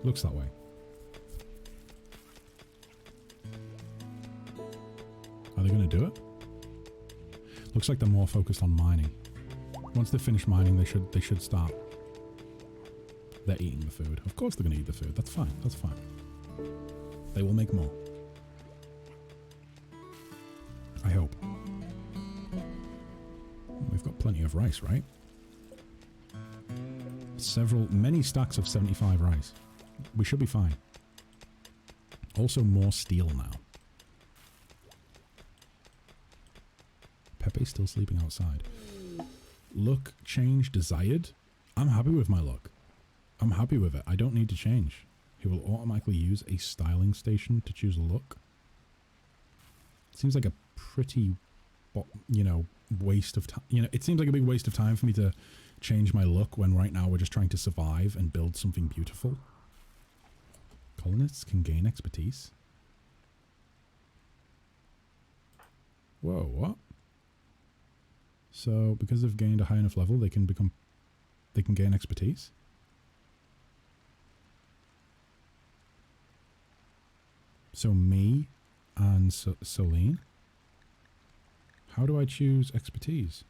Looks that way. Are they going to do it? Looks like they're more focused on mining. Once they finish mining, they should start. They're eating the food. Of course they're going to eat the food. That's fine. That's fine. They will make more. I hope. We've got plenty of rice, right? Many stacks of 75 rice. We should be fine. Also more steel now. Pepe's still sleeping outside. Look, change desired. I'm happy with my look. I'm happy with it. I don't need to change. who will automatically use a styling station to choose a look. Seems like a pretty, you know, waste of time. You know, it seems like a big waste of time for me to change my look when right now we're just trying to survive and build something beautiful. Colonists can gain expertise. Whoa, what? So, because they've gained a high enough level, they can gain expertise? So me and Solene? How do I choose expertise?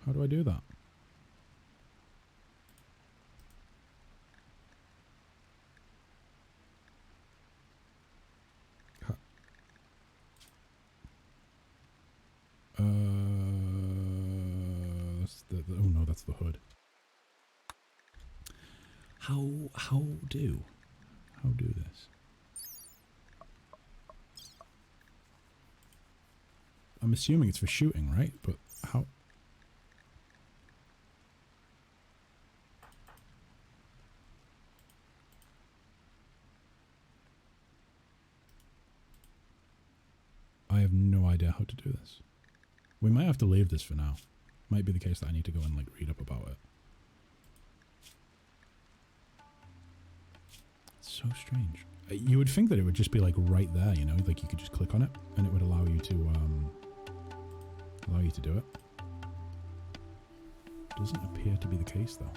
How do I do that? That's the oh no, that's the hood. How do this? I'm assuming it's for shooting, right? But how? I have no idea how to do this. We might have to leave this for now. Might be the case that I need to go and like read up about it. It's so strange. You would think that it would just be like right there, you know, like you could just click on it and it would allow you to do it. Doesn't appear to be the case though.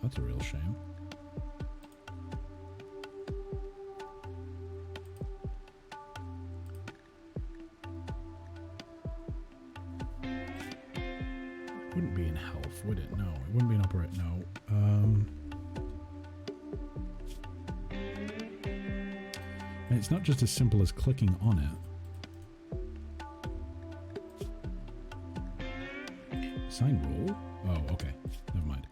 That's a real shame. Wouldn't be in health, would it? No, it wouldn't be in operate. No. And it's not just as simple as clicking on it. Sign rule? Oh, okay. Never mind.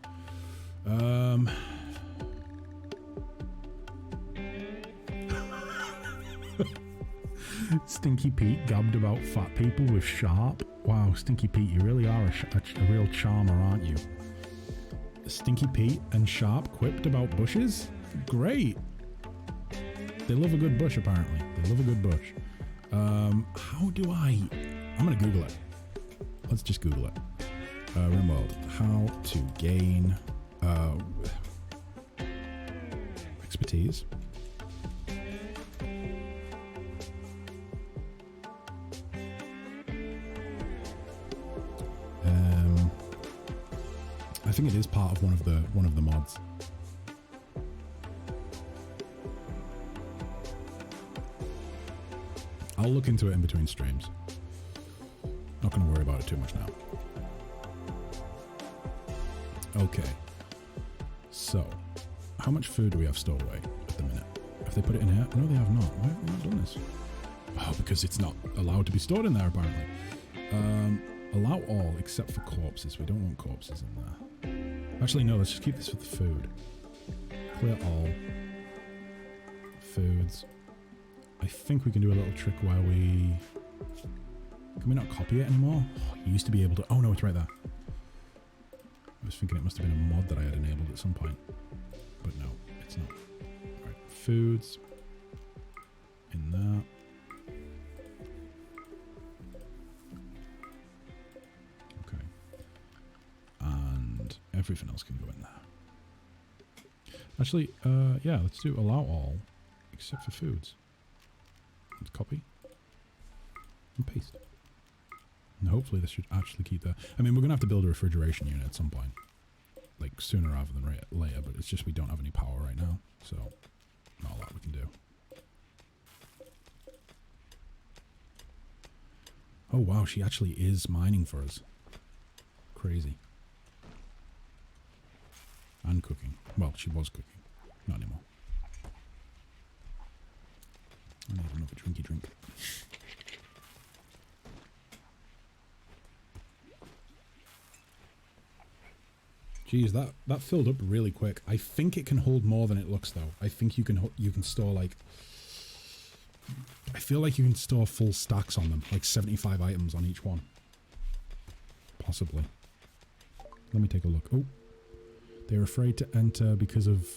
Stinky Pete gabbed about fat people with Sharp. Wow, Stinky Pete, you really are a real charmer, aren't you? Stinky Pete and Sharp quipped about bushes? Great. They love a good bush, apparently. They love a good bush. How do I... I'm going to Google it. Let's just Google it. Rimworld. How to gain... expertise. I think it is part of one of the mods. I'll look into it in between streams. Not going to worry about it too much now. Okay. So, how much food do we have stored away at the minute? Have they put it in here? No, they have not. Why have they not done this? Oh, because it's not allowed to be stored in there, apparently. Allow all except for corpses. We don't want corpses in there. Actually, no, let's just keep this for the food. Clear all. Foods. I think we can do a little trick where we... Can we not copy it anymore? Oh, you used to be able to... Oh, no, it's right there. I was thinking it must have been a mod that I had enabled at some point. But no, it's not. Right, foods. In there. Okay. And everything else can go in there. Actually, yeah, let's do allow all except for foods. Let's copy and paste. And hopefully this should actually keep that. I mean, we're going to have to build a refrigeration unit at some point. Like, sooner rather than later, but it's just we don't have any power right now. So, not a lot we can do. Oh, wow, she actually is mining for us. Crazy. And cooking. Well, she was cooking. Not anymore. I need another drinky drink. Jeez, that filled up really quick. I think it can hold more than it looks, though. I think you can store like... I feel like you can store full stacks on them, like 75 items on each one. Possibly. Let me take a look. Oh. They're afraid to enter because of...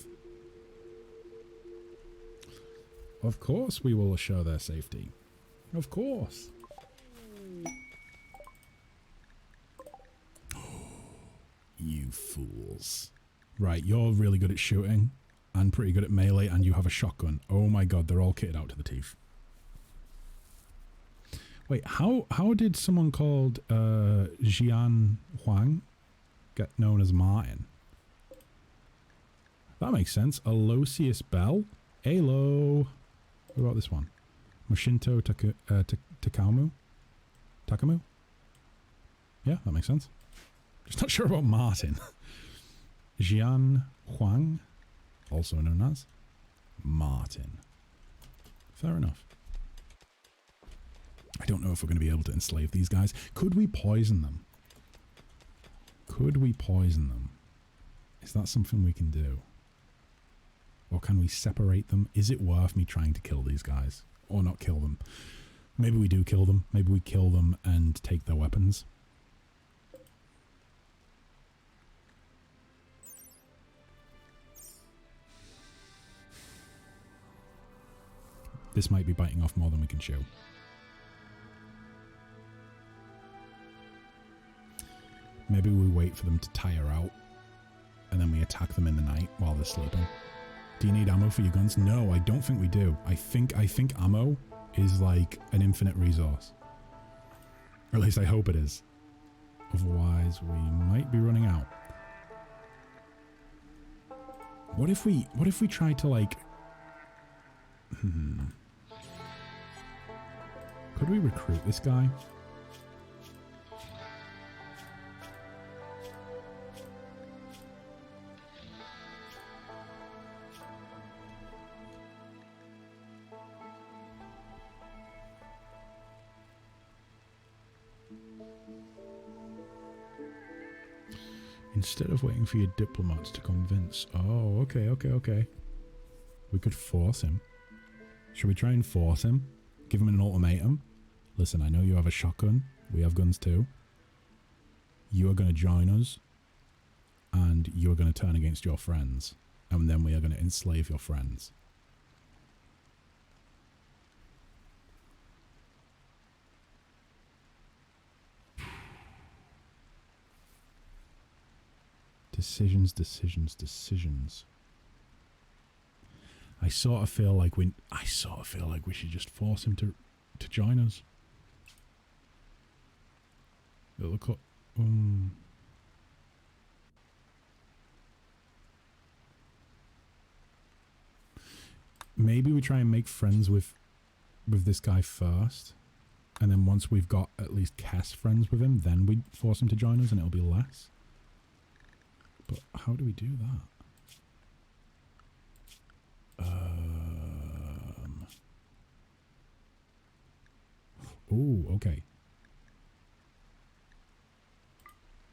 Of course we will assure their safety. Of course. You fools. Right, you're really good at shooting and pretty good at melee and you have a shotgun. Oh my god, they're all kitted out to the teeth. Wait, how did someone called Jian Huang get known as Martin? That makes sense. Aloysius Bell? Halo. What about this one? Moshinto Takamu? Takamu? Yeah, that makes sense. Just not sure about Martin. Jian Huang, also known as Martin. Fair enough. I don't know if we're going to be able to enslave these guys. Could we poison them? Could we poison them? Is that something we can do? Or can we separate them? Is it worth me trying to kill these guys? Or not kill them? Maybe we do kill them. Maybe we kill them and take their weapons. This might be biting off more than we can chew. Maybe we wait for them to tire out and then we attack them in the night while they're sleeping. Do you need ammo for your guns? No, I don't think we do. I think ammo is like an infinite resource. Or at least I hope it is. Otherwise, we might be running out. What if we try to like... Could we recruit this guy? Instead of waiting for your diplomats to convince... Oh, okay. We could force him. Should we try and force him? Give him an ultimatum? Listen, I know you have a shotgun. We have guns too. You are going to join us. And you are going to turn against your friends. And then we are going to enslave your friends. Decisions. I sort of feel like we should just force him to join us. Look, maybe we try and make friends with this guy first, and then once we've got at least cast friends with him, then we force him to join us, and it'll be less. But how do we do that? Oh, okay.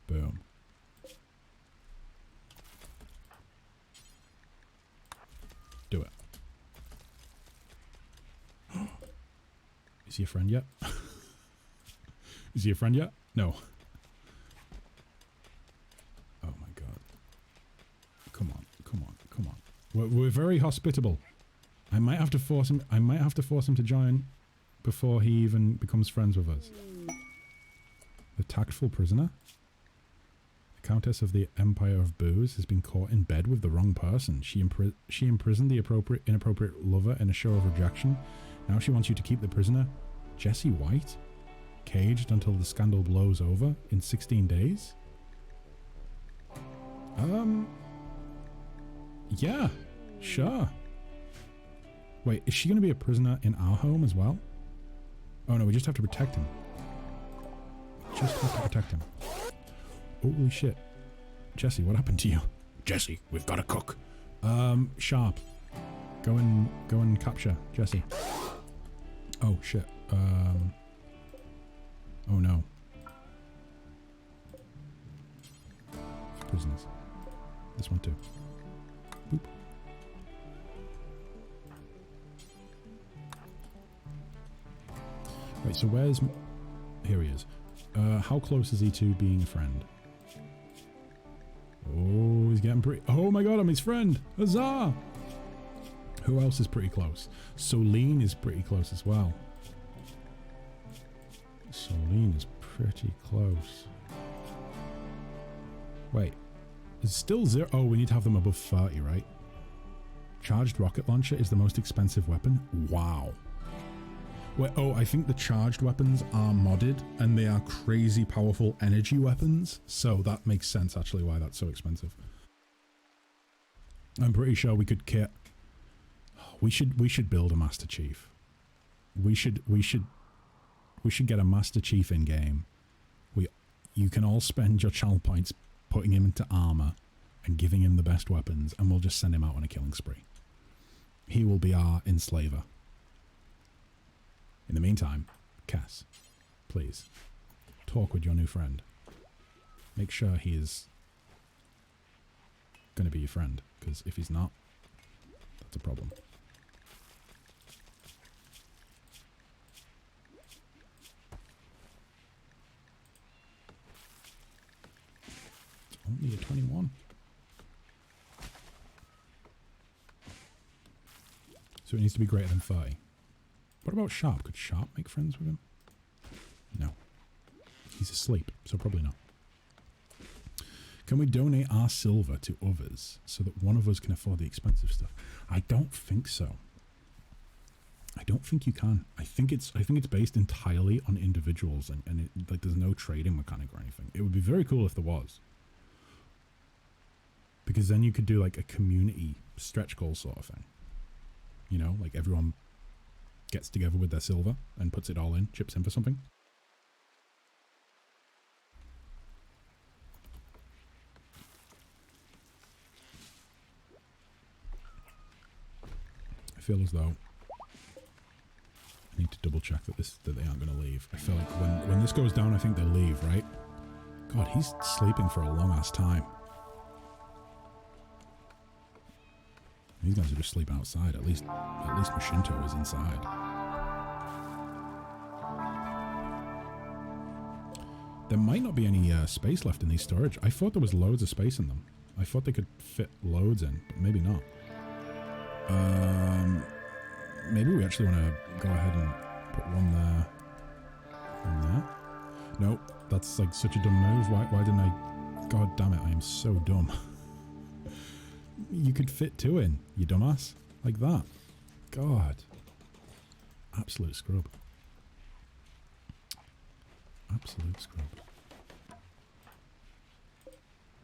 Boom. Do it. Is he a friend yet? Is he a friend yet? No. Oh my god. Come on. We're very hospitable. I might have to force him to join before he even becomes friends with us. The tactful prisoner? The Countess of the Empire of Booze has been caught in bed with the wrong person. She imprisoned the inappropriate lover in a show of rejection. Now she wants you to keep the prisoner, Jesse White, caged until the scandal blows over in 16 days? Yeah, sure. Wait, is she going to be a prisoner in our home as well? Oh no, we just have to protect him. Holy shit. Jesse, what happened to you? Jesse, we've got to cook. Sharp. Go and capture Jesse. Oh shit. Oh no. Prisoners. This one too. Boop. Wait, so where's... Here he is. How close is he to being a friend? Oh, he's getting pretty... Oh my god, I'm his friend! Huzzah! Who else is pretty close? Solene is pretty close as well. Solene is pretty close. Wait. It's still 0... Oh, we need to have them above 30, right? Charged rocket launcher is the most expensive weapon? Wow. Wait, oh, I think the charged weapons are modded and they are crazy powerful energy weapons. So that makes sense actually why that's so expensive. I'm pretty sure we could kit... We should build a Master Chief. We should get a Master Chief in game. You can all spend your channel points putting him into armor and giving him the best weapons, and we'll just send him out on a killing spree. He will be our enslaver. In the meantime, Cass, please, talk with your new friend. Make sure he is going to be your friend, because if he's not, that's a problem. Only a 21. So it needs to be greater than 30. What about Sharp? Could Sharp make friends with him? No. He's asleep, so probably not. Can we donate our silver to others so that one of us can afford the expensive stuff? I don't think so. I don't think you can. I think it's based entirely on individuals and like there's no trading mechanic or anything. It would be very cool if there was. Because then you could do like a community stretch goal sort of thing. You know, like everyone gets together with their silver and puts it all in, chips in for something. I feel as though I need to double check that they aren't going to leave. I feel like when this goes down, I think they'll leave, right? God, he's sleeping for a long ass time. These guys are just sleeping outside. At least Mashinto is inside. There might not be any space left in these storage. I thought there was loads of space in them. I thought they could fit loads in, but maybe not. Maybe we actually want to go ahead and put one there. One there. Nope, that's like such a dumb move. Why didn't I? God damn it, I am so dumb. You could fit 2 in, you dumbass. Like that. God. Absolute scrub. Absolute scrub.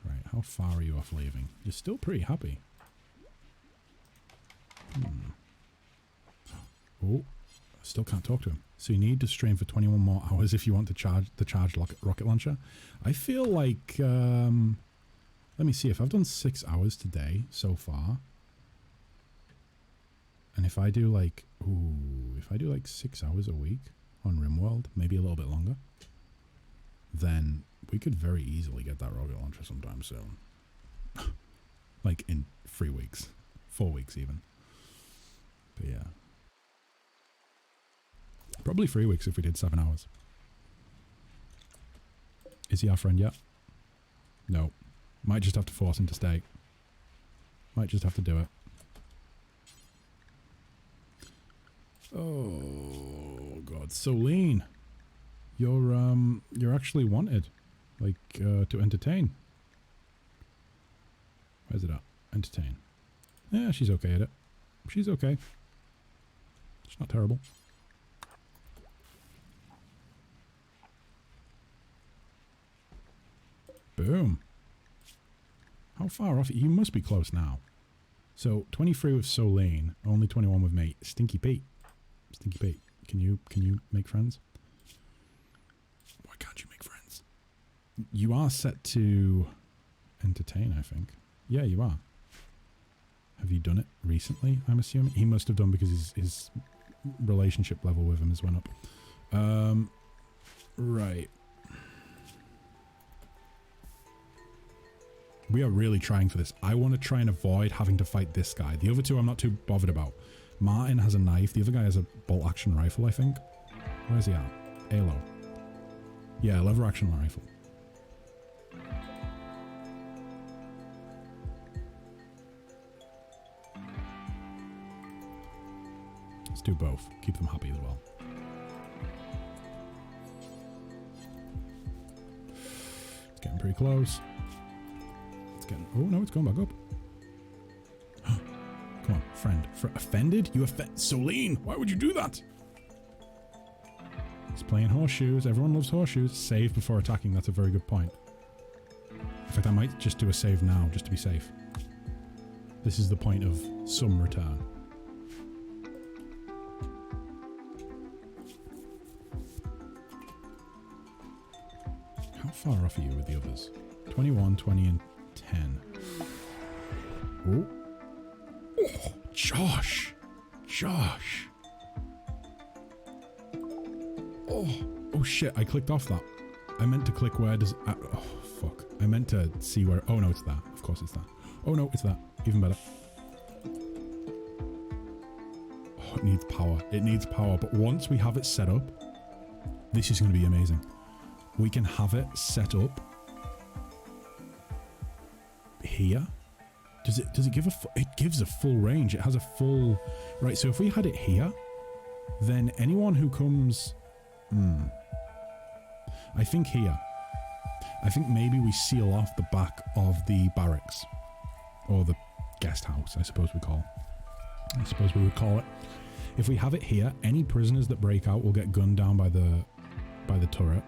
Right, how far are you off leaving? You're still pretty happy. Oh, I still can't talk to him. So you need to stream for 21 more hours if you want to charge the charged rocket launcher. I feel like... let me see if I've done 6 hours today so far. And if I do like... Ooh, if I do like 6 hours a week on Rimworld, maybe a little bit longer, then we could very easily get that rocket launcher sometime soon. Like in 3 weeks. 4 weeks even. But yeah. Probably 3 weeks if we did 7 hours. Is he our friend yet? No. Might just have to force him to stay. Might just have to do it. Oh god, Solene. You're actually wanted. Like, to entertain. Where's it at? Entertain. Yeah, she's okay at it. She's okay. It's not terrible. Boom. How far off? You must be close now. So 23 with Solene, only 21 with me. Stinky Pete. Stinky Pete. Can you make friends? Why can't you make friends? You are set to entertain, I think. Yeah, you are. Have you done it recently, I'm assuming? He must have done because his relationship level with him has went up. Right. We are really trying for this. I want to try and avoid having to fight this guy. The other two I'm not too bothered about. Martin has a knife. The other guy has a bolt action rifle, I think. Where's he at? Alo. Yeah, lever action rifle. Let's do both. Keep them happy as well. It's getting pretty close. It's getting... Oh, no, it's going back up. Come on, friend. Offended? You Solene, why would you do that? He's playing horseshoes. Everyone loves horseshoes. Save before attacking. That's a very good point. In fact, I might just do a save now, just to be safe. This is the point of some return. How far off are you with the others? 21, 20, and 10. Oh. Oh, Josh. Josh. Oh shit, I clicked off that. I meant to click where does... oh, fuck. I meant to see where... Oh no, it's that. Of course it's that. Oh no, it's that. Even better. Oh, it needs power. It needs power. But once we have it set up, this is going to be amazing. We can have it set up here. Does it give a... It gives a full range. It has a full... Right, so if we had it here, then anyone who comes... I think here. I think maybe we seal off the back of the barracks. Or the guest house, I suppose we would call it. If we have it here, any prisoners that break out will get gunned down by the turret.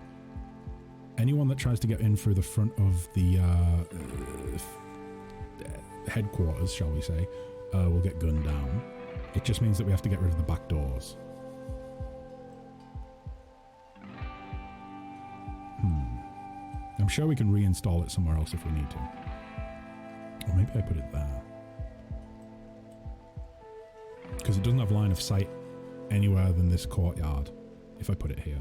Anyone that tries to get in through the front of the headquarters, shall we say, will get gunned down. It just means that we have to get rid of the back doors. I'm sure we can reinstall it somewhere else if we need to. Or maybe I put it there. Because it doesn't have line of sight anywhere than this courtyard. If I put it here.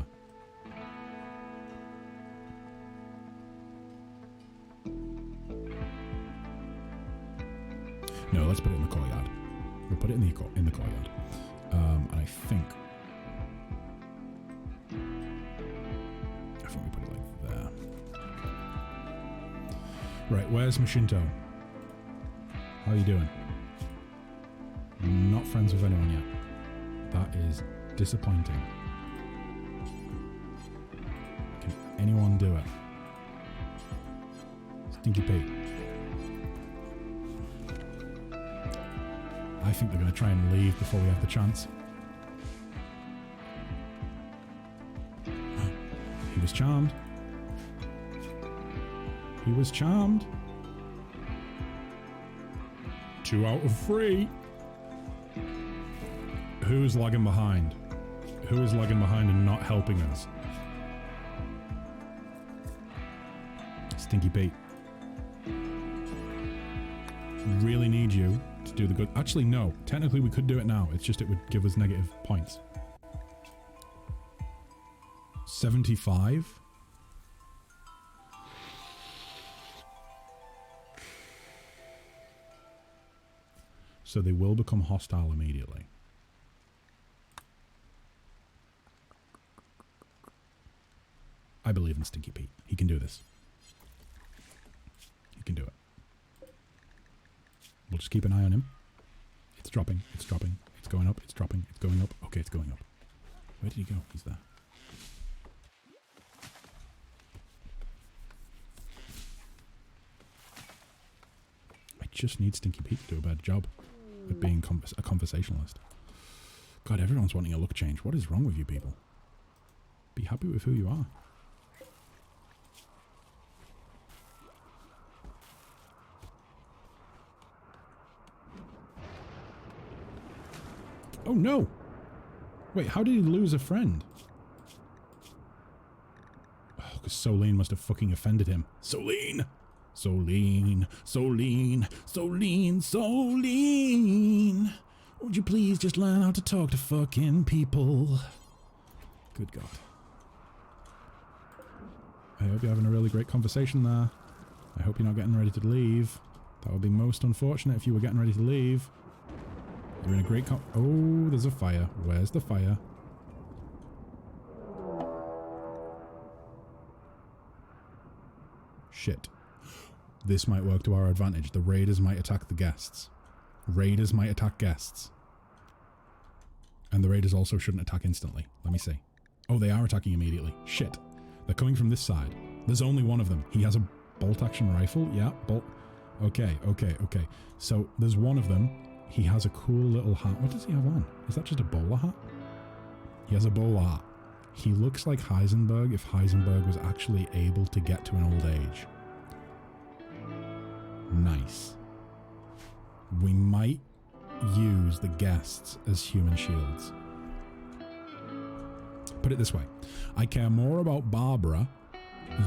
No, let's put it in the courtyard. We'll put it in the courtyard. And I think we put it like there. Right, where's Mashinto? How are you doing? Not friends with anyone yet. That is disappointing. Can anyone do it? Stinky Pete. I think they're going to try and leave before we have the chance. He was charmed. He was charmed. 2 out of 3. Who is lagging behind? Who is lagging behind and not helping us? Stinky Pete. Really need you to do the good. Actually, no. Technically, we could do it now. It's just it would give us negative points. 75. So they will become hostile immediately. I believe in Stinky Pete. He can do this. He can do it. We'll just keep an eye on him. It's dropping. It's dropping. It's going up. It's dropping. It's going up. Okay, it's going up. Where did he go? He's there. I just need Stinky Pete to do a better job at being a conversationalist. God, everyone's wanting a look change. What is wrong with you people? Be happy with who you are. Oh no! Wait, how did he lose a friend? Oh, because Solene must have fucking offended him. Solene! Solene, Solene, Solene, Solene! Would you please just learn how to talk to fucking people? Good God. I hope you're having a really great conversation there. I hope you're not getting ready to leave. That would be most unfortunate if you were getting ready to leave. You're in a great oh, there's a fire. Where's the fire? Shit. This might work to our advantage. The raiders might attack the guests. Raiders might attack guests. And the raiders also shouldn't attack instantly. Let me see. Oh, they are attacking immediately. Shit. They're coming from this side. There's only one of them. He has a bolt-action rifle. Yeah, bolt. Okay. So there's one of them. He has a cool little hat. What does he have on? Is that just a bowler hat? He has a bowler hat. He looks like Heisenberg if Heisenberg was actually able to get to an old age. Nice. We might use the guests as human shields. Put it this way. I care more about Barbara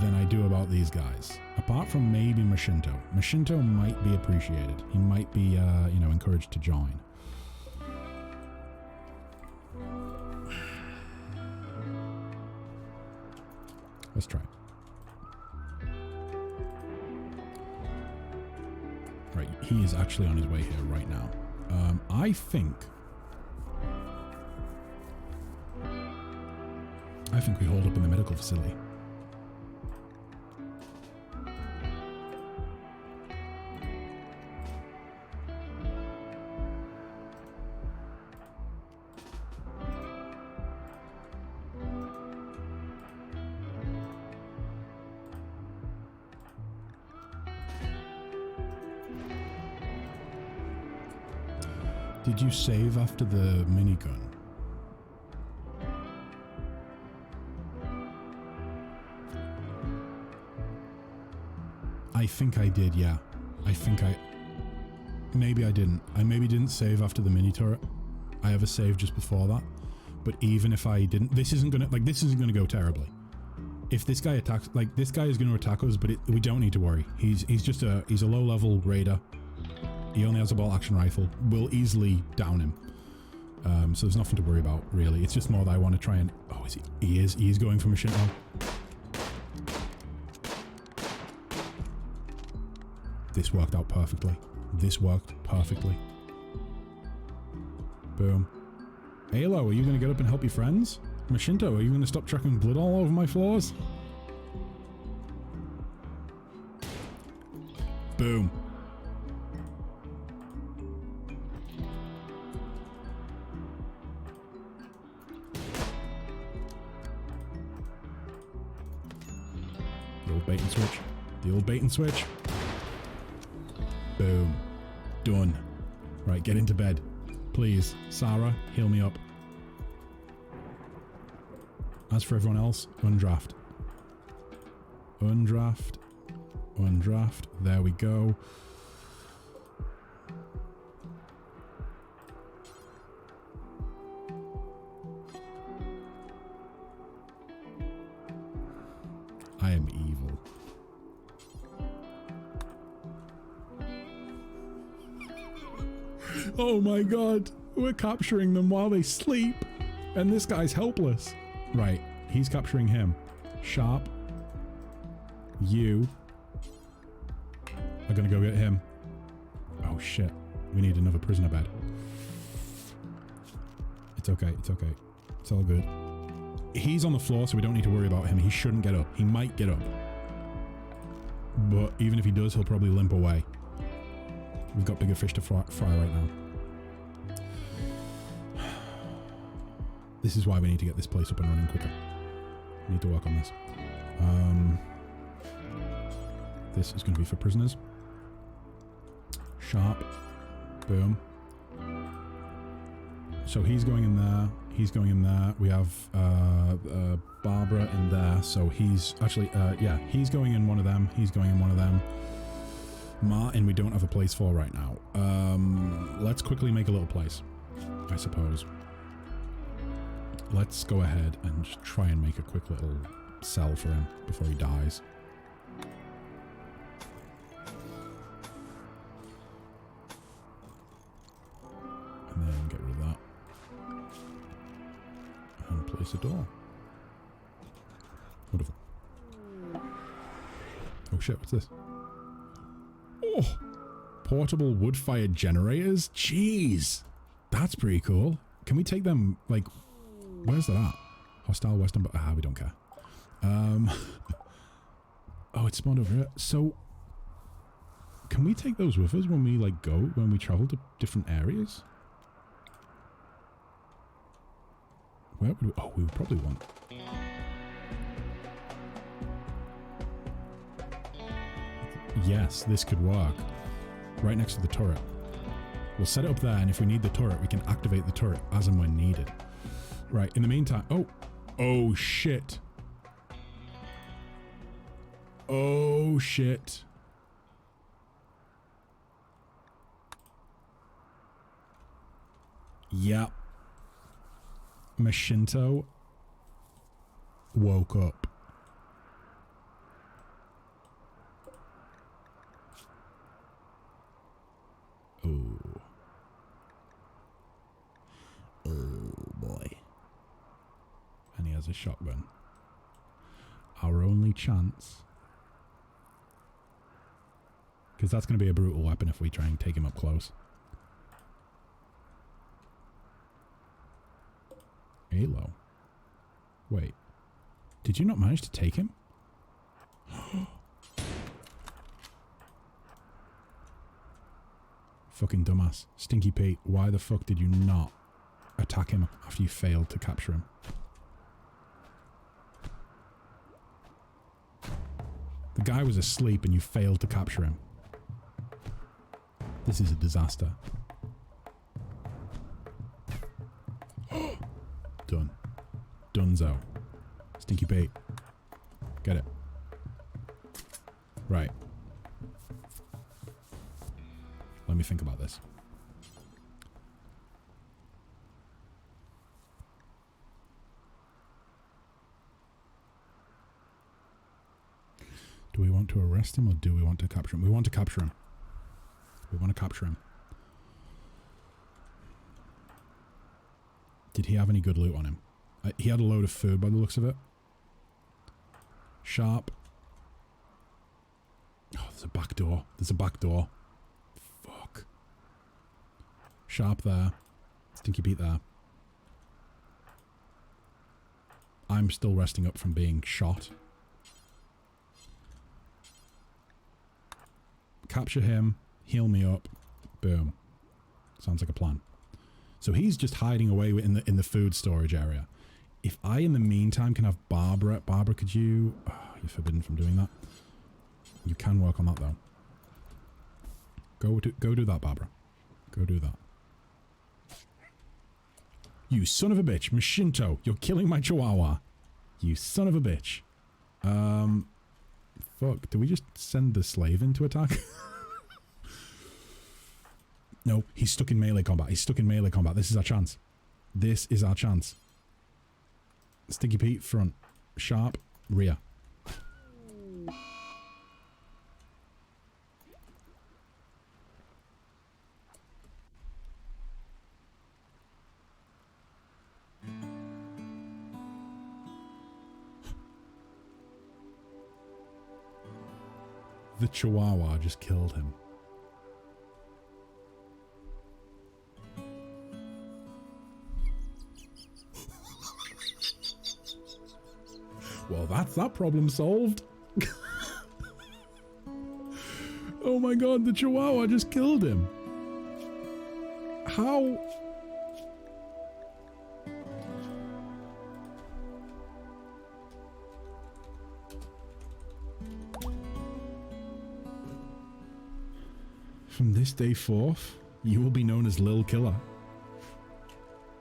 than I do about these guys. Apart from maybe Mashinto. Mashinto might be appreciated. He might be, you know, encouraged to join. Let's try. Right, he is actually on his way here right now. I think we hold up in the medical facility. Did you save after the minigun? I think I did, yeah. Maybe I didn't. I maybe didn't save after the mini turret. I have a save just before that. But even if I didn't, this isn't gonna go terribly. If this guy attacks, like, this guy is gonna attack us, but we don't need to worry. He's a low level raider. He only has a bolt action rifle. We'll easily down him. So there's nothing to worry about, really. It's just more that I want to try and... Oh, is he? He is going for Mashinto. This worked out perfectly. Boom. Halo, are you going to get up and help your friends? Mashinto, are you going to stop tracking blood all over my floors? Boom. The old bait and switch. Boom. Done. Right, get into bed. Please. Sarah, heal me up. As for everyone else, undraft. Undraft. Undraft. There we go. I am evil. Oh my god, we're capturing them while they sleep, and this guy's helpless. Right, he's capturing him. Sharp, you are gonna go get him. Oh shit, we need another prisoner bed. It's okay, it's all good. He's on the floor, so we don't need to worry about him. He shouldn't get up. He might get up. But even if he does, he'll probably limp away. We've got bigger fish to fry right now. This is why we need to get this place up and running quicker. We need to work on this. This is going to be for prisoners. Sharp. Boom. So he's going in there. He's going in there. We have Barbara in there. So he's actually, yeah, he's going in one of them. He's going in one of them. Martin, we don't have a place for right now. Let's quickly make a little place, I suppose. Let's go ahead and just try and make a quick little cell for him before he dies. And then get rid of that. And place a door. Wonderful. Oh shit, what's this? Oh! Portable wood-fired generators? Jeez! That's pretty cool. Can we take them, like... Where's that at? Hostile Western... we don't care. Oh, it's spawned over here. So, can we take those with us when we, like, when we travel to different areas? Where would we... Oh, we would probably want... Yes, this could work. Right next to the turret. We'll set it up there, and if we need the turret, we can activate the turret as and when needed. Right, in the meantime... Oh! Oh, shit. Oh, shit. Yep. Mashinto woke up. Oh. Oh boy. And he has a shotgun. Our only chance. Because that's going to be a brutal weapon if we try and take him up close. Halo. Wait. Did you not manage to take him? Fucking dumbass. Stinky Pete, why the fuck did you not attack him after you failed to capture him? The guy was asleep and you failed to capture him. This is a disaster. Done. Dunzo. Stinky Pete. Get it. Right. Let me think about this. Do we want to arrest him or do we want to capture him? We want to capture him. We want to capture him. Did he have any good loot on him? He had a load of food by the looks of it. Sharp. Oh, there's a back door. There's a back door. Fuck. Sharp there. Stinky Pete there. I'm still resting up from being shot. Capture him. Heal me up. Boom. Sounds like a plan. So he's just hiding away in the food storage area. If I, in the meantime, can have Barbara... Barbara, could you... Oh, you're forbidden from doing that. You can work on that, though. Go do that, Barbara. Go do that. You son of a bitch. Mashinto, you're killing my chihuahua. You son of a bitch. Fuck, do we just send the slave in to attack? No, he's stuck in melee combat. He's stuck in melee combat. This is our chance. This is our chance. Stinky Pete, front. Sharp, rear. The Chihuahua just killed him. Well, that's that problem solved. Oh my god, the Chihuahua just killed him. How? From this day forth, you will be known as Lil Killer.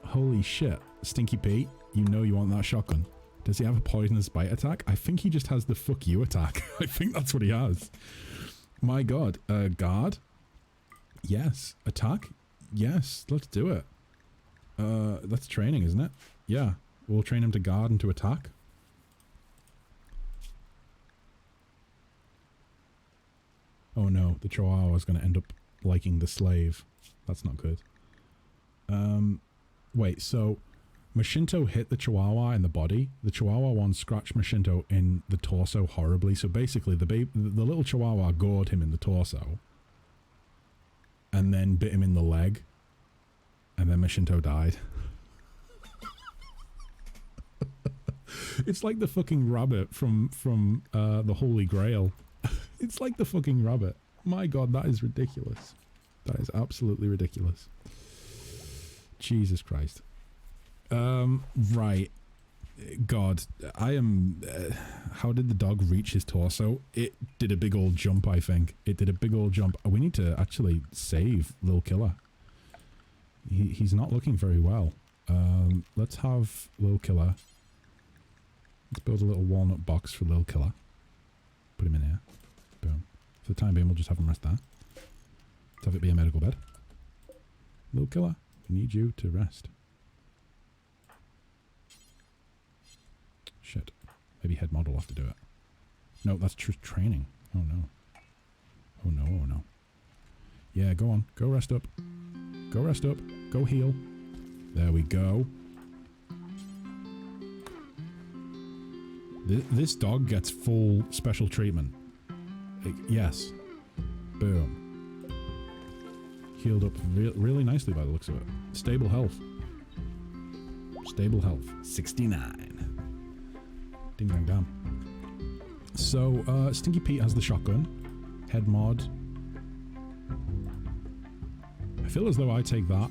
Holy shit. Stinky Pete, you know you want that shotgun. Does he have a poisonous bite attack? I think he just has the fuck you attack. I think that's what he has. My god. Guard? Yes. Attack? Yes. Let's do it. That's training, isn't it? Yeah. We'll train him to guard and to attack. Oh no, the Chihuahua is going to end up liking the slave. That's not good. Wait, so Mashinto hit the Chihuahua in the body. The Chihuahua one scratched Mashinto in the torso horribly. So basically, the little Chihuahua gored him in the torso. And then bit him in the leg. And then Mashinto died. It's like the fucking rabbit from the Holy Grail. It's like the fucking rabbit. My god, that is ridiculous. That is absolutely ridiculous. Jesus Christ. Right. God, I am... how did the dog reach his torso? It did a big old jump, I think. It did a big old jump. We need to actually save Lil Killer. He's not looking very well. Let's have Lil Killer. Let's build a little walnut box for Lil Killer. Put him in here. Boom. For the time being, we'll just have him rest there. Let's have it be a medical bed. Lil Killer, we need you to rest. Shit. Maybe head mod will have to do it. No, that's training. Oh no. Oh no, oh no. Yeah, go on. Go rest up. Go rest up. Go heal. There we go. This dog gets full special treatment. Yes. Boom. Healed up really nicely by the looks of it. Stable health. Stable health. 69. Ding dang dam. So, Stinky Pete has the shotgun. Head mod. I feel as though I take that.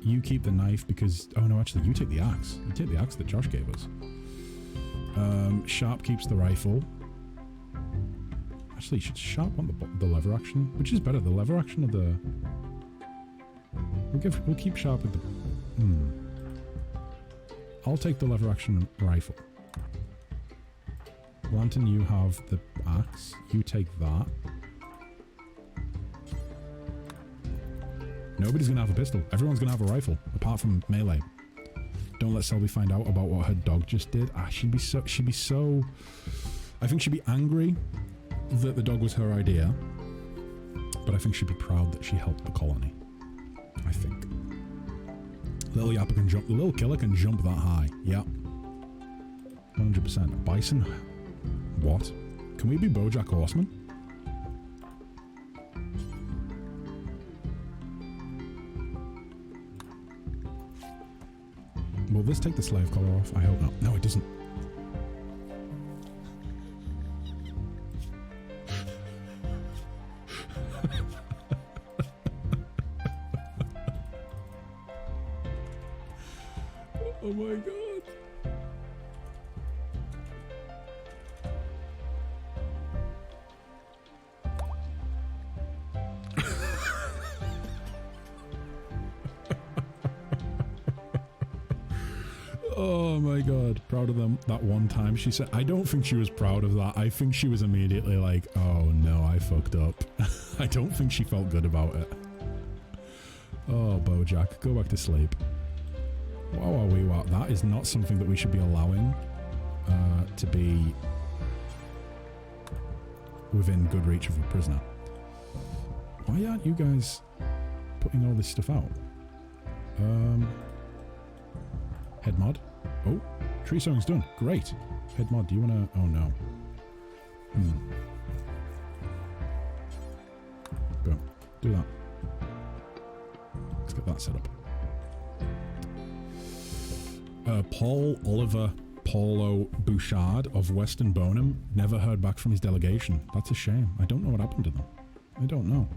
You keep the knife because... Oh no, actually, you take the axe. You take the axe that Josh gave us. Sharp keeps the rifle. Actually, should Sharp want the lever action? Which is better, the lever action or the... We'll keep Sharp with the... I'll take the lever action rifle. Lantern, you have the axe. You take that. Nobody's gonna have a pistol. Everyone's gonna have a rifle, apart from melee. Don't let Selby find out about what her dog just did. She'd be so... I think she'd be angry that the dog was her idea. But I think she'd be proud that she helped the colony. I think. Little Yapper can jump... The Little Killer can jump that high. Yep. 100%. Bison? What? Can we be BoJack Horseman? Will this take the slave collar off? I hope not. No, it doesn't. Oh my god. Oh my god, proud of them. That one time she said, I don't think she was proud of that. I think she was immediately like, oh no, I fucked up. I don't think she felt good about it. Oh, BoJack, go back to sleep. Wow, wow. That is not something that we should be allowing to be within good reach of a prisoner. Why aren't you guys putting all this stuff out? Head mod. Oh, tree sowing's done. Great. Head mod, do you want to... Oh, no. Boom. Do that. Let's get that set up. Paul Oliver Paulo Bouchard of Western Bonham never heard back from his delegation. That's a shame. I don't know what happened to them. I don't know.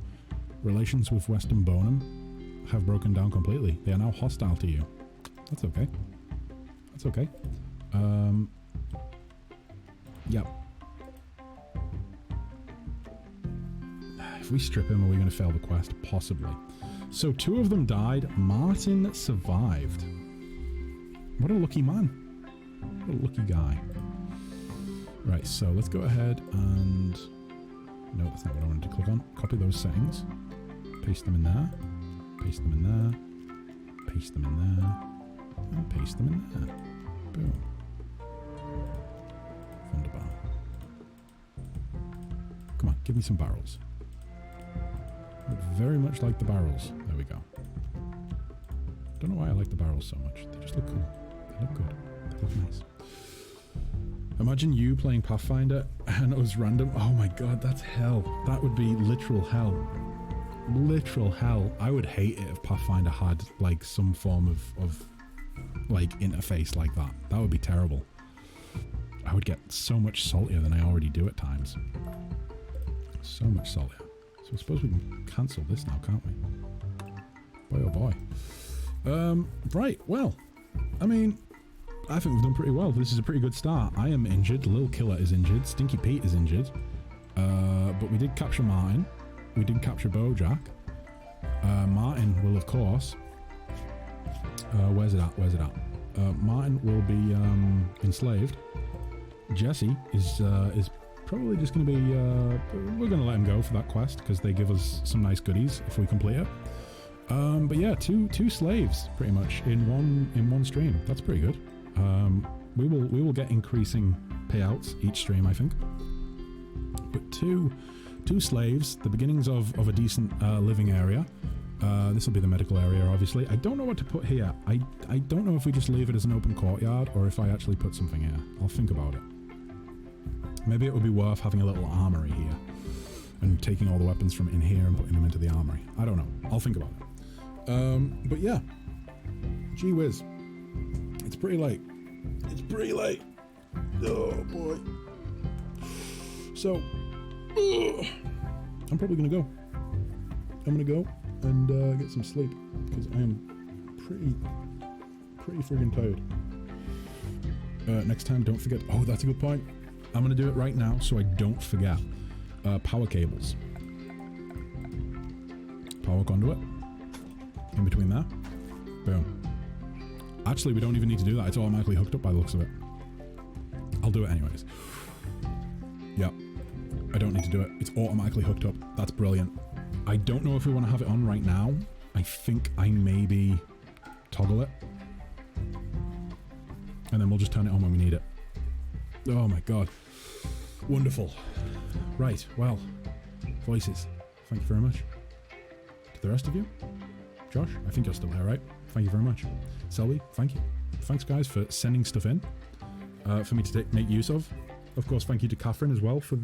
Relations with Western Bonham have broken down completely. They are now hostile to you. That's okay. That's okay. Yep. If we strip him, are we going to fail the quest? Possibly. So 2 of them died. Martin survived. What a lucky man. What a lucky guy. Right, so let's go ahead and... No, that's not what I wanted to click on. Copy those settings. Paste them in there. Paste them in there. Paste them in there. And paste them in there. Boom. Wunderbar. Come on, give me some barrels. I would very much like the barrels. There we go. Don't know why I like the barrels so much. They just look cool. They look good. They look nice. Imagine you playing Pathfinder and it was random. Oh my god, that's hell. That would be literal hell. Literal hell. I would hate it if Pathfinder had like some form of like interface like that. That would be terrible. I would get so much saltier than I already do at times. So much saltier. So I suppose we can cancel this now, can't we? Boy oh boy. Right, well, I mean, I think we've done pretty well. This is a pretty good start. I am injured, Lil Killer is injured, Stinky Pete is injured. But we did capture Martin. We did capture Bojack. Martin will, of course... where's it at? Where's it at? Martin will be enslaved. Jesse is probably just going to be... we're going to let him go for that quest, because they give us some nice goodies if we complete it. But yeah, two slaves, pretty much, in one stream. That's pretty good. We will get increasing payouts each stream, I think. But two slaves, the beginnings of a decent living area. This will be the medical area, obviously. I don't know what to put here. I don't know if we just leave it as an open courtyard or if I actually put something here. I'll think about it. Maybe it would be worth having a little armory here and taking all the weapons from in here and putting them into the armory. I don't know. I'll think about it. But yeah. Gee whiz. It's pretty late. It's pretty late. Oh, boy. So, I'm probably going to go. I'm going to go and get some sleep because I am pretty friggin' tired. Next time, don't forget... Oh, that's a good point. I'm going to do it right now so I don't forget. Power cables. Power conduit. In between there. Boom. Actually, we don't even need to do that. It's automatically hooked up by the looks of it. I'll do it anyways. Yep. I don't need to do it. It's automatically hooked up. That's brilliant. I don't know if we want to have it on right now. I think I maybe toggle it. And then we'll just turn it on when we need it. Oh my god. Wonderful. Right, well. Voices. Thank you very much. To the rest of you. Josh, I think you're still there, right? Thank you very much. Selby, thank you. Thanks guys for sending stuff in. For me to make use of. Of course, thank you to Catherine as well for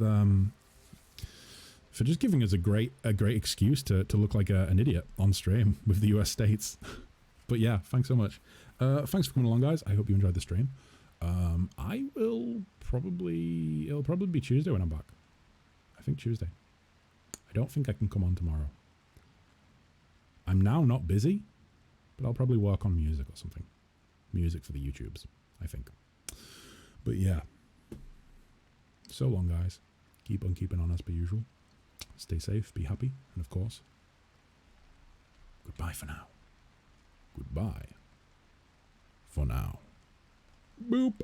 just giving us a great excuse to look like an idiot on stream with the US states. But yeah, thanks so much. Thanks for coming along, guys. I hope you enjoyed the stream. It'll probably be Tuesday when I'm back. I think Tuesday. I don't think I can come on tomorrow. I'm now not busy, but I'll probably work on music or something. Music for the YouTubes, I think. But yeah. So long, guys. Keep on keeping on as per usual. Stay safe, be happy, and of course, goodbye for now. Goodbye for now. Boop.